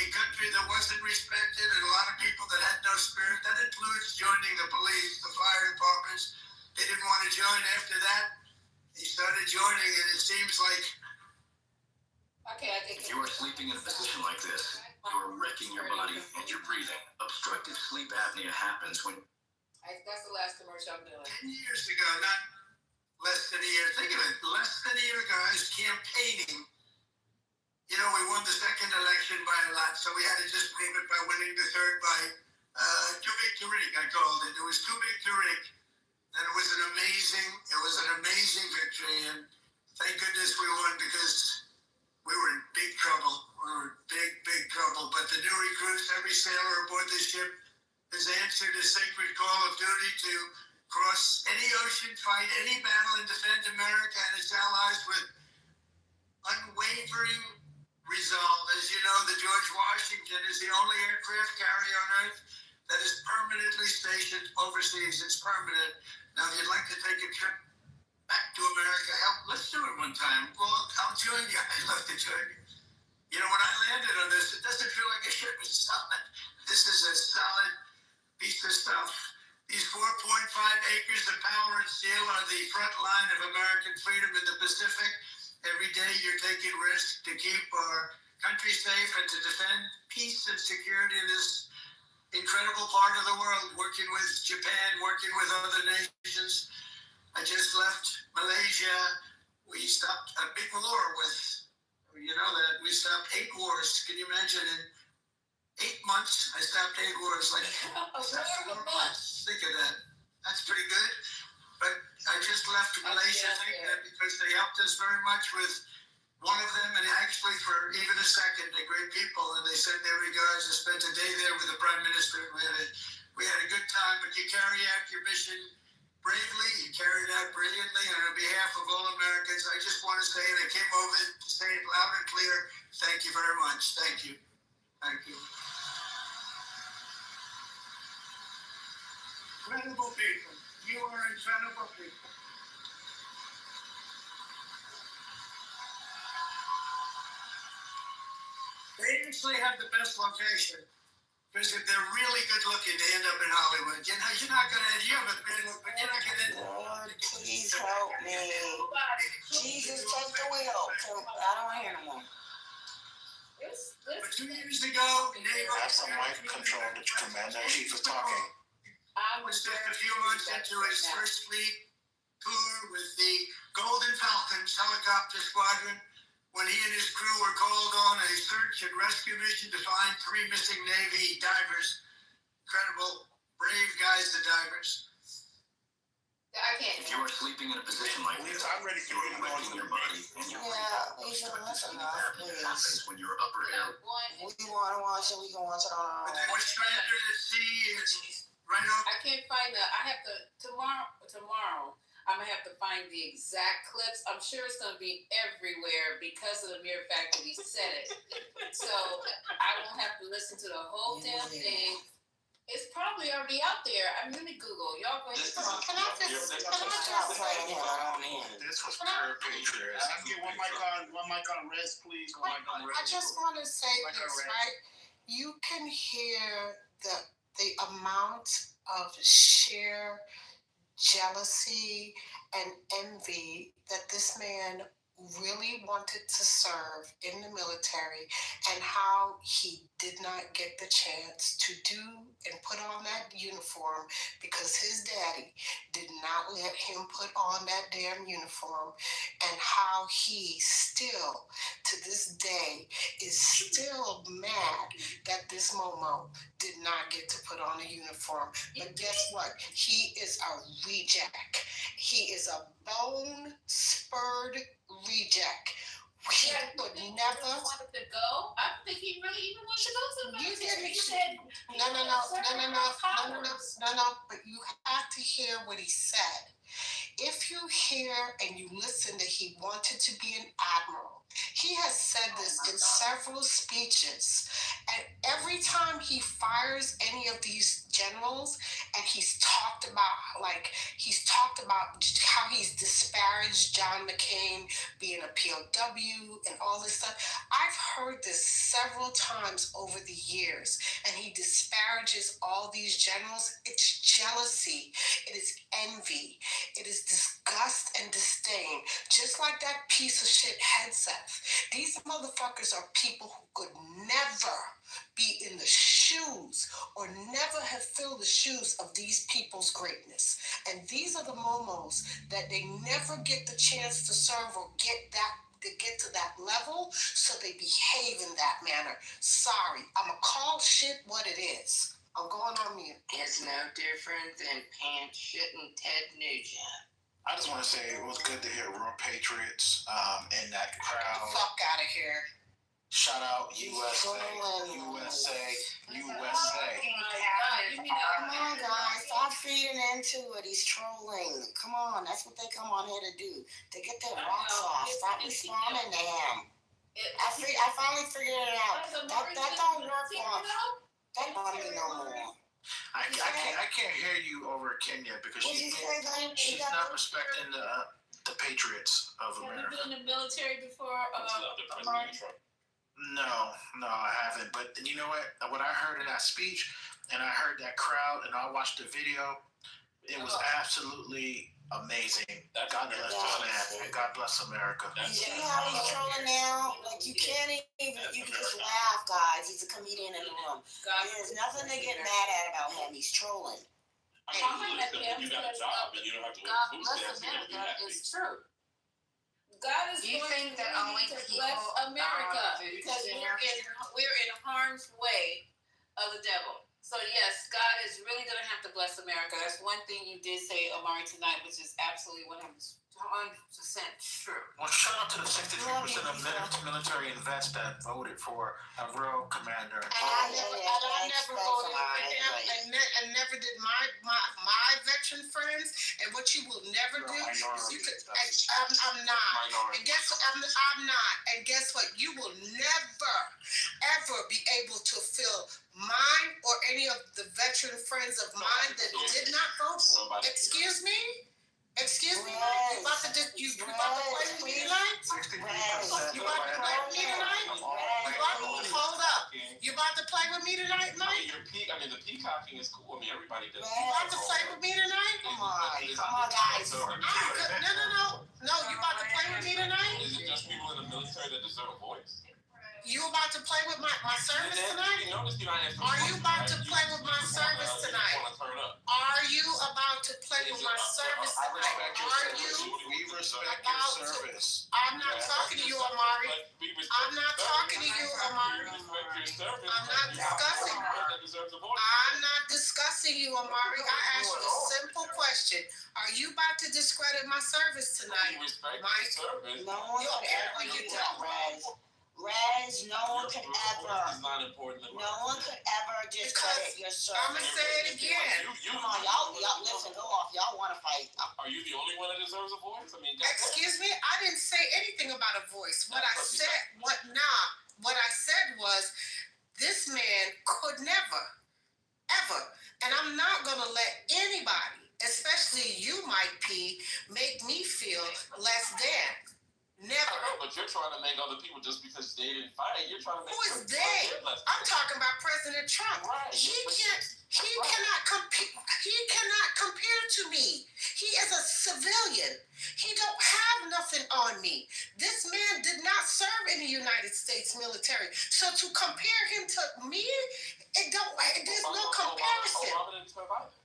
a country that wasn't respected and a lot of people that had no spirit. That includes joining the police, the fire departments. They didn't want to join. After that, they started joining, and it seems like if you are sleeping in a position like this, you are wrecking your body and your breathing. Obstructive sleep apnea happens when... That's the last commercial I'm doing. 10 years ago, not less than a year. Think of it, less than a year ago, I was campaigning. You know, we won the second election by a lot, so we had to just prove it by winning the third by too big to rig, I called it. It was too big to rig. And it was an amazing victory, and thank goodness we won, because we were in big trouble. We were in big trouble. But the new recruits, every sailor aboard the ship has answered a sacred call of duty to cross any ocean, fight any battle, and defend America and its allies with unwavering resolve. As you know, the George Washington is the only aircraft carrier on Earth that is permanently stationed overseas. It's permanent. Now, if you'd like to take a trip back to America, let's do it one time. Well, I'll join you. I'd love to join you. You know, when I landed on this, it doesn't feel like a ship is solid. This is a solid piece of stuff. These 4.5 acres of power and steel are the front line of American freedom in the Pacific. Every day you're taking risks to keep our country safe and to defend peace and security in this incredible part of the world, working with Japan, working with other nations. I just left Malaysia. We stopped a big war with, you know that, we stopped 8 wars. Can you imagine? In 8 months, I stopped 8 wars. Like, 4 months. Think of that. That's pretty good. But I just left Malaysia because they helped us very much with one of them, and actually for even a second, they're great people, and they sent their regards. I spent a day there with the Prime Minister. We had a good time, but you carry out your mission bravely, you carried it out brilliantly, and on behalf of all Americans, I just want to say, and I came over to say it loud and clear, thank you very much. Thank you. Thank you. Incredible people. You are incredible people. They actually have the best location. Because if they're really good looking, they end up in Hollywood. You know, you're not going to, you haven't been, but you're not going to. Lord, please help me. Jesus, take the wheel. I don't want to hear no more. But 2 years ago, Have some mic control, the commander in chief is talking. was just a few months into his first fleet tour with the Golden Falcons helicopter squadron when he and his crew were called on a search and rescue mission to find 3 missing Navy divers. Incredible, brave guys, the divers. I can't. If you are sleeping in a position like this, I'm ready for you to go into your body and your Lisa, that's enough, please. happens when your upper air. We want to watch it, we can watch it on our But own. they were stranded at sea and right on. I can't find I have to, tomorrow, I'm gonna have to find the exact clips. I'm sure it's gonna be everywhere because of the mere fact that he said it. So I won't have to listen to the whole damn thing. It's probably already out there. I'm gonna Google. Y'all go ahead. This was pure patriots. I get one mic on rest, please. One mic on rest. I just want to say this, right? You can hear the amount of sheer jealousy and envy that this man really wanted to serve in the military, and how he did not get the chance to do and put on that uniform because his daddy did not let him put on that damn uniform, and how he still to this day is still mad that this Momo did not get to put on a uniform. But guess what? He is a reject. He is a bone-spurred reject. He would never. Wanted to go. I don't think he really even wanted to go to the military. He said, no. But you have to hear what he said. If you hear and you listen that he wanted to be an admiral, he has said this in several speeches. And every time he fires any of these generals, and he's talked about how he's disparaged John McCain being a POW and all this stuff. I've heard this several times over the years, and he disparages all these generals. It's jealousy. It is envy. It is disgust and disdain. Just like that piece of shit Hedseth. These motherfuckers are people who could never be in the shoes or never have filled the shoes of these people's greatness. And these are the momos that they never get the chance to serve or get to that level, so they behave in that manner. Sorry, I'ma call shit what it is. I'm going on mute. It's no different than pants shitting Ted Nugent. I just want to say it was good to hear Real Patriots in that crowd. Get the fuck out of here. Shout out USA. Come on, guys, stop feeding into it. He's trolling. Come on, that's what they come on here to do. To get their rocks off. Stop responding to him. I finally figured it out. That don't work for him. That don't me no more. I can't hear you over Kenya because she's not respecting the patriots of America. Have you been in the military before? No, I haven't. But you know what? What I heard in that speech, and I heard that crowd, and I watched the video, it was absolutely amazing. God bless this man, and God bless America. You see how he's trolling now? Like, you can't even, you can just laugh, guys. He's a comedian in the room. There's nothing to get mad at about him. He's trolling. You got a job, and you don't have to God bless America. It's true. God is going to bless America because we're in harm's way of the devil. So yes, God is really going to have to bless America. That's one thing you did say, Omari, tonight, which is absolutely 100% true. Well, shout out to the 63% of military and vets that voted for a real commander. And I never voted for him, and never did my veteran friends. And what you will never do is you could. I'm not. And guess what? I'm not. And guess what? You will never, ever be able to fill mine or any of the veteran friends of mine that did not vote. Excuse me. You about to play with me tonight? You about to play with me tonight? Hold up. You about to play with me tonight, Mike? The peacocking is cool. Everybody does. You about to play with me tonight? Come on, guys. No. You about to play with me tonight? Is it just people in the military that deserve a voice? You about to play with my service tonight? You notice you're not answering. Are you about to play with my service tonight? Are value my service I tonight. respect your Are service. you We respect about your to- service. I'm not talking to you, Amari. I'm not talking to you, Amari. I'm not discussing. I'm not discussing you, Amari. I asked you a simple question. Are you about to discredit my service tonight? Mike? No one could ever do that, Rez. Rez, no one could ever. No one could ever discredit your service. I'm gonna say it again. Come on, y'all listen, go off. Y'all want to fight. Are you the only one that deserves a voice? I mean, Excuse me, I didn't say anything about a voice. What I said was, this man could never, ever, and I'm not gonna let anybody, especially you, Mike P, make me feel less than. Never. I know, but you're trying to make other people just because they didn't fight. You're trying to make. Who is they? I'm talking about President Trump. Right. He cannot compete. He cannot compare to me. He is a civilian. He don't have nothing on me. This man did not serve in the United States military. So to compare him to me, there's no comparison. Obama didn't serve either.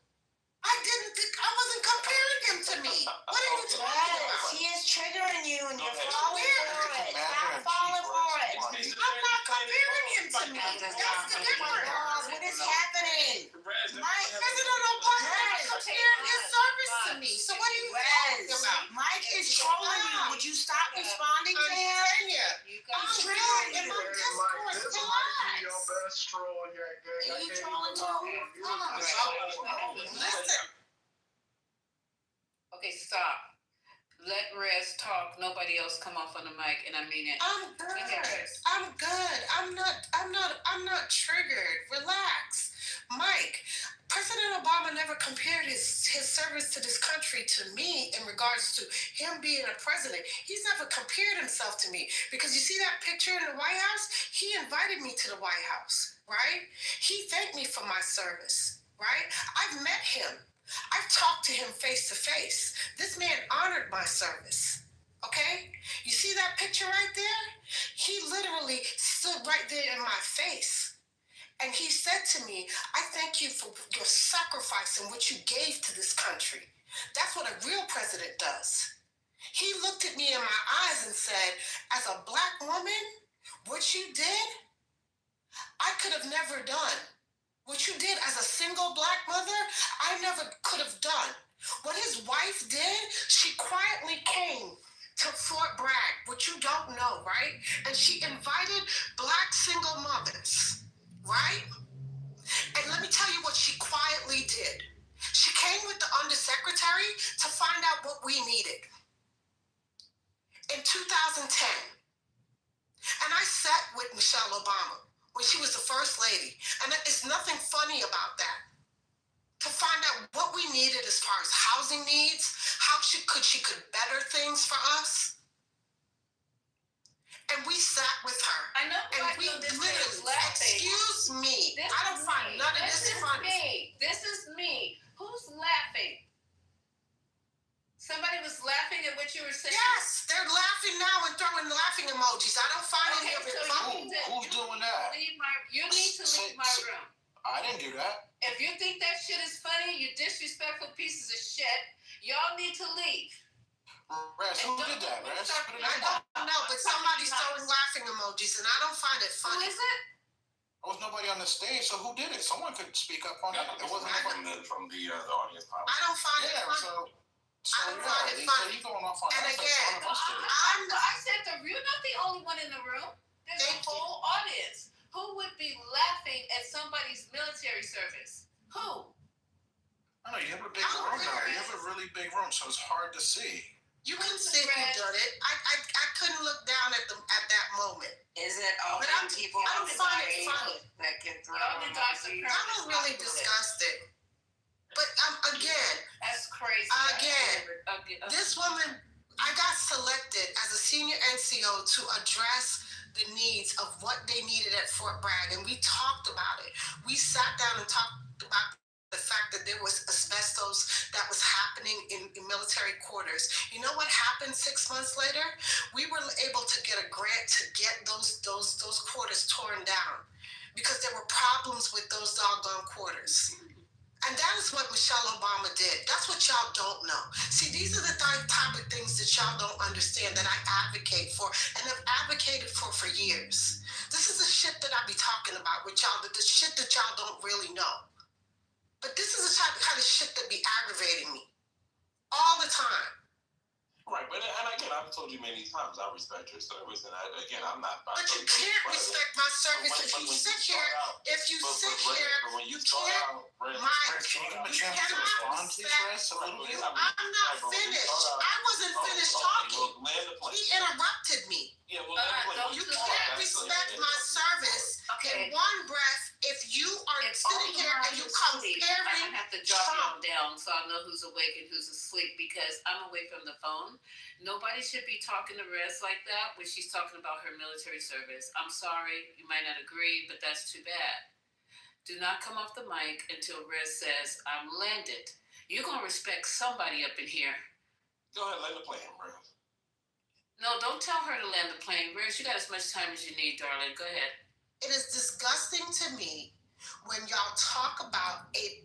I wasn't comparing him to me. What are you talking about? He is triggering you and you're Where? falling for it. Stop falling for it. I'm not comparing him to me. That's the difference. What is happening? Mike, President Obama compared his service to me. So what are you talking about? Mike is trolling you. Would you stop responding to him? I'm trolling in my discourse. This might be your best troll yet, gang. Are you trolling too? Listen. Okay, stop. Let Rez talk. Nobody else come off on the mic, and I mean it. I'm good. I'm good. I'm not triggered. Relax. Mike, President Obama never compared his service to this country to me in regards to him being a president. He's never compared himself to me. Because you see that picture in the White House? He invited me to the White House, right? He thanked me for my service, right? I've met him. I've talked to him face to face. This man honored my service. Okay? You see that picture right there? He literally stood right there in my face. And he said to me, I thank you for your sacrifice and what you gave to this country. That's what a real president does. He looked at me in my eyes and said, as a black woman, what you did, I could have never done. What you did as a single black mother, I never could have done. What his wife did, she quietly came to Fort Bragg, which you don't know, right? And she invited black single mothers, right? And let me tell you what she quietly did. She came with the undersecretary to find out what we needed. In 2010, and I sat with Michelle Obama when she was the first lady. And there's nothing funny about that. To find out what we needed as far as housing needs, how she could better things for us. And we sat with her. I know. And we literally, excuse me, I don't find none of this funny. This is me. Who's laughing? Somebody was laughing at what you were saying? Yes, they're laughing now and throwing laughing emojis. I don't find any of it funny. Who's doing that? You need to leave my room. I didn't do that. If you think that shit is funny, you disrespectful pieces of shit, y'all need to leave. Rez, who did that, Rez? I don't know, but somebody's throwing laughing emojis and I don't find it funny. Who is it? There was nobody on the stage, so who did it? Someone could speak up on it. It wasn't from the audience. I don't find it funny. So you going off on and that? again, I said you're not the only one in the room. There's a whole audience. Who would be laughing at somebody's military service? Who? I know you have a big room now. You have a really big room, so it's hard to see. You can see who done it. I couldn't look down at that moment. Is it all but people I don't find it funny. that can throw I'm not really disgusted. But again, that's crazy. Again, this woman, I got selected as a senior NCO to address the needs of what they needed at Fort Bragg, and we talked about it. We sat down and talked about the fact that there was asbestos that was happening in military quarters. You know what happened 6 months later? We were able to get a grant to get those quarters torn down because there were problems with those doggone quarters. And that is what Michelle Obama did. That's what y'all don't know. See, these are the type of things that y'all don't understand that I advocate for and have advocated for years. This is the shit that I be talking about with y'all, the shit that y'all don't really know. But this is the kind of shit that be aggravating me all the time. Right, but and again, I've told you many times, I respect your service, and I'm not. But you can't respect my service if you sit here. If you sit here, you can't. You cannot respect. I'm not finished. I wasn't finished talking. He interrupted me. Yeah, well, you can't respect my service in one breath if you are sitting here and you comparing. I have to drop y'all down so I know who's awake and who's asleep because I'm away from the phone. Nobody should be talking to Rez like that when she's talking about her military service. I'm sorry, you might not agree, but that's too bad. Do not come off the mic until Rez says, I'm landed. You're going to respect somebody up in here. Go ahead, land the plane, Rez. No, don't tell her to land the plane. Rez, you got as much time as you need, darling. Go ahead. It is disgusting to me when y'all talk about a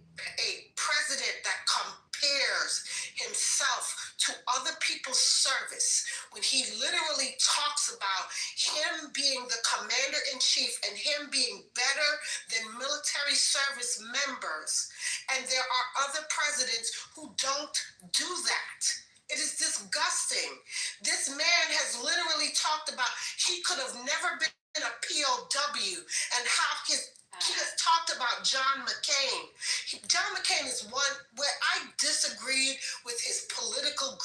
president that compares himself to other people's service when he literally talks about him being the commander-in-chief and him being better than military service members. And there are other presidents who don't do that. It is disgusting. This man has literally talked about he could have never been a POW and how he has talked about John McCain. John McCain is one where I disagreed with his political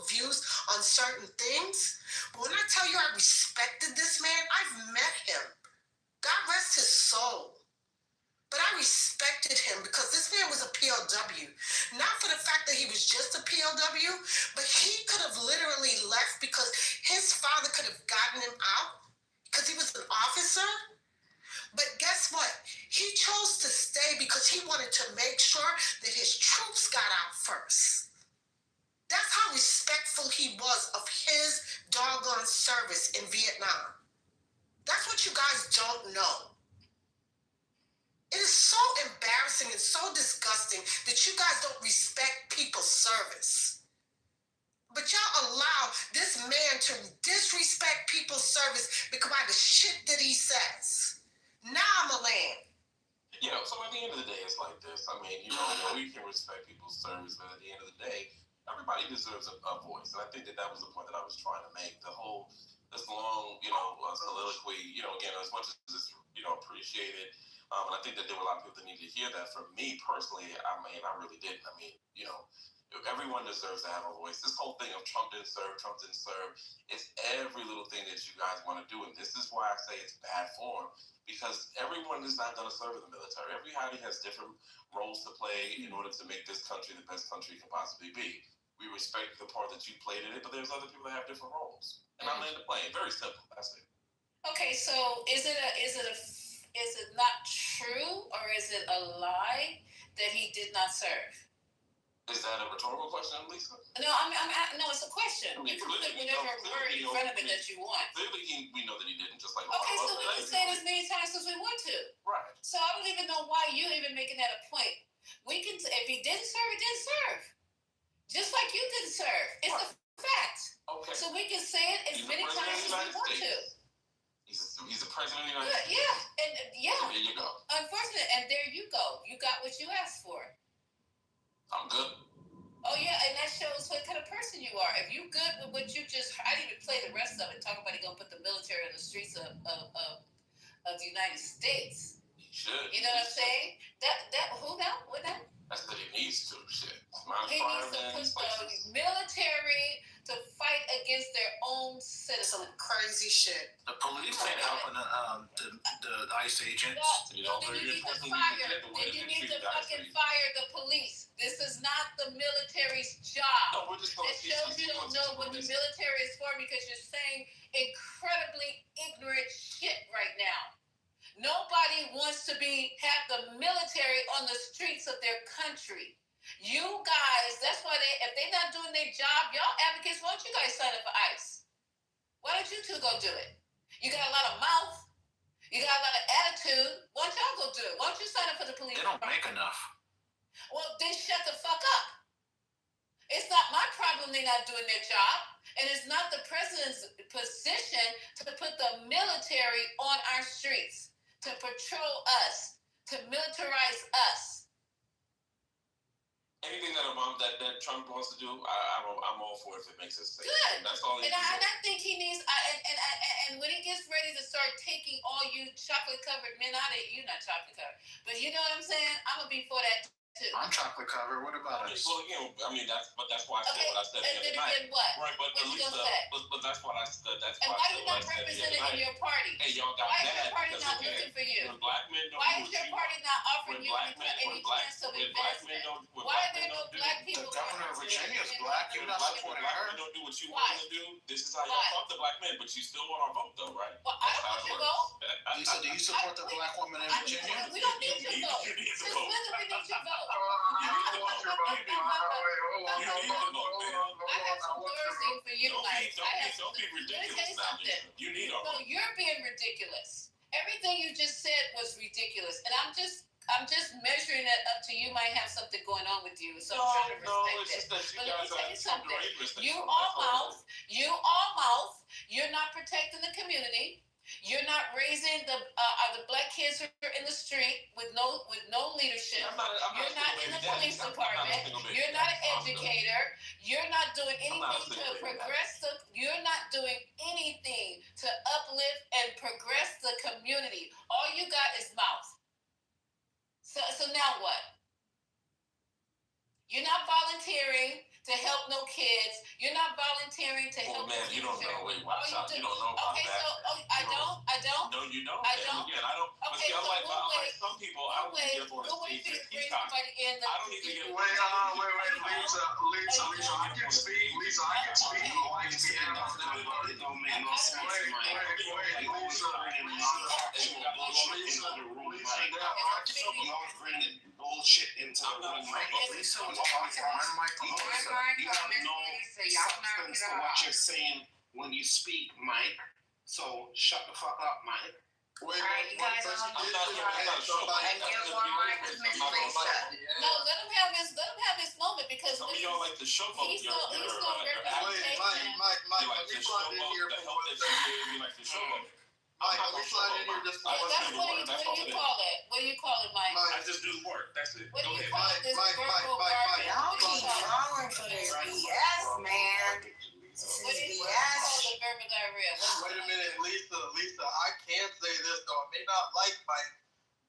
views on certain things. But when I tell you I respected this man, I've met him. God rest his soul. But I respected him because this man was a POW. Not for the fact that he was just a POW, but he could have literally left because his father could have gotten him out because he was an officer. But guess what? He chose to stay because he wanted to make sure that his troops got out first. That's how respectful he was of his doggone service in Vietnam. That's what you guys don't know. It is so embarrassing and so disgusting that you guys don't respect people's service. But y'all allow this man to disrespect people's service because by the shit that he says. Now I'm a land. Yeah, so at the end of the day, it's like this. I mean, we can respect people's service, but at the end of the day, everybody deserves a voice. And I think that was the point that I was trying to make. This long, soliloquy, again, as much as it's, appreciated. And I think that there were a lot of people that needed to hear that. For me personally, I really didn't. Everyone deserves to have a voice. This whole thing of Trump didn't serve, it's every little thing that you guys want to do. And this is why I say it's bad form, because everyone is not going to serve in the military. Everybody has different roles to play in order to make this country the best country it can possibly be. We respect the part that you played in it, but there's other people that have different roles. And I'm in the plane. Very simple. That's it. Okay, so is it not true or is it a lie that he did not serve? Is that a rhetorical question, Lisa? No, no, it's a question. You can put whatever word in front of it that you want. Clearly, we know that he didn't, just like. Okay, so we can say it as many times as we want to. Right. So I don't even know why you're even making that a point. We can, if he didn't serve, he didn't serve. Just like you didn't serve. It's a fact. Okay. So we can say it as many times as we want to. He's the president of the United States. Yeah, and So there you go. Unfortunately, and there you go. You got what you asked for. I'm good. Oh yeah, and that shows what kind of person you are. If you good with what you just, I didn't even play the rest of it. Talk about he gonna put the military on the streets of the United States. He should. You know what I'm saying? Who now? What now? That's what he needs to. Shit. He needs to put the military to fight against their own citizens. Some crazy shit. The police ain't helping the ICE agents. Then you need to fucking fire the police. This is not the military's job. No, we're just going it shows you don't know what the military is for because you're saying incredibly ignorant shit right now. Nobody wants to have the military on the streets of their country. You guys, that's why if they're not doing their job, y'all advocates, why don't you guys sign up for ICE? Why don't you two go do it? You got a lot of mouth. You got a lot of attitude. Why don't don't y'all go do it? Why don't you sign up for the police? They don't make enough. Well, then shut the fuck up. It's not my problem they're not doing their job. And it's not the president's position to put the military on our streets, to patrol us, to militarize us. Anything that Trump wants to do, I'm all for it if it makes us safe. Good. That's all. And I think he needs. And when he gets ready to start taking all you chocolate covered men out of it, you're not chocolate covered, but you know what I'm saying. I'm gonna be for that too. I'm chocolate covered. What about us? Well, again, I mean that's why I said what I said the other night. What? Right, but what Lisa, but that's what I said. That's and why you not represented in your party? Hey, y'all got why mad is your party because not looking for you? When black men don't why is your party not offering you any chance of investment? Why are there no black people? The governor of Virginia is black. You're not supporting her. Don't do what you want to do. This is how y'all talk to black men, but you still want our vote, though, right? Well, I don't want your vote. Lisa, do you support the black woman in Virginia? We don't need your vote. You need to Since vote. when do we need your vote? You need to vote. I have some words for you tonight. Don't be ridiculous now, Lisa. You need our No, vote. you're being ridiculous. Everything you just said was ridiculous, and I'm just measuring it up to you. Might have something going on with you, so I'm trying to respect it's just that it. you But let me guys tell are you something. underage. You all mouth. You're not protecting the community. You're not raising the black kids who are in the street with no leadership. You're not in the police department. You're not an educator. You're not doing anything to progress you're not doing anything to uplift and progress the community. All you got is mouth. So now what? You're not volunteering to help no kids. You're not volunteering to help. Man, you don't know. Wait, watch out. You don't know about okay, that. So I don't. No, you don't. I don't. Again, I don't. Okay, see, so unlike some people, I don't think they're going to wait see till you he's bring talking. somebody in. I don't even get. Wait, Lisa, I can speak. Lisa, I can speak. It don't make no sense, Mike. Y'all bringing bullshit into the room, Mike. Lisa was talking. My mic You have no substance to what you're saying when you speak, Mike. So shut the fuck up, Mike. Wait, you guys I'm all not No, let him have his moment because some of y'all like to showboat he's your no Wait, Mike, let me slide in here for one second. you like to showboat. Mike, let me slide in here just for one That's second. what do you call it? What do you call it, Mike? I just do the work. That's it. What do Go you ahead. call this Mike. verbal Y'all garbage? What do keep you call it? falling for this BS, man. This What do is you call BS. the verbal diarrhea? Wait a minute, Lisa, I can't say this though. I may not like Mike,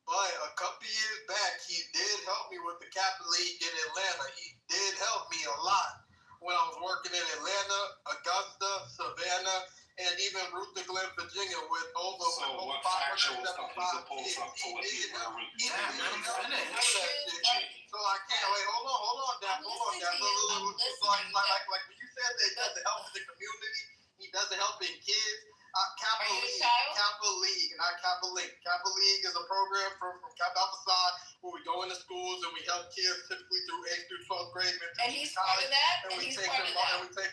but a couple years back, he did help me with the Capital League in Atlanta. He did help me a lot when I was working in Atlanta, Augusta, Savannah, and even Ruth de Glen, Virginia, with over So what factual stuff is opposed up to what you were He did help me with that shit. So I can't wait. Hold on, Dad. Like when you said that he doesn't help the community, he doesn't help in kids. Capital League, not Capital Link. Capital League is a program from Cap Alpha Psi where we go into schools and we help kids typically through 8th through 12th grade. And he's part of that. And we take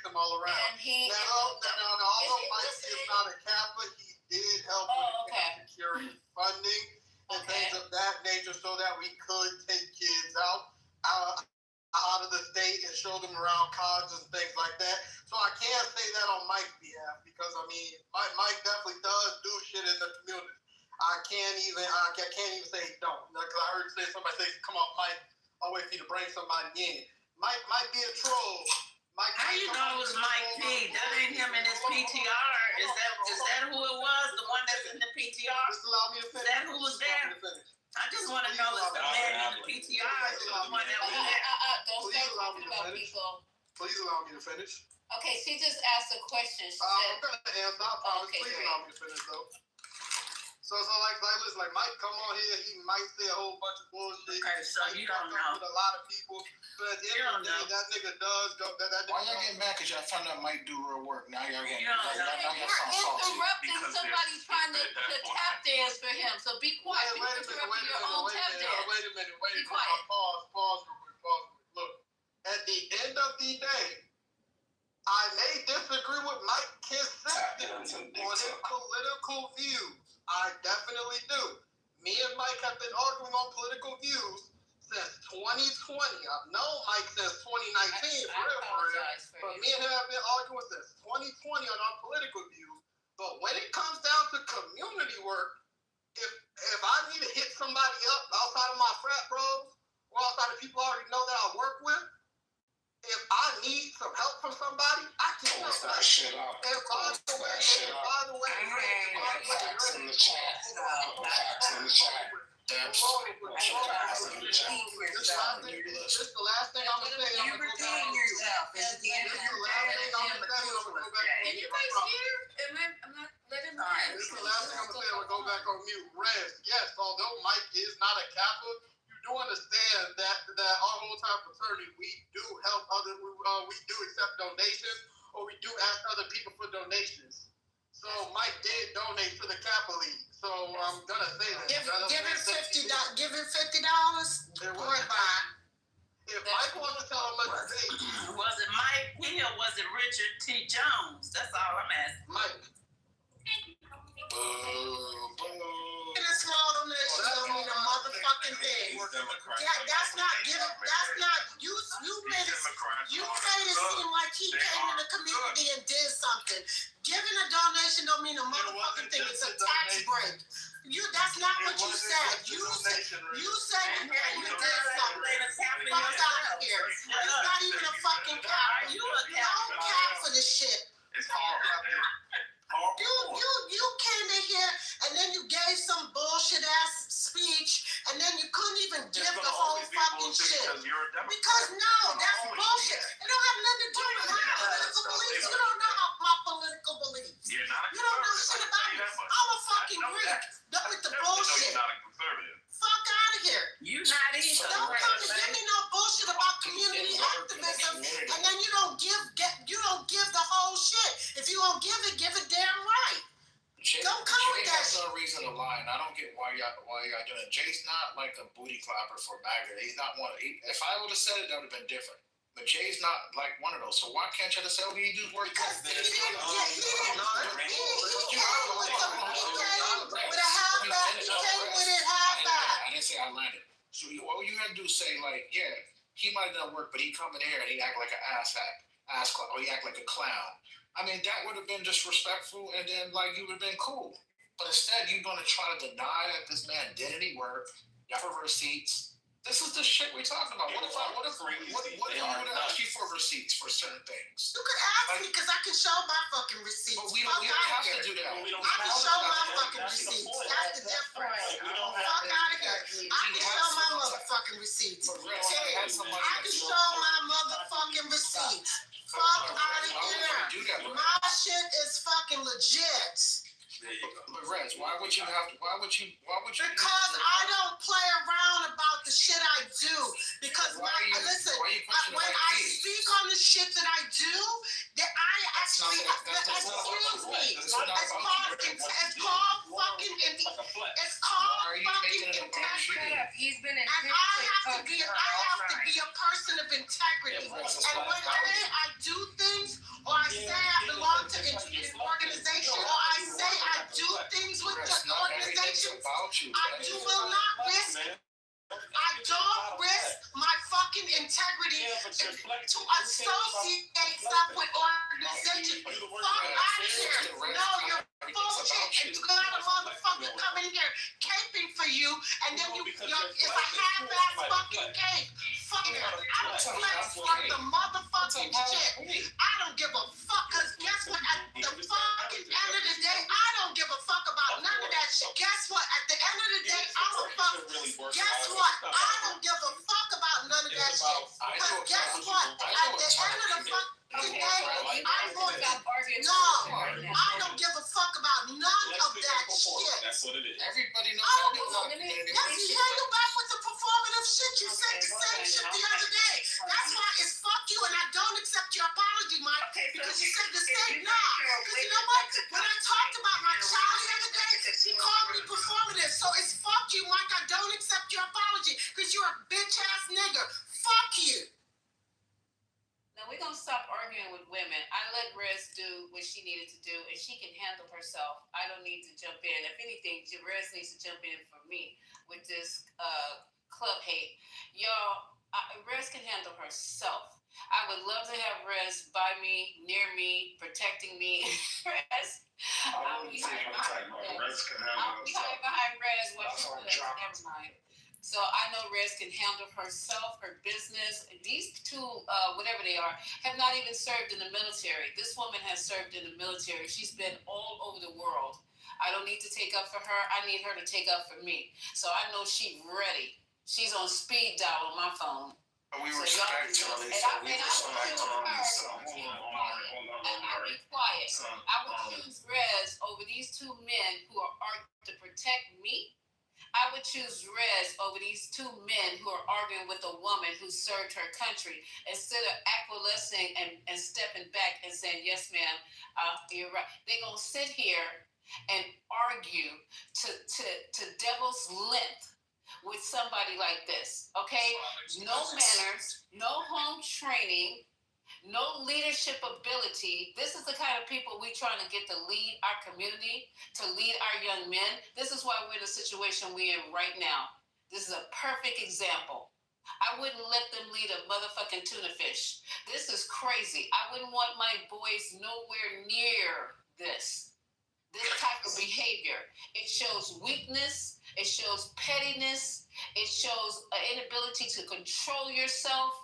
them all around. And he. Now, although Mike is not a Catholic, he did help with securing funding and things of that nature so that we could take kids out of the state and show them around colleges and things like that. So I can't say that on Mike's behalf because I mean Mike definitely does do shit in the community. I can't even say he don't. Because I heard somebody say, "Come on, Mike, I'll wait for you to bring somebody in." Mike might be a troll. How you know it was Mike P? That ain't him in his PTR. Is that who it was? The one that's in the PTR? Just allow me to finish. Is that who was there? I just want to know if the man in the PTR is the one that was there. Don't start talking about people. Please allow me to finish. Okay, she just asked a question. She I'm gonna answer. I promise. Okay, Please great. allow me to finish though. So listen, like Mike come on here, he might say a whole bunch of bullshit. Okay, so you don't know. With a lot of people, but at the end of the day, that nigga does go. That nigga Why y'all getting mad? Cause y'all found out Mike do real work. Now y'all getting. You're interrupting somebody trying to tap dance for him. So be quiet. You're interrupting your own tap dance. Wait a minute. Be quiet. Pause real quick. Look, at the end of the day, I may disagree with Mike consistently on his political views. I definitely do. Me and Mike have been arguing on political views since 2020. I've known Mike since 2019, but me and him have been arguing since 2020 on our political views. But when it comes down to community work, if I need to hit somebody up outside of my frat bros, or outside of people I already know that I work with, if I need some help from somebody, I can help. That shit up. And by the way, facts in the chat. Facts in the chat. Facts in the chat. This is the last thing I'm gonna say. You redeem yourself. This is the end of the day. Anybody's here? I'm not letting them. This is the last thing I'm gonna say. I'm gonna go back on mute. Rez, yes, although Mike is not a Kappa, you do understand that our whole time fraternity, we do help other, we do accept donations, or we do ask other people for donations. So Mike did donate to the Kappa League. So I'm gonna say that. Give him $50. Give him $50. Or buy. If Mike wants to tell him what to say, was it Mike P or was it Richard T. Jones? That's all I'm asking. Mike. Get a small donation don't mean a motherfucking thing. That's not giving. That's not you. You made it seem like he came in the community and did something. Giving a donation don't mean a motherfucking thing. It's a tax break. That's not what you said. You said you did something. Fuck out of here. It's not even a fucking cap. Don't cap for this shit. It's hard. You came in here and then you gave some bullshit ass speech and then you couldn't even give the whole fucking shit. Because no, that's bullshit. It don't have nothing to do with my political beliefs. You don't know my political beliefs. You don't know shit about me. I'm a fucking Greek. Don't with the bullshit. Fuck out of here. You not either. Don't come to give me no bullshit about community activism and then you don't give the whole shit. If you won't give it damn right. Don't come with that. There's no reason to lie, and I don't get why y'all doing it. Jay's not like a booty clapper for MAGA. He's not one. If I would have said it, that would have been different. But Jay's not like one of those. So why can't you just say, he do work? Because he came with a half-back. He came with it half-back. I didn't say I landed. So all you had to do is say, like, yeah, he might have done work, but he come in here and he act like an or he act like a clown. I mean, that would have been disrespectful, and then, like, you would have been cool. But instead, you're going to try to deny that this man did any work, got receipts. This is the shit we're talking about. What if I would ask you for receipts for certain things? You could ask me because I can show my fucking receipts. But we don't have to do that. I can show my fucking receipts. That's the difference. Fuck out of here. I can show my motherfucking receipts. I can show my motherfucking receipts. Fuck out of here. My shit is fucking legit. But Rez, why would you? Because I don't play around about the shit I do. Because when I speak on the shit that I do, that I actually, excuse me, it's called fucking integrity. He's been and I have to be a person of integrity. And when I do things, or I say I belong to an organization, or I say I do things with the organization, will not risk. I don't risk my fucking integrity to associate stuff with organizations. Fuck out of here. No, you're bullshit. And you got a motherfucker coming in here caping for you, and then it's a half-ass fucking cape. Fuck it. I don't flex for the motherfucking shit. I don't give a fuck, because guess what? At the fucking end of the day, I don't give a fuck about none of that shit. Guess what? At the end of the day, I'm a fuck. Guess what? I don't give a fuck about none of that shit. Because guess what? At the end of the fucking day, I'm going to... No, I don't give a fuck about none of that shit. That's what it is. Everybody knows. Yes, you hear you back with the performative shit. You said the same shit the other day. That's why it's fuck you, and I don't accept your apology, Mike, because you said the same. Nah, because you know what? When I talked about my child the other day, he called me performative. So it's fuck you, Mike. I don't accept your apology because you're a bitch ass nigga. Fuck you. Now we're gonna stop arguing arguing with women. I let Rez do what she needed to do, and she can handle herself. I don't need to jump in. If anything, Rez needs to jump in for me with this club hate. Y'all, Rez can handle herself. I would love to have Rez by me, near me, protecting me. Rez, I'll be hiding behind Rez. I'll be hiding behind Rez. Never mind. So I know Rez can handle herself, her business. These two, whatever they are, have not even served in the military. This woman has served in the military. She's been all over the world. I don't need to take up for her. I need her to take up for me. So I know she's ready. She's on speed dial on my phone. We respect her. And I would choose Rez over these two men who are arguing to protect me. I would choose Rez over these two men who are arguing with a woman who served her country instead of acquiescing and stepping back and saying, yes, ma'am, you're right. They're going to sit here and argue to devil's length with somebody like this, okay? No manners, no home training, no leadership ability. This is the kind of people we're trying to get to lead our community, to lead our young men. This is why we're in the situation we're in right now. This is a perfect example. I wouldn't let them lead a motherfucking tuna fish. This is crazy. I wouldn't want my boys nowhere near this type of behavior. It shows weakness. It shows pettiness. It shows an inability to control yourself.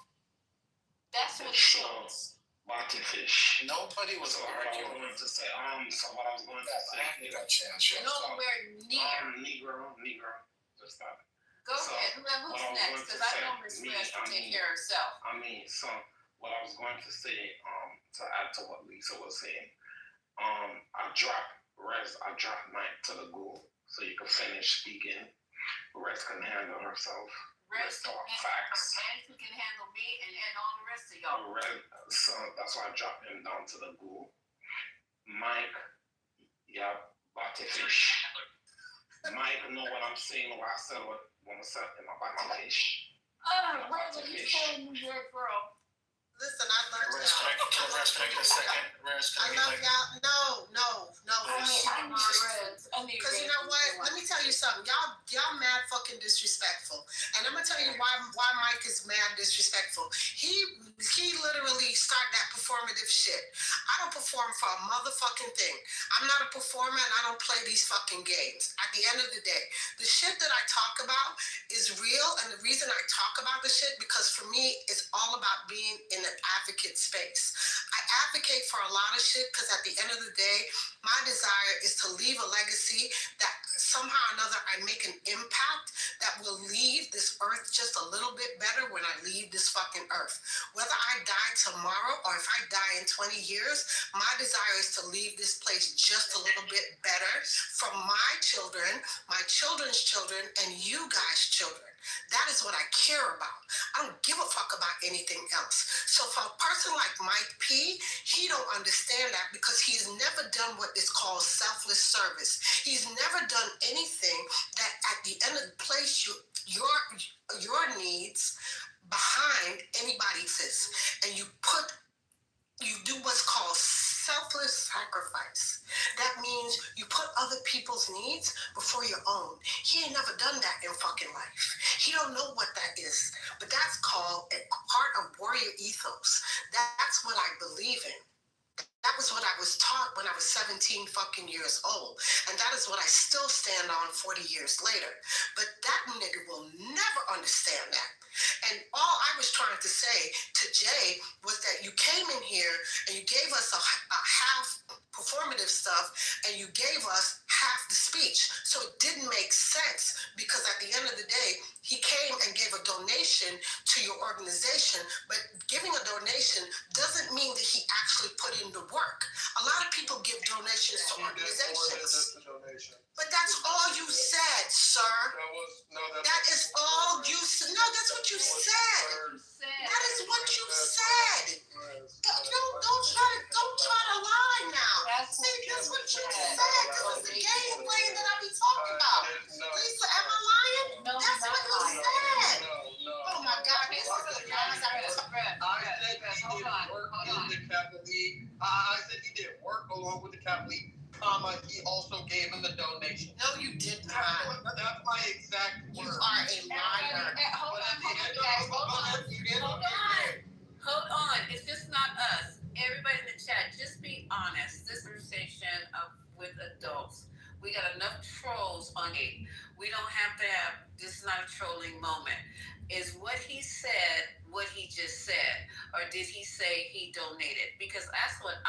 That's what it shows. Martin Fish. Nobody was arguing. To say, so what I was going to say. You got a chance. Nowhere near. Negro. Just stop. Go ahead. Who's next? Because I know Miss Rez can take care of herself. So what I was going to say, to add to what Lisa was saying, I dropped Mike to the ghoul so you can finish speaking. Rez can handle herself. Rez can handle me and all the rest of y'all. So that's why I dropped him down to the ghoul. Mike, body fish. Mike know what I'm saying when I said when I said in my body fish. What are you saying, New York girl? Listen, I love y'all. Rez, can I get a second? I love y'all. No. Because you know what? Let me tell you something. Y'all mad fucking disrespectful. And I'm gonna tell you why Mike is mad disrespectful. He literally started that performative shit. I don't perform for a motherfucking thing. I'm not a performer and I don't play these fucking games. At the end of the day, the shit that I talk about is real, and the reason I talk about the shit because for me it's all about being in an advocate space. I advocate for a lot of shit because at the end of the day, my desire is to leave a legacy that somehow or another I make an impact that will leave this earth just a little bit better when I leave this fucking earth. Whether I die tomorrow or if I die in 20 years, my desire is to leave this place just a little bit better for my children, my children's children, and you guys' children. That is what I care about. I don't give a fuck about anything else. So for a person like Mike P, he don't understand that because he's never done what is called selfless service. He's never done anything that at the end of the place your needs behind anybody else's, and you do what's called selfless sacrifice. That means you put other people's needs before your own. He ain't never done that in fucking life. He don't know what that is, but that's called a part of warrior ethos. That's what I believe in. That was what I was taught when I was 17 fucking years old. And that is what I still stand on 40 years later. But that nigga will never understand that. And all I was trying to say to Jay was that you came in here and you gave us a half performative stuff and you gave us half the speech. So it didn't make sense because at the end of the day, he came and gave a donation to your organization, but giving a donation doesn't mean that he actually put in the work. A lot of people give donations to organizations. But that's all you said, sir. That is all you said. No, that's what you said. That is what you said. Don't try to lie now. See, that's what you said. This is the game plan that I be talking about. Lisa, am I lying? That's what you said. Oh my God, this is the guys I was. I said he did work in the capital Capital League. I said he did work along with the Capital League, comma, he also gave him a donation. No, you did not. That's my exact word. You are a liar. Hold on. It's just not us. Everybody in the chat, just be honest. This conversation with adults. We got enough trolls on it. We don't have to have, this is not a trolling moment. Is what he said what he just said? Or did he say he donated? Because that's what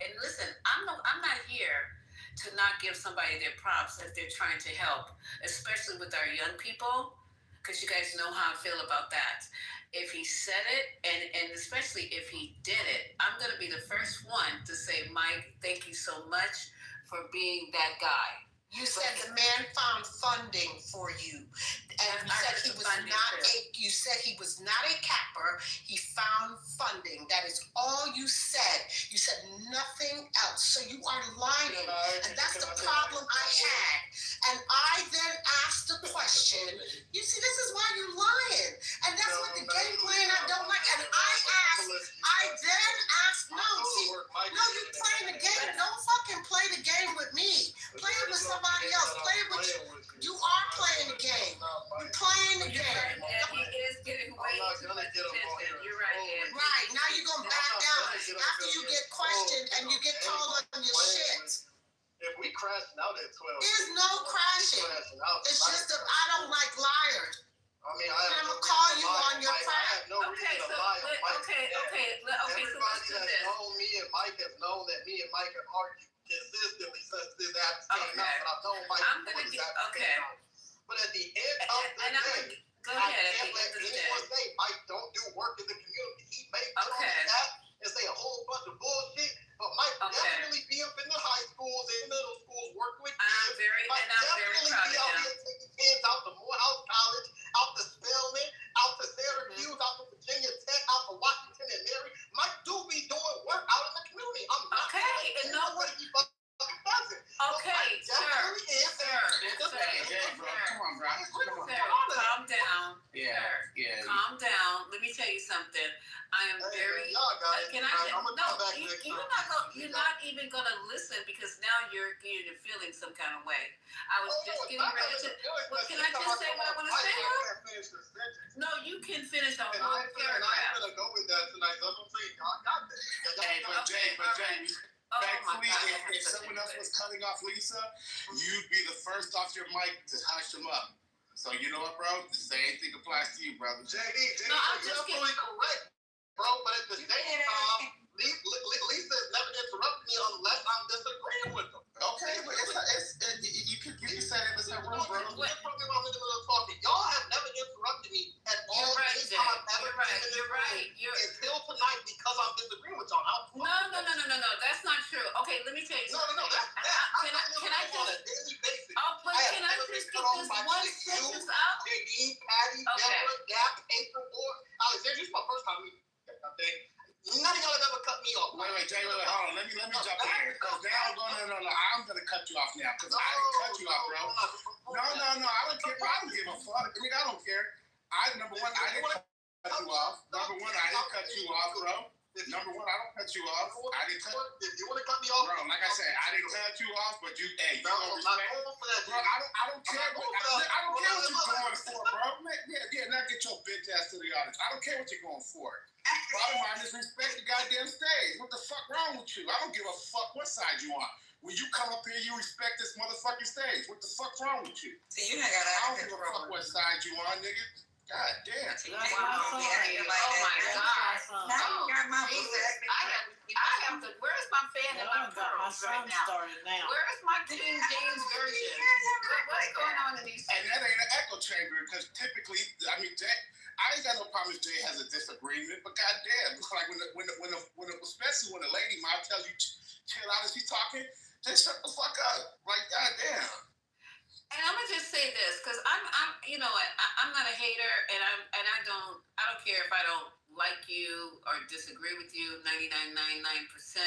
and listen, I'm not here to not give somebody their props if they're trying to help, especially with our young people, because you guys know how I feel about that. If he said it, and especially if he did it, I'm going to be the first one to say, Mike, thank you so much for being that guy. You said the man found funding for you, and you said he was not a capper. He found funding. That is all you said. You said nothing else. So you are lying, and that's the problem I had. And I then asked the question. You see, this is why you're lying, and that's what the game plan I don't like. And I then asked. No, you're playing the game. Don't fucking play the game with me. Play it with somebody else. Play it with you. You are playing the game. You're playing the game. He is getting way too much attention. You're right, Ed. Right. Now you're going to back down after you get questioned and you get called on your shit. If we crashing out at 12. There's no crashing. It's just that I don't like liars. I'm going to call you on your crap. Okay, so let's do this. Known me and Mike has known that me and Mike have argued consistently since this app came out. But I've known Mike before this app came out. But at the end of the day, I can't let anyone say Mike don't do work in the community. He may get on the app and say a whole bunch of bullshit, but Mike definitely be up in the high schools and middle schools working with kids. I'm very proud of him. Taking kids out to Morehouse College, out to Spelman, out to Syracuse, out to Virginia Tech, out to Washington and Mary. Mike do be doing work out in the community. I'm not and no way he fucking does it. Okay, sir. Calm down. Calm down. Let me tell you something. I am very. Can I? You're not even gonna listen because now you're feeling some kind of way. I was just getting ready to. Well, can I just say what I want to say? No, you can finish the whole paragraph. I'm gonna go with that tonight. So I'm saying, y'all got this. But Jay, thankfully, if someone else was cutting off Lisa, you'd be the first off your mic to hush them up. So you know what, bro? The same thing applies to you, brother. JD, you're fully correct, bro. But at the same time, Lisa is never interrupting me unless I'm disagreeing with them. Okay, but you can say that it's not wrong, bro. Y'all have never interrupted me at all. You're right, Jay. You're right. Until tonight because I'm disagreeing with y'all. No. That's not true. Okay, let me tell you something. Can I just get this one sentence out? JD, Patty, Deborah, Gap, Paperboard. Alexander, this is my first time meeting. None of y'all have ever cut me off. Wait, Jay, hold on. Let me jump in here. No. I'm gonna cut you off now because I didn't cut you off, bro. No. I don't care. I don't give a fuck. I don't care. Number one, I didn't cut you off. Number one, I didn't cut you off, bro. Number one, I don't cut you off. If you want to cut me off, bro, like I said, I didn't cut you off, but you don't respect. Bro, I don't care. I don't care what you're going for, bro. Now get your bitch ass to the audience. I don't care what you're going for. Bottom line is respect the goddamn stage. What the fuck wrong with you? I don't give a fuck what side you on. When you come up here, you respect this motherfucking stage. What the fuck's wrong with you? See, you ain't got I don't give a fuck what side you on, nigga. God damn. Oh my God. Now you got my I have to. Where's my fan and my pearls right now? Where's my King James version? What's going on in these? And that ain't an echo chamber because typically, Jay, I ain't got no problem if Jay has a disagreement, but goddamn, like especially when a lady mom tells you chill out as she's talking, just shut the fuck up. Like goddamn. And I'm gonna just say this because I'm I'm not a hater, and I don't care if I don't like you or disagree with you 99.99%.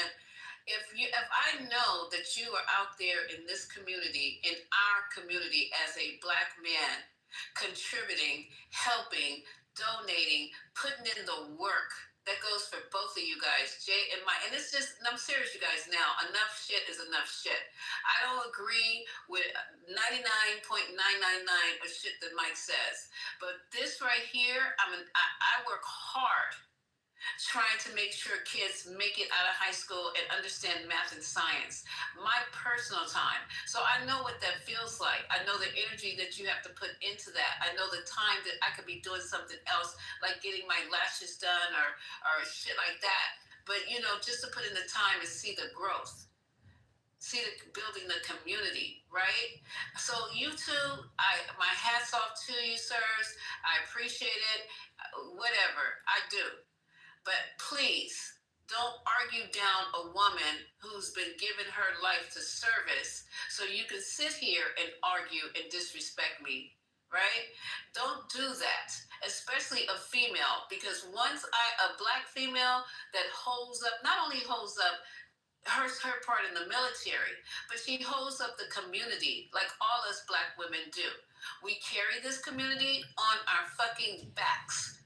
If I know that you are out there in this community, in our community as a Black man, contributing, helping, donating, putting in the work That goes for both of you guys, Jay and Mike. And it's just, and I'm serious, you guys, now. Enough shit is enough shit. I don't agree with 99.999 of shit that Mike says. But this right here, I work hard trying to make sure kids make it out of high school and understand math and science. My personal time. So I know what that feels like. I know the energy that you have to put into that. I know the time that I could be doing something else, like getting my lashes done or shit like that. But, you know, just to put in the time and see the growth. See the building the community, right? So you two, my hats off to you, sirs. I appreciate it. Whatever, I do. But please, don't argue down a woman who's been given her life to service so you can sit here and argue and disrespect me, right? Don't do that, especially a female, because once a black female that holds up, not only holds up her part in the military, but she holds up the community like all us black women do. We carry this community on our fucking backs.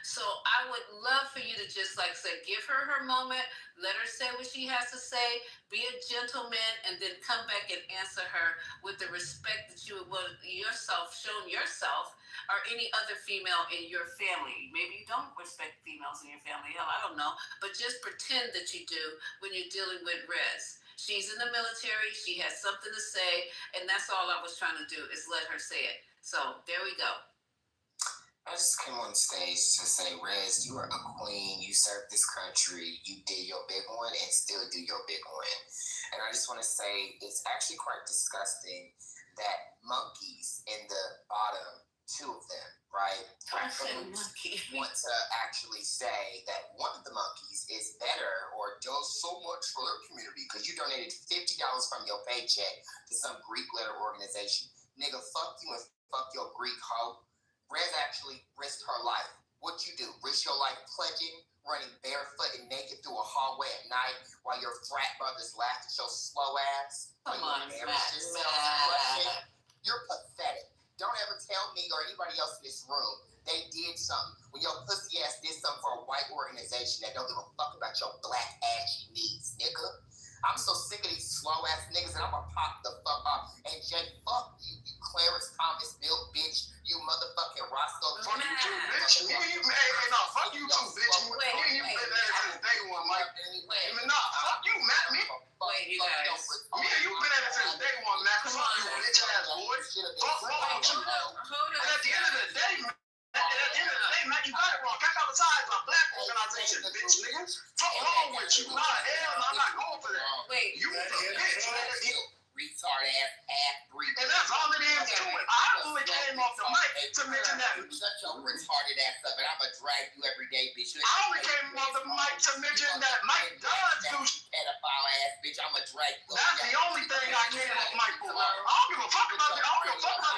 So I would love for you to just like say, give her moment, let her say what she has to say, be a gentleman, and then come back and answer her with the respect that you would want yourself, shown yourself, or any other female in your family. Maybe you don't respect females in your family, hell, I don't know, but just pretend that you do when you're dealing with Rez. She's in the military, she has something to say, and that's all I was trying to do is let her say it. So there we go. I just came on stage to say, Rez, you are a queen. You served this country. You did your big one and still do your big one. And I just want to say it's actually quite disgusting that monkeys in the bottom, two of them, right? Want to actually say that one of the monkeys is better or does so much for their community because you donated $50 from your paycheck to some Greek letter organization. Nigga, fuck you and fuck your Greek hoe. Rez actually risked her life. What'd you do? Risk your life pledging, running barefoot and naked through a hallway at night while your frat brothers laughed at your slow ass? Come on, You're pathetic. Don't ever tell me or anybody else in this room they did something when your pussy ass did something for a white organization that don't give a fuck about your black ashy needs, nigga. I'm so sick of these slow ass niggas and I'm gonna pop the fuck off. And Jay, fuck you, you Clarence Thomas built bitch, you motherfucking Roscoe. Fuck you too, bitch. Fuck you too, bitch. You been at it since day one, Mike. Fuck you, Matt. Wait, you guys. Yeah, you been at it since day one, Matt. Fuck you, bitch ass boy. Fuck wrong with you. And at the end of the day, Matt, you got it wrong. Catch out the sides of a black organization, bitch, nigga. Fuck wrong with you. Nah, hell no, I'm not going for that. Wait, you a bitch, nigga. Retard ass half-breed. And that's all it is to it. I only came off the mic to mention that. Shut your retarded ass up, and I'm gonna drag you every day, bitch. I only came off the mic to mention that Mike does do pedophile ass, bitch. I'm gonna drag you. That's the only thing I came off mic for. I don't give a fuck about the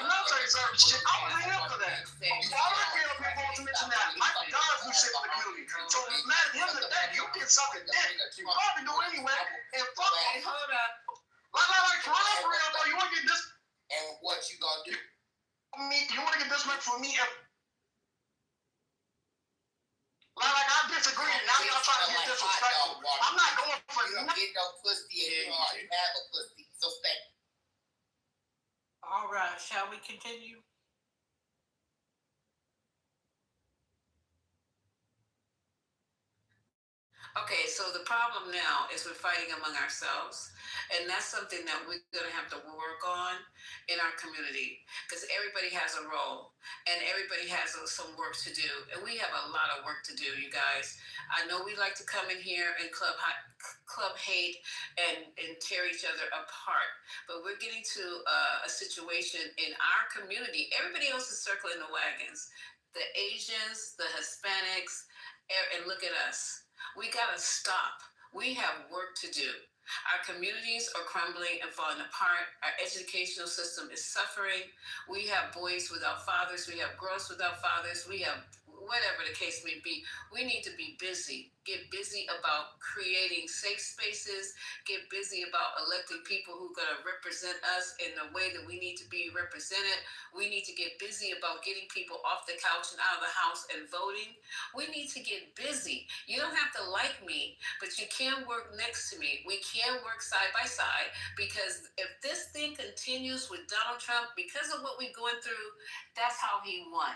military service shit. I was in here for that. All I came up here for to mention that Mike does do shit for the community. So at the end of the day, you get something dick. You probably do anyway. And fuck. Hey, hold up. Like, for real, though, you want to get this? And what you gonna do? You want to get this much from me? Like, I disagree. Now y'all trying to get disrespectful. I'm not going for you. Don't get no pussy and you have a pussy. So stay. All right, shall we continue? Okay, so the problem now is we're fighting among ourselves. And that's something that we're going to have to work on in our community because everybody has a role and everybody has some work to do. And we have a lot of work to do, you guys. I know we like to come in here and club hate and tear each other apart. But we're getting to a situation in our community. Everybody else is circling the wagons. The Asians, the Hispanics, and look at us. We got to stop. We have work to do. Our communities are crumbling and falling apart. Our educational system is suffering. We have boys without fathers. We have girls without fathers. We have whatever the case may be, we need to be busy. Get busy about creating safe spaces. Get busy about electing people who are going to represent us in the way that we need to be represented. We need to get busy about getting people off the couch and out of the house and voting. We need to get busy. You don't have to like me, but you can work next to me. We can work side by side, because if this thing continues with Donald Trump, because of what we're going through, that's how he won.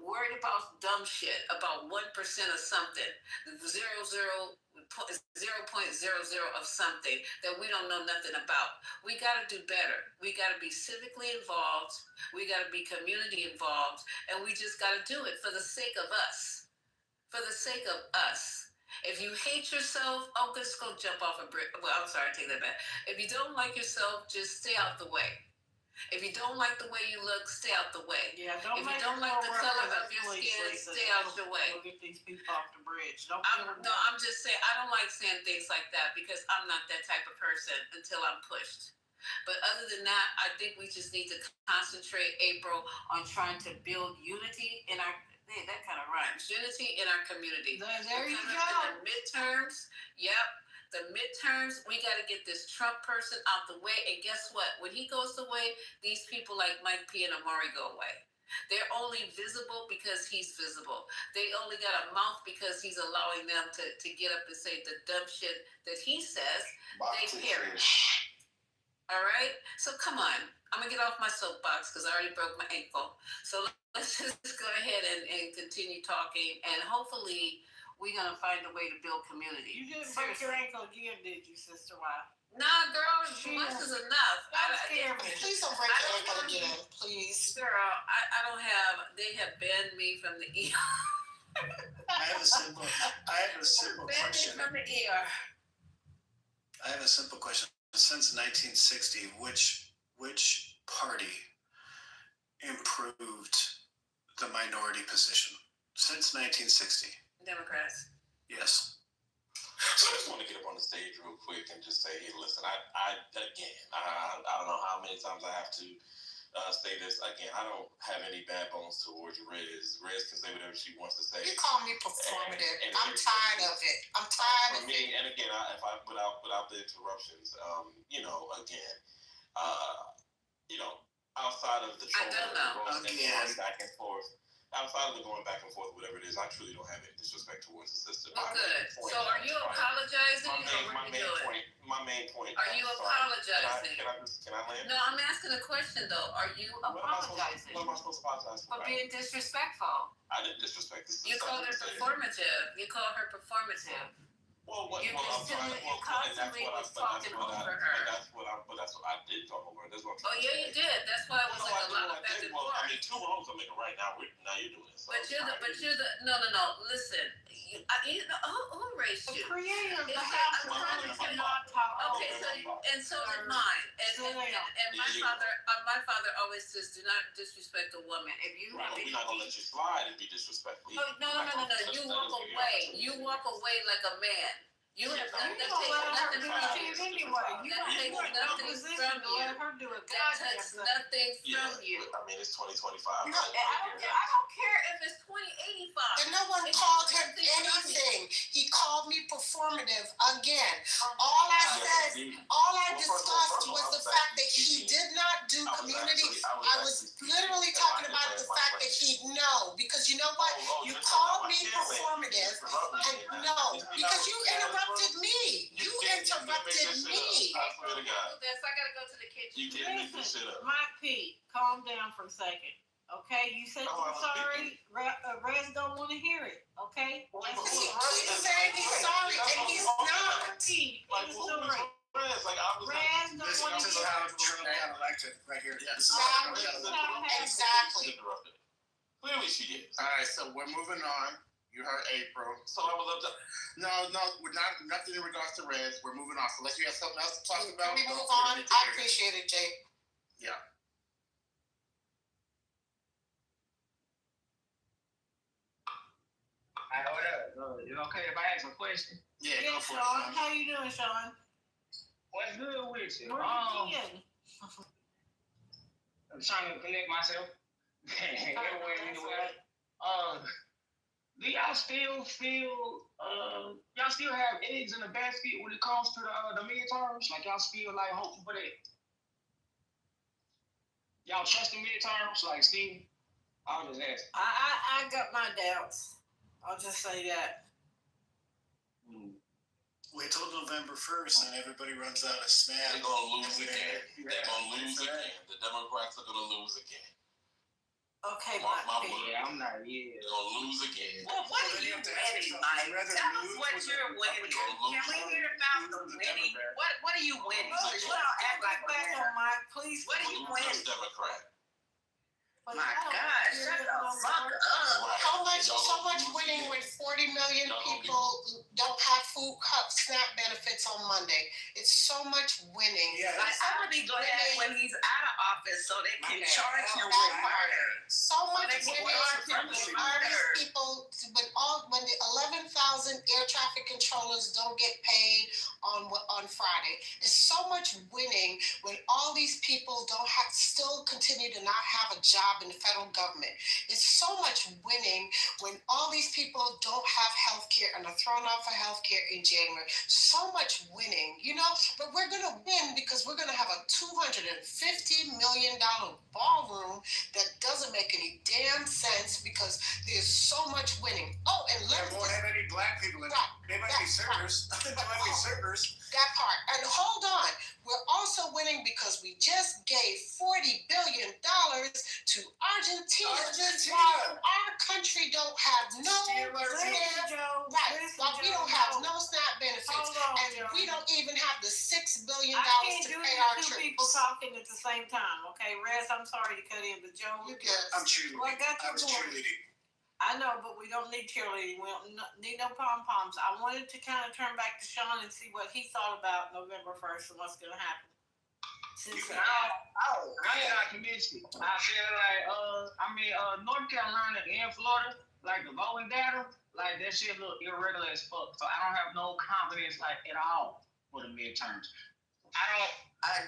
Worried about dumb shit, about 1% of something, 0.00 of something that we don't know nothing about. We got to do better. We got to be civically involved. We got to be community involved, and we just got to do it for the sake of us. For the sake of us. If you hate yourself, just go jump off a bridge. Well, I'm sorry, I take that back. If you don't like yourself, just stay out the way. If you don't like the way you look, stay out the way. Yeah, if you don't like the color of your skin, stay out the way. We'll get these people off the bridge. I'm just saying, I don't like saying things like that, because I'm not that type of person until I'm pushed. But other than that, I think we just need to concentrate, April, on trying to build unity in our, that kind of rhymes, unity in our community. There you go. In the midterms, the midterms, we got to get this Trump person out the way. And guess what? When he goes away, these people like Mike P. and Amari go away. They're only visible because he's visible. They only got a mouth because he's allowing them to get up and say the dumb shit that he says. They perish. All right? So come on. I'm going to get off my soapbox because I already broke my ankle. So let's just go ahead and continue talking. And hopefully we're going to find a way to build community. You didn't break your ankle again, did you, Sister Wild? Nah, girl, once is enough. Please don't break your ankle again, please. Girl, I don't have, they have banned me from the ER. I have a simple question. From the ER. I have a simple question. Since 1960, which party improved the minority position? Since 1960. Democrats. Yes. So I just want to get up on the stage real quick and just say, hey, listen, I don't know how many times I have to say this again. I don't have any bad bones towards Rez. Rez can say whatever she wants to say. You call me performative. I'm tired of it. I'm tired of it. And again, without the interruptions, again, outside of the trolling and back and forth. Outside of the going back and forth, whatever it is, I truly don't have any disrespect towards the system. Well, good. So are you apologizing or what are you doing? My main point. Are you apologizing? Can I land? No, I'm asking a question though. Are you apologizing? What am I supposed to apologize for? For being disrespectful. I didn't disrespect the system. You called her performative. You called her performative. Well, you constantly was talking over her. That's what I did talk over her. That's what I'm trying to say. Yeah, you did. That's why it was like a lot of back and forth. I mean, two wrongs I'm making right now. Now you're doing it. So but you're the no. Listen, who raised you? Creator of the house. Okay, so did mine. And my father always says, do not disrespect a woman. If you we're not gonna let you slide and be disrespectful. No. You walk away. You walk away like a man. You have nothing from you. That takes nothing from you. That takes nothing from you. I mean, it's 2025. I don't care if it's 2085. And no one called him anything. He called me performative again. All I discussed was the fact that he did not do community. I was literally talking about the fact that he because you know what? You called me performative, and because you interrupted me. You interrupted me. I swear to God. I gotta go to the kitchen. You can't make this shit up. Mike P, calm down for a second. Okay, you said you're sorry. Rez don't want to hear it. Okay. He's saying he's sorry, and he's not. This is how Trump got elected, right here. Exactly. Clearly she did. All right, so we're moving on. You heard April. So I would love to. No, we're not. Nothing in regards to Rez. We're moving on. So unless you have something else to talk about, can we move on? I appreciate it, Jay. Yeah. Hey, hold up. Is it okay if I ask a question? Yeah, go for it, Sean. How you doing, Sean? What's good with you? Where you been? I'm trying to connect myself. Everywhere, anywhere. Do y'all still feel y'all still have eggs in the basket when it comes to the midterms? Like y'all still like hoping for that? Y'all trust the midterms? Like Steve? I'll just ask. I got my doubts. I'll just say that. Wait till November 1st and everybody runs out of snap. They're gonna lose again. They're gonna lose again. The Democrats are gonna lose again. Okay, Mark my Black word. Yeah, I'm not. Yeah. They're gonna lose again. Well, what are you winning, Mike? Tell us what you're winning. Can we hear about the winning? What are you winning? You don't act like a back winner. on Mike, please. What are you winning? Democrat. But My y'all God, hear shut it the on fuck the- up. So much winning when 40 million people don't have food SNAP benefits on Monday. It's so much winning. Yeah. Like, so I'll much be glad winning. when he's out of office so they can charge him That with part. murder. So much they can winning. charge him with All these murder. people, when the 11,000 air traffic controllers don't get paid on Friday, it's so much winning when all these people still continue to not have a job in the federal government. It's so much winning when all these people don't have health care and are thrown off of health care in January. So much winning, but we're going to win because we're going to have a $250 million ballroom that doesn't make any damn sense because there's so much winning. Oh, and There won't have any black people in it. They might be servers. They might be servers. That part. And hold on. We're also winning because we just gave $40 billion to Argentina. While our country don't have no we don't have no SNAP benefits. And we don't even have the $6 billion I can't to do pay these our two troops. people talking at the same time. Okay, Rez, I'm sorry to cut in, but Joe, I'm cheerleading. Well, I got I your was point. cheerleading. I know, but we don't need cheerleading. We don't need no pom-poms. I wanted to kind of turn back to Sean and see what he thought about November 1st and what's going to happen. I ain't optimistic. I feel like North Carolina and Florida, like the voting data, like that shit look irregular as fuck. So I don't have no confidence like at all for the midterms. I don't.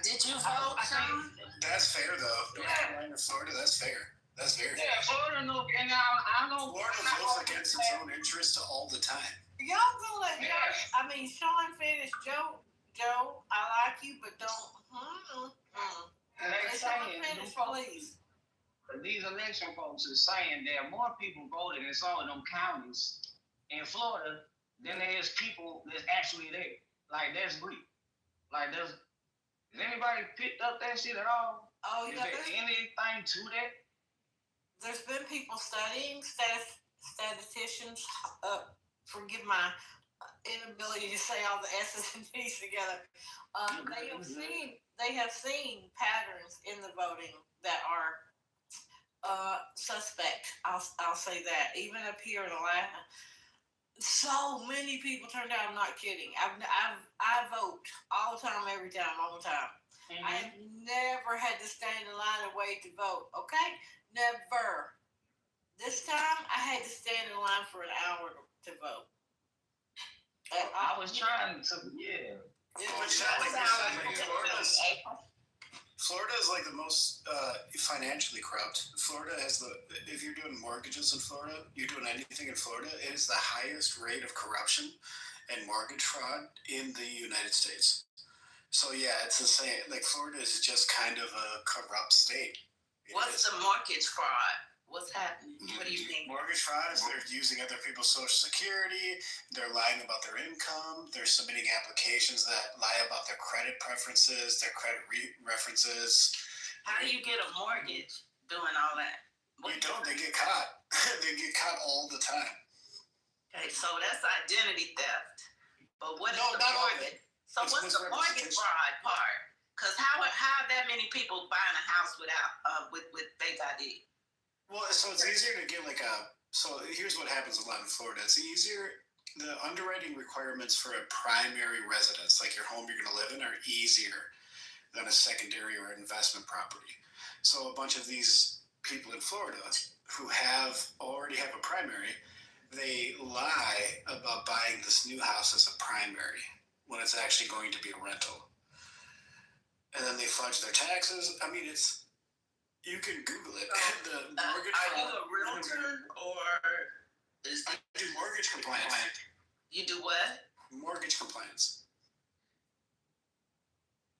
Did you vote, Sean? That's fair though. North Yeah. Carolina, Florida, that's fair. That's very Yeah, fair. Florida, and I know Florida votes against its own interests all the time. Y'all gonna let Sean finish. Joe, I like you, but don't. And they Let saying, Sean finish, please. these election folks are saying there are more people voting in some of them counties in Florida than there is people that's actually there. Like, that's Greek. Like, has anybody picked up that shit at all? Oh, Is yeah. there anything to that? There's been people studying, statisticians, forgive my inability to say all the S's and P's together. They have seen patterns in the voting that are suspect. I'll say that. Even up here in Atlanta, so many people turned out. I'm not kidding. I vote all the time, every time, all the time. Mm-hmm. I have never had to stand in line and wait to vote. Okay, never. This time I had to stand in line for an hour to vote. I was trying to, yeah. Florida is like the most financially corrupt. Florida has if you're doing mortgages in Florida, you're doing anything in Florida, it is the highest rate of corruption and mortgage fraud in the United States. So yeah, it's the same. Like Florida is just kind of a corrupt state. What's the mortgage fraud? What's happening? What do you think? Mortgage fraud is they're using other people's social security, they're lying about their income, they're submitting applications that lie about their credit preferences, their credit references. How do you get a mortgage doing all that? You don't, they get caught. They get caught all the time. Okay, so that's identity theft. But what is the not mortgage? So what's the mortgage fraud part? Because how are that many people buying a house without with fake ID? Well, so it's easier to get so here's what happens a lot in Florida. It's easier, the underwriting requirements for a primary residence, like your home you're going to live in, are easier than a secondary or investment property. So a bunch of these people in Florida who already have a primary, they lie about buying this new house as a primary when it's actually going to be a rental. And then they fudge their taxes. I mean, you can Google it. The mortgage are you a realtor or I do mortgage compliance. You do what? Mortgage compliance.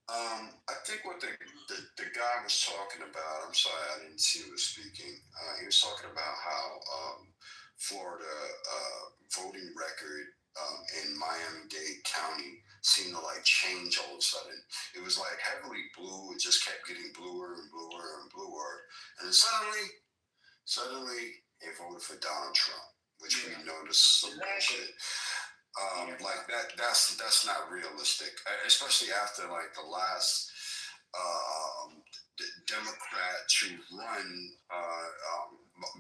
I think what the guy was talking about, I'm sorry, I didn't see who was speaking. He was talking about how Florida voting record in Miami-Dade County seemed to like change all of a sudden. It was like heavily blue. It just kept getting bluer and bluer and bluer. And then suddenly they voted for Donald Trump, which we noticed some bullshit. Like that's not realistic, especially after like the last Democrat to run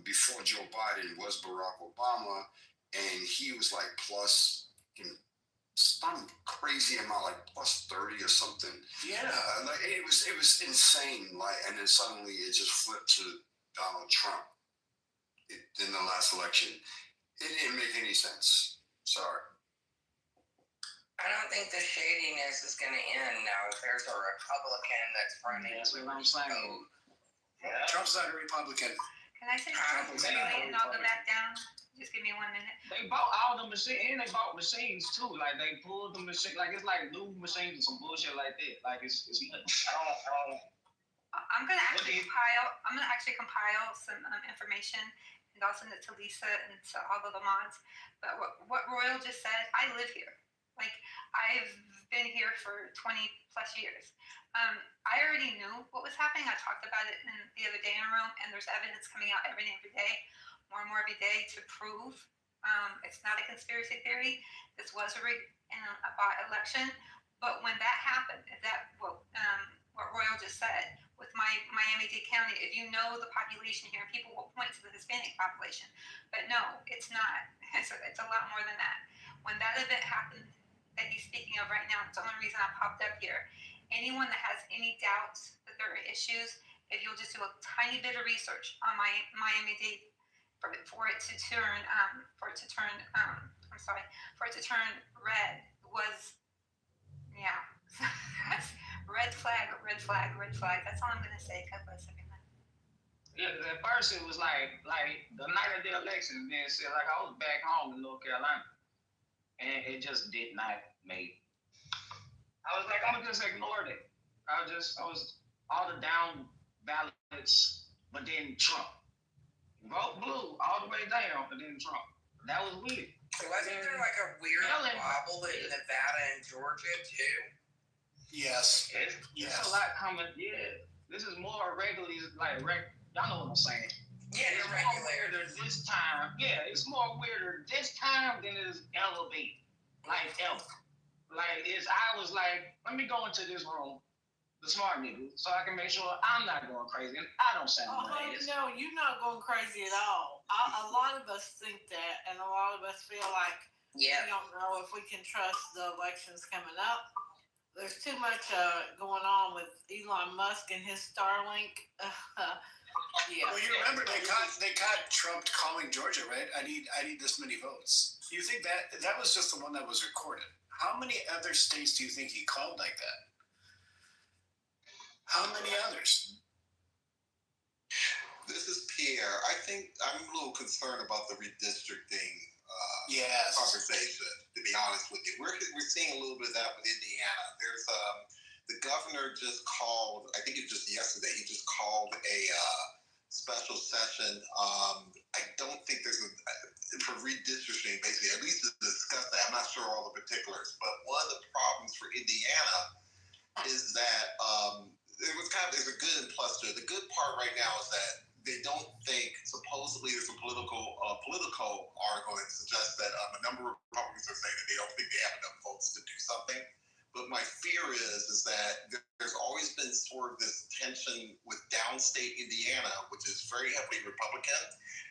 before Joe Biden was Barack Obama, and he was like plus some crazy amount, like plus 30 or something. Yeah, like it was insane. Like, and then suddenly it just flipped to Donald Trump in the last election. It didn't make any sense. Sorry. I don't think the shadiness is going to end now if there's a Republican that's running. That's what I'm saying. Yeah. Trump's not a Republican. Can I say something and I'll go back down? Just give me 1 minute. They bought all the machines, and they bought machines too. Like they pulled the machine, like it's like new machines and some bullshit like that. Like it's I'm gonna actually compile some information, and I'll send it to Lisa and to all of the mods. But what Royal just said, I live here. Like, I've been here for 20 plus years. I already knew what was happening. I talked about it the other day in a room, and there's evidence coming out every day, more and more every day to prove it's not a conspiracy theory. This was a rigged election. But when that happened, what Royal just said, with Miami-Dade County, if you know the population here, people will point to the Hispanic population. But no, it's not. It's a lot more than that. When that event happened, that he's speaking of right now, it's the only reason I popped up here. Anyone that has any doubts that there are issues, if you'll just do a tiny bit of research on Miami-Dade for it to turn red was, yeah. red flag. That's all I'm gonna say. God bless everyone. Yeah, at first it was like the night of the election, then it said like I was back home in North Carolina. And it just did not make. I was like, I'm gonna just ignore it. I was all the down ballots, but then Trump. Vote blue all the way down, but then Trump. That was weird. So wasn't there like a weird wobble in Nevada and Georgia too? Yes. It's a lot coming. Yeah, this is more regularly y'all know what I'm saying. Yeah, it's more weirder this time. Yeah, it's more weirder this time than it is ever been. Like ever. Like I was like, let me go into this room, the smart nigga, so I can make sure I'm not going crazy and I don't sound like no, you're not going crazy at all. A lot of us think that, and a lot of us feel like we don't know if we can trust the elections coming up. There's too much going on with Elon Musk and his Starlink. Yeah. Well, you remember they caught Trump calling Georgia, right? I need this many votes. You think that was just the one that was recorded? How many other states do you think he called like that? How many others? This is Pierre. I think I'm a little concerned about the redistricting conversation, to be honest with you. We're seeing a little bit of that with Indiana. There's the governor just called, I think it was just yesterday, he just called a special session. I don't think there's for redistricting, basically, at least to discuss that. I'm not sure all the particulars, but one of the problems for Indiana is that there's a good and plus to it. The good part right now is that they don't think, supposedly there's a political article that suggests that a number of Republicans are saying that they don't think they have enough votes to do something. But my fear is that there's always been sort of this tension with downstate Indiana, which is very heavily Republican.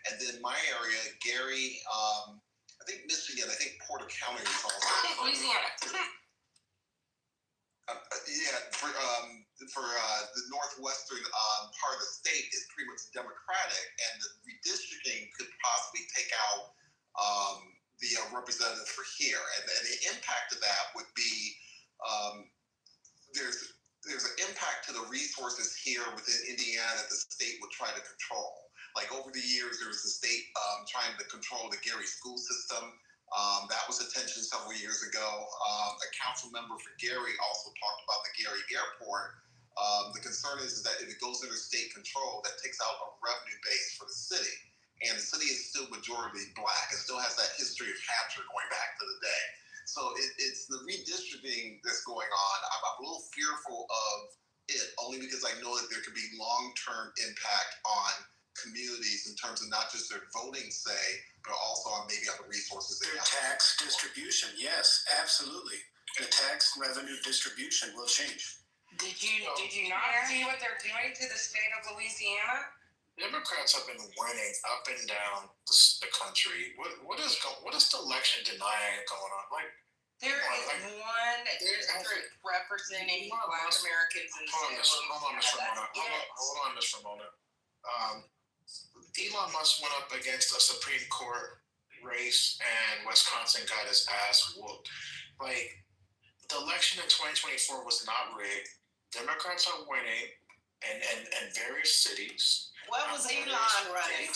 And then my area, Gary, I think Michigan, I think Porter County is also. Louisiana. For the northwestern part of the state is pretty much Democratic, and the redistricting could possibly take out the representatives for here. And the impact of that would be there's an impact to the resources here within Indiana that the state would try to control. Like over the years, there was the state trying to control the Gary school system. That was attention several years ago. A council member for Gary also talked about the Gary airport. The concern is that if it goes under state control, that takes out a revenue base for the city. And the city is still majority black. It still has that history of capture going back to the day. So it's the redistricting that's going on. I'm a little fearful of it, only because I know that there could be long-term impact on communities in terms of not just their voting say, but also on maybe on the resources they have. Their tax distribution, yes, absolutely. The tax revenue distribution will change. Did you not see what they're doing to the state of Louisiana? Democrats have been winning up and down the country. What is the election denying going on? Like there is one district representing Black Americans in Hold on, Miss Ramona. Elon Musk went up against a Supreme Court race, and Wisconsin got his ass whooped. Like the election in 2024 was not rigged. Democrats are winning, in various cities. What was Elon running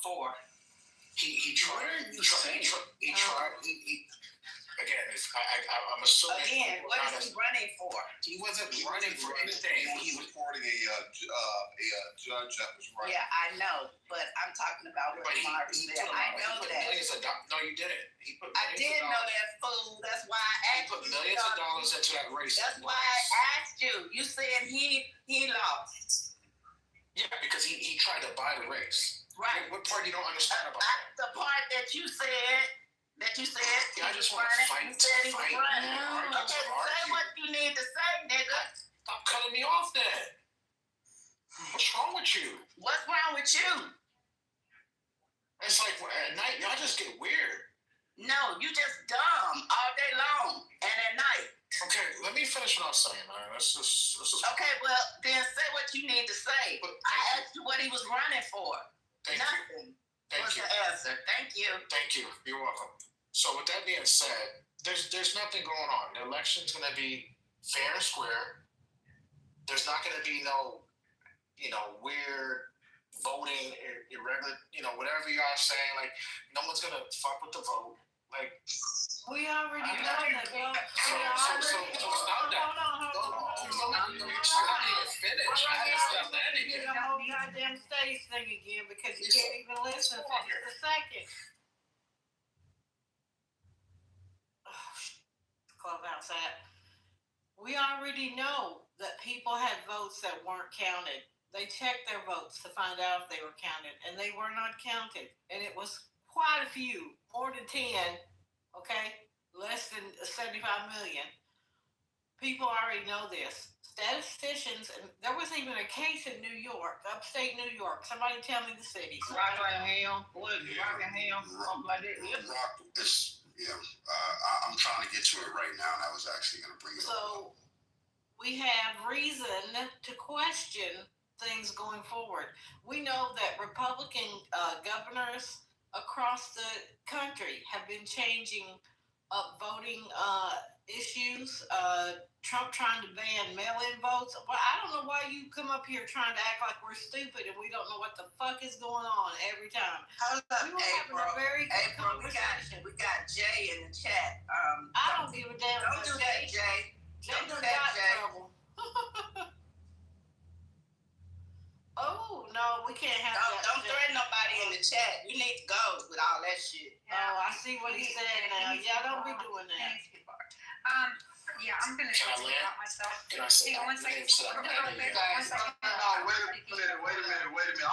for? He tried. Again, I'm assuming. Again, what is he running for? He wasn't running for anything. He was supporting a judge that was running. Yeah, I know, but I'm talking about what Mark said. I know that. No, you didn't. I did know that, fool. That's why I asked you. He put millions of dollars into that race. That's why I asked you. You said he lost. Yeah, because he tried to buy the race. Right. What part you don't understand about that? The part that you said. I just want to fight. Okay, say what you need to say, nigga. Stop cutting me off then. What's wrong with you? What's wrong with you? It's like at night, y'all just get weird. No, you just dumb all day long and at night. Okay, let me finish what I'm saying, man. This is. Okay, well, then say what you need to say. I asked you what he was running for. Nothing. Thank you. The answer. Thank you. Thank you. You're welcome. So with that being said, there's nothing going on. The election's going to be fair and square. There's not going to be no, weird voting, irregular, whatever y'all saying. Like, no one's going to fuck with the vote. Like, we already know that. So stop that. Hold on. You're not even finished. I just got landed You here. the whole goddamn stage thing again because you can't even listen for just a second. Clubhouse app. We already know that people had votes that weren't counted. They checked their votes to find out if they were counted, and they were not counted. And it was quite a few, more than 10, okay? Less than 75 million. People already know this. Statisticians, and there was even a case in New York, upstate New York. Somebody tell me the city. Rockingham, something like that. I'm trying to get to it right now, and I was actually going to bring it up. So we have reason to question things going forward. We know that Republican governors across the country have been changing up voting issues. Trump trying to ban mail-in votes. Well, I don't know why you come up here trying to act like we're stupid and we don't know what the fuck is going on every time. Hold up, we were having a very good conversation. We got Jay in the chat. I don't give a damn. Don't do that, Jay. Don't do that, Jay. Oh no, we can't have that. Don't threaten nobody in the chat. You need to go with all that shit. Oh, I see what he said now. Yeah, don't be doing that. Yeah, I'm gonna talk about myself. Can I say one second? Wait a minute. I'm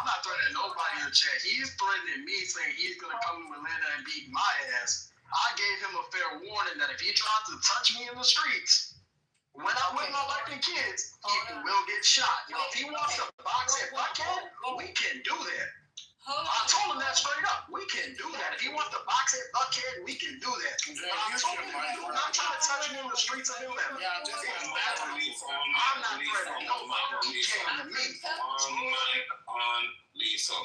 not threatening nobody in the chat. He's threatening me, saying he's gonna come to Atlanta and beat my ass. I gave him a fair warning that if he tries to touch me in the streets, when I'm with my wife and kids, he will get shot. If he wants to box at Buckhead, we can do that. I told him that straight up. We can do that. If he wants to box at Buckhead, we can do that. I told him you're not trying to touch me in the streets of Atlanta. I'm not threatening nobody. He came to me. On Lisa.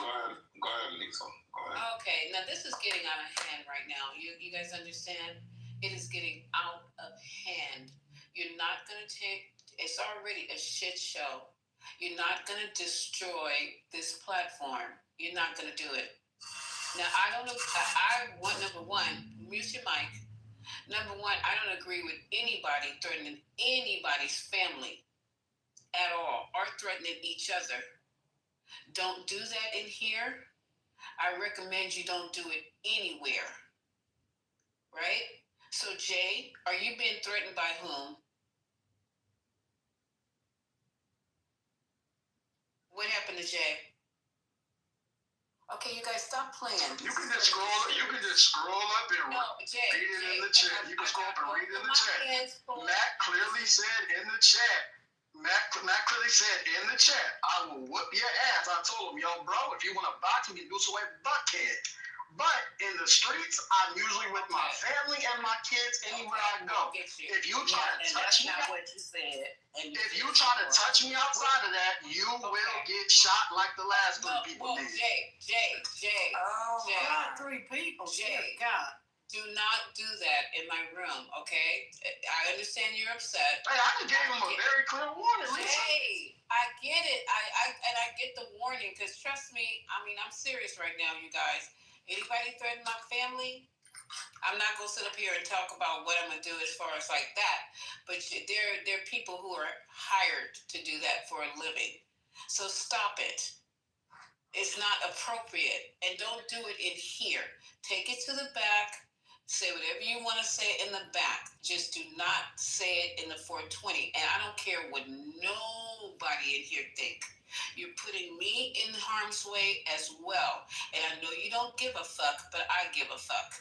Go ahead, Lisa. Go ahead. Okay, now this is getting out of hand right now. You guys understand? It is getting out of hand. You're not going to it's already a shit show. You're not going to destroy this platform. You're not going to do it. Now, I don't know. I want, number one, mute your mic. Number one, I don't agree with anybody threatening anybody's family at all or threatening each other. Don't do that in here. I recommend you don't do it anywhere. Right? So, Jay, are you being threatened by whom? What happened to Jay? Okay, you guys stop playing. You can just scroll up and read it in the chat. You can scroll up and read it in the chat. Matt clearly said in the chat. Matt clearly said in the chat, I will whoop your ass. I told him, yo, bro, if you want to box me, do so at Buckhead. But in the streets, I'm usually with my family and my kids anywhere I go. If you try to touch me, that's not what you said. If you try to touch me outside of that, you will get shot like the last three people did. Jay. Oh, Jay. God, 3 people. Jay. God. Do not do that in my room, okay? I understand you're upset. Hey, I just gave him a very clear warning, Lisa. Jay, I get it. I get the warning, because trust me, I mean, I'm serious right now, you guys. Anybody threaten my family? I'm not going to sit up here and talk about what I'm going to do as far as like that. But there are people who are hired to do that for a living. So stop it. It's not appropriate. And don't do it in here. Take it to the back. Say whatever you want to say in the back. Just do not say it in the 420. And I don't care what nobody in here think. You're putting me in harm's way as well. And I know you don't give a fuck, but I give a fuck.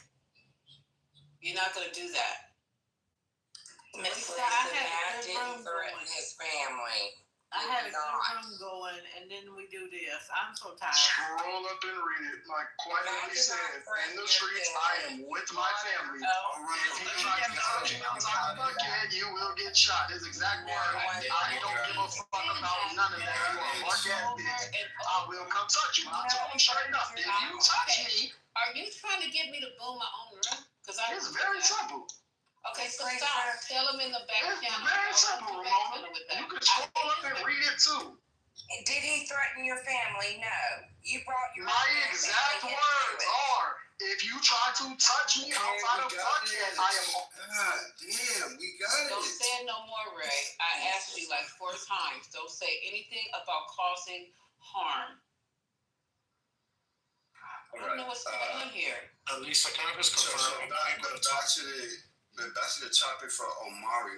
You're not going to do that. Miss Lisa, Matt didn't threaten his family. I had a good room going, and then we do this. I'm so tired. Scroll up and read it. Like quietly said, in the streets, I am with my family. If you try to touch me outside of Buckhead, you will get shot. His exact word. I don't give a fuck about none of that. You are a mark-ass bitch. I will come touch you. I told him straight up. If you touch me... Are you trying to get me to boom my own room? It's very simple. Okay, so stop. Tell them in the back channel. It's very simple, Ramona. You can scroll up and read it too. Did he threaten your family? No. You brought your My exact words are, if you try to touch me outside of Buckhead, I am... God damn, we got it. Don't say it no more, Ray. I asked you like 4 times. Don't say anything about causing harm. I don't know what's going on here. Lisa, can I just confirm? Back to the topic for Omari.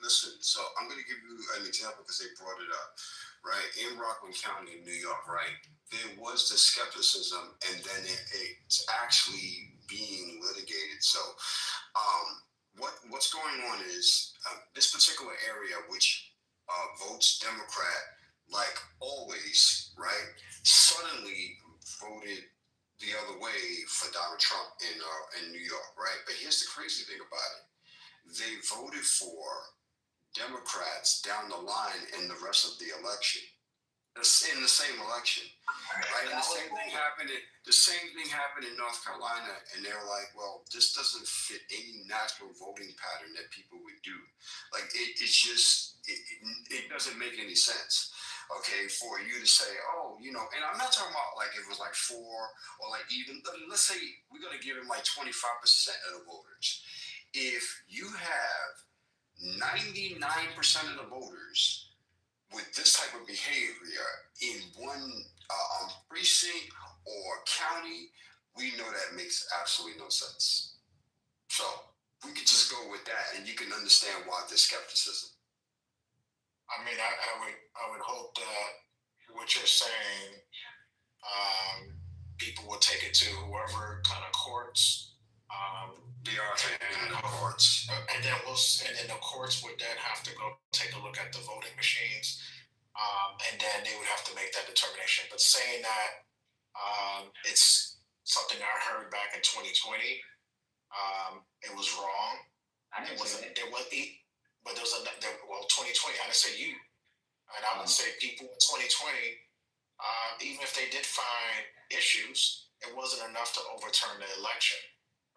Listen, so I'm going to give you an example because they brought it up, right? In Rockland County, New York, right? There was the skepticism, and then it's actually being litigated. So what's going on is this particular area, which votes Democrat, like always, right? Suddenly voted the other way for Donald Trump in New York, right? But here's the crazy thing about it. They voted for Democrats down the line in the rest of the election. In the same election, right? And the same thing happened in North Carolina, and they're like, well, this doesn't fit any natural voting pattern that people would do. Like, it doesn't make any sense. Okay, for you to say, oh, you know, and I'm not talking about like it was like 4 or like even, let's say we're going to give him like 25% of the voters. If you have 99% of the voters with this type of behavior in one precinct or county, we know that makes absolutely no sense. So we could just go with that, and you can understand why the skepticism. I mean, I would hope that what you're saying, people will take it to whoever kind of courts. They are taking it to courts, and then the courts would then have to go take a look at the voting machines, and then they would have to make that determination. But saying that it's something I heard back in 2020, it was wrong. It wasn't. But there was 2020. I didn't say you, and I would say people in 2020, even if they did find issues, it wasn't enough to overturn the election,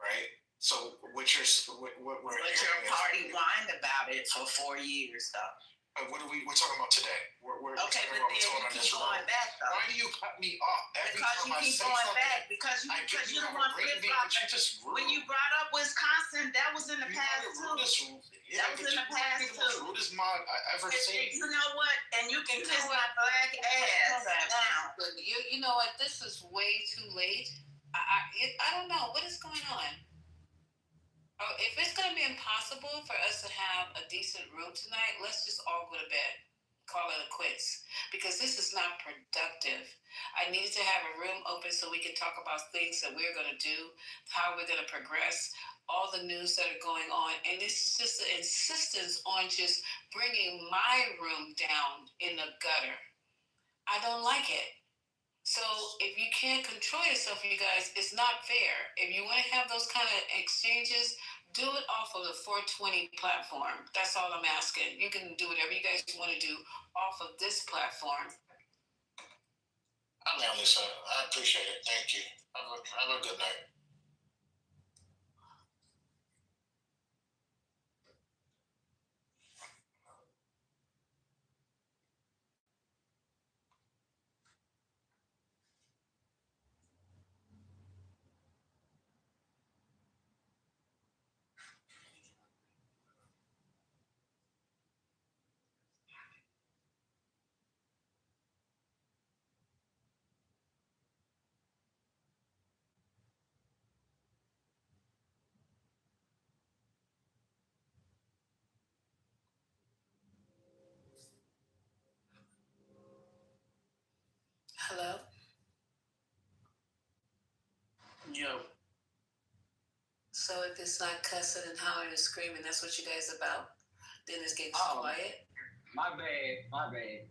right? So what we're but your party won the about it for 4 years, though. We're talking about today. We're okay, but then you keep going back, though. Why do you cut me off every because time you I keep say going something? back because you don't want flip flops. When you brought up Wisconsin, that was in the past too. That was in the past too. Rudest mod I ever seen. You know what? And you can kiss my black ass now. You know what? This is way too late. I don't know what is going on. Oh, if it's going to be impossible for us to have a decent room tonight, let's just all go to bed. Call it a quits. Because this is not productive. I needed to have a room open so we can talk about things that we're going to do, how we're going to progress, all the news that are going on. And this is just the insistence on just bringing my room down in the gutter. I don't like it. So if you can't control yourself, you guys, it's not fair. If you want to have those kind of exchanges, do it off of the 420 platform. That's all I'm asking. You can do whatever you guys want to do off of this platform. I'm Lisa. I appreciate it. Thank you. Have a good night. Hello? Yo. So if it's not cussing and hollering and screaming, that's what you guys about? Then it's getting quiet? My bad.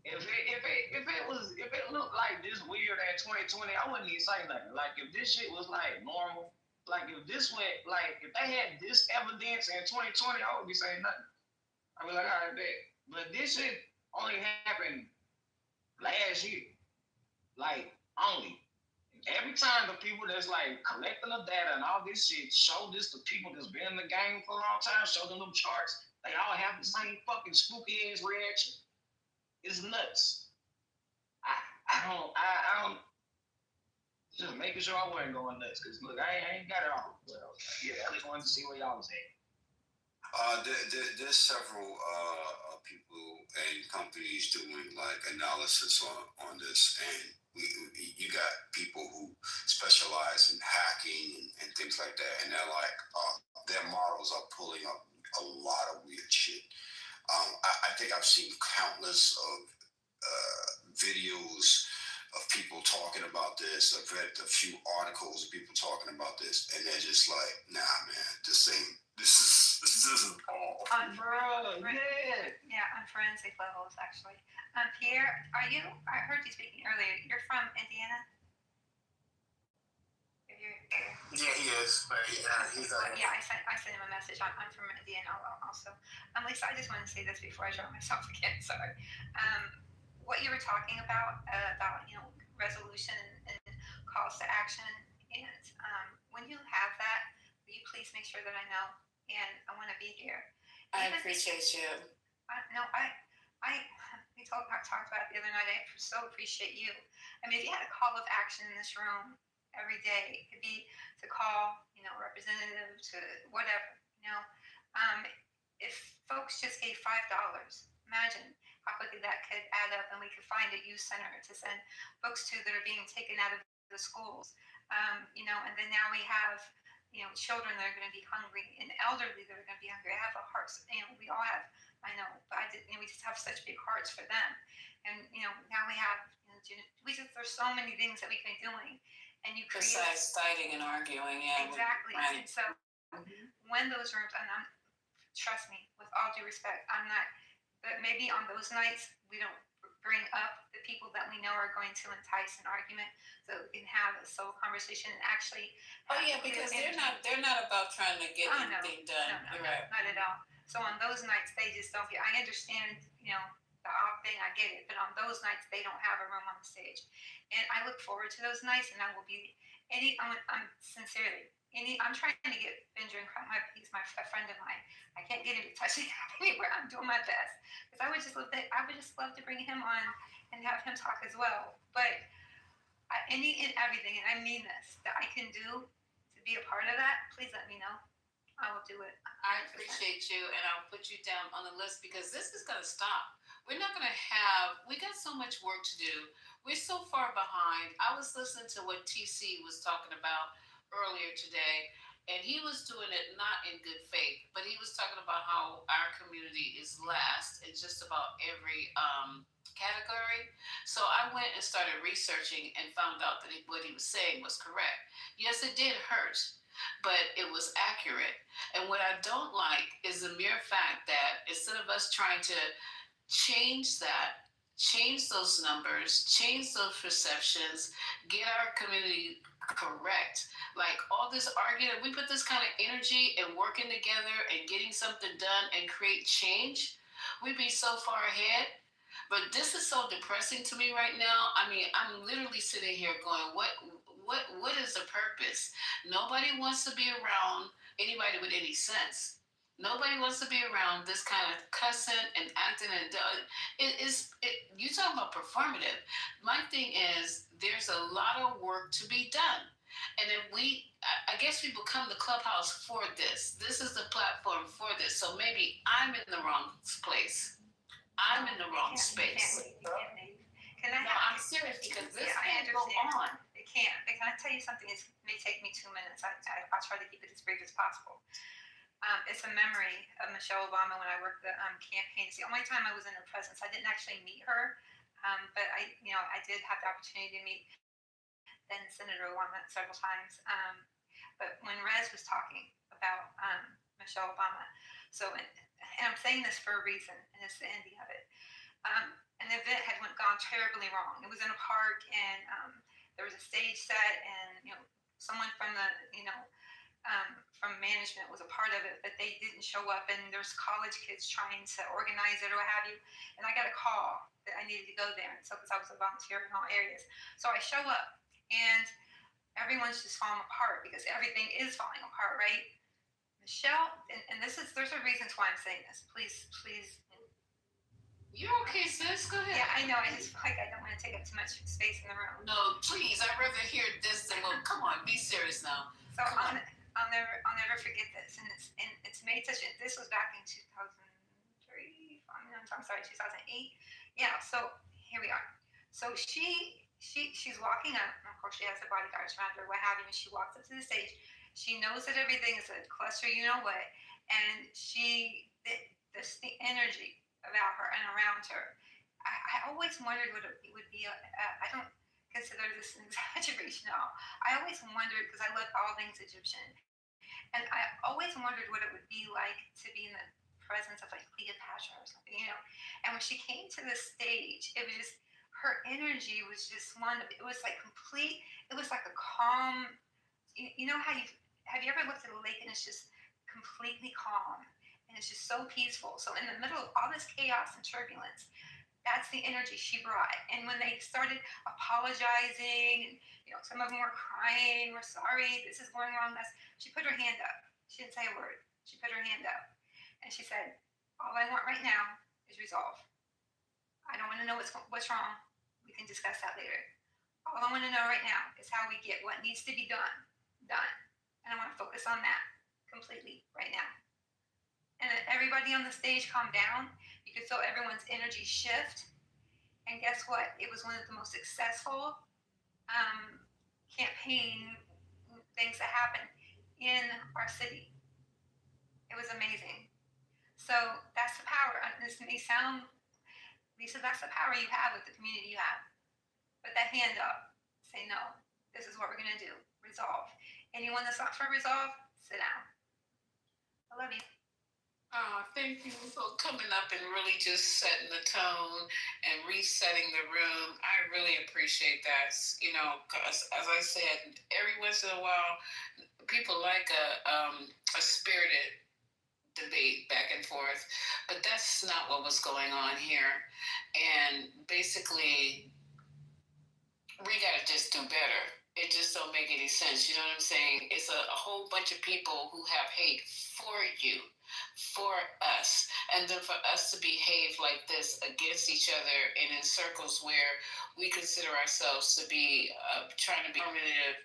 If it looked like this weird at 2020, I wouldn't even say nothing. Like if this shit was like normal, like if this went like if they had this evidence in 2020, I would be saying nothing. I'd be like, all right, bet. But this shit only happened last year. Like only. Every time the people that's like collecting the data and all this shit show this to people that's been in the game for a long time, show them charts, they all have the same fucking spooky ass reaction. It's nuts. I don't just making sure I wasn't going nuts because look, I ain't got it all. Well, yeah, I just wanted to see where y'all was at. There's several people and companies doing like analysis on this, and you got people who specialize in hacking and things like that, and they're like their models are pulling up a lot of weird shit. I think I've seen countless of videos of people talking about this. I've read a few articles of people talking about this, and they're just like, nah, man, this isn't all. On forensic levels, actually. Pierre, I heard you speaking earlier. You're from Indiana? Yeah, he is. He's yeah, I sent him a message. I'm from Indiana also. Lisa, I just want to say this before I drop myself again. Sorry. What you were talking about resolution and calls to action, and when you have that, will you please make sure that I know? And I want to be here. I appreciate you. We talked about it the other night. I so appreciate you. I mean, if you had a call of action in this room every day, it could be to call, representative to whatever, if folks just gave $5, imagine how quickly that could add up, and we could find a youth center to send folks to that are being taken out of the schools, and then now we have, children that are going to be hungry and elderly that are going to be hungry. I have a heart, we all have, I know, but we just have such big hearts for them. And, now we have, there's so many things that we can be doing. And you create. Besides fighting and arguing, yeah. Exactly. Right. And so when those rooms, and trust me, with all due respect, I'm not, but maybe on those nights, we don't bring up the people that we know are going to entice an argument, so we can have a sole conversation and actually. Oh yeah, because they're not about trying to get anything done. No, not at all. So on those nights, they just don't get. I understand, the odd thing, I get it, but on those nights, they don't have a room on the stage, and I look forward to those nights, and I will be I'm sincerely. I'm trying to get Benjamin. He's a friend of mine. I watching anywhere. I'm doing my best because I would just love to bring him on and have him talk as well. But any and everything, and I mean this, that I can do to be a part of that, please let me know. I will do it. I appreciate you, and I'll put you down on the list because this is going to stop. We're not going to have, we got so much work to do. We're so far behind. I was listening to what TC was talking about earlier today, and he was doing it not in good faith, but he was talking about how our community is last in just about every category. So I went and started researching and found out that what he was saying was correct. Yes, it did hurt, but it was accurate. And what I don't like is the mere fact that instead of us trying to change that, change those numbers, change those perceptions, get our community correct. Like all this argument, we put this kind of energy and working together and getting something done and create change, we'd be so far ahead. But this is so depressing to me right now. I mean, I'm literally sitting here going, what is the purpose? Nobody wants to be around anybody with any sense. Nobody wants to be around this kind of cussing and acting and you talking about performative. My thing is there's a lot of work to be done. And if I guess we become the clubhouse for this. This is the platform for this. So maybe I'm in the wrong place. I'm in the wrong space. I'm serious because this can't go on. It can't. Can I tell you something? It may take me 2 minutes. I'll try to keep it as brief as possible. It's a memory of Michelle Obama when I worked the campaign. It's the only time I was in her presence. I didn't actually meet her, but I did have the opportunity to meet then Senator Obama several times. But when Rez was talking about Michelle Obama, and I'm saying this for a reason, and it's the ending of it. An event had gone terribly wrong. It was in a park, and there was a stage set, and someone from the from management was a part of it, but they didn't show up, and there's college kids trying to organize it or what have you. And I got a call that I needed to go there, and so because I was a volunteer in all areas, so I show up, and everyone's just falling apart because everything is falling apart, right? Michelle, and there's a reason why I'm saying this. Please. You're okay, sis. Go ahead. Yeah, I know. I just feel like I don't want to take up too much space in the room. No, please. I'd rather hear this than come on, be serious now. So I'll never forget this, and it's made such. This was back in 2003. I'm sorry, 2008. Yeah. So here we are. So she's walking up, and of course she has the bodyguards around her, what have you. And she walks up to the stage. She knows that everything is a cluster, you know what, and the energy about her and around her. I always wondered what it would be. I don't consider this an exaggeration at all. I always wondered, because I love all things Egyptian, and I always wondered what it would be like to be in the presence of like Cleopatra or something, And when she came to the stage, it was just, her energy was just it was like complete, it was like a calm, you know how have you ever looked at a lake and it's just completely calm? And it's just so peaceful. So in the middle of all this chaos and turbulence, that's the energy she brought. And when they started apologizing, and some of them were crying, we're sorry, this is going wrong. She put her hand up. She didn't say a word. She put her hand up. And she said, all I want right now is resolve. I don't want to know what's wrong. We can discuss that later. All I want to know right now is how we get what needs to be done. And I want to focus on that completely right now. And everybody on the stage calmed down. You could feel everyone's energy shift. And guess what? It was one of the most successful campaign things that happened in our city. It was amazing. So that's the power. This may sound, Lisa, that's the power you have with the community you have. Put that hand up. Say, no, this is what we're going to do. Resolve. Anyone that's not for resolve, sit down. I love you. Thank you for coming up and really just setting the tone and resetting the room. I really appreciate that. Because as I said, every once in a while, people like a spirited debate back and forth, but that's not what was going on here. And basically, we got to just do better. It just don't make any sense. You know what I'm saying? It's a whole bunch of people who have hate for you. for us, and then for us to behave like this against each other and in circles where we consider ourselves to be trying to be formative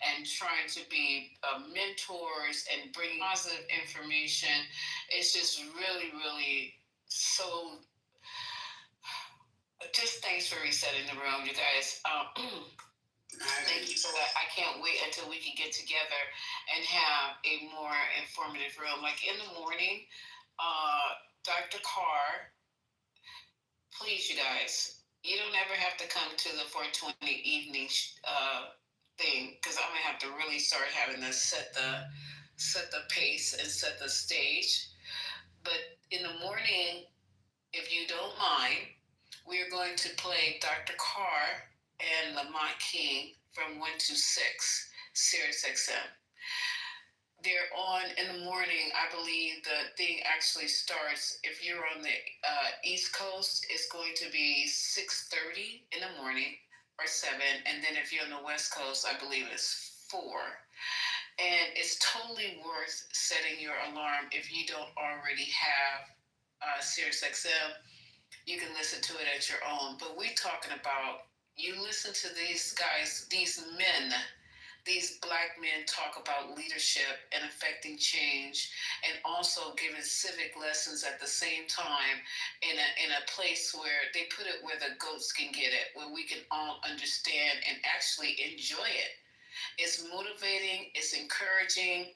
and trying to be mentors and bring positive information. It's just really, really so. Just thanks for resetting the room, you guys. Thank you for that. I can't wait until we can get together and have a more informative room. Like in the morning, Dr. Carr, please, you guys, you don't ever have to come to the 420 evening thing, because I'm gonna have to really start having to set the pace and set the stage. But in the morning, if you don't mind, we're going to play Dr. Carr and Lamont King from 1 to 6, Sirius XM. They're on in the morning. I believe the thing actually starts, if you're on the East Coast, it's going to be 6:30 in the morning or 7. And then if you're on the West Coast, I believe it's 4. And it's totally worth setting your alarm if you don't already have Sirius XM. You can listen to it at your own. But we're talking about, you listen to these guys, these men, these Black men talk about leadership and affecting change, and also giving civic lessons at the same time in a place where they put it where the goats can get it, where we can all understand and actually enjoy it. It's motivating, it's encouraging,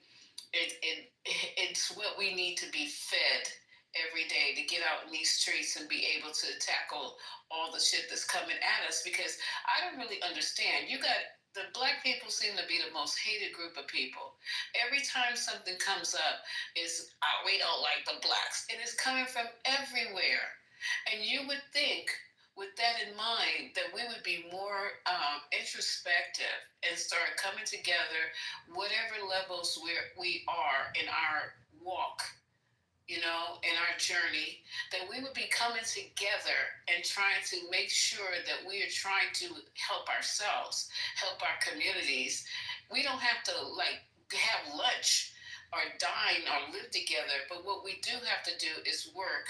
it's what we need to be fed every day to get out in these streets and be able to tackle all the shit that's coming at us, because I don't really understand. The Black people seem to be the most hated group of people. Every time something comes up, is we don't like the Blacks. And it's coming from everywhere. And you would think, with that in mind, that we would be more introspective and start coming together, whatever levels we are in our walk, in our journey, that we would be coming together and trying to make sure that we are trying to help ourselves, help our communities. We don't have to have lunch or dine or live together, but what we do have to do is work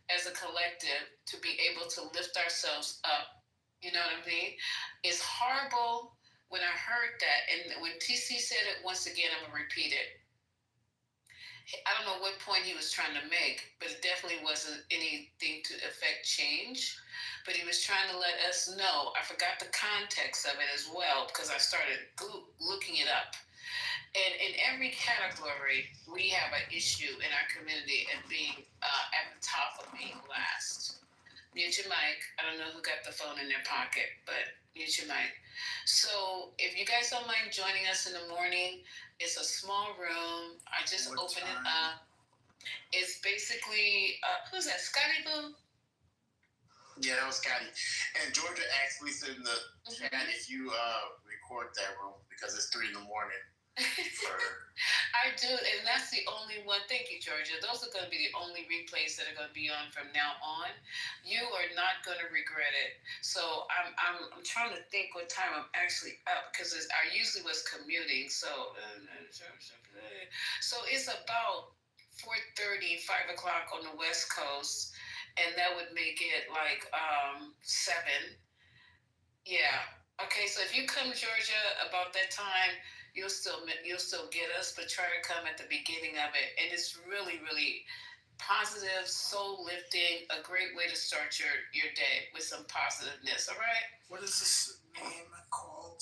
as a collective to be able to lift ourselves up. You know what I mean? It's horrible when I heard that, and when TC said it once again, I'm gonna repeat it. I don't know what point he was trying to make, but it definitely wasn't anything to affect change. But he was trying to let us know. I forgot the context of it as well, because I started looking it up. And in every category, we have an issue in our community and being at the top of being last. Mute your mic. I don't know who got the phone in their pocket, but mute your mic. So if you guys don't mind joining us in the morning, it's a small room. I just open it up. It's basically, who's that, Scotty Boo? Yeah, that was Scotty. And Georgia asked Lisa in the chat if you record that room, because it's 3 a.m. I do, and that's the only one. Thank you, Georgia. Those are going to be the only replays that are going to be on from now on. You are not going to regret it. So I'm trying to think what time I'm actually up, because I usually was commuting. So it's about 4:30, 5 o'clock on the West Coast, and that would make it like 7. Yeah. Okay. So if you come, Georgia, about that time, you'll still get us, but try to come at the beginning of it. And it's really, really positive, soul lifting, a great way to start your day with some positiveness. All right. What is this name called?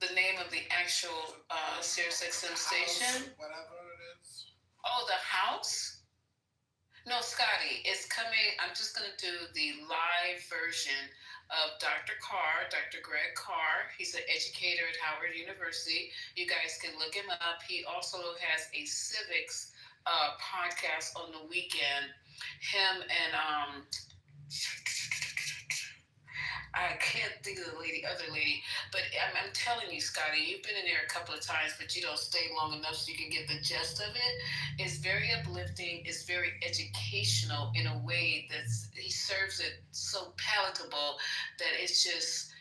The name of the actual Sirius XM station. Whatever it is. Oh, the house. No, Scotty, it's coming. I'm just going to do the live version of Dr. Carr, Dr. Greg Carr. He's an educator at Howard University. You guys can look him up. He also has a civics podcast on the weekend. Him and I can't think of the other lady, but I'm telling you, Scotty, you've been in there a couple of times, but you don't stay long enough so you can get the gist of it. It's very uplifting. It's very educational in a way he serves it so palatable that it's just,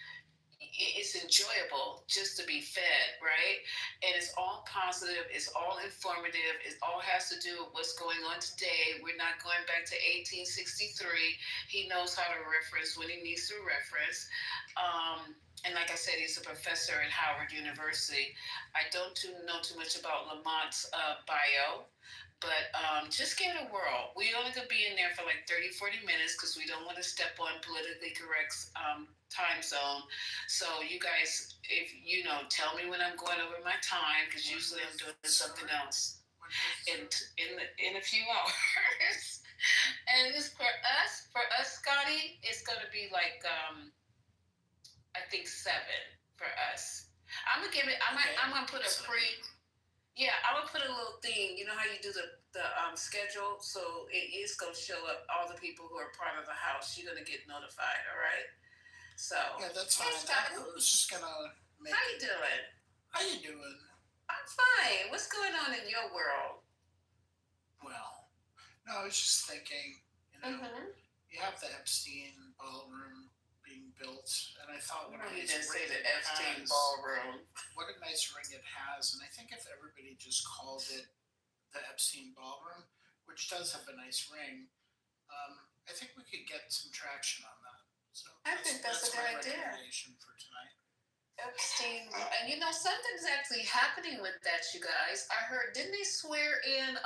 it's enjoyable just to be fed, right? And it's all positive, it's all informative, it all has to do with what's going on today. We're not going back to 1863. He knows how to reference when he needs to reference. And like I said, he's a professor at Howard University. I don't know too much about Lamont's bio, but just give it a whirl. We only could be in there for like 30, 40 minutes because we don't want to step on politically correct time zone. So you guys, if you know, tell me when I'm going over my time because usually I'm doing something else in a few hours. And this for us, Scotty, it's gonna be like I think 7 for us. I'm gonna put a yeah, I'm gonna put a little thing. You know how you do the schedule, so it is gonna show up all the people who are part of the house. You're gonna get notified. All right. So yeah, that's fine. I was just gonna make. How you doing? How you doing? I'm fine. What's going on in your world? Well, no, I was just thinking. You know, you have the Epstein ballroom being built, and I thought what a nice ring it has. Ballroom. What a nice ring it has, and I think if everybody just called it the Epstein ballroom, which does have a nice ring, I think we could get some traction on that. So I think that's a good idea. Recommendation for tonight. Epstein, and you know something's actually happening with that, you guys. I heard, didn't they swear in?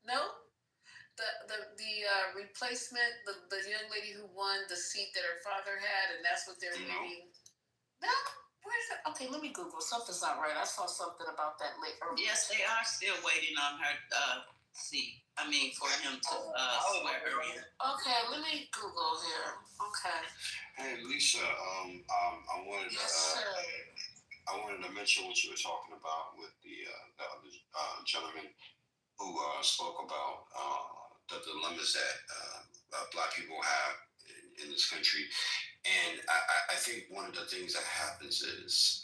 No. The replacement, the young lady who won the seat that her father had, and that's what they're leaving. No, where's it? Okay, let me Google. Something's not right. I saw something about that later. Yes, they are still waiting on her seat. I mean, for him to swear her in. Okay, let me Google here. Okay. Hey, Lisa, I wanted I wanted to mention what you were talking about with the other gentleman who spoke about the dilemmas that Black people have in this country. And I think one of the things that happens is,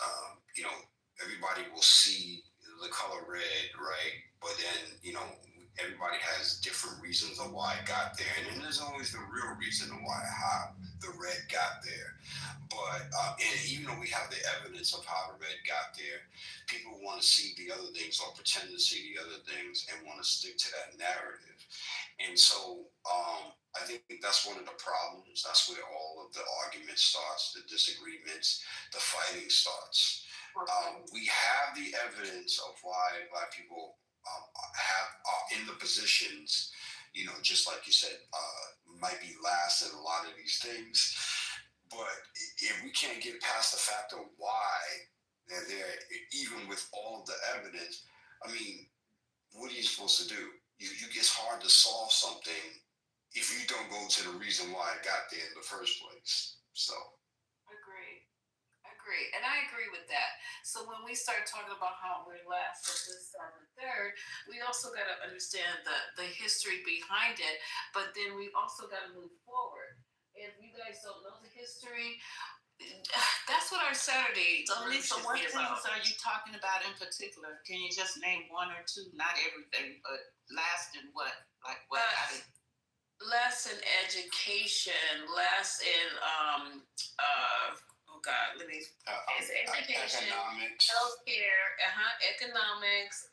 you know, everybody will see the color red, right? But then, you know, everybody has different reasons of why it got there. And then there's always the real reason of why, how the red got there. But, and even though we have the evidence of how the red got there, people want to see the other things or pretend to see the other things and want to stick to that narrative. And so I think that's one of the problems. That's where all of the arguments starts, the disagreements, the fighting starts. We have the evidence of why Black people are in the positions, you know, just like you said, might be last in a lot of these things. But if we can't get past the fact of why they're there, even with all of the evidence, I mean, what are you supposed to do? It's hard to solve something if you don't go to the reason why it got there in the first place. So. Agree. And I agree with that. So when we start talking about how we're last at this time and third, we also got to understand the history behind it, but then we also got to move forward. If you guys don't know the history, that's what our Saturday. So Lisa, what things are you talking about in particular? Can you just name one or two? Not everything, but last in what? Like what? Last in education, last in oh God, let me. It's education, economics, healthcare, economics.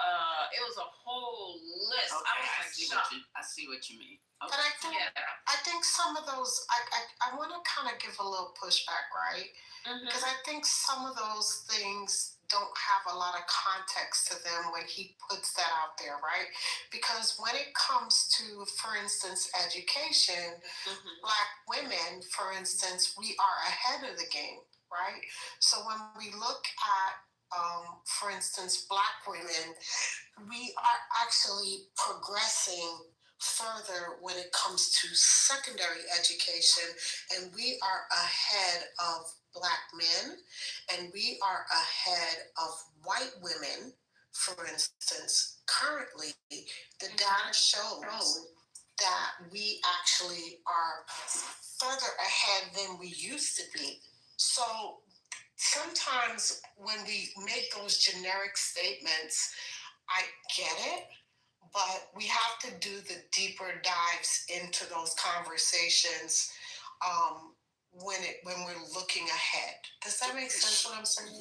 It was a whole list. Okay, I see what you mean. Okay. But I think some of those, I want to kind of give a little pushback, right? Because I think some of those things don't have a lot of context to them when he puts that out there, right? Because when it comes to, for instance, education, Black women, for instance, we are ahead of the game, right? So when we look at, for instance, Black women, we are actually progressing further when it comes to secondary education, and we are ahead of Black men, and we are ahead of white women. For instance, currently, the data shows that we actually are further ahead than we used to be. So sometimes when we make those generic statements, I get it, but we have to do the deeper dives into those conversations when we're looking ahead. Does that make sense what I'm saying?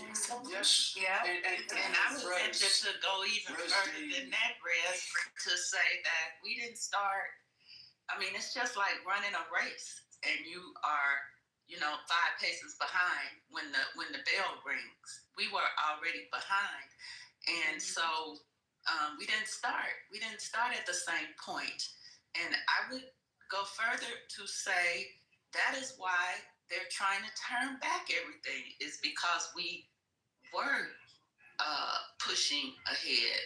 Yes. Yeah. And I would venture to go even further than that, Rez, to say that we didn't start. I mean, it's just like running a race, and you are, 5 paces behind when the bell rings. We were already behind, and so we didn't start. We didn't start at the same point. And I would go further to say that is why they're trying to turn back everything, is because we were pushing ahead,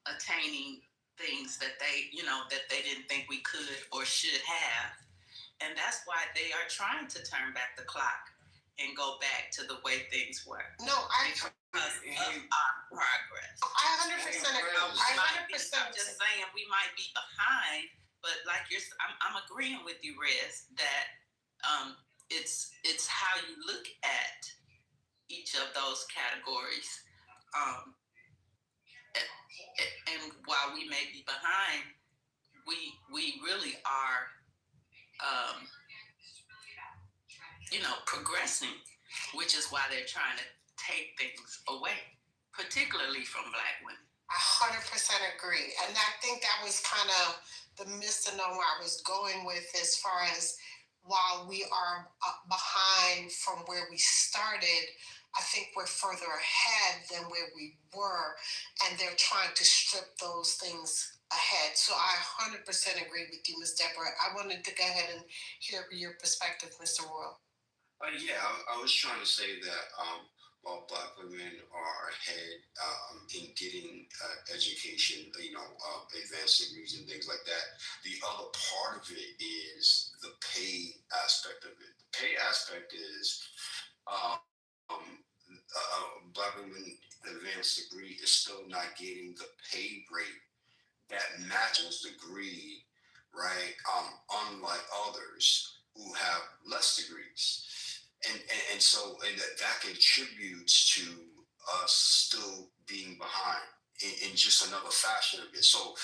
attaining things that they didn't think we could or should have. And that's why they are trying to turn back the clock and go back to the way things were. No, because of our progress. I 100% agree. I'm just saying we might be behind, but like I'm agreeing with you, Rez, that it's how you look at each of those categories. And while we may be behind, we really are, progressing, which is why they're trying to take things away, particularly from Black women. I 100% agree. And I think that was kind of the misnomer I was going with, as far as while we are behind from where we started, I think we're further ahead than where we were, and they're trying to strip those things ahead. So I 100% agree with you, Ms. Deborah. I wanted to go ahead and hear your perspective, Mr. Royal. I was trying to say that while Black women are ahead in getting education, advanced degrees and things like that, the other part of it is the pay aspect of it. The pay aspect is Black women advanced degree is still not getting the pay rate that matches degree, right? Unlike others who have less degrees. And so that contributes to us still being behind in just another fashion of it. So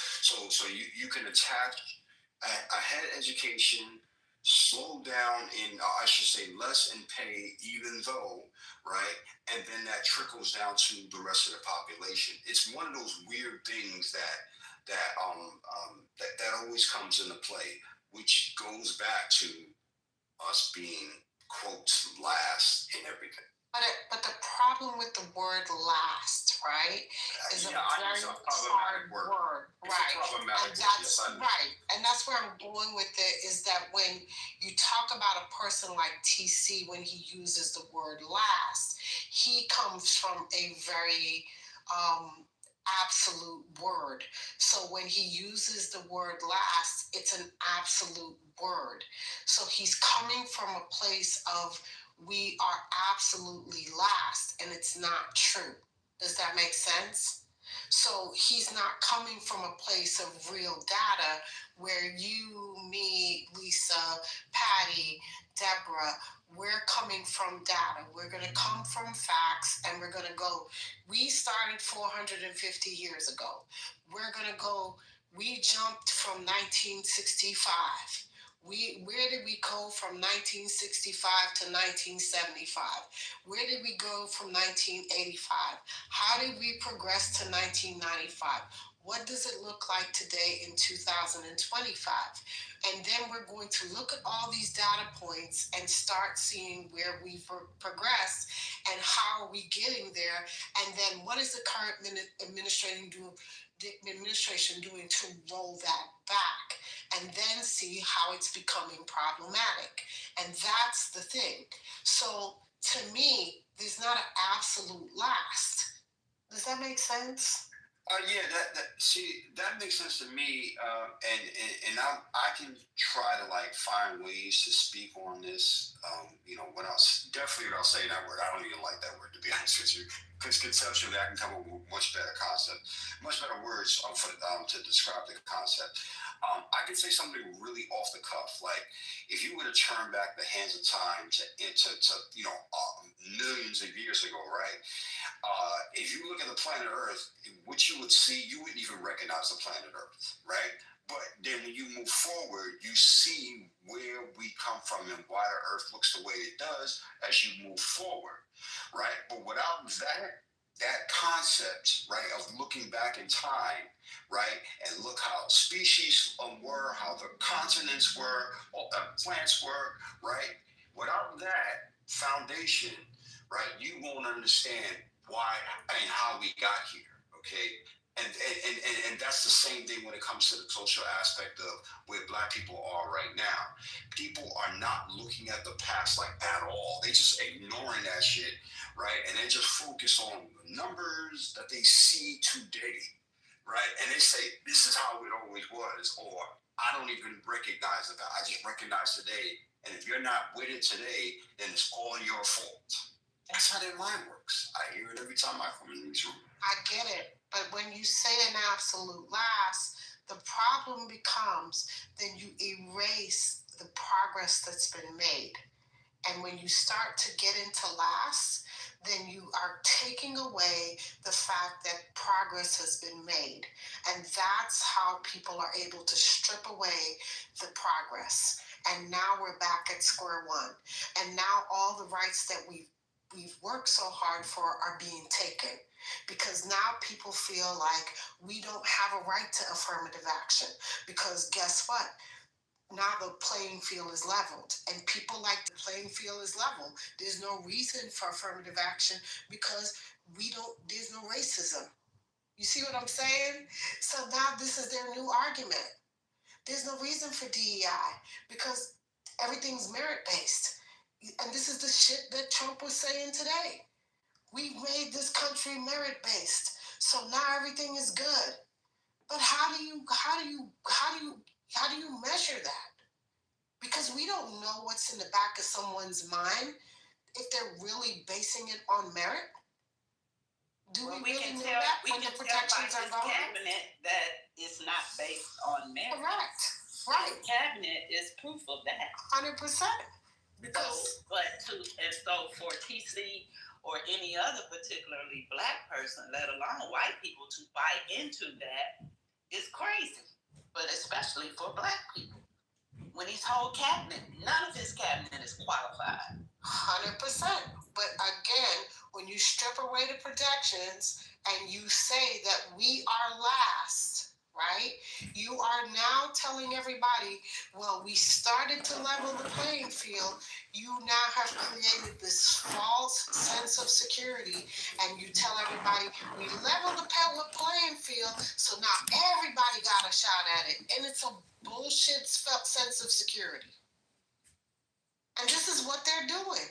you can attach a head education, slow down in, I should say, less in pay, even though, right? And then that trickles down to the rest of the population. It's one of those weird things that always comes into play, which goes back to us being, quote, last in everything. But the problem with the word last, right, is a very hard word. Right. And that's right. And that's where I'm going with it, is that when you talk about a person like TC, when he uses the word last, he comes from a very absolute word. So when he uses the word last, it's an absolute word. So he's coming from a place of, we are absolutely last, and it's not true. Does that make sense? So he's not coming from a place of real data where you, me, Lisa, Patty, Deborah, we're coming from data. We're going to come from facts, and we're going to go. We started 450 years ago. We're going to go. We jumped from 1965. Where did we go from 1965 to 1975? Where did we go from 1985? How did we progress to 1995? What does it look like today in 2025? And then we're going to look at all these data points and start seeing where we've progressed and how are we getting there. And then what is the current administration doing to roll that back, and then see how it's becoming problematic. And that's the thing. So to me, there's not an absolute last. Does that make sense? That makes sense to me, and I can try to find ways to speak on this, without saying that word. I don't even like that word, to be honest with you, because conceptually I can come up with much better words to describe the concept. I can say something really off the cuff, like if you were to turn back the hands of time to millions of years ago, right? If you look at the planet Earth, what you would see, you wouldn't even recognize the planet Earth, right? But then when you move forward, you see where we come from and why the earth looks the way it does as you move forward, right? But without that concept, right, of looking back in time, right, and look how species were, how the continents were, plants were, right? Without that foundation, right, you won't understand why and how we got here, okay? And that's the same thing when it comes to the social aspect of where Black people are right now. People are not looking at the past like at all. They just ignoring that shit, right? And they just focus on the numbers that they see today, right? And they say, this is how it always was, or I don't even recognize it. I just recognize today. And if you're not with it today, then it's all your fault. That's how their mind works. I hear it every time I come in this room. I get it. But when you say an absolute last, the problem becomes then you erase the progress that's been made. And when you start to get into last, then you are taking away the fact that progress has been made. And that's how people are able to strip away the progress. And now we're back at square one. And now all the rights that we've worked so hard for are being taken. Because now people feel like we don't have a right to affirmative action. Because guess what? Now the playing field is leveled, and people like the playing field is leveled. There's no reason for affirmative action because there's no racism. You see what I'm saying? So now this is their new argument. There's no reason for DEI because everything's merit-based. And this is the shit that Trump was saying today. We made this country merit-based, so now everything is good. But how do you measure that? Because we don't know what's in the back of someone's mind if they're really basing it on merit. Do we really know that when the protections are gone? Cabinet that it's not based on merit. Correct. Right. The cabinet is proof of that. 100%. Because so for TC or any other particularly Black person, let alone white people, to buy into that is crazy. But especially for Black people. When his whole cabinet, none of his cabinet is qualified. 100%. But again, when you strip away the protections and you say that we are last, right? You are now telling everybody, well, we started to level the playing field. You now have created this false sense of security, and you tell everybody, we leveled the playing field, so now everybody got a shot at it. And it's a bullshit sense of security. And this is what they're doing.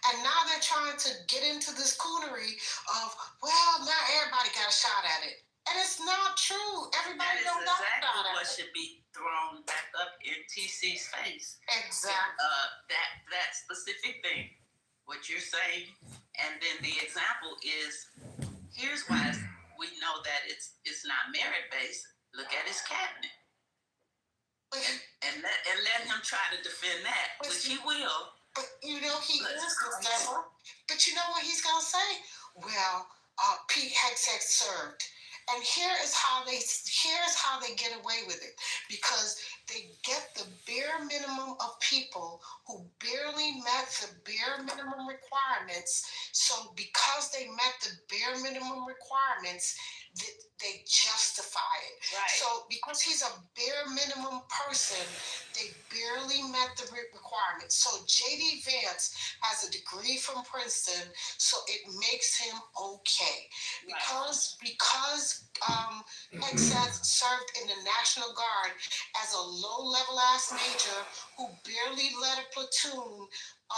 And now they're trying to get into this coonery of, well, not everybody got a shot at it. And it's not true. Everybody don't got a shot at it. What should be thrown back up in TC's face. Exactly. That specific thing, what you're saying, and then the example is, here's why we know that it's not merit-based. Look at his cabinet. And let him try to defend that, which he will. But you know he is Deborah. But you know what he's gonna say? Well, Pete Hegseth served, and here's how they get away with it, because they get the bare minimum of people who barely met the bare minimum requirements. So because they met the bare minimum requirements, they justify it. Right. So because he's a bare minimum person, they barely met the requirements. So J.D. Vance has a degree from Princeton, so it makes him okay. Because Hegseth served in the National Guard as a low-level ass major who barely led a platoon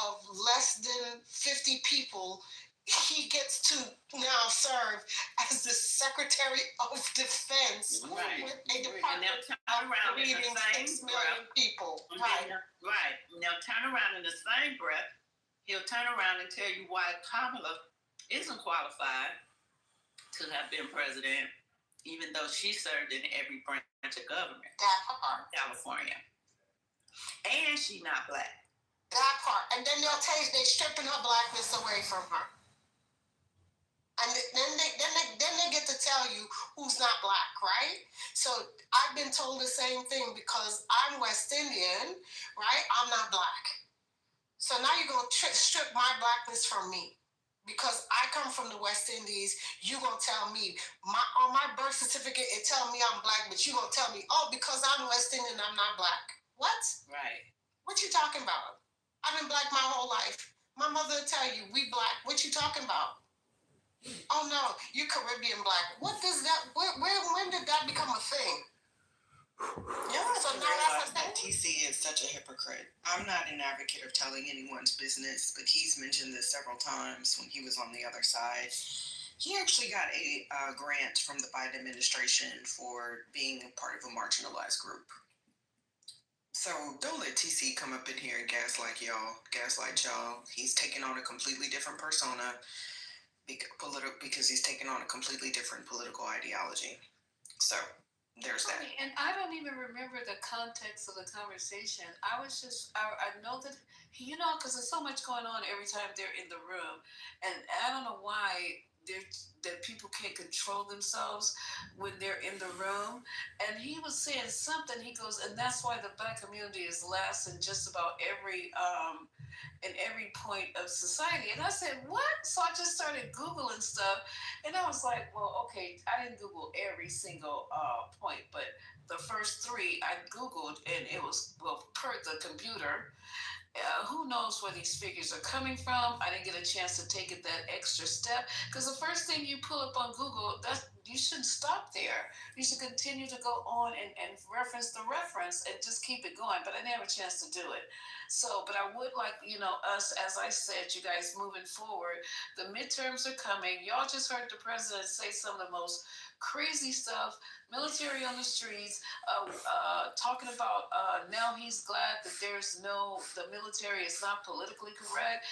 of less than 50 people, he gets to now serve as the Secretary of Defense with a department of leading 6 million people. Right. Now turn around in the same breath, he'll turn around and tell you why Kamala isn't qualified to have been president, even though she served in every branch of government. That part. California. And she's not Black. That part. And then they're stripping her Blackness away from her. And then they get to tell you who's not black, right? So I've been told the same thing because I'm West Indian, right? I'm not black. So now you're going to strip my blackness from me. Because I come from the West Indies, you going to tell me, on my birth certificate, it tell me I'm black, but you going to tell me, oh, because I'm West Indian, I'm not black. What? Right. What you talking about? I've been black my whole life. My mother will tell you, we black. What you talking about? Oh no, you're Caribbean black. What does that? When did that become a thing? Yeah, so now that's a thing. TC is such a hypocrite. I'm not an advocate of telling anyone's business, but he's mentioned this several times when he was on the other side. He actually got a grant from the Biden administration for being a part of a marginalized group. So don't let TC come up in here and gaslight y'all. He's taking on a completely different persona. Because he's taken on a completely different political ideology. So, there's that. And I don't even remember the context of the conversation. I know that, because there's so much going on every time they're in the room. And I don't know why that people can't control themselves when they're in the room. And he was saying something, he goes, and that's why the black community is last in just about every point of society. And I said, what? So I just started Googling stuff. And I was like, well, okay, I didn't Google every single point, but the first three I Googled, and it was, per the computer. Who knows where these figures are coming from? I didn't get a chance to take it that extra step, because the first thing you pull up on Google, you shouldn't stop there. You should continue to go on and reference the reference and just keep it going. But I didn't have a chance to do it. So, but I would like, us, as I said, you guys moving forward, the midterms are coming. Y'all just heard the president say some of the most crazy stuff, military on the streets, talking about now he's glad that the military is not politically correct.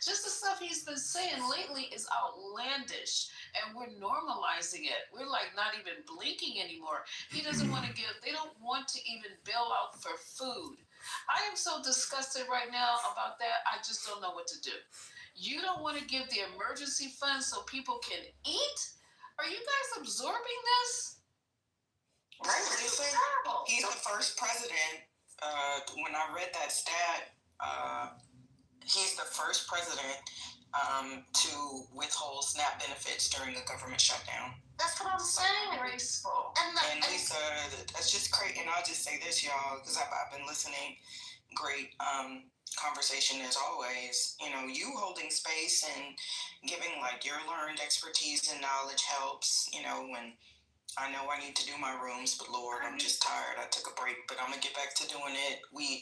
Just the stuff he's been saying lately is outlandish, and we're normalizing it. We're like not even blinking anymore. They don't want to even bail out for food. I am so disgusted right now about that. I just don't know what to do. You don't want to give the emergency fund so people can eat? Are you guys absorbing this? Right, Lisa. He's the first president. When I read that stat, he's the first president to withhold SNAP benefits during a government shutdown. That's what I'm saying. Graceful. And Lisa, that's just crazy. And I'll just say this, y'all, because I've been listening. Great conversation as always. You holding space and giving your learned expertise and knowledge helps. When I know I need to do my rooms, but Lord, I'm just tired. I took a break, but I'm gonna get back to doing it. We each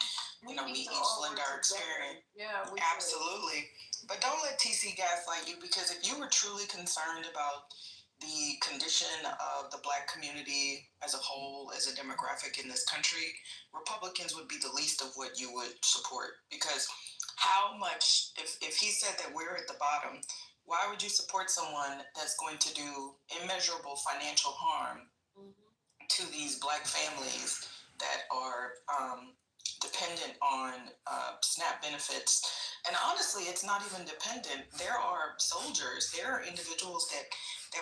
lend our experience. Yeah, absolutely. But don't let TC gaslight you, because if you were truly concerned about the condition of the black community as a whole, as a demographic in this country, Republicans would be the least of what you would support. Because how much, if he said that we're at the bottom, why would you support someone that's going to do immeasurable financial harm to these black families that are dependent on SNAP benefits? And honestly, it's not even dependent. There are soldiers, there are individuals that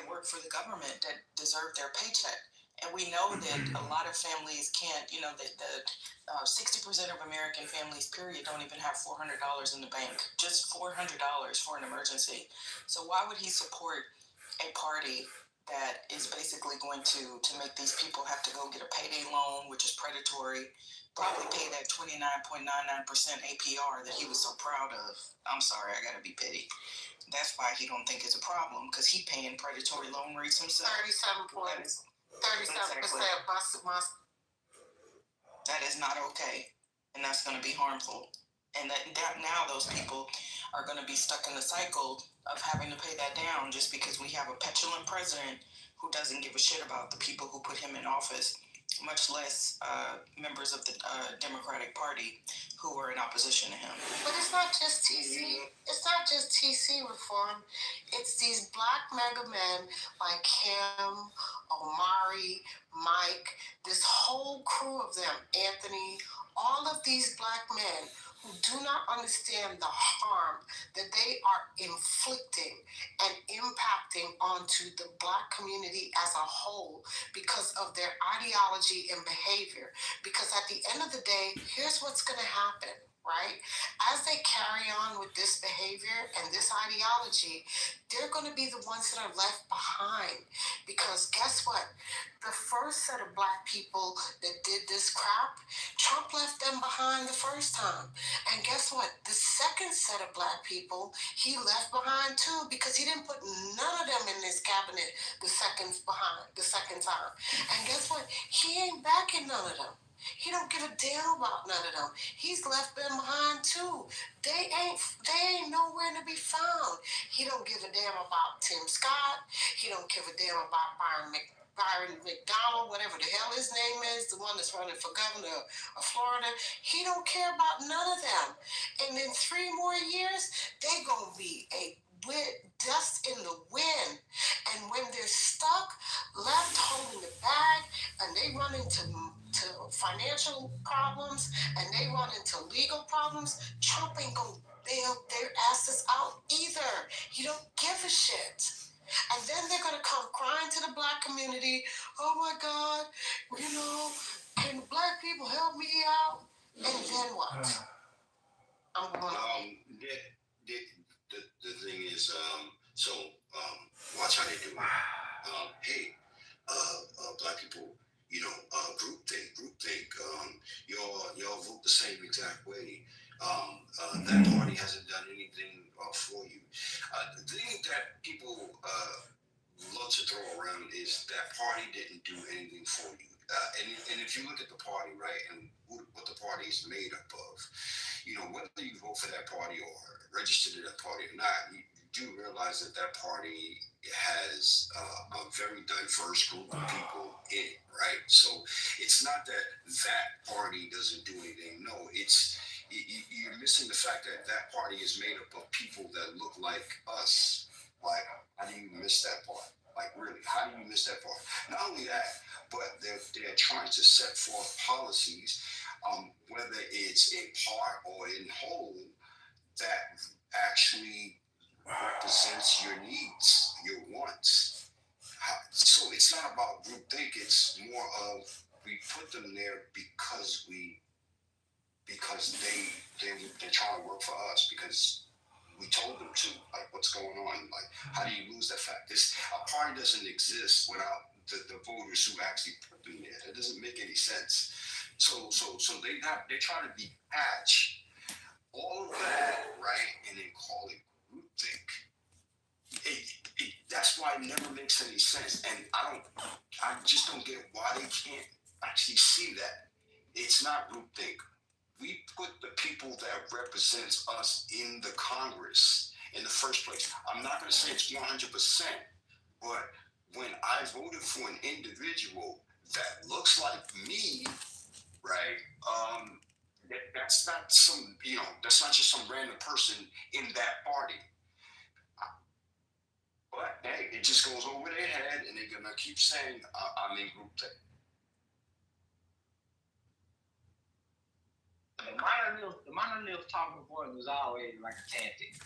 work for the government that deserve their paycheck. And we know that a lot of families can't, that 60% of American families, period, don't even have $400 in the bank. Just $400 for an emergency. So why would he support a party that is basically going to make these people have to go get a payday loan, which is predatory, probably pay that 29.99% APR that he was so proud of? I'm sorry, I gotta be petty. That's why he don't think it's a problem, because he paying predatory loan rates himself. 37% must. That is not okay, and that's going to be harmful. And that now those people are going to be stuck in the cycle of having to pay that down just because we have a petulant president who doesn't give a shit about the people who put him in office, much less members of the Democratic Party who are in opposition to him. But it's not just TC. It's not just TC reform. It's these black mega men like him Omari, Mike, this whole crew of them, Anthony, all of these black men who do not understand the harm that they are inflicting and impacting onto the black community as a whole because of their ideology and behavior. Because at the end of the day, here's what's going to happen. Right? As they carry on with this behavior and this ideology, they're going to be the ones that are left behind. Because guess what? The first set of black people that did this crap, Trump left them behind the first time. And guess what? The second set of black people, he left behind too, because he didn't put none of them in his cabinet the second time. And guess what? He ain't backing none of them. He don't give a damn about none of them. He's left them behind too. They ain't nowhere to be found. He don't give a damn about Tim Scott. He don't give a damn about Byron McDonald, whatever the hell his name is, the one that's running for governor of Florida. He don't care about none of them. And in 3 more years, they gonna be dust in the wind. And when they're stuck, left holding the bag, and they run into financial problems, and they run into legal problems, Trump ain't gonna bail their asses out either. He don't give a shit. And then they're gonna come crying to the black community, oh my God, can black people help me out? And then what? I'm going the thing is, watch how they do it. Hey, black people, groupthink. Y'all vote the same exact way. That party hasn't done anything for you. The thing that people love to throw around is that party didn't do anything for you. And if you look at the party, right, and what the party is made up of, whether you vote for that party or register to that party or not, you do realize that party has a very diverse group of people in it, right? So it's not that party doesn't do anything. No, you're missing the fact that party is made up of people that look like us. Like, how do you miss that part? Like, really, how do you miss that part? Not only that, but they're trying to set forth policies, whether it's in part or in whole, that actually represents your needs, your wants. So it's not about groupthink. It's more of we put them there because they're trying to work for us because we told them to. Like, what's going on? Like, how do you lose that fact? A party doesn't exist without the voters who actually put them there. That doesn't make any sense. So they try to detach all of that, right, and then call it groupthink. That's why it never makes any sense, and I just don't get why they can't actually see that it's not groupthink. We put the people that represents us in the Congress in the first place. I'm not going to say it's 100%, but when I voted for an individual that looks like me, right? That's not that's not just some random person in that party. But hey, it just goes over their head, and they're gonna keep saying, "I'm in groupthink." The monolith talking point was always like a tactic.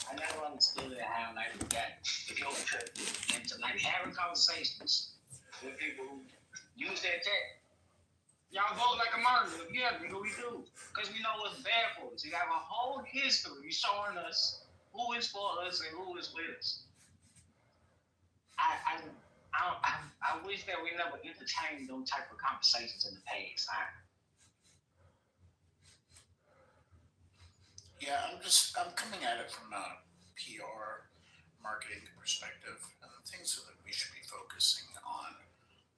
I never understood how we got into having conversations with people who use that tactic. Y'all vote like a monolith. Yeah, nigga, we do. Because we know what's bad for us. You have a whole history showing us who is for us and who is with us. I wish that we never entertained those type of conversations in the past. Yeah, I'm coming at it from a PR marketing perspective, and the things that we should be focusing on.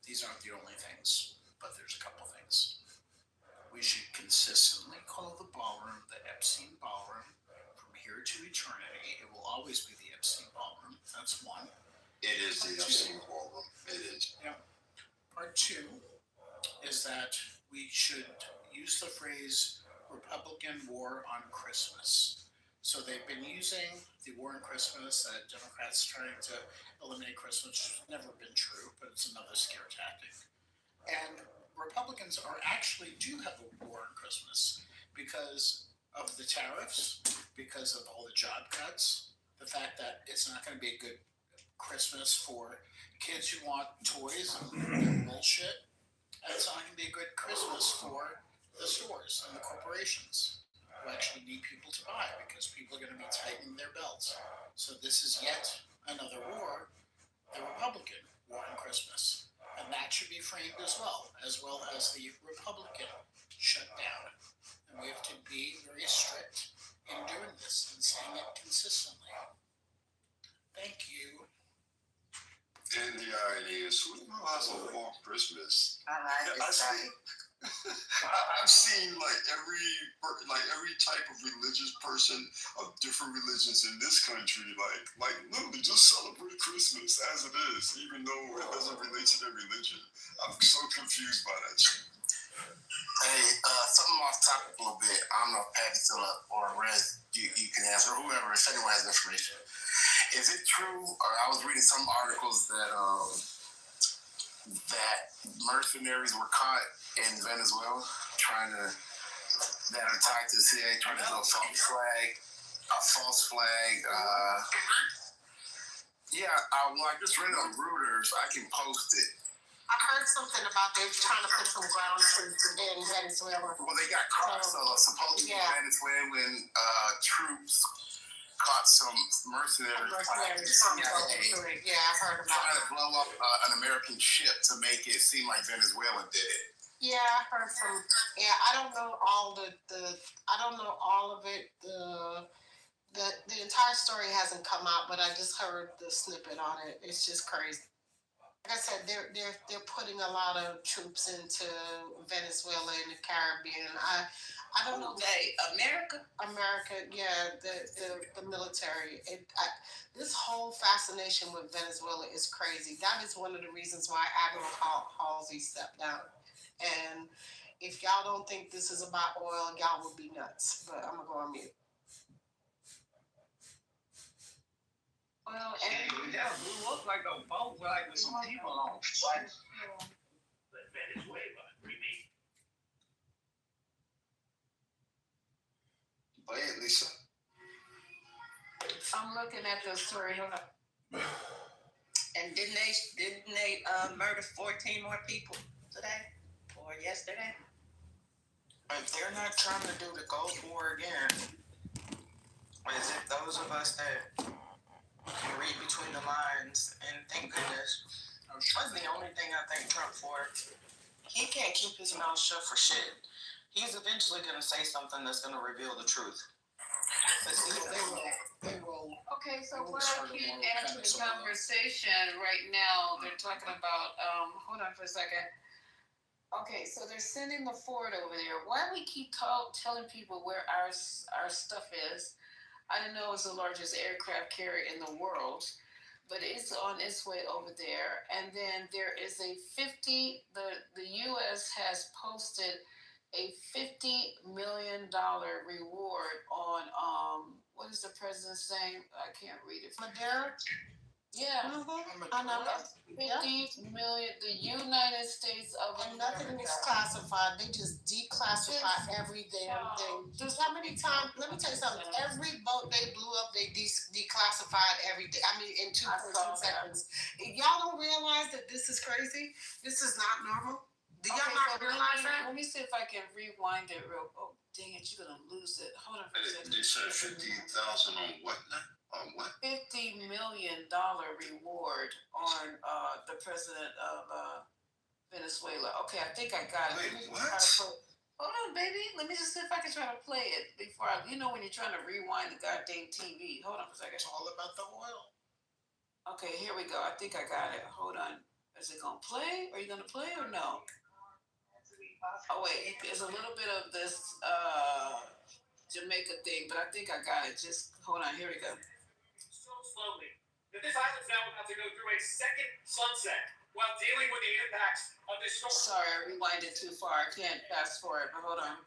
These aren't the only things, but there's a couple things. We should consistently call the ballroom the Epstein Ballroom from here to eternity. It will always be the Epstein Ballroom. That's one. It is the Epstein Ballroom. It is. Yeah. Part two is that we should use the phrase Republican war on Christmas. So they've been using the war on Christmas, that Democrats trying to eliminate Christmas, which has never been true, but it's another scare tactic. And Republicans do have a war on Christmas because of the tariffs, because of all the job cuts, the fact that it's not going to be a good Christmas for kids who want toys and bullshit. And it's not going to be a good Christmas for the stores and the corporations who actually need people to buy because people are going to be tightening their belts. So this is yet another war, the Republican war on Christmas. And that should be framed as well as the Republican shutdown. And we have to be very strict in doing this and saying it consistently. Thank you. And the idea is, who has a war on Christmas? I like this. I've seen like every type of religious person of different religions in this country, like literally just celebrate Christmas as it is, even though it doesn't relate to their religion. I'm so confused by that shit. Hey, something off topic a little bit. I don't know if Patty still up or Rez, you can answer, or whoever, if anyone has information. Is it true, or I was reading some articles that that mercenaries were caught in Venezuela that are tied to the CIA, trying to do a false flag. I just read on Reuters. I can post it. I heard something about they trying to put some ground troops in Venezuela. Well, they got caught. So supposedly Venezuelan troops caught some mercenaries. Yeah, I heard about trying to blow up an American ship to make it seem like Venezuela did it. Yeah, I heard from. Yeah, I don't know all I don't know all of it. The entire story hasn't come out, but I just heard the snippet on it. It's just crazy. Like I said, they're putting a lot of troops into Venezuela and the Caribbean. I don't know. America, yeah, the military. This whole fascination with Venezuela is crazy. That is one of the reasons why Admiral Halsey stepped down. And if y'all don't think this is about oil, y'all would be nuts. But I'm gonna go on mute. Well, and that blew up like a boat, with some people on it. Venezuela, we mean. Go ahead, Lisa. I'm looking at the story. And didn't they murder 14 more people today or yesterday? If they're not trying to do the Gulf War again, is it those of us that can read between the lines and thank goodness? That's the only thing I thank Trump for. He can't keep his mouth shut for shit. He's eventually going to say something that's going to reveal the truth. They will. Okay, so what I can add to the conversation right now, they're talking about, hold on for a second. Okay, so they're sending the Ford over there. Why do we keep telling people where our stuff is? I didn't know it was the largest aircraft carrier in the world, but it's on its way over there. And then there is the U.S. has posted a $50 million reward on, what is the president's name? I can't read it. Madeira? Yeah. I know. 50 million, the United States of And nothing is classified. They just declassify every damn thing. How many times? Let me tell you something. Every boat they blew up, they declassified every day. I mean, in 2 seconds. Y'all don't realize that this is crazy? This is not normal? Do y'all not realize that? Let me see if I can rewind it real. Oh, dang it! You're gonna lose it. Hold on for a second. They said 50,000 on what now? On what? $50 million reward on the president of Venezuela. Okay, I think I got it. Wait, what? Hold on, baby. Let me just see if I can try to play it before when you're trying to rewind the goddamn TV. Hold on for a second. It's all about the oil. Okay, here we go. I think I got it. Hold on. Is it gonna play? Are you gonna play or no? Oh wait, there's a little bit of this Jamaica thing, but I think I got it. Just hold on. Here we go. So slowly that this island's now about to go through a second sunset while dealing with the impacts of this storm. Sorry, I rewinded too far. I can't fast forward, but hold on.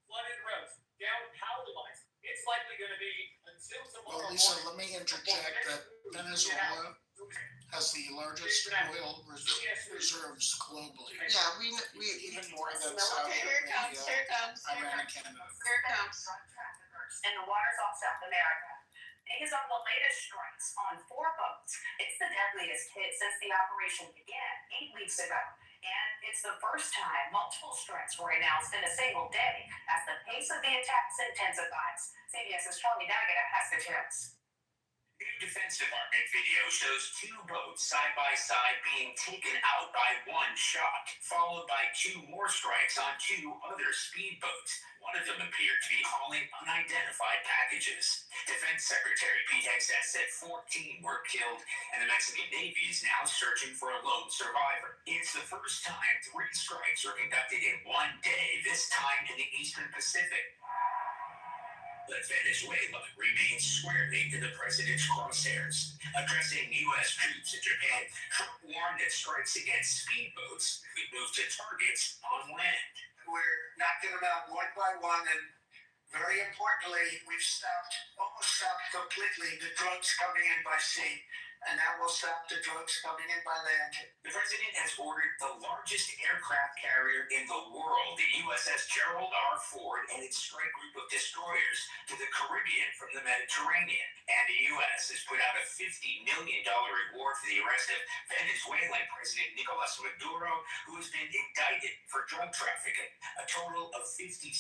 Flooded roads, down power lines, it's likely going to be until tomorrow. Well, Lisa, let me interject that Venezuela has the largest oil reserves globally. Yeah, we even more than South Okay, here it comes. Here it comes. Iran and Canada. Here it comes. In the waters off South America. These are the latest strikes on 4 boats. It's the deadliest hit since the operation began 8 weeks ago. And it's the first time multiple strikes were announced in a single day as the pace of the attacks intensifies. CBS's Charlie Daggett has the tips. New Defense Department video shows 2 boats side by side being taken out by 1 shot, followed by 2 more strikes on 2 other speedboats. One of them appeared to be hauling unidentified packages. Defense Secretary Pete Hegseth said 14 were killed, and the Mexican Navy is now searching for a lone survivor. It's the first time 3 strikes were conducted in one day, this time in the Eastern Pacific. But Venezuela remains squarely in the president's crosshairs. Addressing U.S. troops in Japan, Trump warned that strikes against speedboats could move to targets on land. We're knocking them out one by one, and very importantly, we've almost stopped completely the drugs coming in by sea. And that will stop the drugs coming in by land. The president has ordered the largest aircraft carrier in the world, the USS Gerald R. Ford, and its strike group of destroyers to the Caribbean from the Mediterranean. And the U.S. has put out a $50 million reward for the arrest of Venezuelan President Nicolas Maduro, who has been indicted for drug trafficking. A total of 57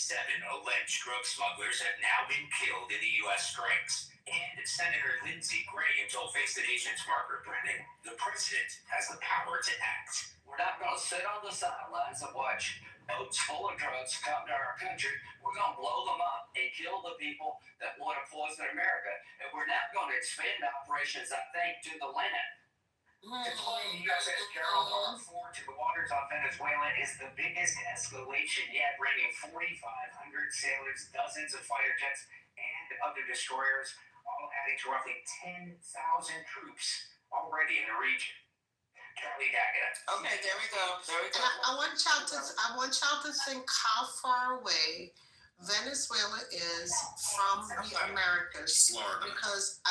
alleged drug smugglers have now been killed in the U.S. strikes. And Senator Lindsey Graham told Face the Nation's Margaret Brennan, the president has the power to act. We're not going to sit on the sidelines and watch boats full of drugs come to our country. We're going to blow them up and kill the people that want to poison America. And we're not going to expand operations, I think, to the land. Deploying USS Gerald R. Ford to the waters off Venezuela is the biggest escalation yet, bringing 4,500 sailors, dozens of fighter jets, and other destroyers, all adding to roughly 10,000 troops already in the region. Charlie Daggett. Okay, there we go. I want y'all to think how far away Venezuela is from the Americas. Florida. Because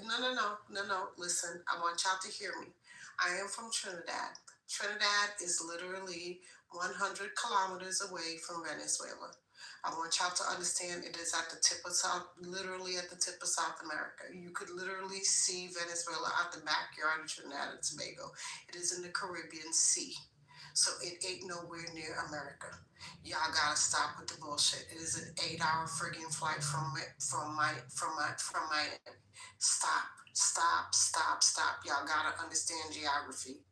no. Listen, I want y'all to hear me. I am from Trinidad. Trinidad is literally 100 kilometers away from Venezuela. I want y'all to understand it is at the tip of literally at the tip of South America. You could literally see Venezuela out the backyard of Trinidad and Tobago. It is in the Caribbean Sea. So it ain't nowhere near America. Y'all gotta stop with the bullshit. It is an 8-hour friggin' flight from Miami. Stop. Y'all gotta understand geography.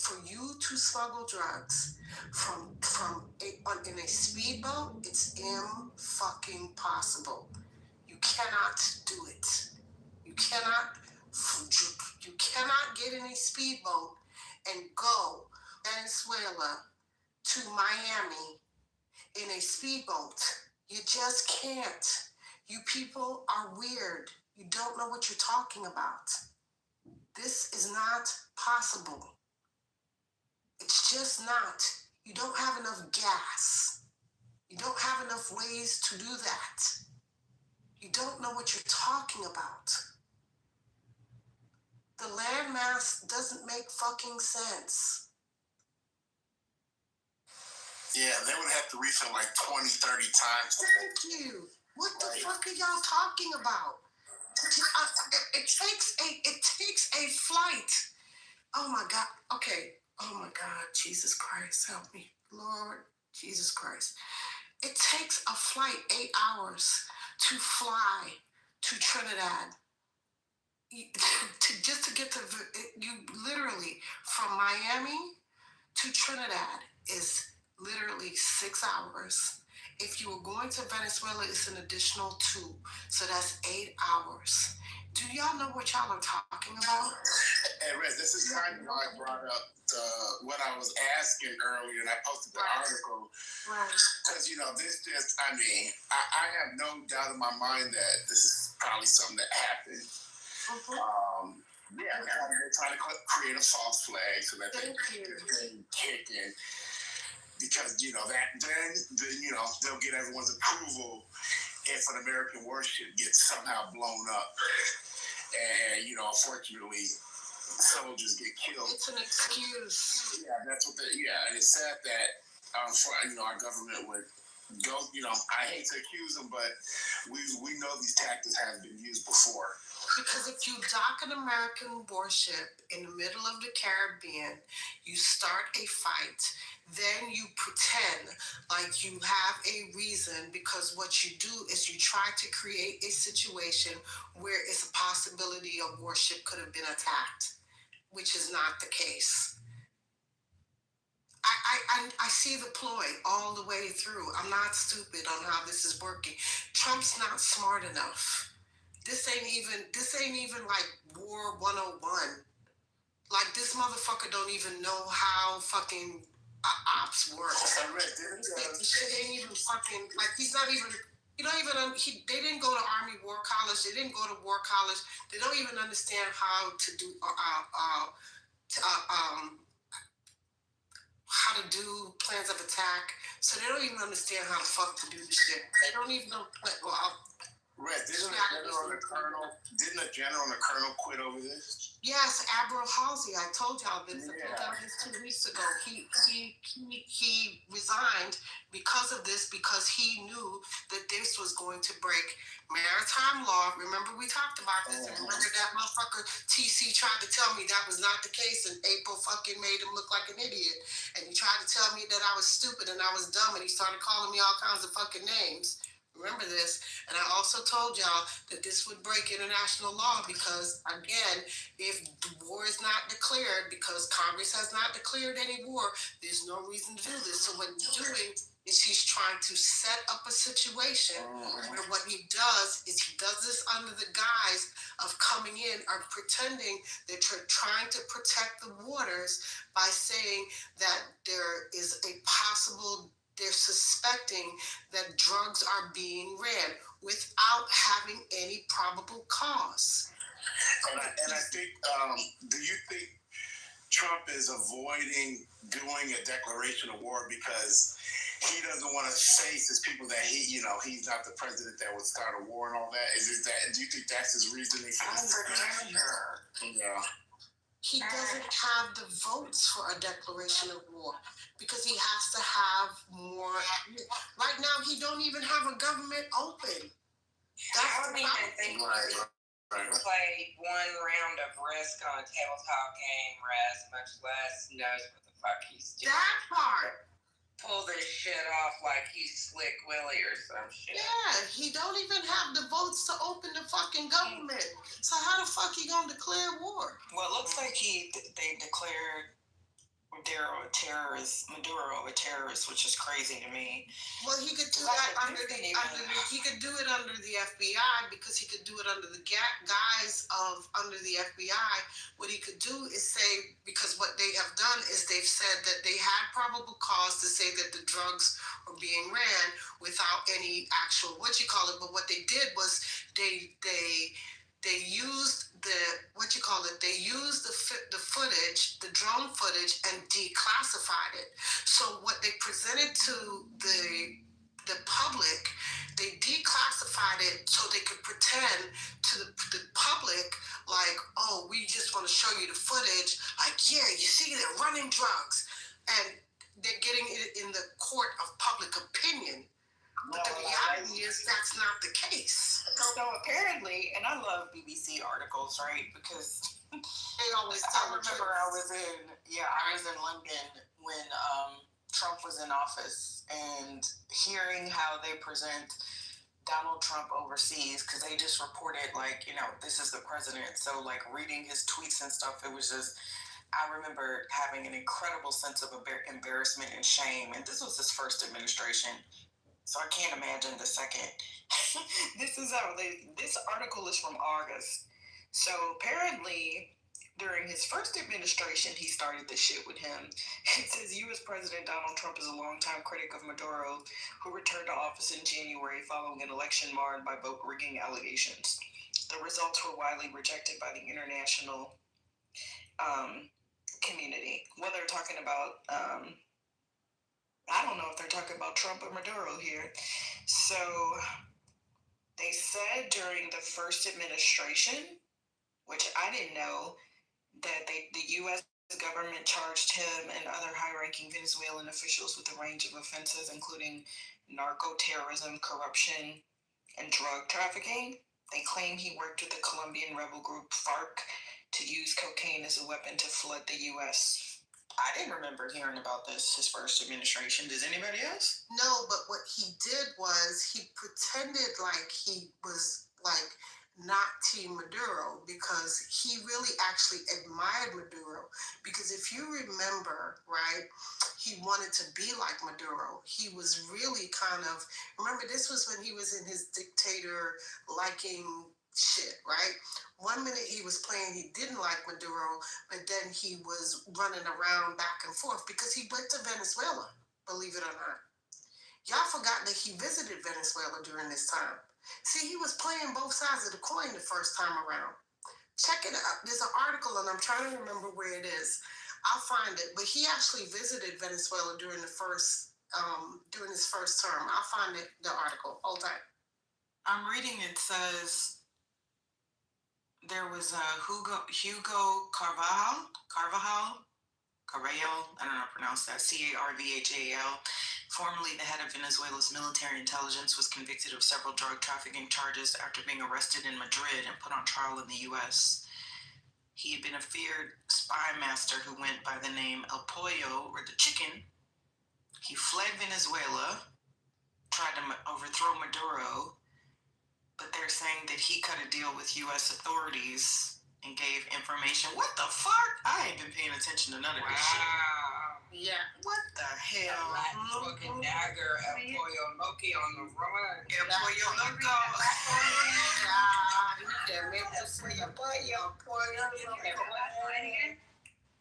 For you to smuggle drugs in a speedboat, it's fucking possible. You cannot do it. You cannot get in a speedboat and go Venezuela to Miami in a speedboat. You just can't. You people are weird. You don't know what you're talking about. This is not possible. It's just not. You don't have enough gas. You don't have enough ways to do that. You don't know what you're talking about. The landmass doesn't make fucking sense. Yeah, they would have to refill like 20, 30 times. Thank you. What the fuck are y'all talking about? It takes a flight. Oh my God. Okay. Oh my God. Jesus Christ, help me, Lord Jesus Christ. It takes a flight 8 hours to fly to Trinidad. Just to get to you, literally from Miami to Trinidad is literally 6 hours. If you were going to Venezuela, it's an additional 2. So that's 8 hours. Do y'all know what y'all are talking about? Hey, Rez, this is kind of why I brought up what I was asking earlier, and I posted the article. Right. Because, this just, I have no doubt in my mind that this is probably something that happened. Mm-hmm. They're trying to create a false flag so that they can kick in. Because, then they'll get everyone's approval if an American warship gets somehow blown up, and unfortunately, soldiers get killed. It's an excuse. Yeah, that's what. And it's sad that our government would go. I hate to accuse them, but we know these tactics have been used before. Because if you dock an American warship in the middle of the Caribbean, you start a fight, then you pretend like you have a reason, because what you do is you try to create a situation where it's a possibility a warship could have been attacked, which is not the case. I see the ploy all the way through. I'm not stupid on how this is working. Trump's not smart enough. This ain't even like War 101. Like, this motherfucker don't even know how fucking ops work. Shit ain't even fucking, like, he's not even, they didn't go to Army War College. They didn't go to War College. They don't even understand how to do, how to do plans of attack. So they don't even understand how the fuck to do the shit. They don't even know, Red, didn't a general and a colonel quit over this? Yes, Admiral Halsey. I told y'all this. I told y'all this 2 weeks ago. He resigned because of this, because he knew that this was going to break maritime law. Remember, we talked about this. And remember that motherfucker TC tried to tell me that was not the case, and April fucking made him look like an idiot. And he tried to tell me that I was stupid and I was dumb, and he started calling me all kinds of fucking names. Remember this. And I also told y'all that this would break international law, because, again, if the war is not declared, because Congress has not declared any war, there's no reason to do this. So what he's doing is he's trying to set up a situation where what he does is he does this under the guise of coming in or pretending that you're trying to protect the waters by saying that there is a possible, they're suspecting that drugs are being ran without having any probable cause. And I think, do you think Trump is avoiding doing a declaration of war because he doesn't want to face his people that he's not the president that would start a war and all that? Do you think that's his reasoning for this? Yeah. He doesn't have the votes for a declaration of war because he has to have more. Right now, he don't even have a government open. I don't even think he played one round of Risk on a tabletop game, much less knows what the fuck he's doing. That part. Pull this shit off like he's Slick Willie or some shit. Yeah, he don't even have the votes to open the fucking government. So how the fuck he gonna declare war? Well, it looks like they declared Maduro a terrorist, which is crazy to me. Well, he could do that he could do it under the FBI, because he could do it under the guise of under the FBI. What he could do is say, because what they have done is they've said that they had probable cause to say that the drugs were being ran without any actual but what they did was they used they used the footage, the drone footage, and declassified it. So what they presented to the public, they declassified it so they could pretend to the public like, oh, we just want to show you the footage. Like, yeah, you see, they're running drugs, and they're getting it in the court of public opinion. But the reality is that's not the case. So apparently, and I love BBC articles, right? Because they always I remember I was in London when Trump was in office, and hearing how they present Donald Trump overseas, because they just reported this is the president. So reading his tweets and stuff, it was just, I remember having an incredible sense of embarrassment and shame. And this was his first administration. So I can't imagine the second. This article is from August. So apparently, during his first administration, he started this shit with him. It says, U.S. President Donald Trump is a longtime critic of Maduro, who returned to office in January following an election marred by vote rigging allegations. The results were widely rejected by the international community. Well, they're talking about... I don't know if they're talking about Trump or Maduro here. So They said during the first administration, which I didn't know, that the U.S. government charged him and other high-ranking Venezuelan officials with a range of offenses, including narco-terrorism, corruption, and drug trafficking. They claim he worked with the Colombian rebel group FARC to use cocaine as a weapon to flood the U.S. I didn't remember hearing about this, his first administration. Does anybody else? No, but what he did was he pretended like he was like not Team Maduro because he really actually admired Maduro. Because if you remember, right, he wanted to be like Maduro. He was really kind of, remember, this was when he was in his dictator liking shit, right? One minute he was playing, he didn't like Maduro, but then he was running around back and forth because he went to Venezuela, believe it or not. Y'all forgot that he visited Venezuela during this time. See, he was playing both sides of the coin the first time around. Check it out. There's an article, and I'm trying to remember where it is. I'll find it. But he actually visited Venezuela during his first term. I'll find the article. Hold on. I'm reading. It says there was Hugo Carvajal, I don't know how to pronounce that, Carvhal, formerly the head of Venezuela's military intelligence, was convicted of several drug trafficking charges after being arrested in Madrid and put on trial in the U.S. He had been a feared spy master who went by the name El Pollo, or the Chicken. He fled Venezuela, tried to overthrow Maduro, but they're saying that he cut a deal with U.S. authorities and gave information. What the fuck? I ain't been paying attention to none of this shit. Yeah. What the hell? A Latin fucking dagger, El Pollo Loco on the run. El Pollo Loco.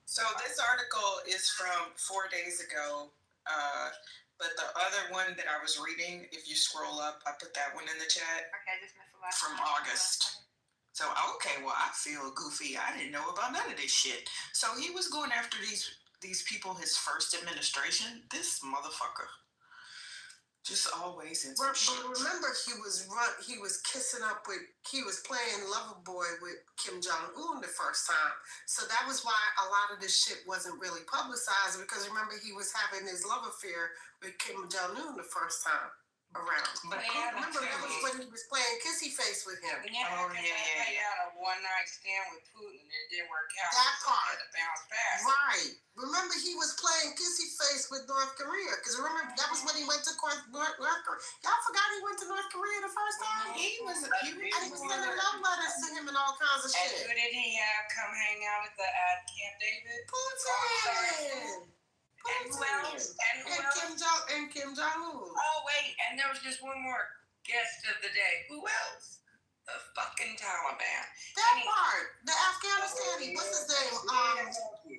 So this article is from 4 days ago. But the other one that I was reading, if you scroll up, I put that one in the chat. Okay, I just missed the last from one. August. So, okay, well, I feel goofy. I didn't know about none of this shit. So he was going after these people his first administration. This motherfucker. Just always in some shit. But remember, he was playing lover boy with Kim Jong-un the first time. So that was why a lot of this shit wasn't really publicized, because remember, he was having his love affair with Kim Jong-un the first time around. But remember, that was when he was playing kissy face with him. Yeah, he had a one-night stand with Putin and it didn't work out. That part. To bounce back. Right. Remember, he was playing kissy face with North Korea, because remember, that was when he went to North Korea. Y'all forgot he went to North Korea the first time? He was sending love letters to him and all kinds of shit. And who did he have come hang out at Camp David? Putin. And who else? And Kim Jong-un. Oh, wait, and there was just one more guest of the day. Who else? The fucking Taliban. That part. The Afghanistani. What's his name?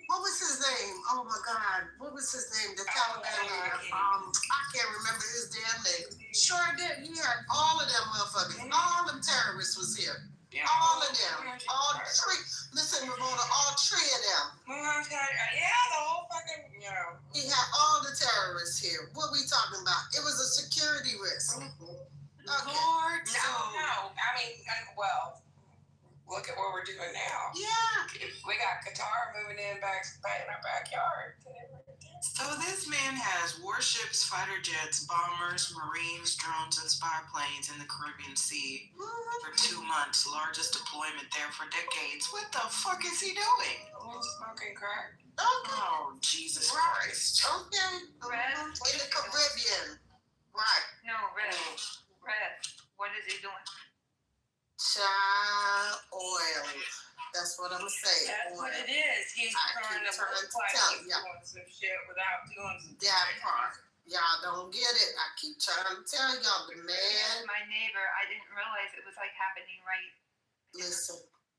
What was his name? Oh, my God. What was his name? The Taliban leader. I can't remember his damn name. Sure did. He had all of them motherfuckers. All them terrorists was here. Yeah. All of them. All three. Listen, Ramona, all three of them. Yeah, the whole fucking, He had all the terrorists here. What we talking about? It was a security risk. Okay. Lord, no. I mean, well, look at what we're doing now. Yeah. We got Qatar moving in back in our backyard. So this man has warships, fighter jets, bombers, marines, drones, and spy planes in the Caribbean Sea for 2 months. Largest deployment there for decades. What the fuck is he doing? Smoking crack. Okay. Oh, Jesus Christ. Okay. Red? In the Caribbean. Right. No, Red. What is he doing? Child oil. That's what I'm going to say. That's what it is. He's trying to look like he's doing some shit without doing some shit. That part. Y'all don't get it. I keep trying to tell y'all, the man. My neighbor, I didn't realize it was like happening right. Listen,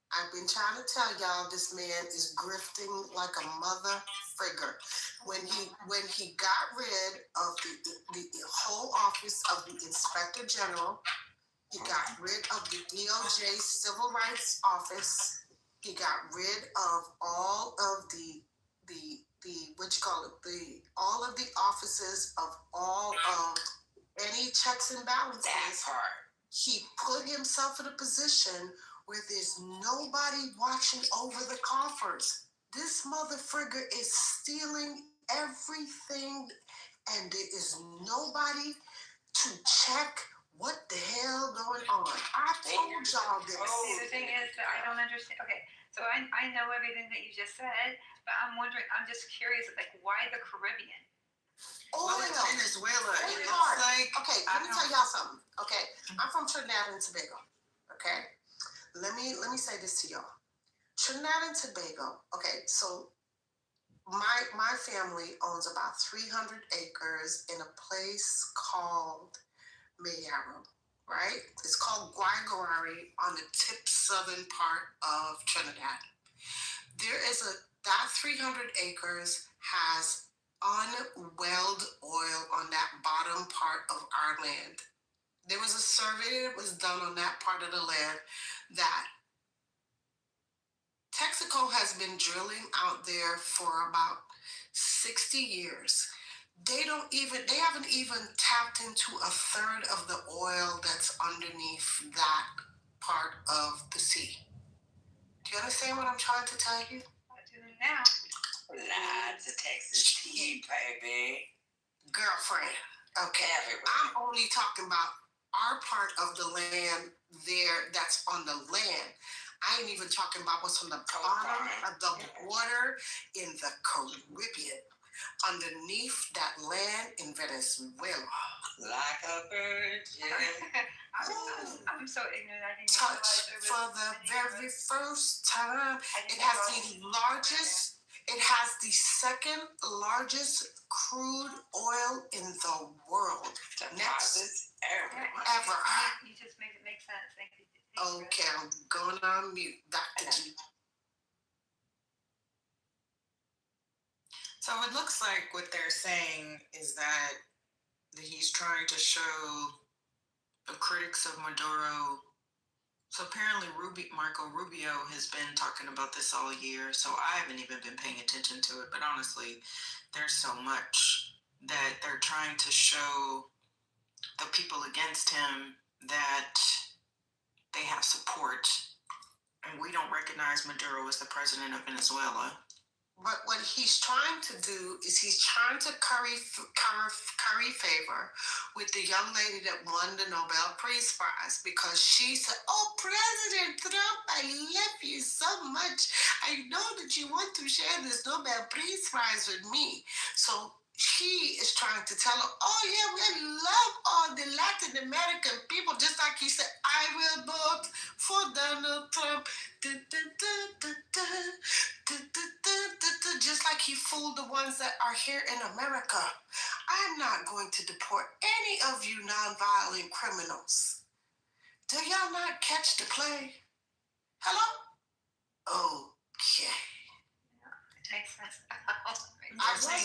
I've been trying to tell y'all, this man is grifting like a mother figure. When he got rid of the whole office of the Inspector General, he got rid of the DOJ Civil Rights Office. He got rid of all of the all of the offices of all of any checks and balances. That part. he put himself in a position where there's nobody watching over the coffers. This motherfucker is stealing everything, and there is nobody to check what the hell going on. I told y'all this. See, the thing is that I don't understand. Okay, so I know everything that you just said, but I'm wondering, I'm just curious, like, why the Caribbean? Well, it's Venezuela. It's It's hard. like, okay, let me tell y'all something. Okay, I'm from Trinidad and Tobago. Okay, let me say this to y'all. Trinidad and Tobago. Okay, so my family owns about 300 acres in a place called Mayaro, right? It's called Guaygarari on the tip southern part of Trinidad. There is that 300 acres has unwelled oil on that bottom part of our land. There was a survey that was done on that part of the land that Texaco has been drilling out there for about 60 years. They haven't even tapped into a third of the oil that's underneath that part of the sea. Do you understand what I'm trying to tell you? I do now. Lots of Texas tea, baby. Girlfriend, okay. I'm only talking about our part of the land there that's on the land. I ain't even talking about what's on the bottom of the water in the Caribbean. Underneath that land in Venezuela. Like a virgin. I'm so ignorant. I didn't Touch realize for the very first time. It has the second largest crude oil in the world. Next ever. You just made it make sense. Thank you. Okay, I'm going on mute, Dr. G. So it looks like what they're saying is that he's trying to show the critics of Maduro. So apparently Marco Rubio has been talking about this all year, so I haven't even been paying attention to it. But honestly, there's so much that they're trying to show the people against him that they have support. And we don't recognize Maduro as the president of Venezuela. But what he's trying to do is he's trying to curry favor with the young lady that won the Nobel Peace Prize because she said, "Oh, President Trump, I love you so much. I know that you want to share this Nobel Peace Prize with me." So he is trying to tell her, "Oh yeah, we love all the Latin American people," just like he said, "I will vote for Donald Trump." Just like he fooled the ones that are here in America. I'm not going to deport any of you nonviolent criminals. Do y'all not catch the play? Hello? Okay. It makes sense. I was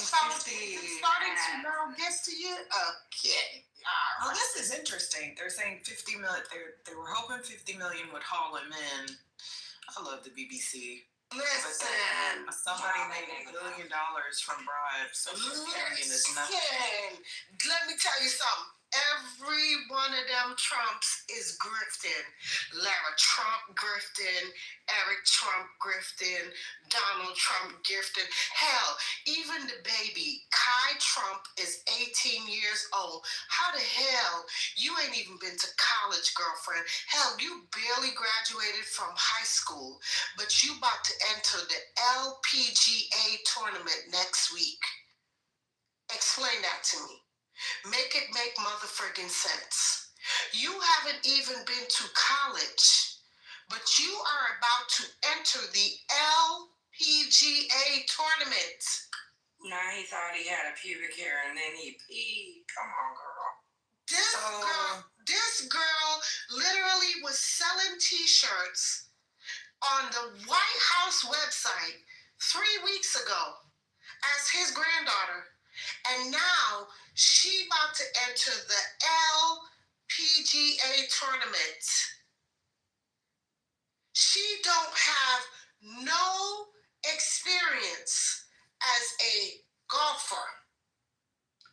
starting to now get to you. Okay. Well, this is interesting. They're saying 50 million. They were hoping 50 million would haul him in. I love the BBC. Listen. Somebody made $1 billion from bribes. So is nothing. Let me tell you something. Every one of them Trumps is grifting. Lara Trump grifting, Eric Trump grifting, Donald Trump grifting. Hell, even the baby, Kai Trump, is 18 years old. How the hell? You ain't even been to college, girlfriend. Hell, you barely graduated from high school, but you about to enter the LPGA tournament next week. Explain that to me. Make it make motherfucking sense. You haven't even been to college, but you are about to enter the LPGA tournament. Nah, he thought he had a pubic hair and then he peed. Come on, girl. This girl literally was selling t-shirts on the White House website 3 weeks ago as his granddaughter. And now she about to enter the LPGA tournament. She don't have no experience as a golfer.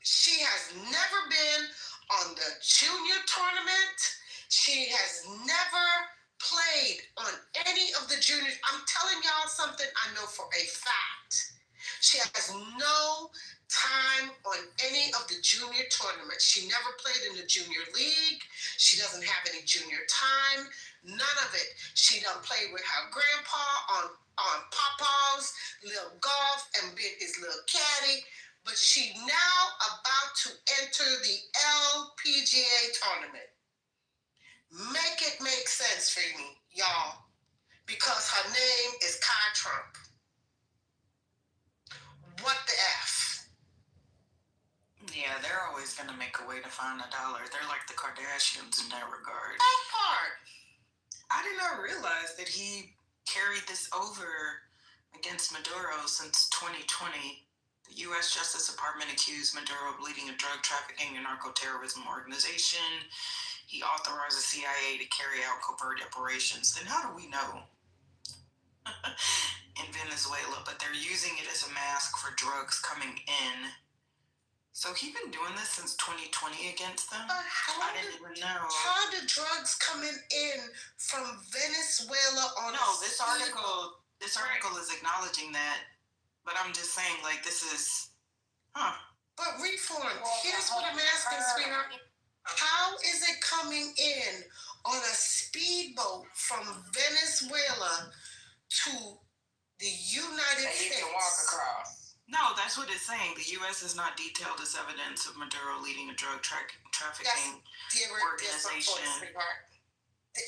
She has never been on the junior tournament, She has never played on any of the junior. I'm telling y'all something I know for a fact. She has no time on any of the junior tournaments. She never played in the junior league. She doesn't have any junior time. None of it. She done played with her grandpa on Papa's little golf and been his little caddy. But she now about to enter the LPGA tournament. Make it make sense for me, y'all, because her name is Kai Trump. What the F? Yeah, they're always going to make a way to find $1. They're like the Kardashians in that regard. That part. I did not realize that he carried this over against Maduro since 2020. The U.S. Justice Department accused Maduro of leading a drug trafficking and narco-terrorism organization. He authorized the CIA to carry out covert operations. Then how do we know? In Venezuela, but they're using it as a mask for drugs coming in. So he's been doing this since 2020 against them? I didn't even know. How the drugs coming in from Venezuela on this article is acknowledging that, but I'm just saying, like, this is, But reform, here's what I'm asking, sweetheart. How is it coming in on a speedboat from Venezuela to the United States? You can walk across. No, that's what it's saying. The U.S. is not detailed as evidence of Maduro leading a drug trafficking organization.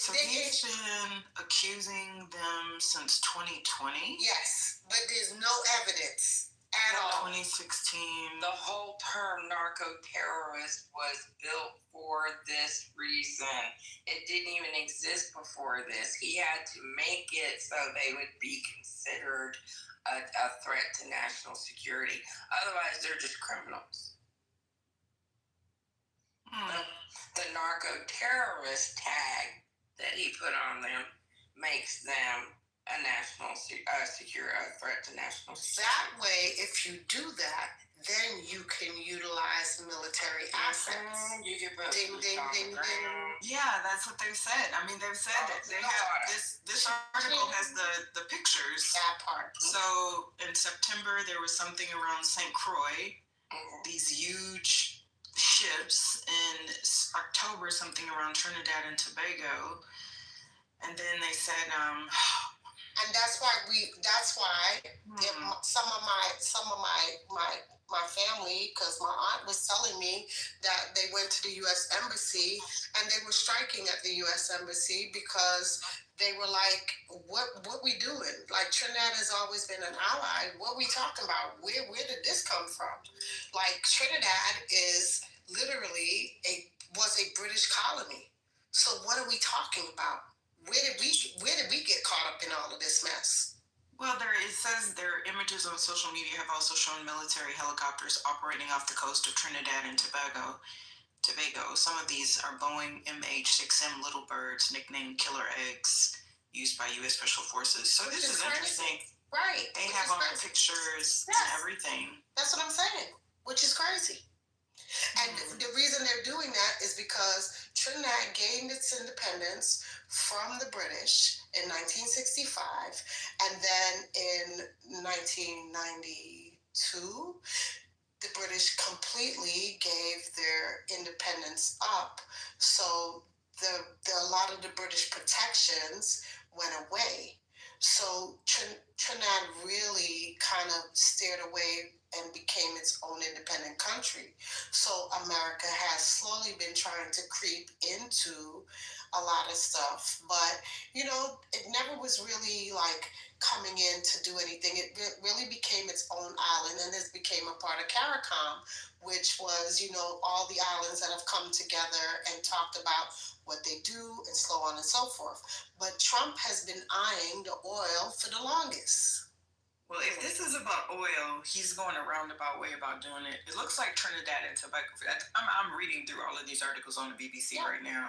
So he's been accusing them since 2020? Yes, but there's no evidence at all. 2016. The whole term narco-terrorist was built for this reason. It didn't even exist before this. He had to make it so they would be considered a threat to national security. Otherwise, they're just criminals. The narco-terrorist tag that he put on them makes them a national threat to national security. That way, if you do that, then you can utilize military assets. You can put ding, ding, ding, ding. Yeah, that's what they've said. I mean, they've said that they have this article has the pictures. That part. So in September, there was something around St. Croix, these huge ships. In October, something around Trinidad and Tobago. And then they said, and that's why some of my family, because my aunt was telling me that they went to the U.S. Embassy and they were striking at the U.S. Embassy because they were like, what we doing? Like, Trinidad has always been an ally. What we talking about? Where did this come from? Like, Trinidad is literally was a British colony. So what are we talking about? Where did we get caught up in all of this mess? Well, it says their images on social media have also shown military helicopters operating off the coast of Trinidad and Tobago. Some of these are Boeing MH-6M Little Birds, nicknamed Killer Eggs, used by U.S. Special Forces. So this is interesting. Right. They have all the pictures and everything. That's what I'm saying, which is crazy. And the reason they're doing that is because Trinidad gained its independence from the British in 1965, and then in 1992, the British completely gave their independence up. So a lot of the British protections went away. So Trinidad really kind of steered away and became its own independent country. So America has slowly been trying to creep into a lot of stuff, but it never was really like coming in to do anything. It really became its own island, and it became a part of CARICOM, which was all the islands that have come together and talked about what they do and so on and so forth. But Trump has been eyeing the oil for the longest. Well, if this is about oil, he's going a roundabout way about doing it. It looks like Trinidad and Tobago. I'm reading through all of these articles on the BBC right now.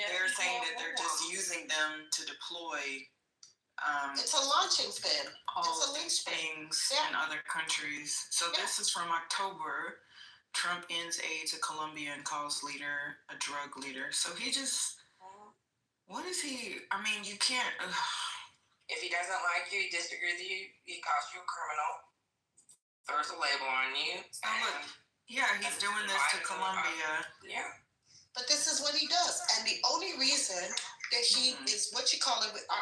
They're saying that they're just using them to deploy. It's a launching pad. All of these things in other countries. So this is from October. Trump ends aid to Colombia and calls leader a drug leader. So he just What is he? I mean, you can't. If he doesn't like you, disagree with you, he calls you a criminal, throws a label on you. Yeah, he's doing this to Colombia. Yeah. But this is what he does. And the only reason that he is,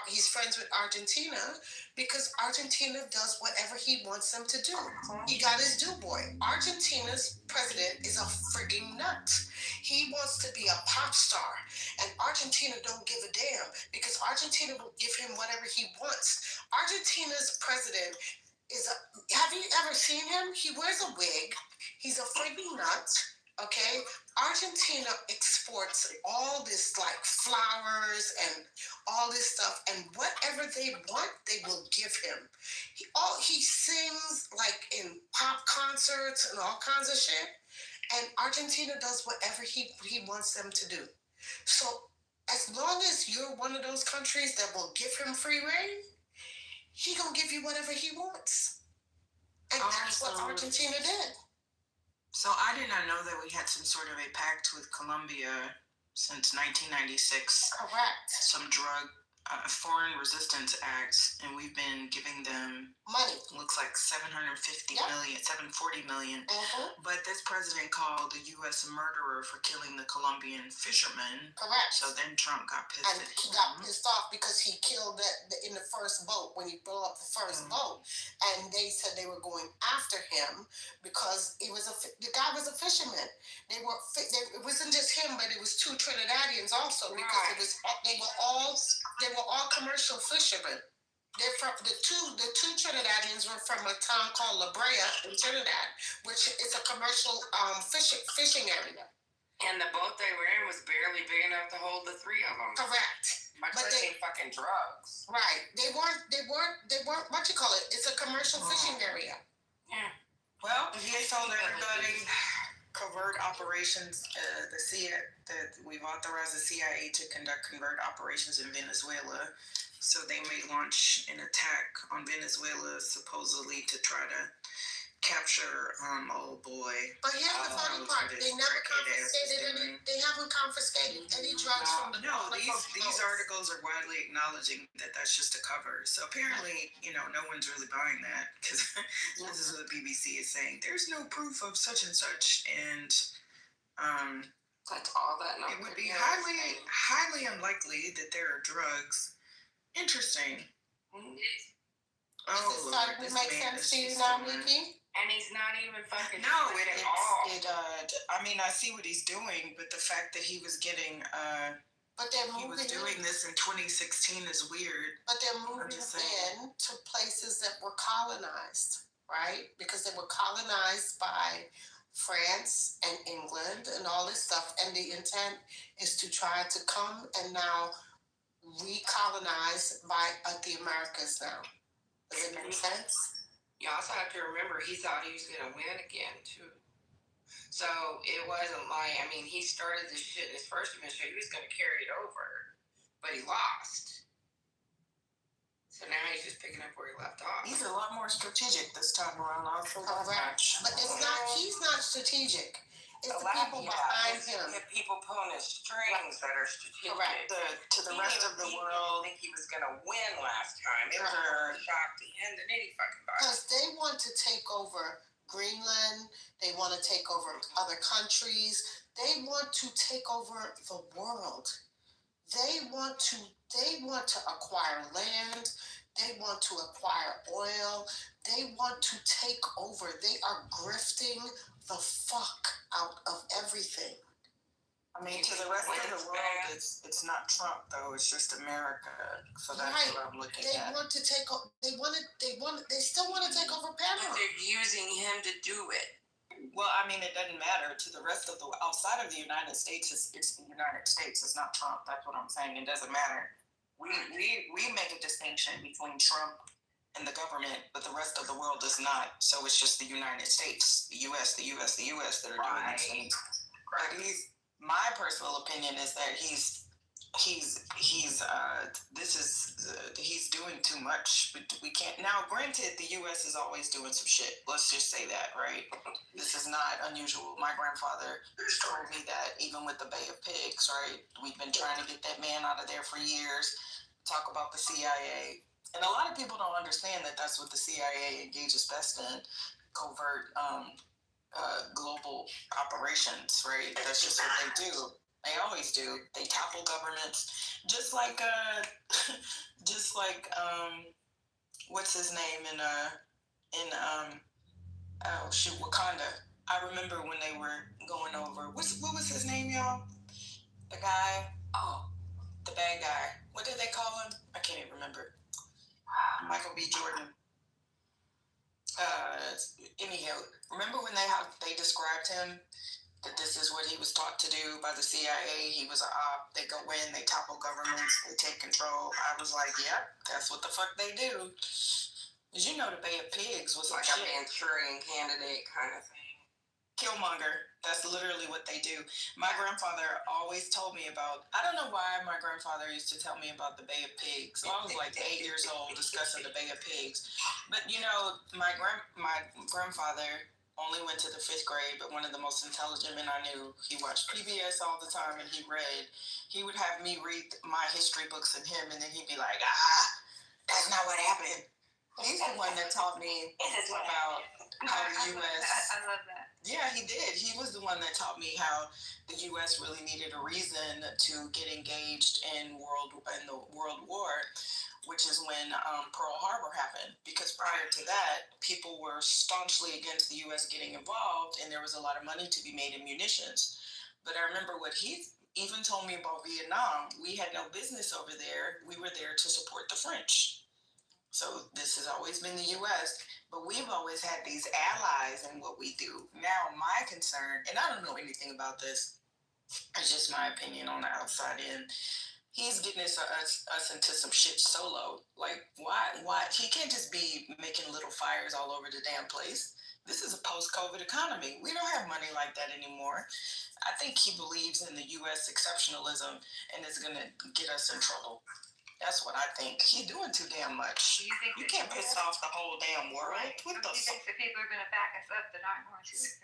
he's friends with Argentina, because Argentina does whatever he wants them to do. He got his due boy. Argentina's president is a frigging nut. He wants to be a pop star. And Argentina don't give a damn, because Argentina will give him whatever he wants. Argentina's president have you ever seen him? He wears a wig. He's a frigging nut. Okay, Argentina exports all this like flowers and all this stuff, and whatever they want, they will give him. He sings like in pop concerts and all kinds of shit, and Argentina does whatever he wants them to do. So as long as you're one of those countries that will give him free reign, he gonna give you whatever he wants, and that's what Argentina did. So I did not know that we had some sort of a pact with Colombia since 1996. Correct. Some foreign resistance acts, and we've been giving them money. Looks like $740 million. But this president called the U.S. a murderer for killing the Colombian fishermen. Correct. So then Trump got pissed. And he got pissed off because he killed in the first boat, when he blew up the first boat, and they said they were going after him because the guy was a fisherman. It wasn't just him, but it was two Trinidadians also, because they were all commercial fishermen. They're from the two Trinidadians were from a town called La Brea in Trinidad, which is a commercial fishing area. And the boat they were in was barely big enough to hold the three of them. Correct. Much less fucking drugs. Right. They weren't. What you call it? It's a commercial fishing area. Yeah. Well, he told everybody covert operations. That we've authorized the CIA to conduct covert operations in Venezuela. So they may launch an attack on Venezuela, supposedly to try to capture old boy. But here's the funny part: they never confiscated any. They haven't confiscated any drugs from the. No, these articles are widely acknowledging that that's just a cover. So apparently, no one's really buying that, because this is what the BBC is saying. There's no proof of such and such, and that's all that. It would be highly unlikely that there are drugs. Interesting. Does this start to make sense to you now, Nikki? And he's not even fucking. No, at all. I mean, I see what he's doing, but the fact that he was getting. But they're moving. He was doing this in 2016 is weird. But they're moving in to places that were colonized, right? Because they were colonized by France and England and all this stuff, and the intent is to try to come and now recolonized by the Americas now. Does it make sense? You also have to remember he thought he was going to win again too. So it wasn't like, he started this shit in his first administration. He was going to carry it over, but he lost. So now he's just picking up where he left off. He's a lot more strategic this time around. Correct. But he's not strategic. It's the people behind him. The people pulling his strings that are strategic. Correct. To the rest of the world. I think he was going to win last time. It was a shock to him than any fucking body. Because they want to take over Greenland. They want to take over other countries. They want to take over the world. They want to acquire land. They want to acquire oil. They want to take over. They are grifting the fuck out of everything. To the rest of the world, it's not Trump though. It's just America. So that's what I'm looking at. They want to take. They still want to take over Panama. But they're using him to do it. Well, it doesn't matter to the rest of the outside of the United States. It's the United States. It's not Trump. That's what I'm saying. It doesn't matter. We make a distinction between Trump and the government, but the rest of the world does not. So it's just the United States, the U.S. that are doing these things. At least my personal opinion is that he's he's doing too much. We can't now. Granted, the U.S. is always doing some shit. Let's just say that, right? This is not unusual. My grandfather told me that even with the Bay of Pigs, right? We've been trying to get that man out of there for years. Talk about the CIA, and a lot of people don't understand that that's what the CIA engages best in: covert, global operations, right? That's just what they do. They always do. They topple governments, just like what's his name in Wakanda. I remember when they were going over. What was his name, y'all? The guy. Oh, the bad guy. What did they call him? I can't even remember. Michael B. Jordan. Anyhow, remember when they described him? That this is what he was taught to do by the CIA. He was an op. They go in, they topple governments, they take control. I was like, yep, that's what the fuck they do. Did you know the Bay of Pigs was like a Manchurian Candidate kind of thing? Killmonger. That's literally what they do. My grandfather always told me about, I don't know why my grandfather used to tell me about the Bay of Pigs. So I was like 8 years old discussing the Bay of Pigs. But you know, my grandfather only went to the 5th grade, but one of the most intelligent men I knew. He watched PBS all the time and he read. He would have me read my history books and him, and then he'd be like, that's not what happened. He's the one that taught me about how the U.S. I love that. Yeah, he did. He was the one that taught me how the U.S. really needed a reason to get engaged in the World War, which is when Pearl Harbor happened. Because prior to that, people were staunchly against the U.S. getting involved, and there was a lot of money to be made in munitions. But I remember what he even told me about Vietnam. We had no business over there. We were there to support the French. So this has always been the U.S., but we've always had these allies in what we do. Now, my concern, and I don't know anything about this, it's just my opinion on the outside in. He's getting us into some shit solo. Like, why? He can't just be making little fires all over the damn place. This is a post-COVID economy. We don't have money like that anymore. I think he believes in the U.S. exceptionalism and is going to get us in trouble. That's what I think. He's doing too damn much. You can't piss off the whole damn world. Right. What the fuck? If people are going to back us up, they're not going to. He's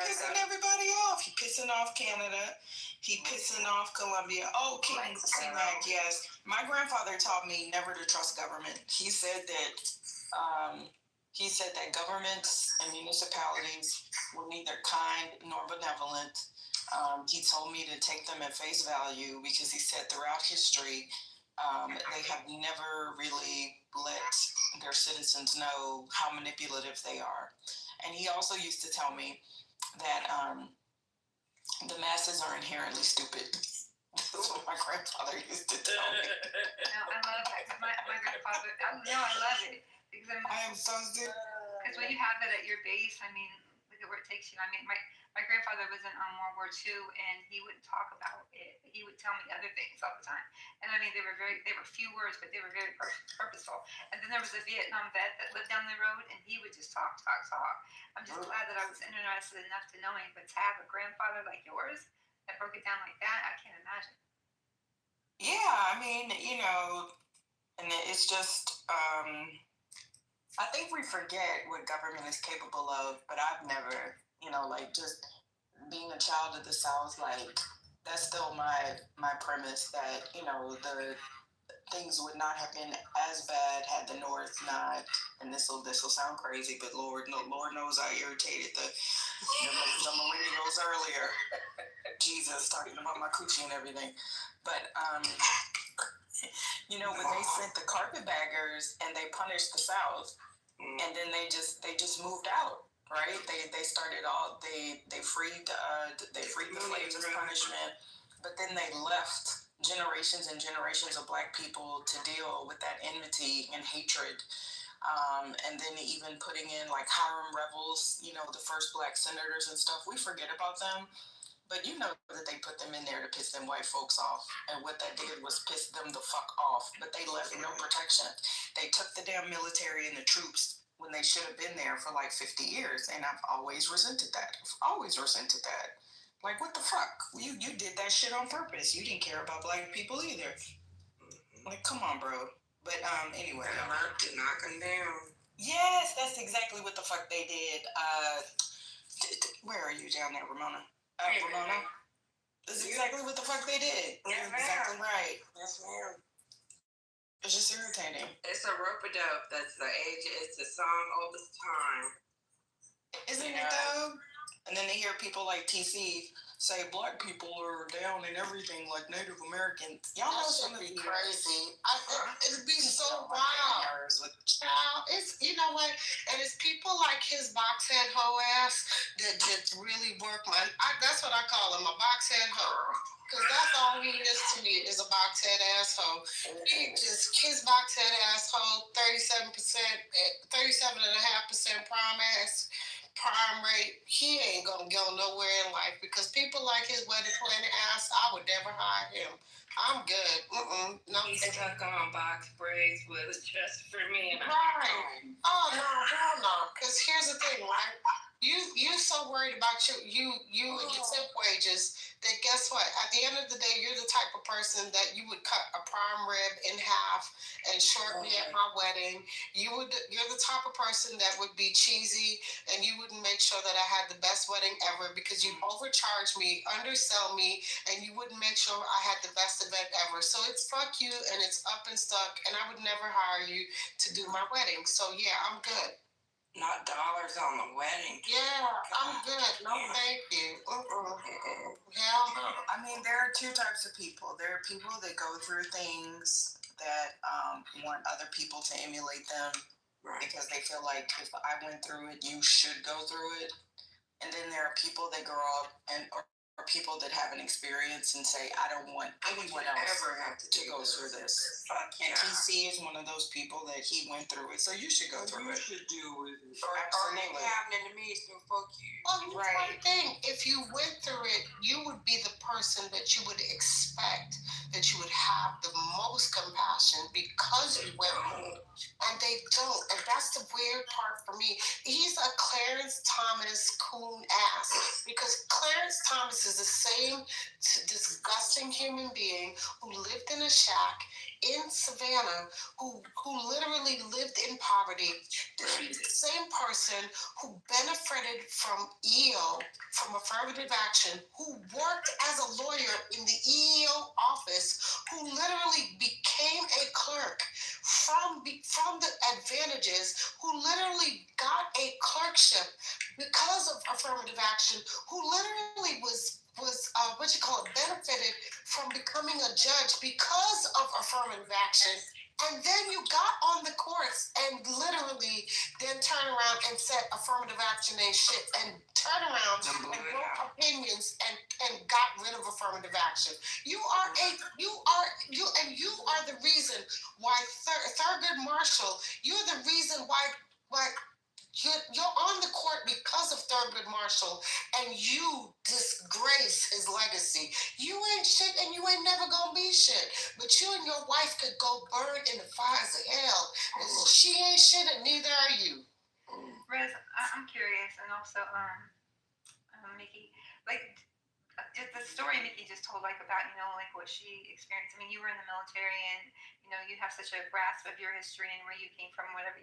pissing everybody off. He's pissing off Canada. He's pissing off Colombia. Oh, King C-Mac, yes. My grandfather taught me never to trust government. He said that governments and municipalities were neither kind nor benevolent. He told me to take them at face value because he said throughout history, they have never really let their citizens know how manipulative they are. And he also used to tell me that the masses are inherently stupid. That's what my grandfather used to tell me. No, I love that. My grandfather, I love it. Because I am so stupid. Because when you have that at your base, I mean, look at where it takes you. I mean, my grandfather was in World War II, and he wouldn't talk about it. He would tell me other things all the time. And I mean, they were few words, but they were very purposeful. And then there was a Vietnam vet that lived down the road, and he would just talk. I'm just glad that I was interested enough to know him, but to have a grandfather like yours that broke it down like that, I can't imagine. Yeah, I mean, you know, and it's just, I think we forget what government is capable of, but I've never, you know, like just being a child of the South, like that's still my premise that, you know, the things would not have been as bad had the North not, and this will sound crazy, but Lord knows I irritated the millennials earlier. Jesus, talking about my coochie and everything. But, you know, when they sent the carpetbaggers and they punished the South, and then they just moved out, right? They started all they freed the slaves as punishment, but then they left generations and generations of Black people to deal with that enmity and hatred. And then even putting in like Hiram rebels, you know, the first Black senators and stuff. We forget about them. But you know that they put them in there to piss them white folks off. And what that did was piss them the fuck off. But they left no protection. They took the damn military and the troops when they should have been there for like 50 years. And I've always resented that. Like, what the fuck? You did that shit on purpose. You didn't care about black people either. Like, come on, bro. But anyway. To knock them down. Yes, that's exactly what the fuck they did. Where are you down there, Ramona? Ramona? That's exactly what the fuck they did. Yes, You're exactly right. Yes, ma'am. It's just irritating. It's a rope-a-dope. That's the age. It's the song all this time. Isn't it though? And then they hear people like TC say black people are down in everything like Native Americans. Y'all know That should some of be you crazy. It'd be so wild. Child, it's, you know what? And it's people like his boxhead hoe ass that just really work that's what I call him, a boxhead hoe. Because that's all he is to me, is a boxhead asshole. His boxhead asshole, 37.5% prime rate, he ain't gonna go nowhere in life because people like his wedding planning ass, I would never hire him. I'm good. No. He's stuck on box braids with a just for me. Right. Oh no, hell no. Because here's the thing, right? You're so worried about you and your tip wages that guess what? At the end of the day, you're the type of person that you would cut a prime rib in half and short me at my wedding. You're the type of person that would be cheesy and you wouldn't make sure that I had the best wedding ever because you overcharge me, undersell me, and you wouldn't make sure I had the best event ever. So it's fuck you and it's up and stuck, and I would never hire you to do my wedding. So yeah, I'm good. Not dollars on the wedding. Yeah, I'm good. No, thank you. Hell no. I mean, there are two types of people. There are people that go through things that want other people to emulate them because they feel like if I went through it, you should go through it. And then there are people that grow up or people that have an experience and say, I don't want anyone else ever have to go through this. Fuck yeah. TC is one of those people that he went through it, so you should go through it. You should deal with it. Absolutely. Happening to me, so fuck you. Well, here's one thing. If you went through it, you would be the person that you would expect that you would have the most compassion because you went through it. And they don't. And that's the weird part for me. He's a Clarence Thomas coon ass because Clarence Thomas is the same disgusting human being who lived in a shack in Savannah, who literally lived in poverty. He's the same person who benefited from EO, from affirmative action, who worked as a lawyer in the EEO office, who literally became a clerk from the advantages, who literally got a clerkship because of affirmative action, who literally was benefited from becoming a judge because of affirmative action. And then you got on the courts and literally then turn around and said affirmative action ain't shit and turn around and wrote opinions and got rid of affirmative action. You are the reason why Thurgood Marshall, you're the reason why you're on the court because of Thurgood Marshall, and you disgrace his legacy. You ain't shit, and you ain't never gonna be shit. But you and your wife could go burn in the fires of hell. She ain't shit, and neither are you. Rez, I'm curious, and also, Mickey, like the story Mickey just told, like about like what she experienced. I mean, you were in the military, and you have such a grasp of your history and where you came from, whatever.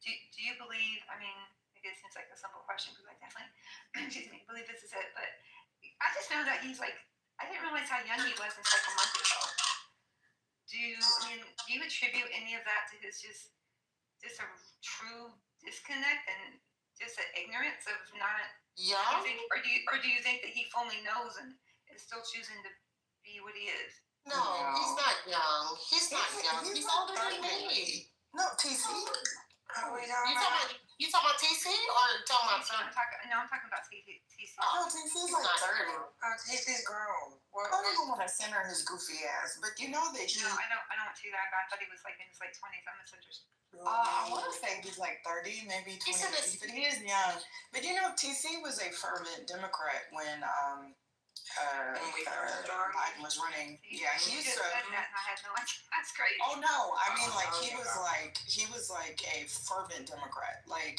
Do you believe, I mean, it seems like a simple question because I definitely, believe this is it, but I just found out he's like, I didn't realize how young he was until like a month ago. Do you attribute any of that to his just a true disconnect and just an ignorance of not, yeah? Or do you think that he fully knows and is still choosing to be what he is? No, he's not young. He's not young. He's older than me. No, TC. You talking about TC or talking about son? I'm talking about TC. Oh, TC's like 30. Oh, TC's grown. I don't even want to send her his goofy ass, but you know that he. No, I don't want to that. I thought he was like in his late 20s. I'm misunderstood. I want to say he's like 30, maybe 20, but he is young. But TC was a fervent Democrat when Biden was running. Yeah, he used to. I had no idea. That's crazy. Oh no, I mean he was like a fervent Democrat. Like,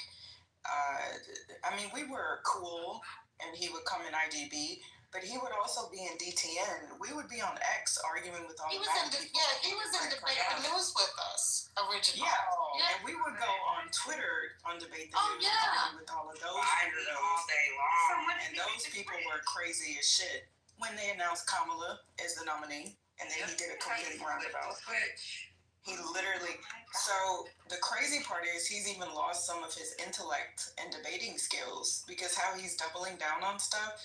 I mean we were cool, and he would come in IDB, But he would also be in DTN. We would be on X arguing with all He the was MAGA in people. he was in Debate the News with us originally. Yeah, and we would go on Twitter on Debate the News and argue with all of those weirdos. All day long. And those people were crazy as shit when they announced Kamala as the nominee, and then he did a complete roundabout. He literally, so the crazy part is he's even lost some of his intellect and debating skills because how he's doubling down on stuff,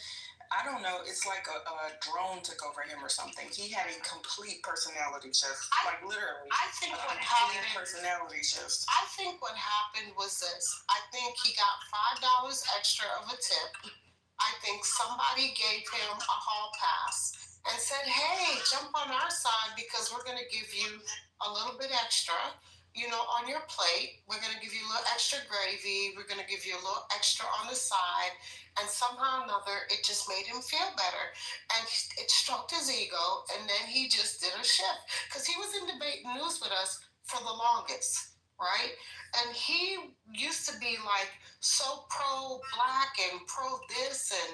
I don't know, it's like a drone took over him or something. He had a complete personality shift, literally. I think what happened, personality shift. I think what happened was this. I think he got $5 extra of a tip. I think somebody gave him a hall pass and said, hey, jump on our side because we're going to give you a little bit extra, on your plate. We're going to give you a little extra gravy. We're going to give you a little extra on the side. And somehow or another, it just made him feel better. And it stroked his ego. And then he just did a shift. Because he was in Debate News with us for the longest, right? And he used to be like so pro-black and pro-this and,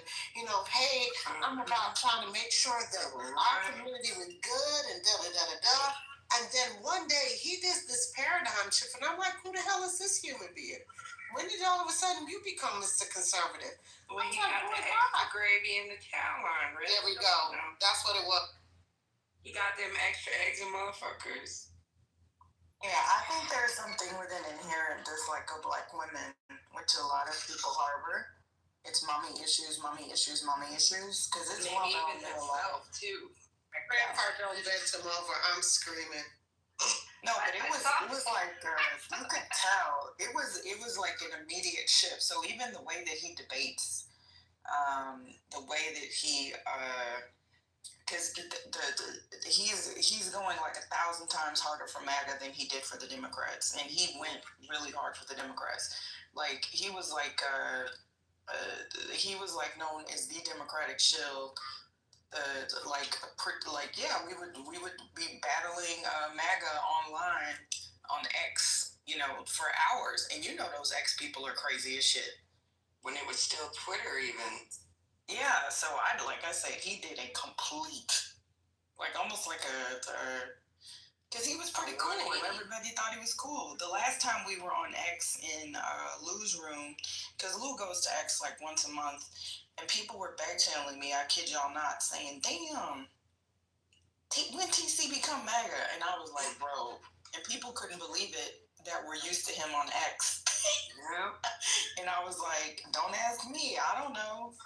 hey, I'm about trying to make sure that our community was good and da-da-da-da-da. And then one day he did this paradigm shift and I'm like, who the hell is this human being? When did all of a sudden you become Mr. Conservative? Well, he got the extra gravy in the chow line, right? There we go. That's what it was. He got them extra eggs and motherfuckers. Yeah, I think there's something with an inherent dislike of black women, which a lot of people harbor. It's mommy issues, because it's maybe even himself too. My grandpa don't bend him over. I'm screaming. No, but it was like you could tell it was like an immediate shift. So even the way that he debates, the way that he because he's going like 1,000 times harder for MAGA than he did for the Democrats, and he went really hard for the Democrats. Like he was like known as the Democratic shield. We would be battling MAGA online on X, for hours, and those X people are crazy as shit. When it was still Twitter, even. Yeah, so like I said, he did a complete, almost like because he was pretty cool. Everybody thought he was cool. The last time we were on X in Lou's room, because Lou goes to X like once a month, and people were back channeling me, I kid y'all not, saying, damn, when TC become MAGA? And I was like, bro, and people couldn't believe it that we're used to him on X. Yeah. And I was like, don't ask me, I don't know.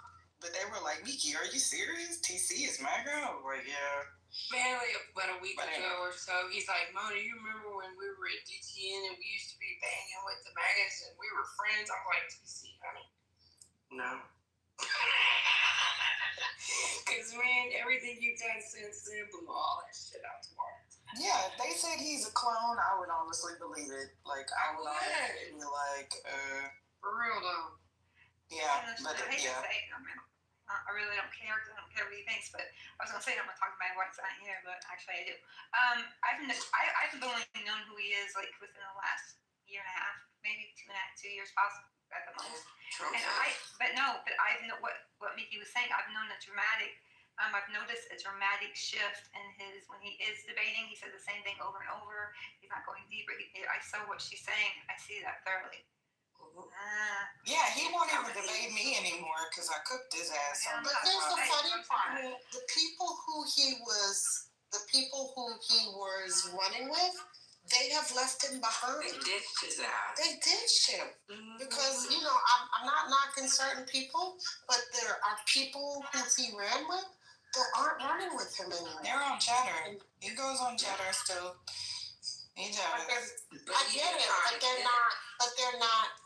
But they were like, Miki, are you serious? TC is MAGA? I was like, yeah. Barely about a week ago or so, he's like, Mona, you remember when we were at DTN and we used to be banging with the MAGAs and we were friends? I'm like, TC, honey, no. Because, man, everything you've done since then blew all that shit out the water. Yeah, if they said he's a clone, I would honestly believe it. I would honestly be like, for real, though. Yeah, but I hate to say it, I really don't care because I don't care what he thinks. But I was gonna say I'm gonna talk to my wife out here, but actually I do. I've only known who he is like within the last year and a half, maybe 2 years, possibly at the most. And but I've know what Miki was saying. I've known a dramatic. I've noticed a dramatic shift in his when he is debating. He says the same thing over and over. He's not going deeper. I saw what she's saying. I see that thoroughly. Yeah, he won't even debate me anymore because I cooked his ass. But here's the funny part: the people who he was running with, they have left him behind. They ditched his ass. They ditched him because I'm not knocking certain people, but there are people who he ran with that aren't running with him anymore. They're on Chatter. He goes on Chatter still. He does. I get it, but they're not.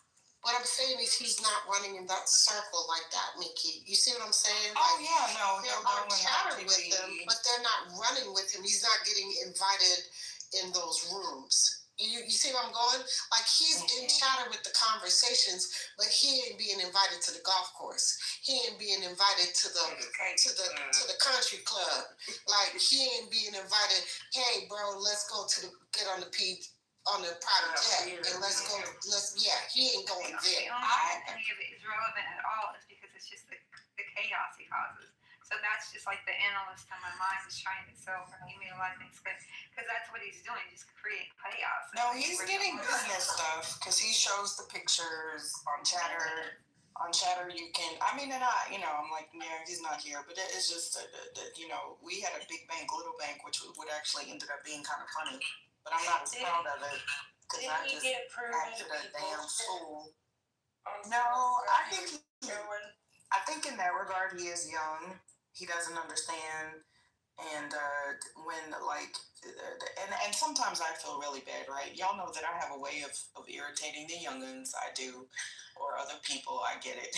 What I'm saying is he's not running in that circle like that, Miki. You see what I'm saying? They're on Chatter with them, but they're not running with him. He's not getting invited in those rooms. You see where I'm going? Like he's in Chatter with the conversations, but he ain't being invited to the golf course. He ain't being invited to the country club. Like he ain't being invited. Hey, bro, let's go get on the private jet and let's go. He ain't going there. The only reason any of it is relevant at all is because it's just the chaos he causes. So that's just like the analyst in my mind is trying to sell. He made a lot of things good because that's what he's doing, just create chaos. No, he's getting business stuff because he shows the pictures on Chatter. On Chatter, you can. I mean, and I'm like, yeah, he's not here, but it's just that we had a big bank, little bank, which would actually ended up being kind of funny. But I'm not as proud of it because I just acted a damn fool. No, I think in that regard he is young. He doesn't understand, and and sometimes I feel really bad, right? Y'all know that I have a way of irritating the youngins. I do, or other people. I get it.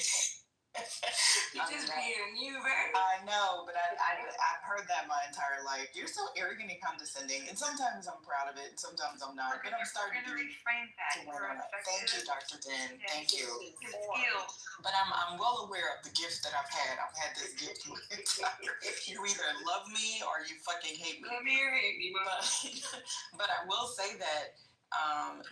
You just being you, right? I know, but I've heard that my entire life. You're so arrogant and condescending, and sometimes I'm proud of it, and sometimes I'm not. But I'm starting to reframe that. Thank you, Dr. Den. Yes. Thank you. Skills. But I'm well aware of the gift that I've had. I've had this gift. You either love me or you fucking hate me. Love me or hate me, Mom. But I will say that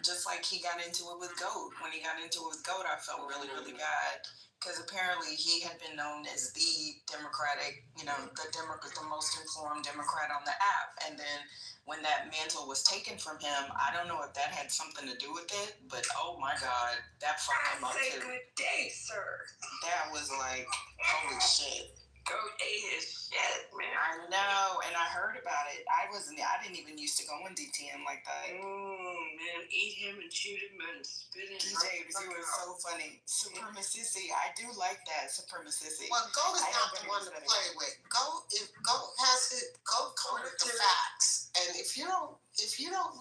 just like he got into it with GOAT. When he got into it with GOAT, I felt really, really bad. Because apparently he had been known as the Democratic, the most informed Democrat on the app. And then when that mantle was taken from him, I don't know if that had something to do with it, but oh my God, that fucked him up too. Good day, sir. That was like, holy shit. GOAT ate his shit, man. I know, and I heard about it. I didn't even used to go in DTM like that. Man, eat him and shoot him and spit him. DJ, you were so funny. Supremacy, I do like that, supremacy. Well, GOAT is not the one to play with. GOAT has it. GOAT covered the facts, and if you don't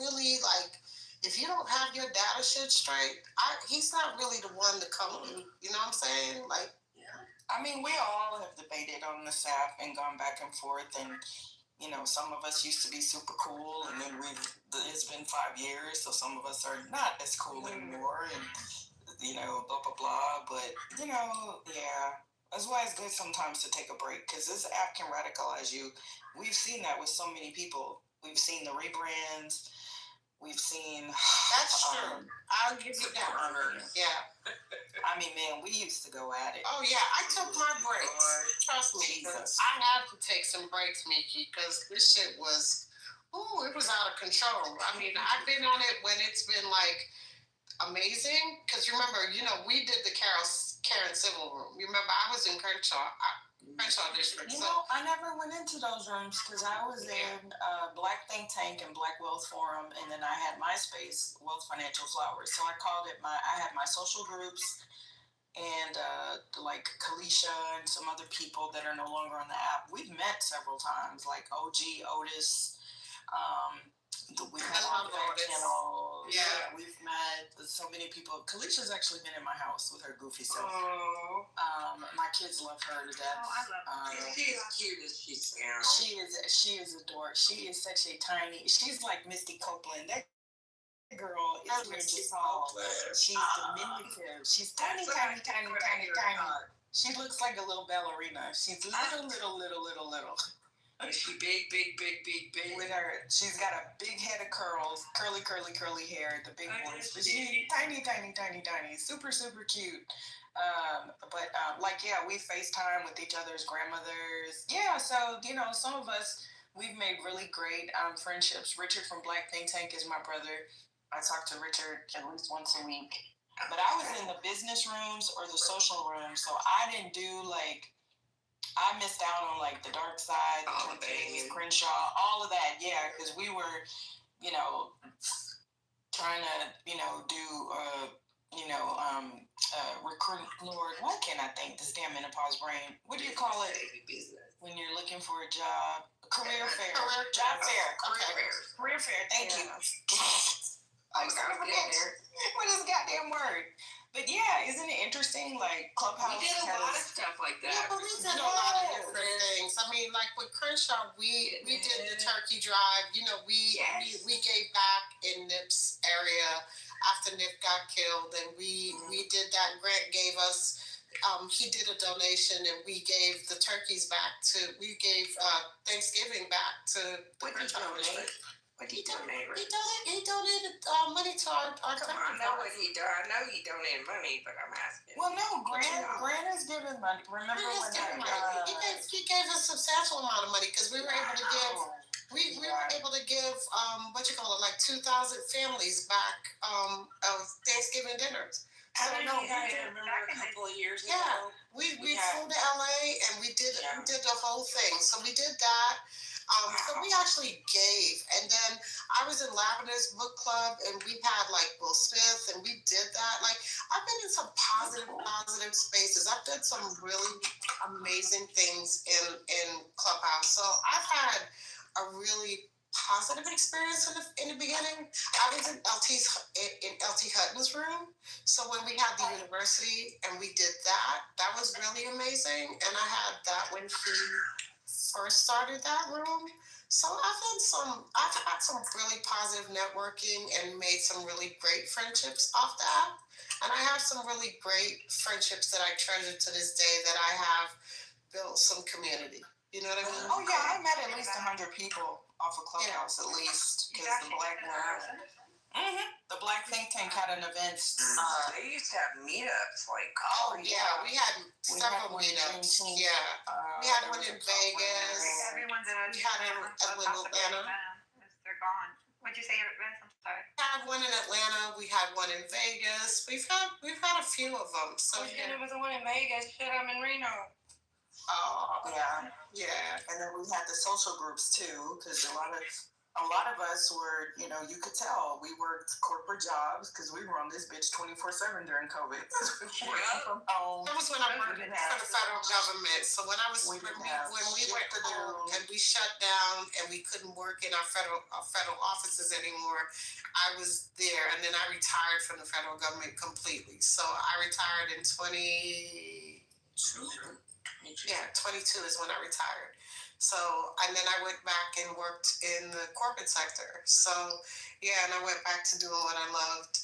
really if you don't have your data shit straight, he's not really the one to come. You know what I'm saying? Like. I mean, we all have debated on this app and gone back and forth, and some of us used to be super cool, and then it's been 5 years, so some of us are not as cool anymore, and blah blah blah. But yeah, that's why it's good sometimes to take a break, because this app can radicalize you. We've seen that with so many people. We've seen the rebrands. We've seen. That's true. I'll give you that. Yeah. I mean, man, we used to go at it. Oh yeah, I took my breaks. Trust me, Jesus. I had to take some breaks, Miki, because this shit was, it was out of control. I mean, I've been on it when it's been like amazing. Because remember, we did the Karen Civil Room. You remember, I was in Crenshaw District. I never went into those rooms because I was in Black Think Tank and Black Wealth Forum, and then I had MySpace, Wealth Financial Flowers. So I called it I had my social groups, and like Kalisha and some other people that are no longer on the app. We've met several times, like OG Otis. We've met on the channel. Yeah, we've met so many people. Kalisha's actually been in my house with her goofy self. My kids love her to death. I love her. She's cute as she sounds. She is adorable. She is such a tiny. She's like Misty Copeland. That girl is just tall. She's diminutive. She's tiny. She looks like a little ballerina. She's little. Is she big? With her, she's got a big head of curls, curly hair, the big voice. But she's tiny, super cute. We FaceTime with each other's grandmothers. Yeah, so some of us, we've made really great friendships. Richard from Black Think Tank is my brother. I talk to Richard at least once a week. But I was in the business rooms or the social rooms, so I didn't do I missed out on the dark side, Crenshaw, all of that. Yeah, because we were, trying to, do, recruit. Lord, what can I think? This damn menopause brain. What do you call it when you're looking for a job? Career fair. Job fair. Career fair. Thank you. I'm gonna forget what is the goddamn word. But yeah, isn't it interesting? Clubhouse. We did a lot of stuff like that. Yeah, but we did a lot of different things. I mean, with Crenshaw, we did the turkey drive. We gave back in Nip's area after Nip got killed, and we did that. Grant gave us. He did a donation, and we gave the turkeys back we gave Thanksgiving back to the Crenshaw District. What did he donate? He donated money to our Come on, I know what he did. I know he donated money, but I'm asking. Well, no, Grant is giving money. Remember when he gave us some substantial amount of money because we were able to give. We were able to give like 2,000 families back of Thanksgiving dinners. I don't know. I remember a couple of years ago. Yeah, we flew to LA and we did the whole thing. So we did that. So we actually gave, and then I was in Lavender's book club, and we had like Will Smith, and we did that. Like I've been in some positive spaces. I've done some really amazing things in Clubhouse. So I've had a really positive experience in the beginning. I was in LT Hutton's room. So when we had the university and we did that was really amazing. And I had that when she first started that room. So I've had some really positive networking and made some really great friendships off that. And I have some really great friendships that I treasure to this day that I have built some community. You know what I mean? Oh yeah, I met at least 100 people off of Clubhouse at least because the Black the Black Think Tank had an event. They used to have meetups like we had several meetups. Yeah, we had one in Vegas. Everyone's in we had one in Atlanta. They're gone. What'd you say, Vince? I'm sorry. We had one in Atlanta. We had one in Vegas. We've had a few of them. So there was one in Vegas. Shit, I'm in Reno. Oh yeah. And then we had the social groups too, because a lot of us were, you could tell we worked corporate jobs because we were on this bitch 24/7 during COVID. From home. That was when I worked for the federal government. So when we went home and we shut down and we couldn't work in our federal offices anymore, I was there, and then I retired from the federal government completely. So I retired in 22. Yeah, 22 is when I retired. So, and then I went back and worked in the corporate sector. So, yeah, and I went back to doing what I loved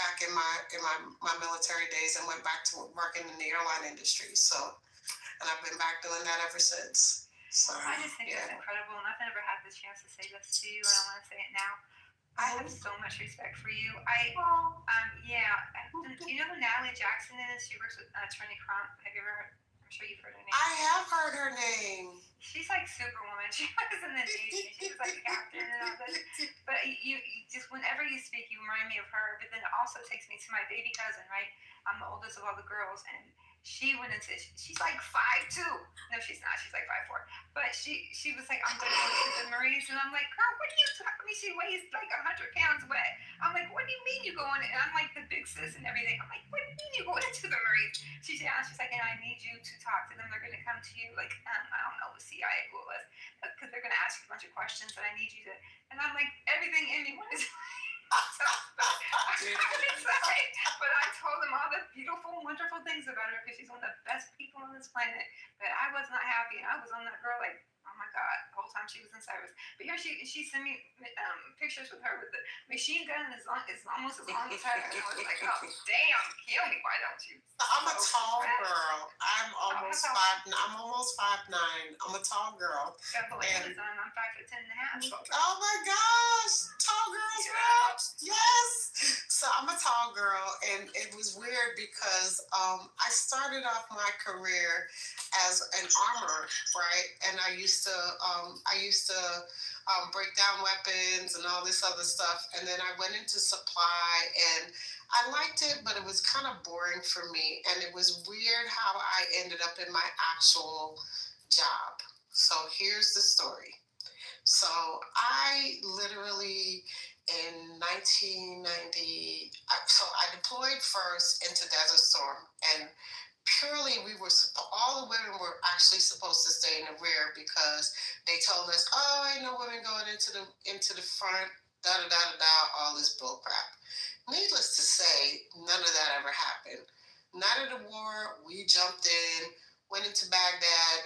back in my military days, and went back to working in the airline industry. So, and I've been back doing that ever since. So, I just think it's incredible, and I've never had the chance to say this to you, and I want to say it now. I have so much respect for you. Do you know who Natalie Jackson is? She works with Attorney Crump. Have you ever heard? I'm sure you've heard her name. I have heard her name. She's like Superwoman. She was in the Navy. She was like a captain and all that. But you just, whenever you speak, you remind me of her. But then it also takes me to my baby cousin, right? I'm the oldest of all the girls, and she went into, she's like 5'2". No, she's not. She's like 5'4". But she was like, I'm going to go to the Marines. And I'm like, girl, what are you talking about? She weighs like 100 pounds wet. I'm like, what do you mean you going? And I'm like the big sis and everything. I'm like, what do you mean you going into the Marines? She's like, and I need you to talk to them. They're going to come to you like, I don't know, the CIA, who it was. Because they're going to ask you a bunch of questions, and I need you to. And I'm like, everything in me wants but I told him all the beautiful, wonderful things about her because she's one of the best people on this planet. But I was not happy, and I was on that girl like, oh my God, the whole time she was in Cyrus. But here she sent me pictures with her with the machine gun is almost as long as her. And I was like, oh damn, kill me, why don't you? I'm a tall girl. I'm almost 5'9". I'm a tall girl. I'm 5'10.5". Oh my gosh, tall girls rap. Yes. So I'm a tall girl, and it was weird because I started off my career as an armorer, right? And I used to break down weapons and all this other stuff. And then I went into supply, and I liked it, but it was kind of boring for me. And it was weird how I ended up in my actual job. So here's the story. So I literally, in 1990, so I deployed first into Desert Storm, and purely all the women were actually supposed to stay in the rear because they told us, oh, ain't no women going into the front, all this bull crap. Needless to say, none of that ever happened. Night of the war, we jumped in, went into Baghdad,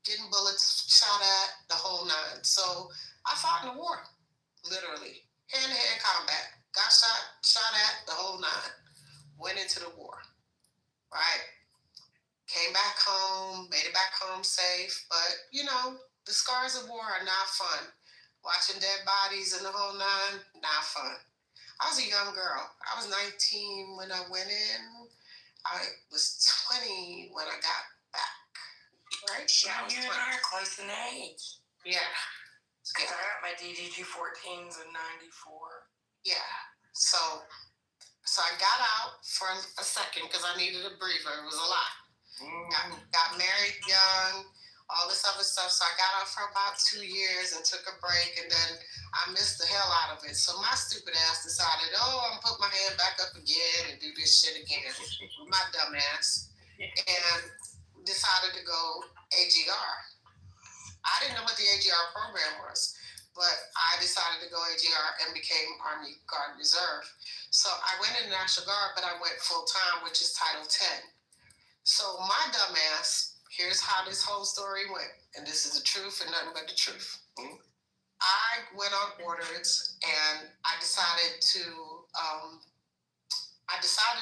getting bullets shot at, the whole nine. So I fought in the war, literally. Hand-to-hand combat. Got shot at, the whole nine. Went into the war, right? Came back home, made it back home safe. But, the scars of war are not fun. Watching dead bodies and the whole nine, not fun. I was a young girl. I was 19 when I went in. I was 20 when I got back. right? Yeah, you and I are close in age. Yeah. Because I got my DDG 14s in 94. Yeah. So I got out for a second because I needed a breather. It was a lot. Got married young, all this other stuff. So I got out for about 2 years and took a break, and then I missed the hell out of it. So my stupid ass decided, I'm put my hand back up again and do this shit again. My dumb ass. And decided to go AGR. I didn't know what the AGR program was, but I decided to go AGR and became Army Guard Reserve. So I went in National Guard, but I went full time, which is Title 10. So my dumb ass, here's how this whole story went, and this is the truth and nothing but the truth. I went on orders, and I decided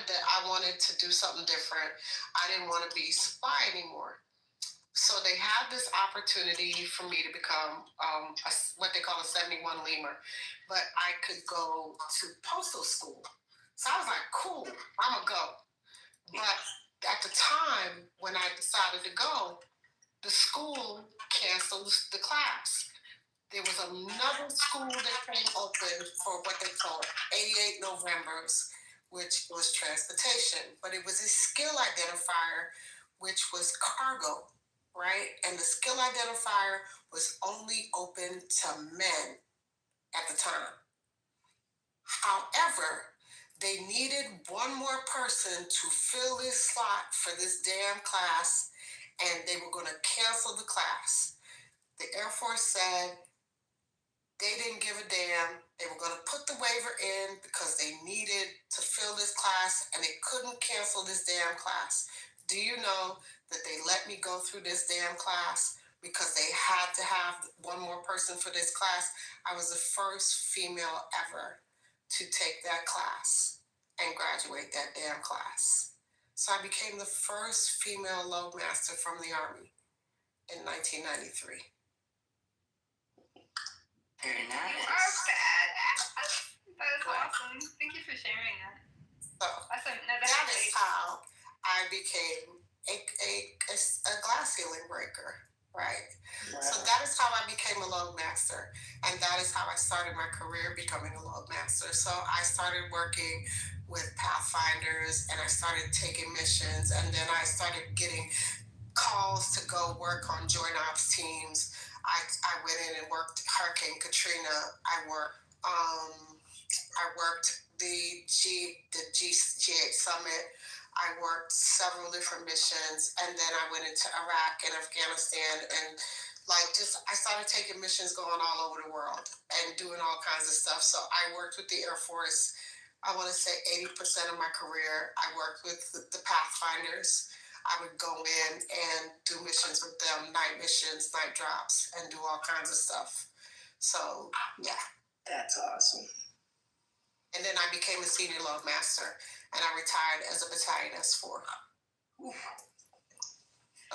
that I wanted to do something different. I didn't want to be supply anymore. So they had this opportunity for me to become what they call a 71 Lemur, but I could go to postal school. So I was like, cool, I'm gonna go. But at the time when I decided to go, the school canceled the class. There was another school that came open for what they call 88 Novembers, which was transportation, but it was a skill identifier, which was cargo, right? And the skill identifier was only open to men at the time. However, they needed one more person to fill this slot for this damn class, and they were going to cancel the class. The Air Force said they didn't give a damn. They were going to put the waiver in because they needed to fill this class, and they couldn't cancel this damn class. Do you know that they let me go through this damn class because they had to have one more person for this class? I was the first female ever to take that class and graduate that damn class. So I became the first female loadmaster from the Army in 1993. Very nice. That is awesome. Thank you for sharing that. So that is how I became a glass ceiling breaker, right? Wow. So that is how I became a loadmaster, and that is how I started my career becoming a loadmaster. So I started working with Pathfinders, and I started taking missions, and then I started getting calls to go work on joint ops teams. I went in and worked Hurricane Katrina. I worked the G8 Summit. I worked several different missions, and then I went into Iraq and Afghanistan, and I started taking missions going all over the world and doing all kinds of stuff. So I worked with the Air Force. I want to say 80% of my career, I worked with the Pathfinders. I would go in and do missions with them, night missions, night drops, and do all kinds of stuff. So, yeah. That's awesome. And then I became a senior loadmaster, and I retired as a battalion S4.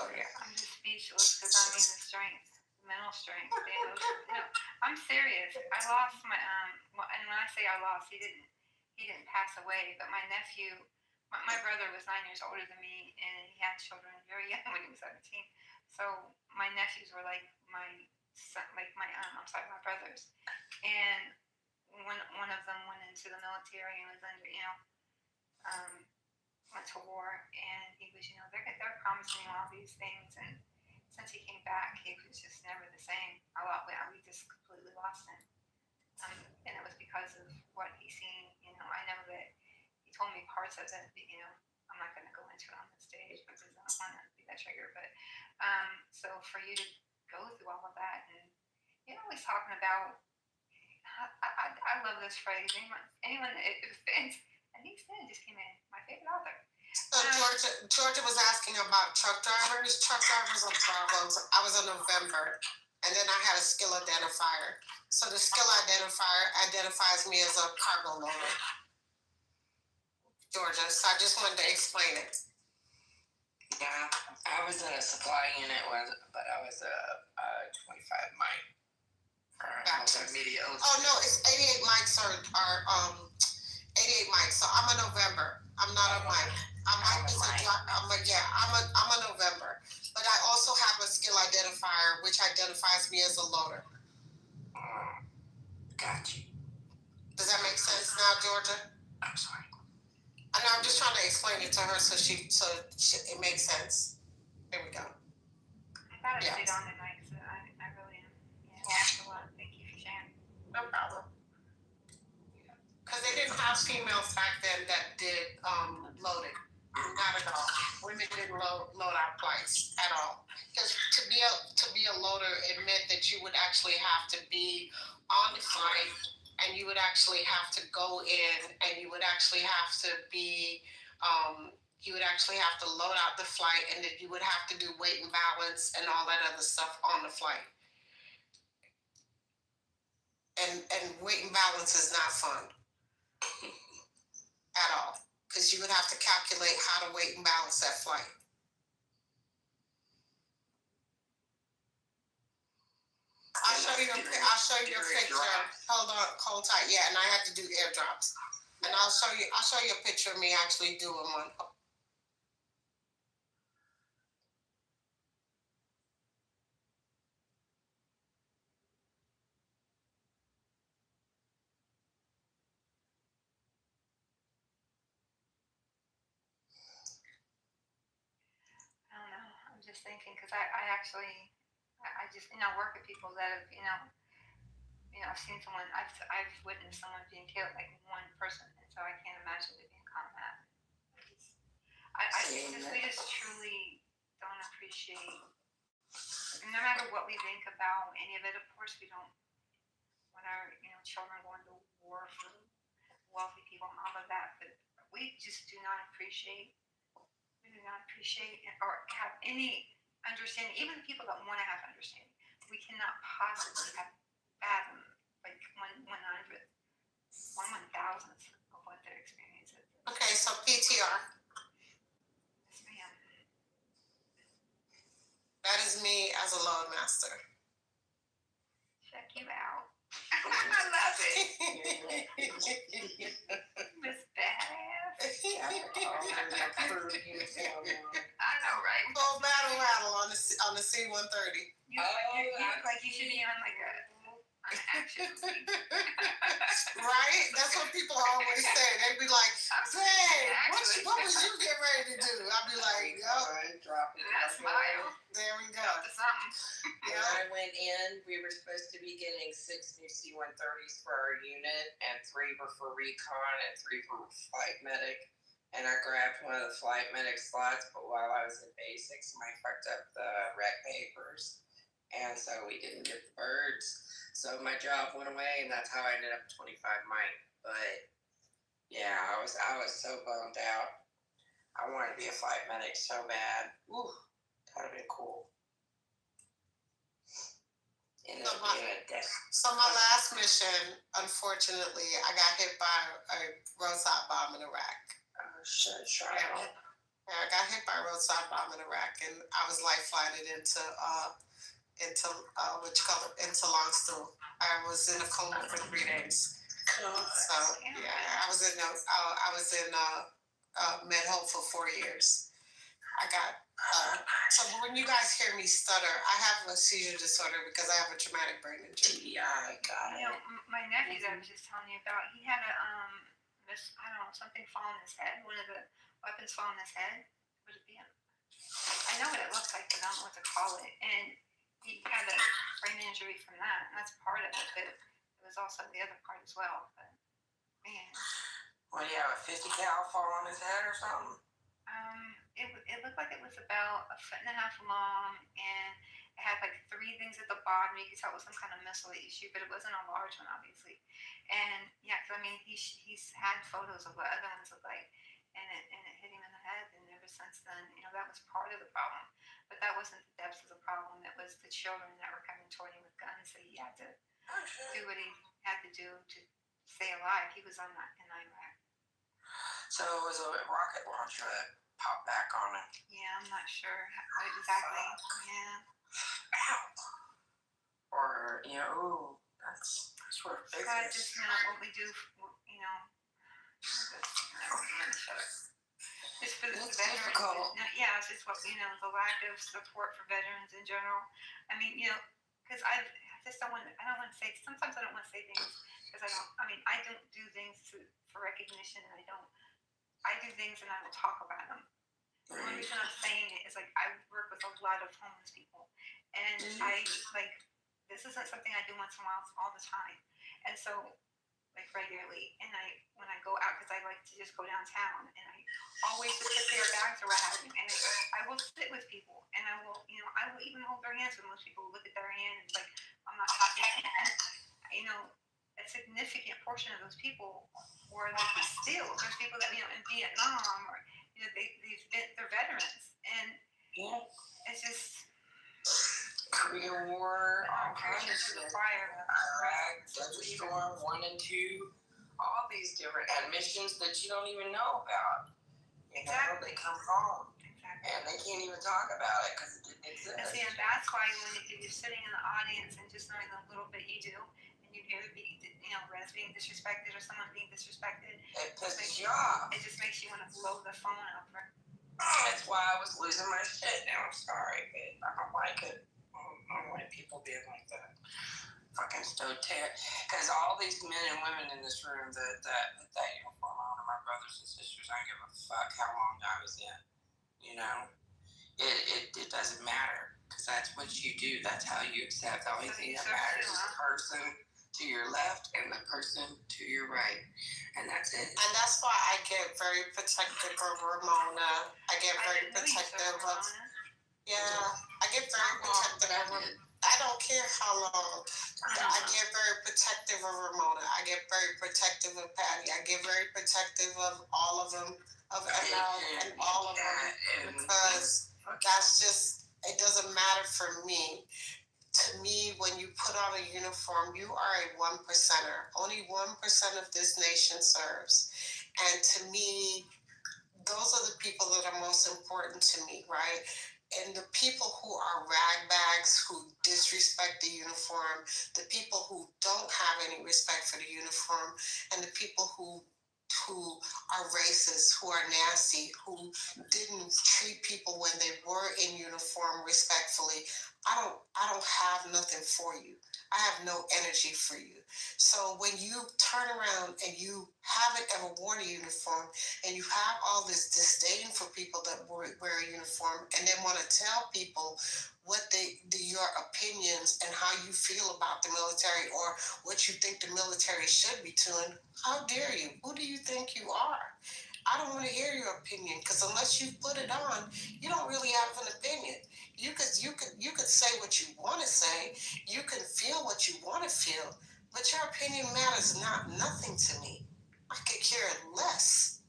Oh, yeah. I'm just speechless because I mean the strength, mental strength. No, I'm serious. I lost my and when I say I lost, he didn't pass away, but my nephew, my brother was 9 years older than me, and he had children very young when he was 17. So my nephews were like my son, my brothers, and one of them went into the military and was under, went to war, and he was, they're promising him all these things, and since he came back, he was just never the same. We just completely lost him, and it was because of what he's seen. I know that he told me parts of it. I'm not going to go into it on the stage because I don't want to be that trigger. But so for you to go through all of that, and he's talking about. I love this phrase. Anyone it fits. And he just came in. My favorite author. So Georgia was asking about truck drivers. Truck drivers are problems. I was in November, and then I had a skill identifier. So the skill identifier identifies me as a cargo loader. Georgia, so I just wanted to explain it. Yeah, I was in a supply unit, but I was a 25 mic. Gotcha. Oh no, it's 88 mics are 88 mics. So I'm a November. I'm not a mic. I'm a November. But I also have have a skill identifier, which identifies me as a loader. Got you. Does that make sense now, Georgia? I'm sorry. I know, I'm just trying to explain it to her so it makes sense. There we go. I thought I stayed on it, Mike, so I really am. Yeah, thanks a lot. Thank you for sharing. No problem. Because they didn't have females back then that did loading. Not at all. Women didn't load out flights at all. Because to be a loader, it meant that you would actually have to be on the flight, and you would actually have to go in, and you would actually have to be you would actually have to load out the flight, and then you would have to do weight and balance and all that other stuff on the flight. And weight and balance is not fun at all, because you would have to calculate how to weight and balance that flight. I'll show you a picture. Hold tight. Yeah, and I had to do airdrops. And I'll show you a picture of me actually doing one. I don't know. I'm just thinking because I actually just work with people that have I've seen someone, I've witnessed someone being killed, like one person, and so I can't imagine it being combat. I think we just truly don't appreciate, no matter what we think about any of it. Of course, we don't want our children going to war for wealthy people and all of that, but we just do not appreciate or have any understanding. Even the people that want to have understanding, we cannot possibly have fathom like 1/100th, 1/1000th of what their experience is. Okay, so PTR. Yes, ma'am. That is me as a loadmaster. Check you out. I love it. Miss Badass. I know, right? Full battle rattle on the C-130. You look like you should be on like an action movie. Right? That's what people always say. They'd be like, "Dang, what was you getting ready to do?" I'd be like, That smile. There we go. When I went in, we were supposed to be getting 6 new C-130s for our unit, and 3 were for recon and 3 for flight medic. And I grabbed one of the flight medic slots, but while I was in basics, I fucked up the rec papers, and so we didn't get the birds. So my job went away, and that's how I ended up 25 Mike. But yeah, I was so bummed out. I wanted to be a flight medic so bad. Ooh, that'd have been cool. So my last mission, unfortunately, I got hit by a roadside bomb in Iraq. I got hit by a roadside bomb in Iraq, and I was life flighted into Longstool. I was in a coma for 3 days. So yeah, I was in Med Hope for 4 years. I got so when you guys hear me stutter, I have a seizure disorder because I have a traumatic brain injury. Yeah, I got it. My nephew that I was just telling you about, he had something fall on his head. One of the weapons fall on his head. What would it be? I know what it looks like, but I don't know what to call it. And he had a brain injury from that, and that's part of it. But it was also the other part as well. But man, Well, yeah, a 50 cal fall on his head or something. It looked like it was about 1.5 feet long, and it had like 3 things at the bottom. You could tell it was some kind of missile issue, but it wasn't a large one, obviously. And yeah, because he's had photos of what other ones look like, and it hit him in the head. And ever since then, that was part of the problem. But that wasn't the depths of the problem. It was the children that were coming toward him with guns. So he had to do what he had to do to stay alive. He was in Iraq. So it was a rocket launcher that popped back on him. Yeah, I'm not sure exactly. Yeah. Ow. Or that's sort of big. That's just not what we do. Just for the It's veterans. difficult. Yeah, it's just what, the lack of support for veterans in general. I mean, because I don't want to say, sometimes I don't want to say things because I don't do things for recognition, and I do things and I don't talk about them. The only reason I'm saying it is I work with a lot of homeless people, and this isn't something I do once in a while, it's all the time. And so regularly, and when I go out, because I like to just go downtown, and I always just put their bags around, and I will sit with people, and I will even hold their hands when most people look at their hand, and I'm not talking to them. A significant portion of those people were still, there's people that, in Vietnam, or, they're veterans, and it's just, Korea War, all kinds of to the shit. fire. Iraq, Desert Storm 1 and 2, all these different missions that you don't even know about. Exactly. They come home. Exactly. And they can't even talk about it because it didn't exist. And see, and that's why when you're sitting in the audience and just knowing the little bit you do, and you hear Rez being disrespected or someone being disrespected, it pisses you off. It just makes you want to blow the phone up. That's why I was losing my shit. Now I'm sorry, but I don't like it. I don't like people being like that. Fucking so because all these men and women in this room that uniform on are my brothers and sisters. I don't give a fuck how long I was in. It doesn't matter because that's what you do. That's how you accept. The only thing that matters is the person to your left and the person to your right, and that's it. And that's why I get very protective of Ramona. I get very protective of. Yeah, I get very protective of her. I don't care how long. I get very protective of Ramona. I get very protective of Patty. I get very protective of all of them, of ML and all of them, because that's just, it doesn't matter for me. To me, when you put on a uniform, you are a 1%er. Only 1% of this nation serves. And to me, those are the people that are most important to me, right? And the people who are ragbags, who disrespect the uniform, the people who don't have any respect for the uniform, and the people who are racist, who are nasty, who didn't treat people when they were in uniform respectfully, I don't have nothing for you. I have no energy for you. So when you turn around and you haven't ever worn a uniform and you have all this disdain for people that wear a uniform and then want to tell people what your opinions and how you feel about the military or what you think the military should be doing, how dare you? Who do you think you are? I don't want to hear your opinion because unless you put it on, you don't really have an opinion. You could say what you want to say. You can feel what you want to feel, but your opinion matters nothing to me. I could care less.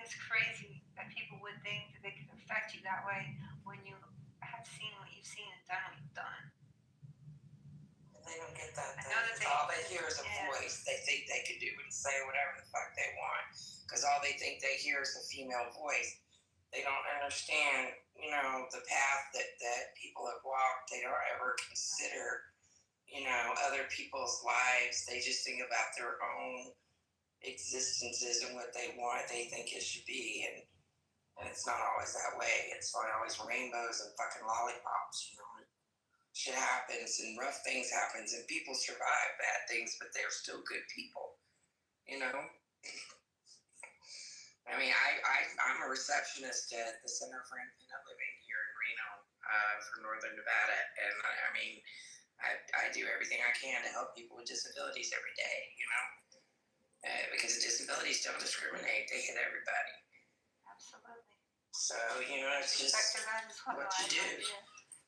It's crazy that people would think that they could affect you that way when you have seen what you've seen and done what you've done. They don't get that. All they hear is a voice. They think they can do and say whatever the fuck they want because all they think they hear is a female voice. They don't understand, the path that people have walked. They don't ever consider, other people's lives. They just think about their own existences and what they want, they think it should be. And it's not always that way. It's not always rainbows and fucking lollipops, Shit happens and rough things happens and people survive bad things, but they're still good people, I mean, I'm a receptionist at the Center for Independent Living here in Reno for Northern Nevada, and I do everything I can to help people with disabilities every day, because disabilities don't discriminate; they hit everybody. Absolutely. So it's just what you do.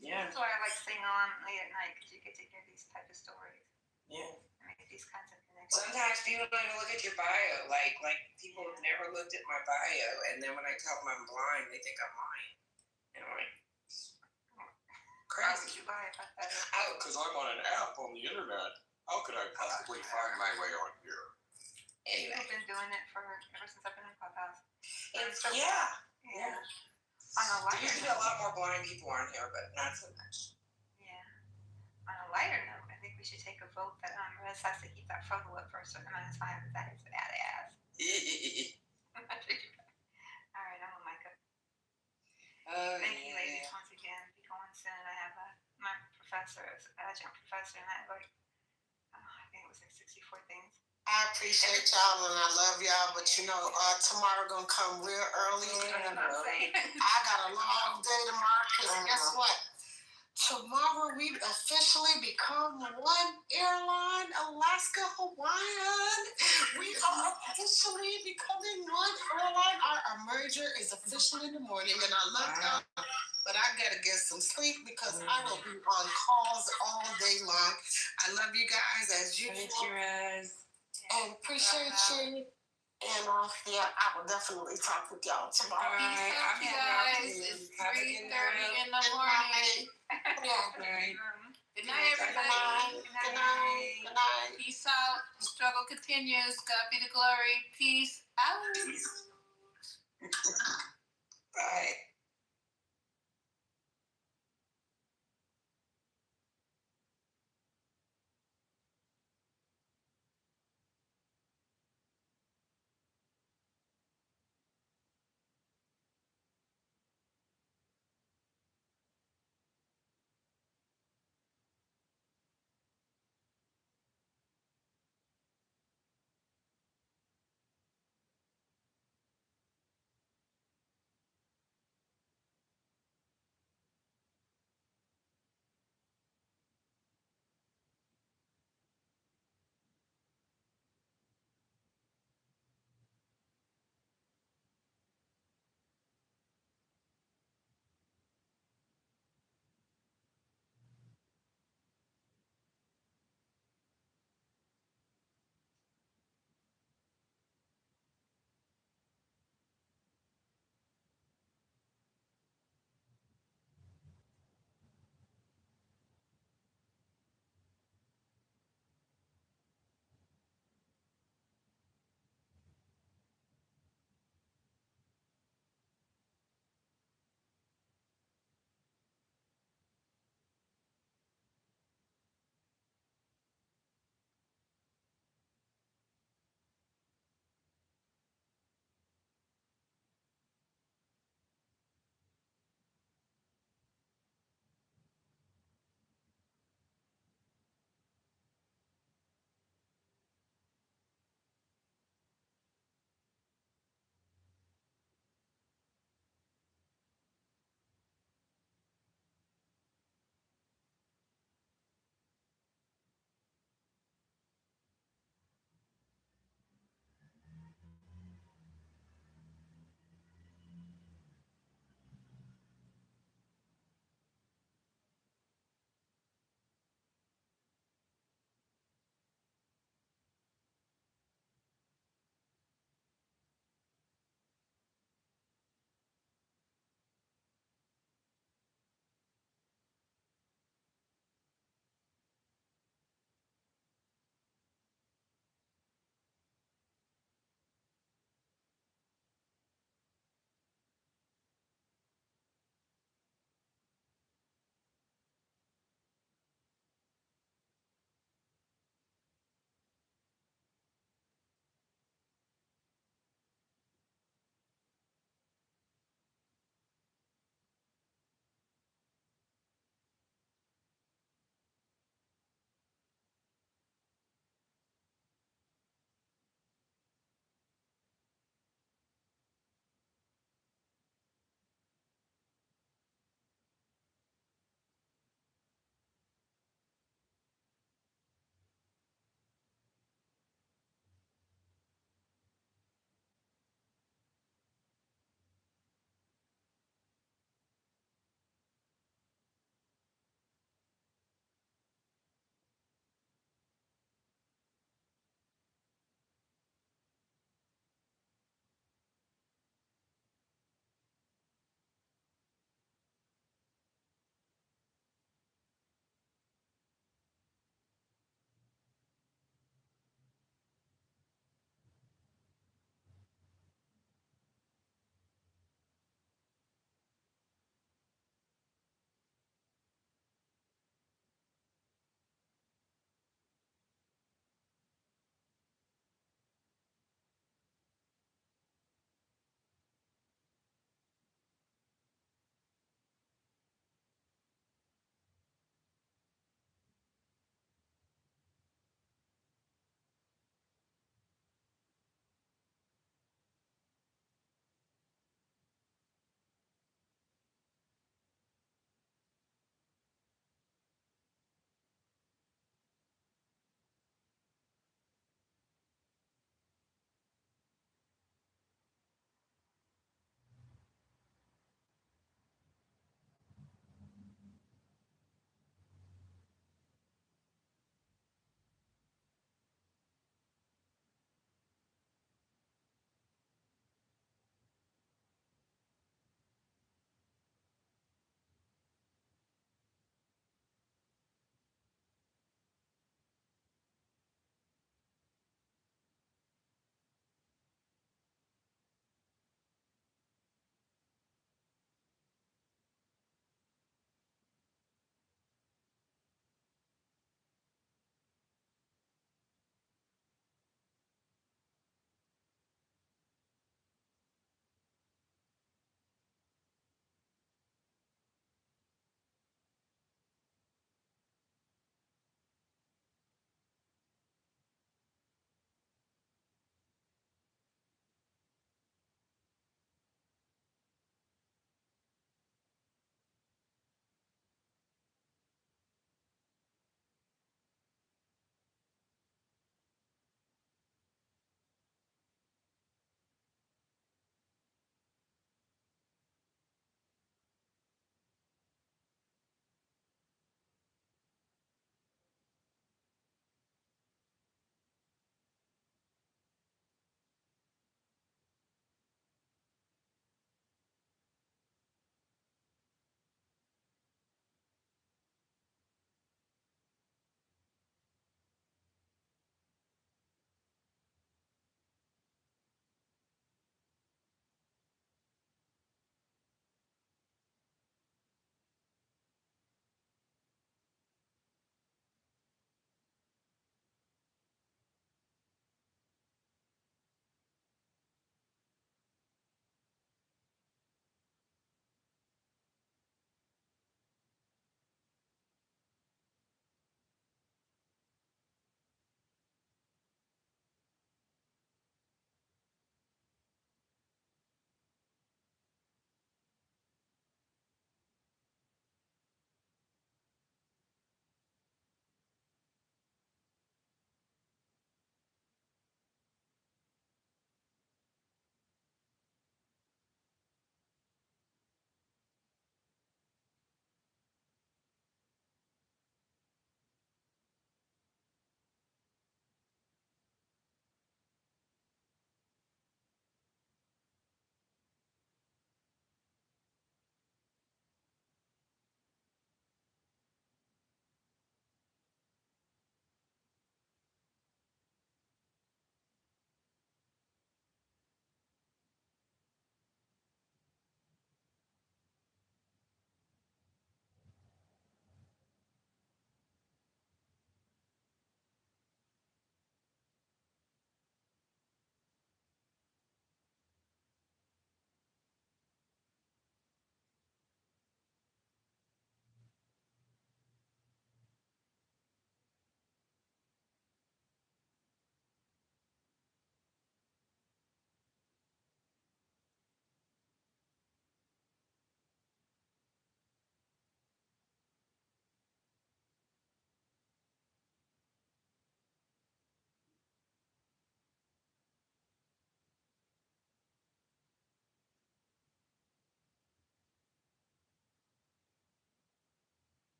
Yeah. That's why I like staying on late at night because you get to hear these type of stories. Yeah. Make these kinds of connections. Sometimes people don't even look at your bio. Like people have never looked at my bio, and then when I tell them I'm blind, they think I'm lying. Crazy. How would you lie about that? Because I'm on an app on the internet. How could I possibly find my way on here? Anyway. I've been doing it ever since I've been in Clubhouse. Yeah. On a lighter There used to be a lot more blind people on here, but not so much. Yeah. On a lighter note, I think we should take a vote that Rez has to keep that photo up for a certain amount of time. That is badass. All right. Thank you, ladies, once again. Be going soon. I have my professor, adjunct professor, and I have I think it was like 64 things. I appreciate y'all and I love y'all, but tomorrow gonna come real early. I got a long day tomorrow because guess what? Tomorrow we officially become one airline, Alaska Hawaiian. We are officially becoming one airline. Our merger is official in the morning, and I love y'all. But I gotta get some sleep because I will be on calls all day long. I love you guys as usual. And appreciate you. And I will definitely talk with y'all tomorrow. All right, you guys. It's 3:30 in the morning. Good night, everybody. Good night. Good night. Peace out. The struggle continues. God be the glory. Peace out. Bye.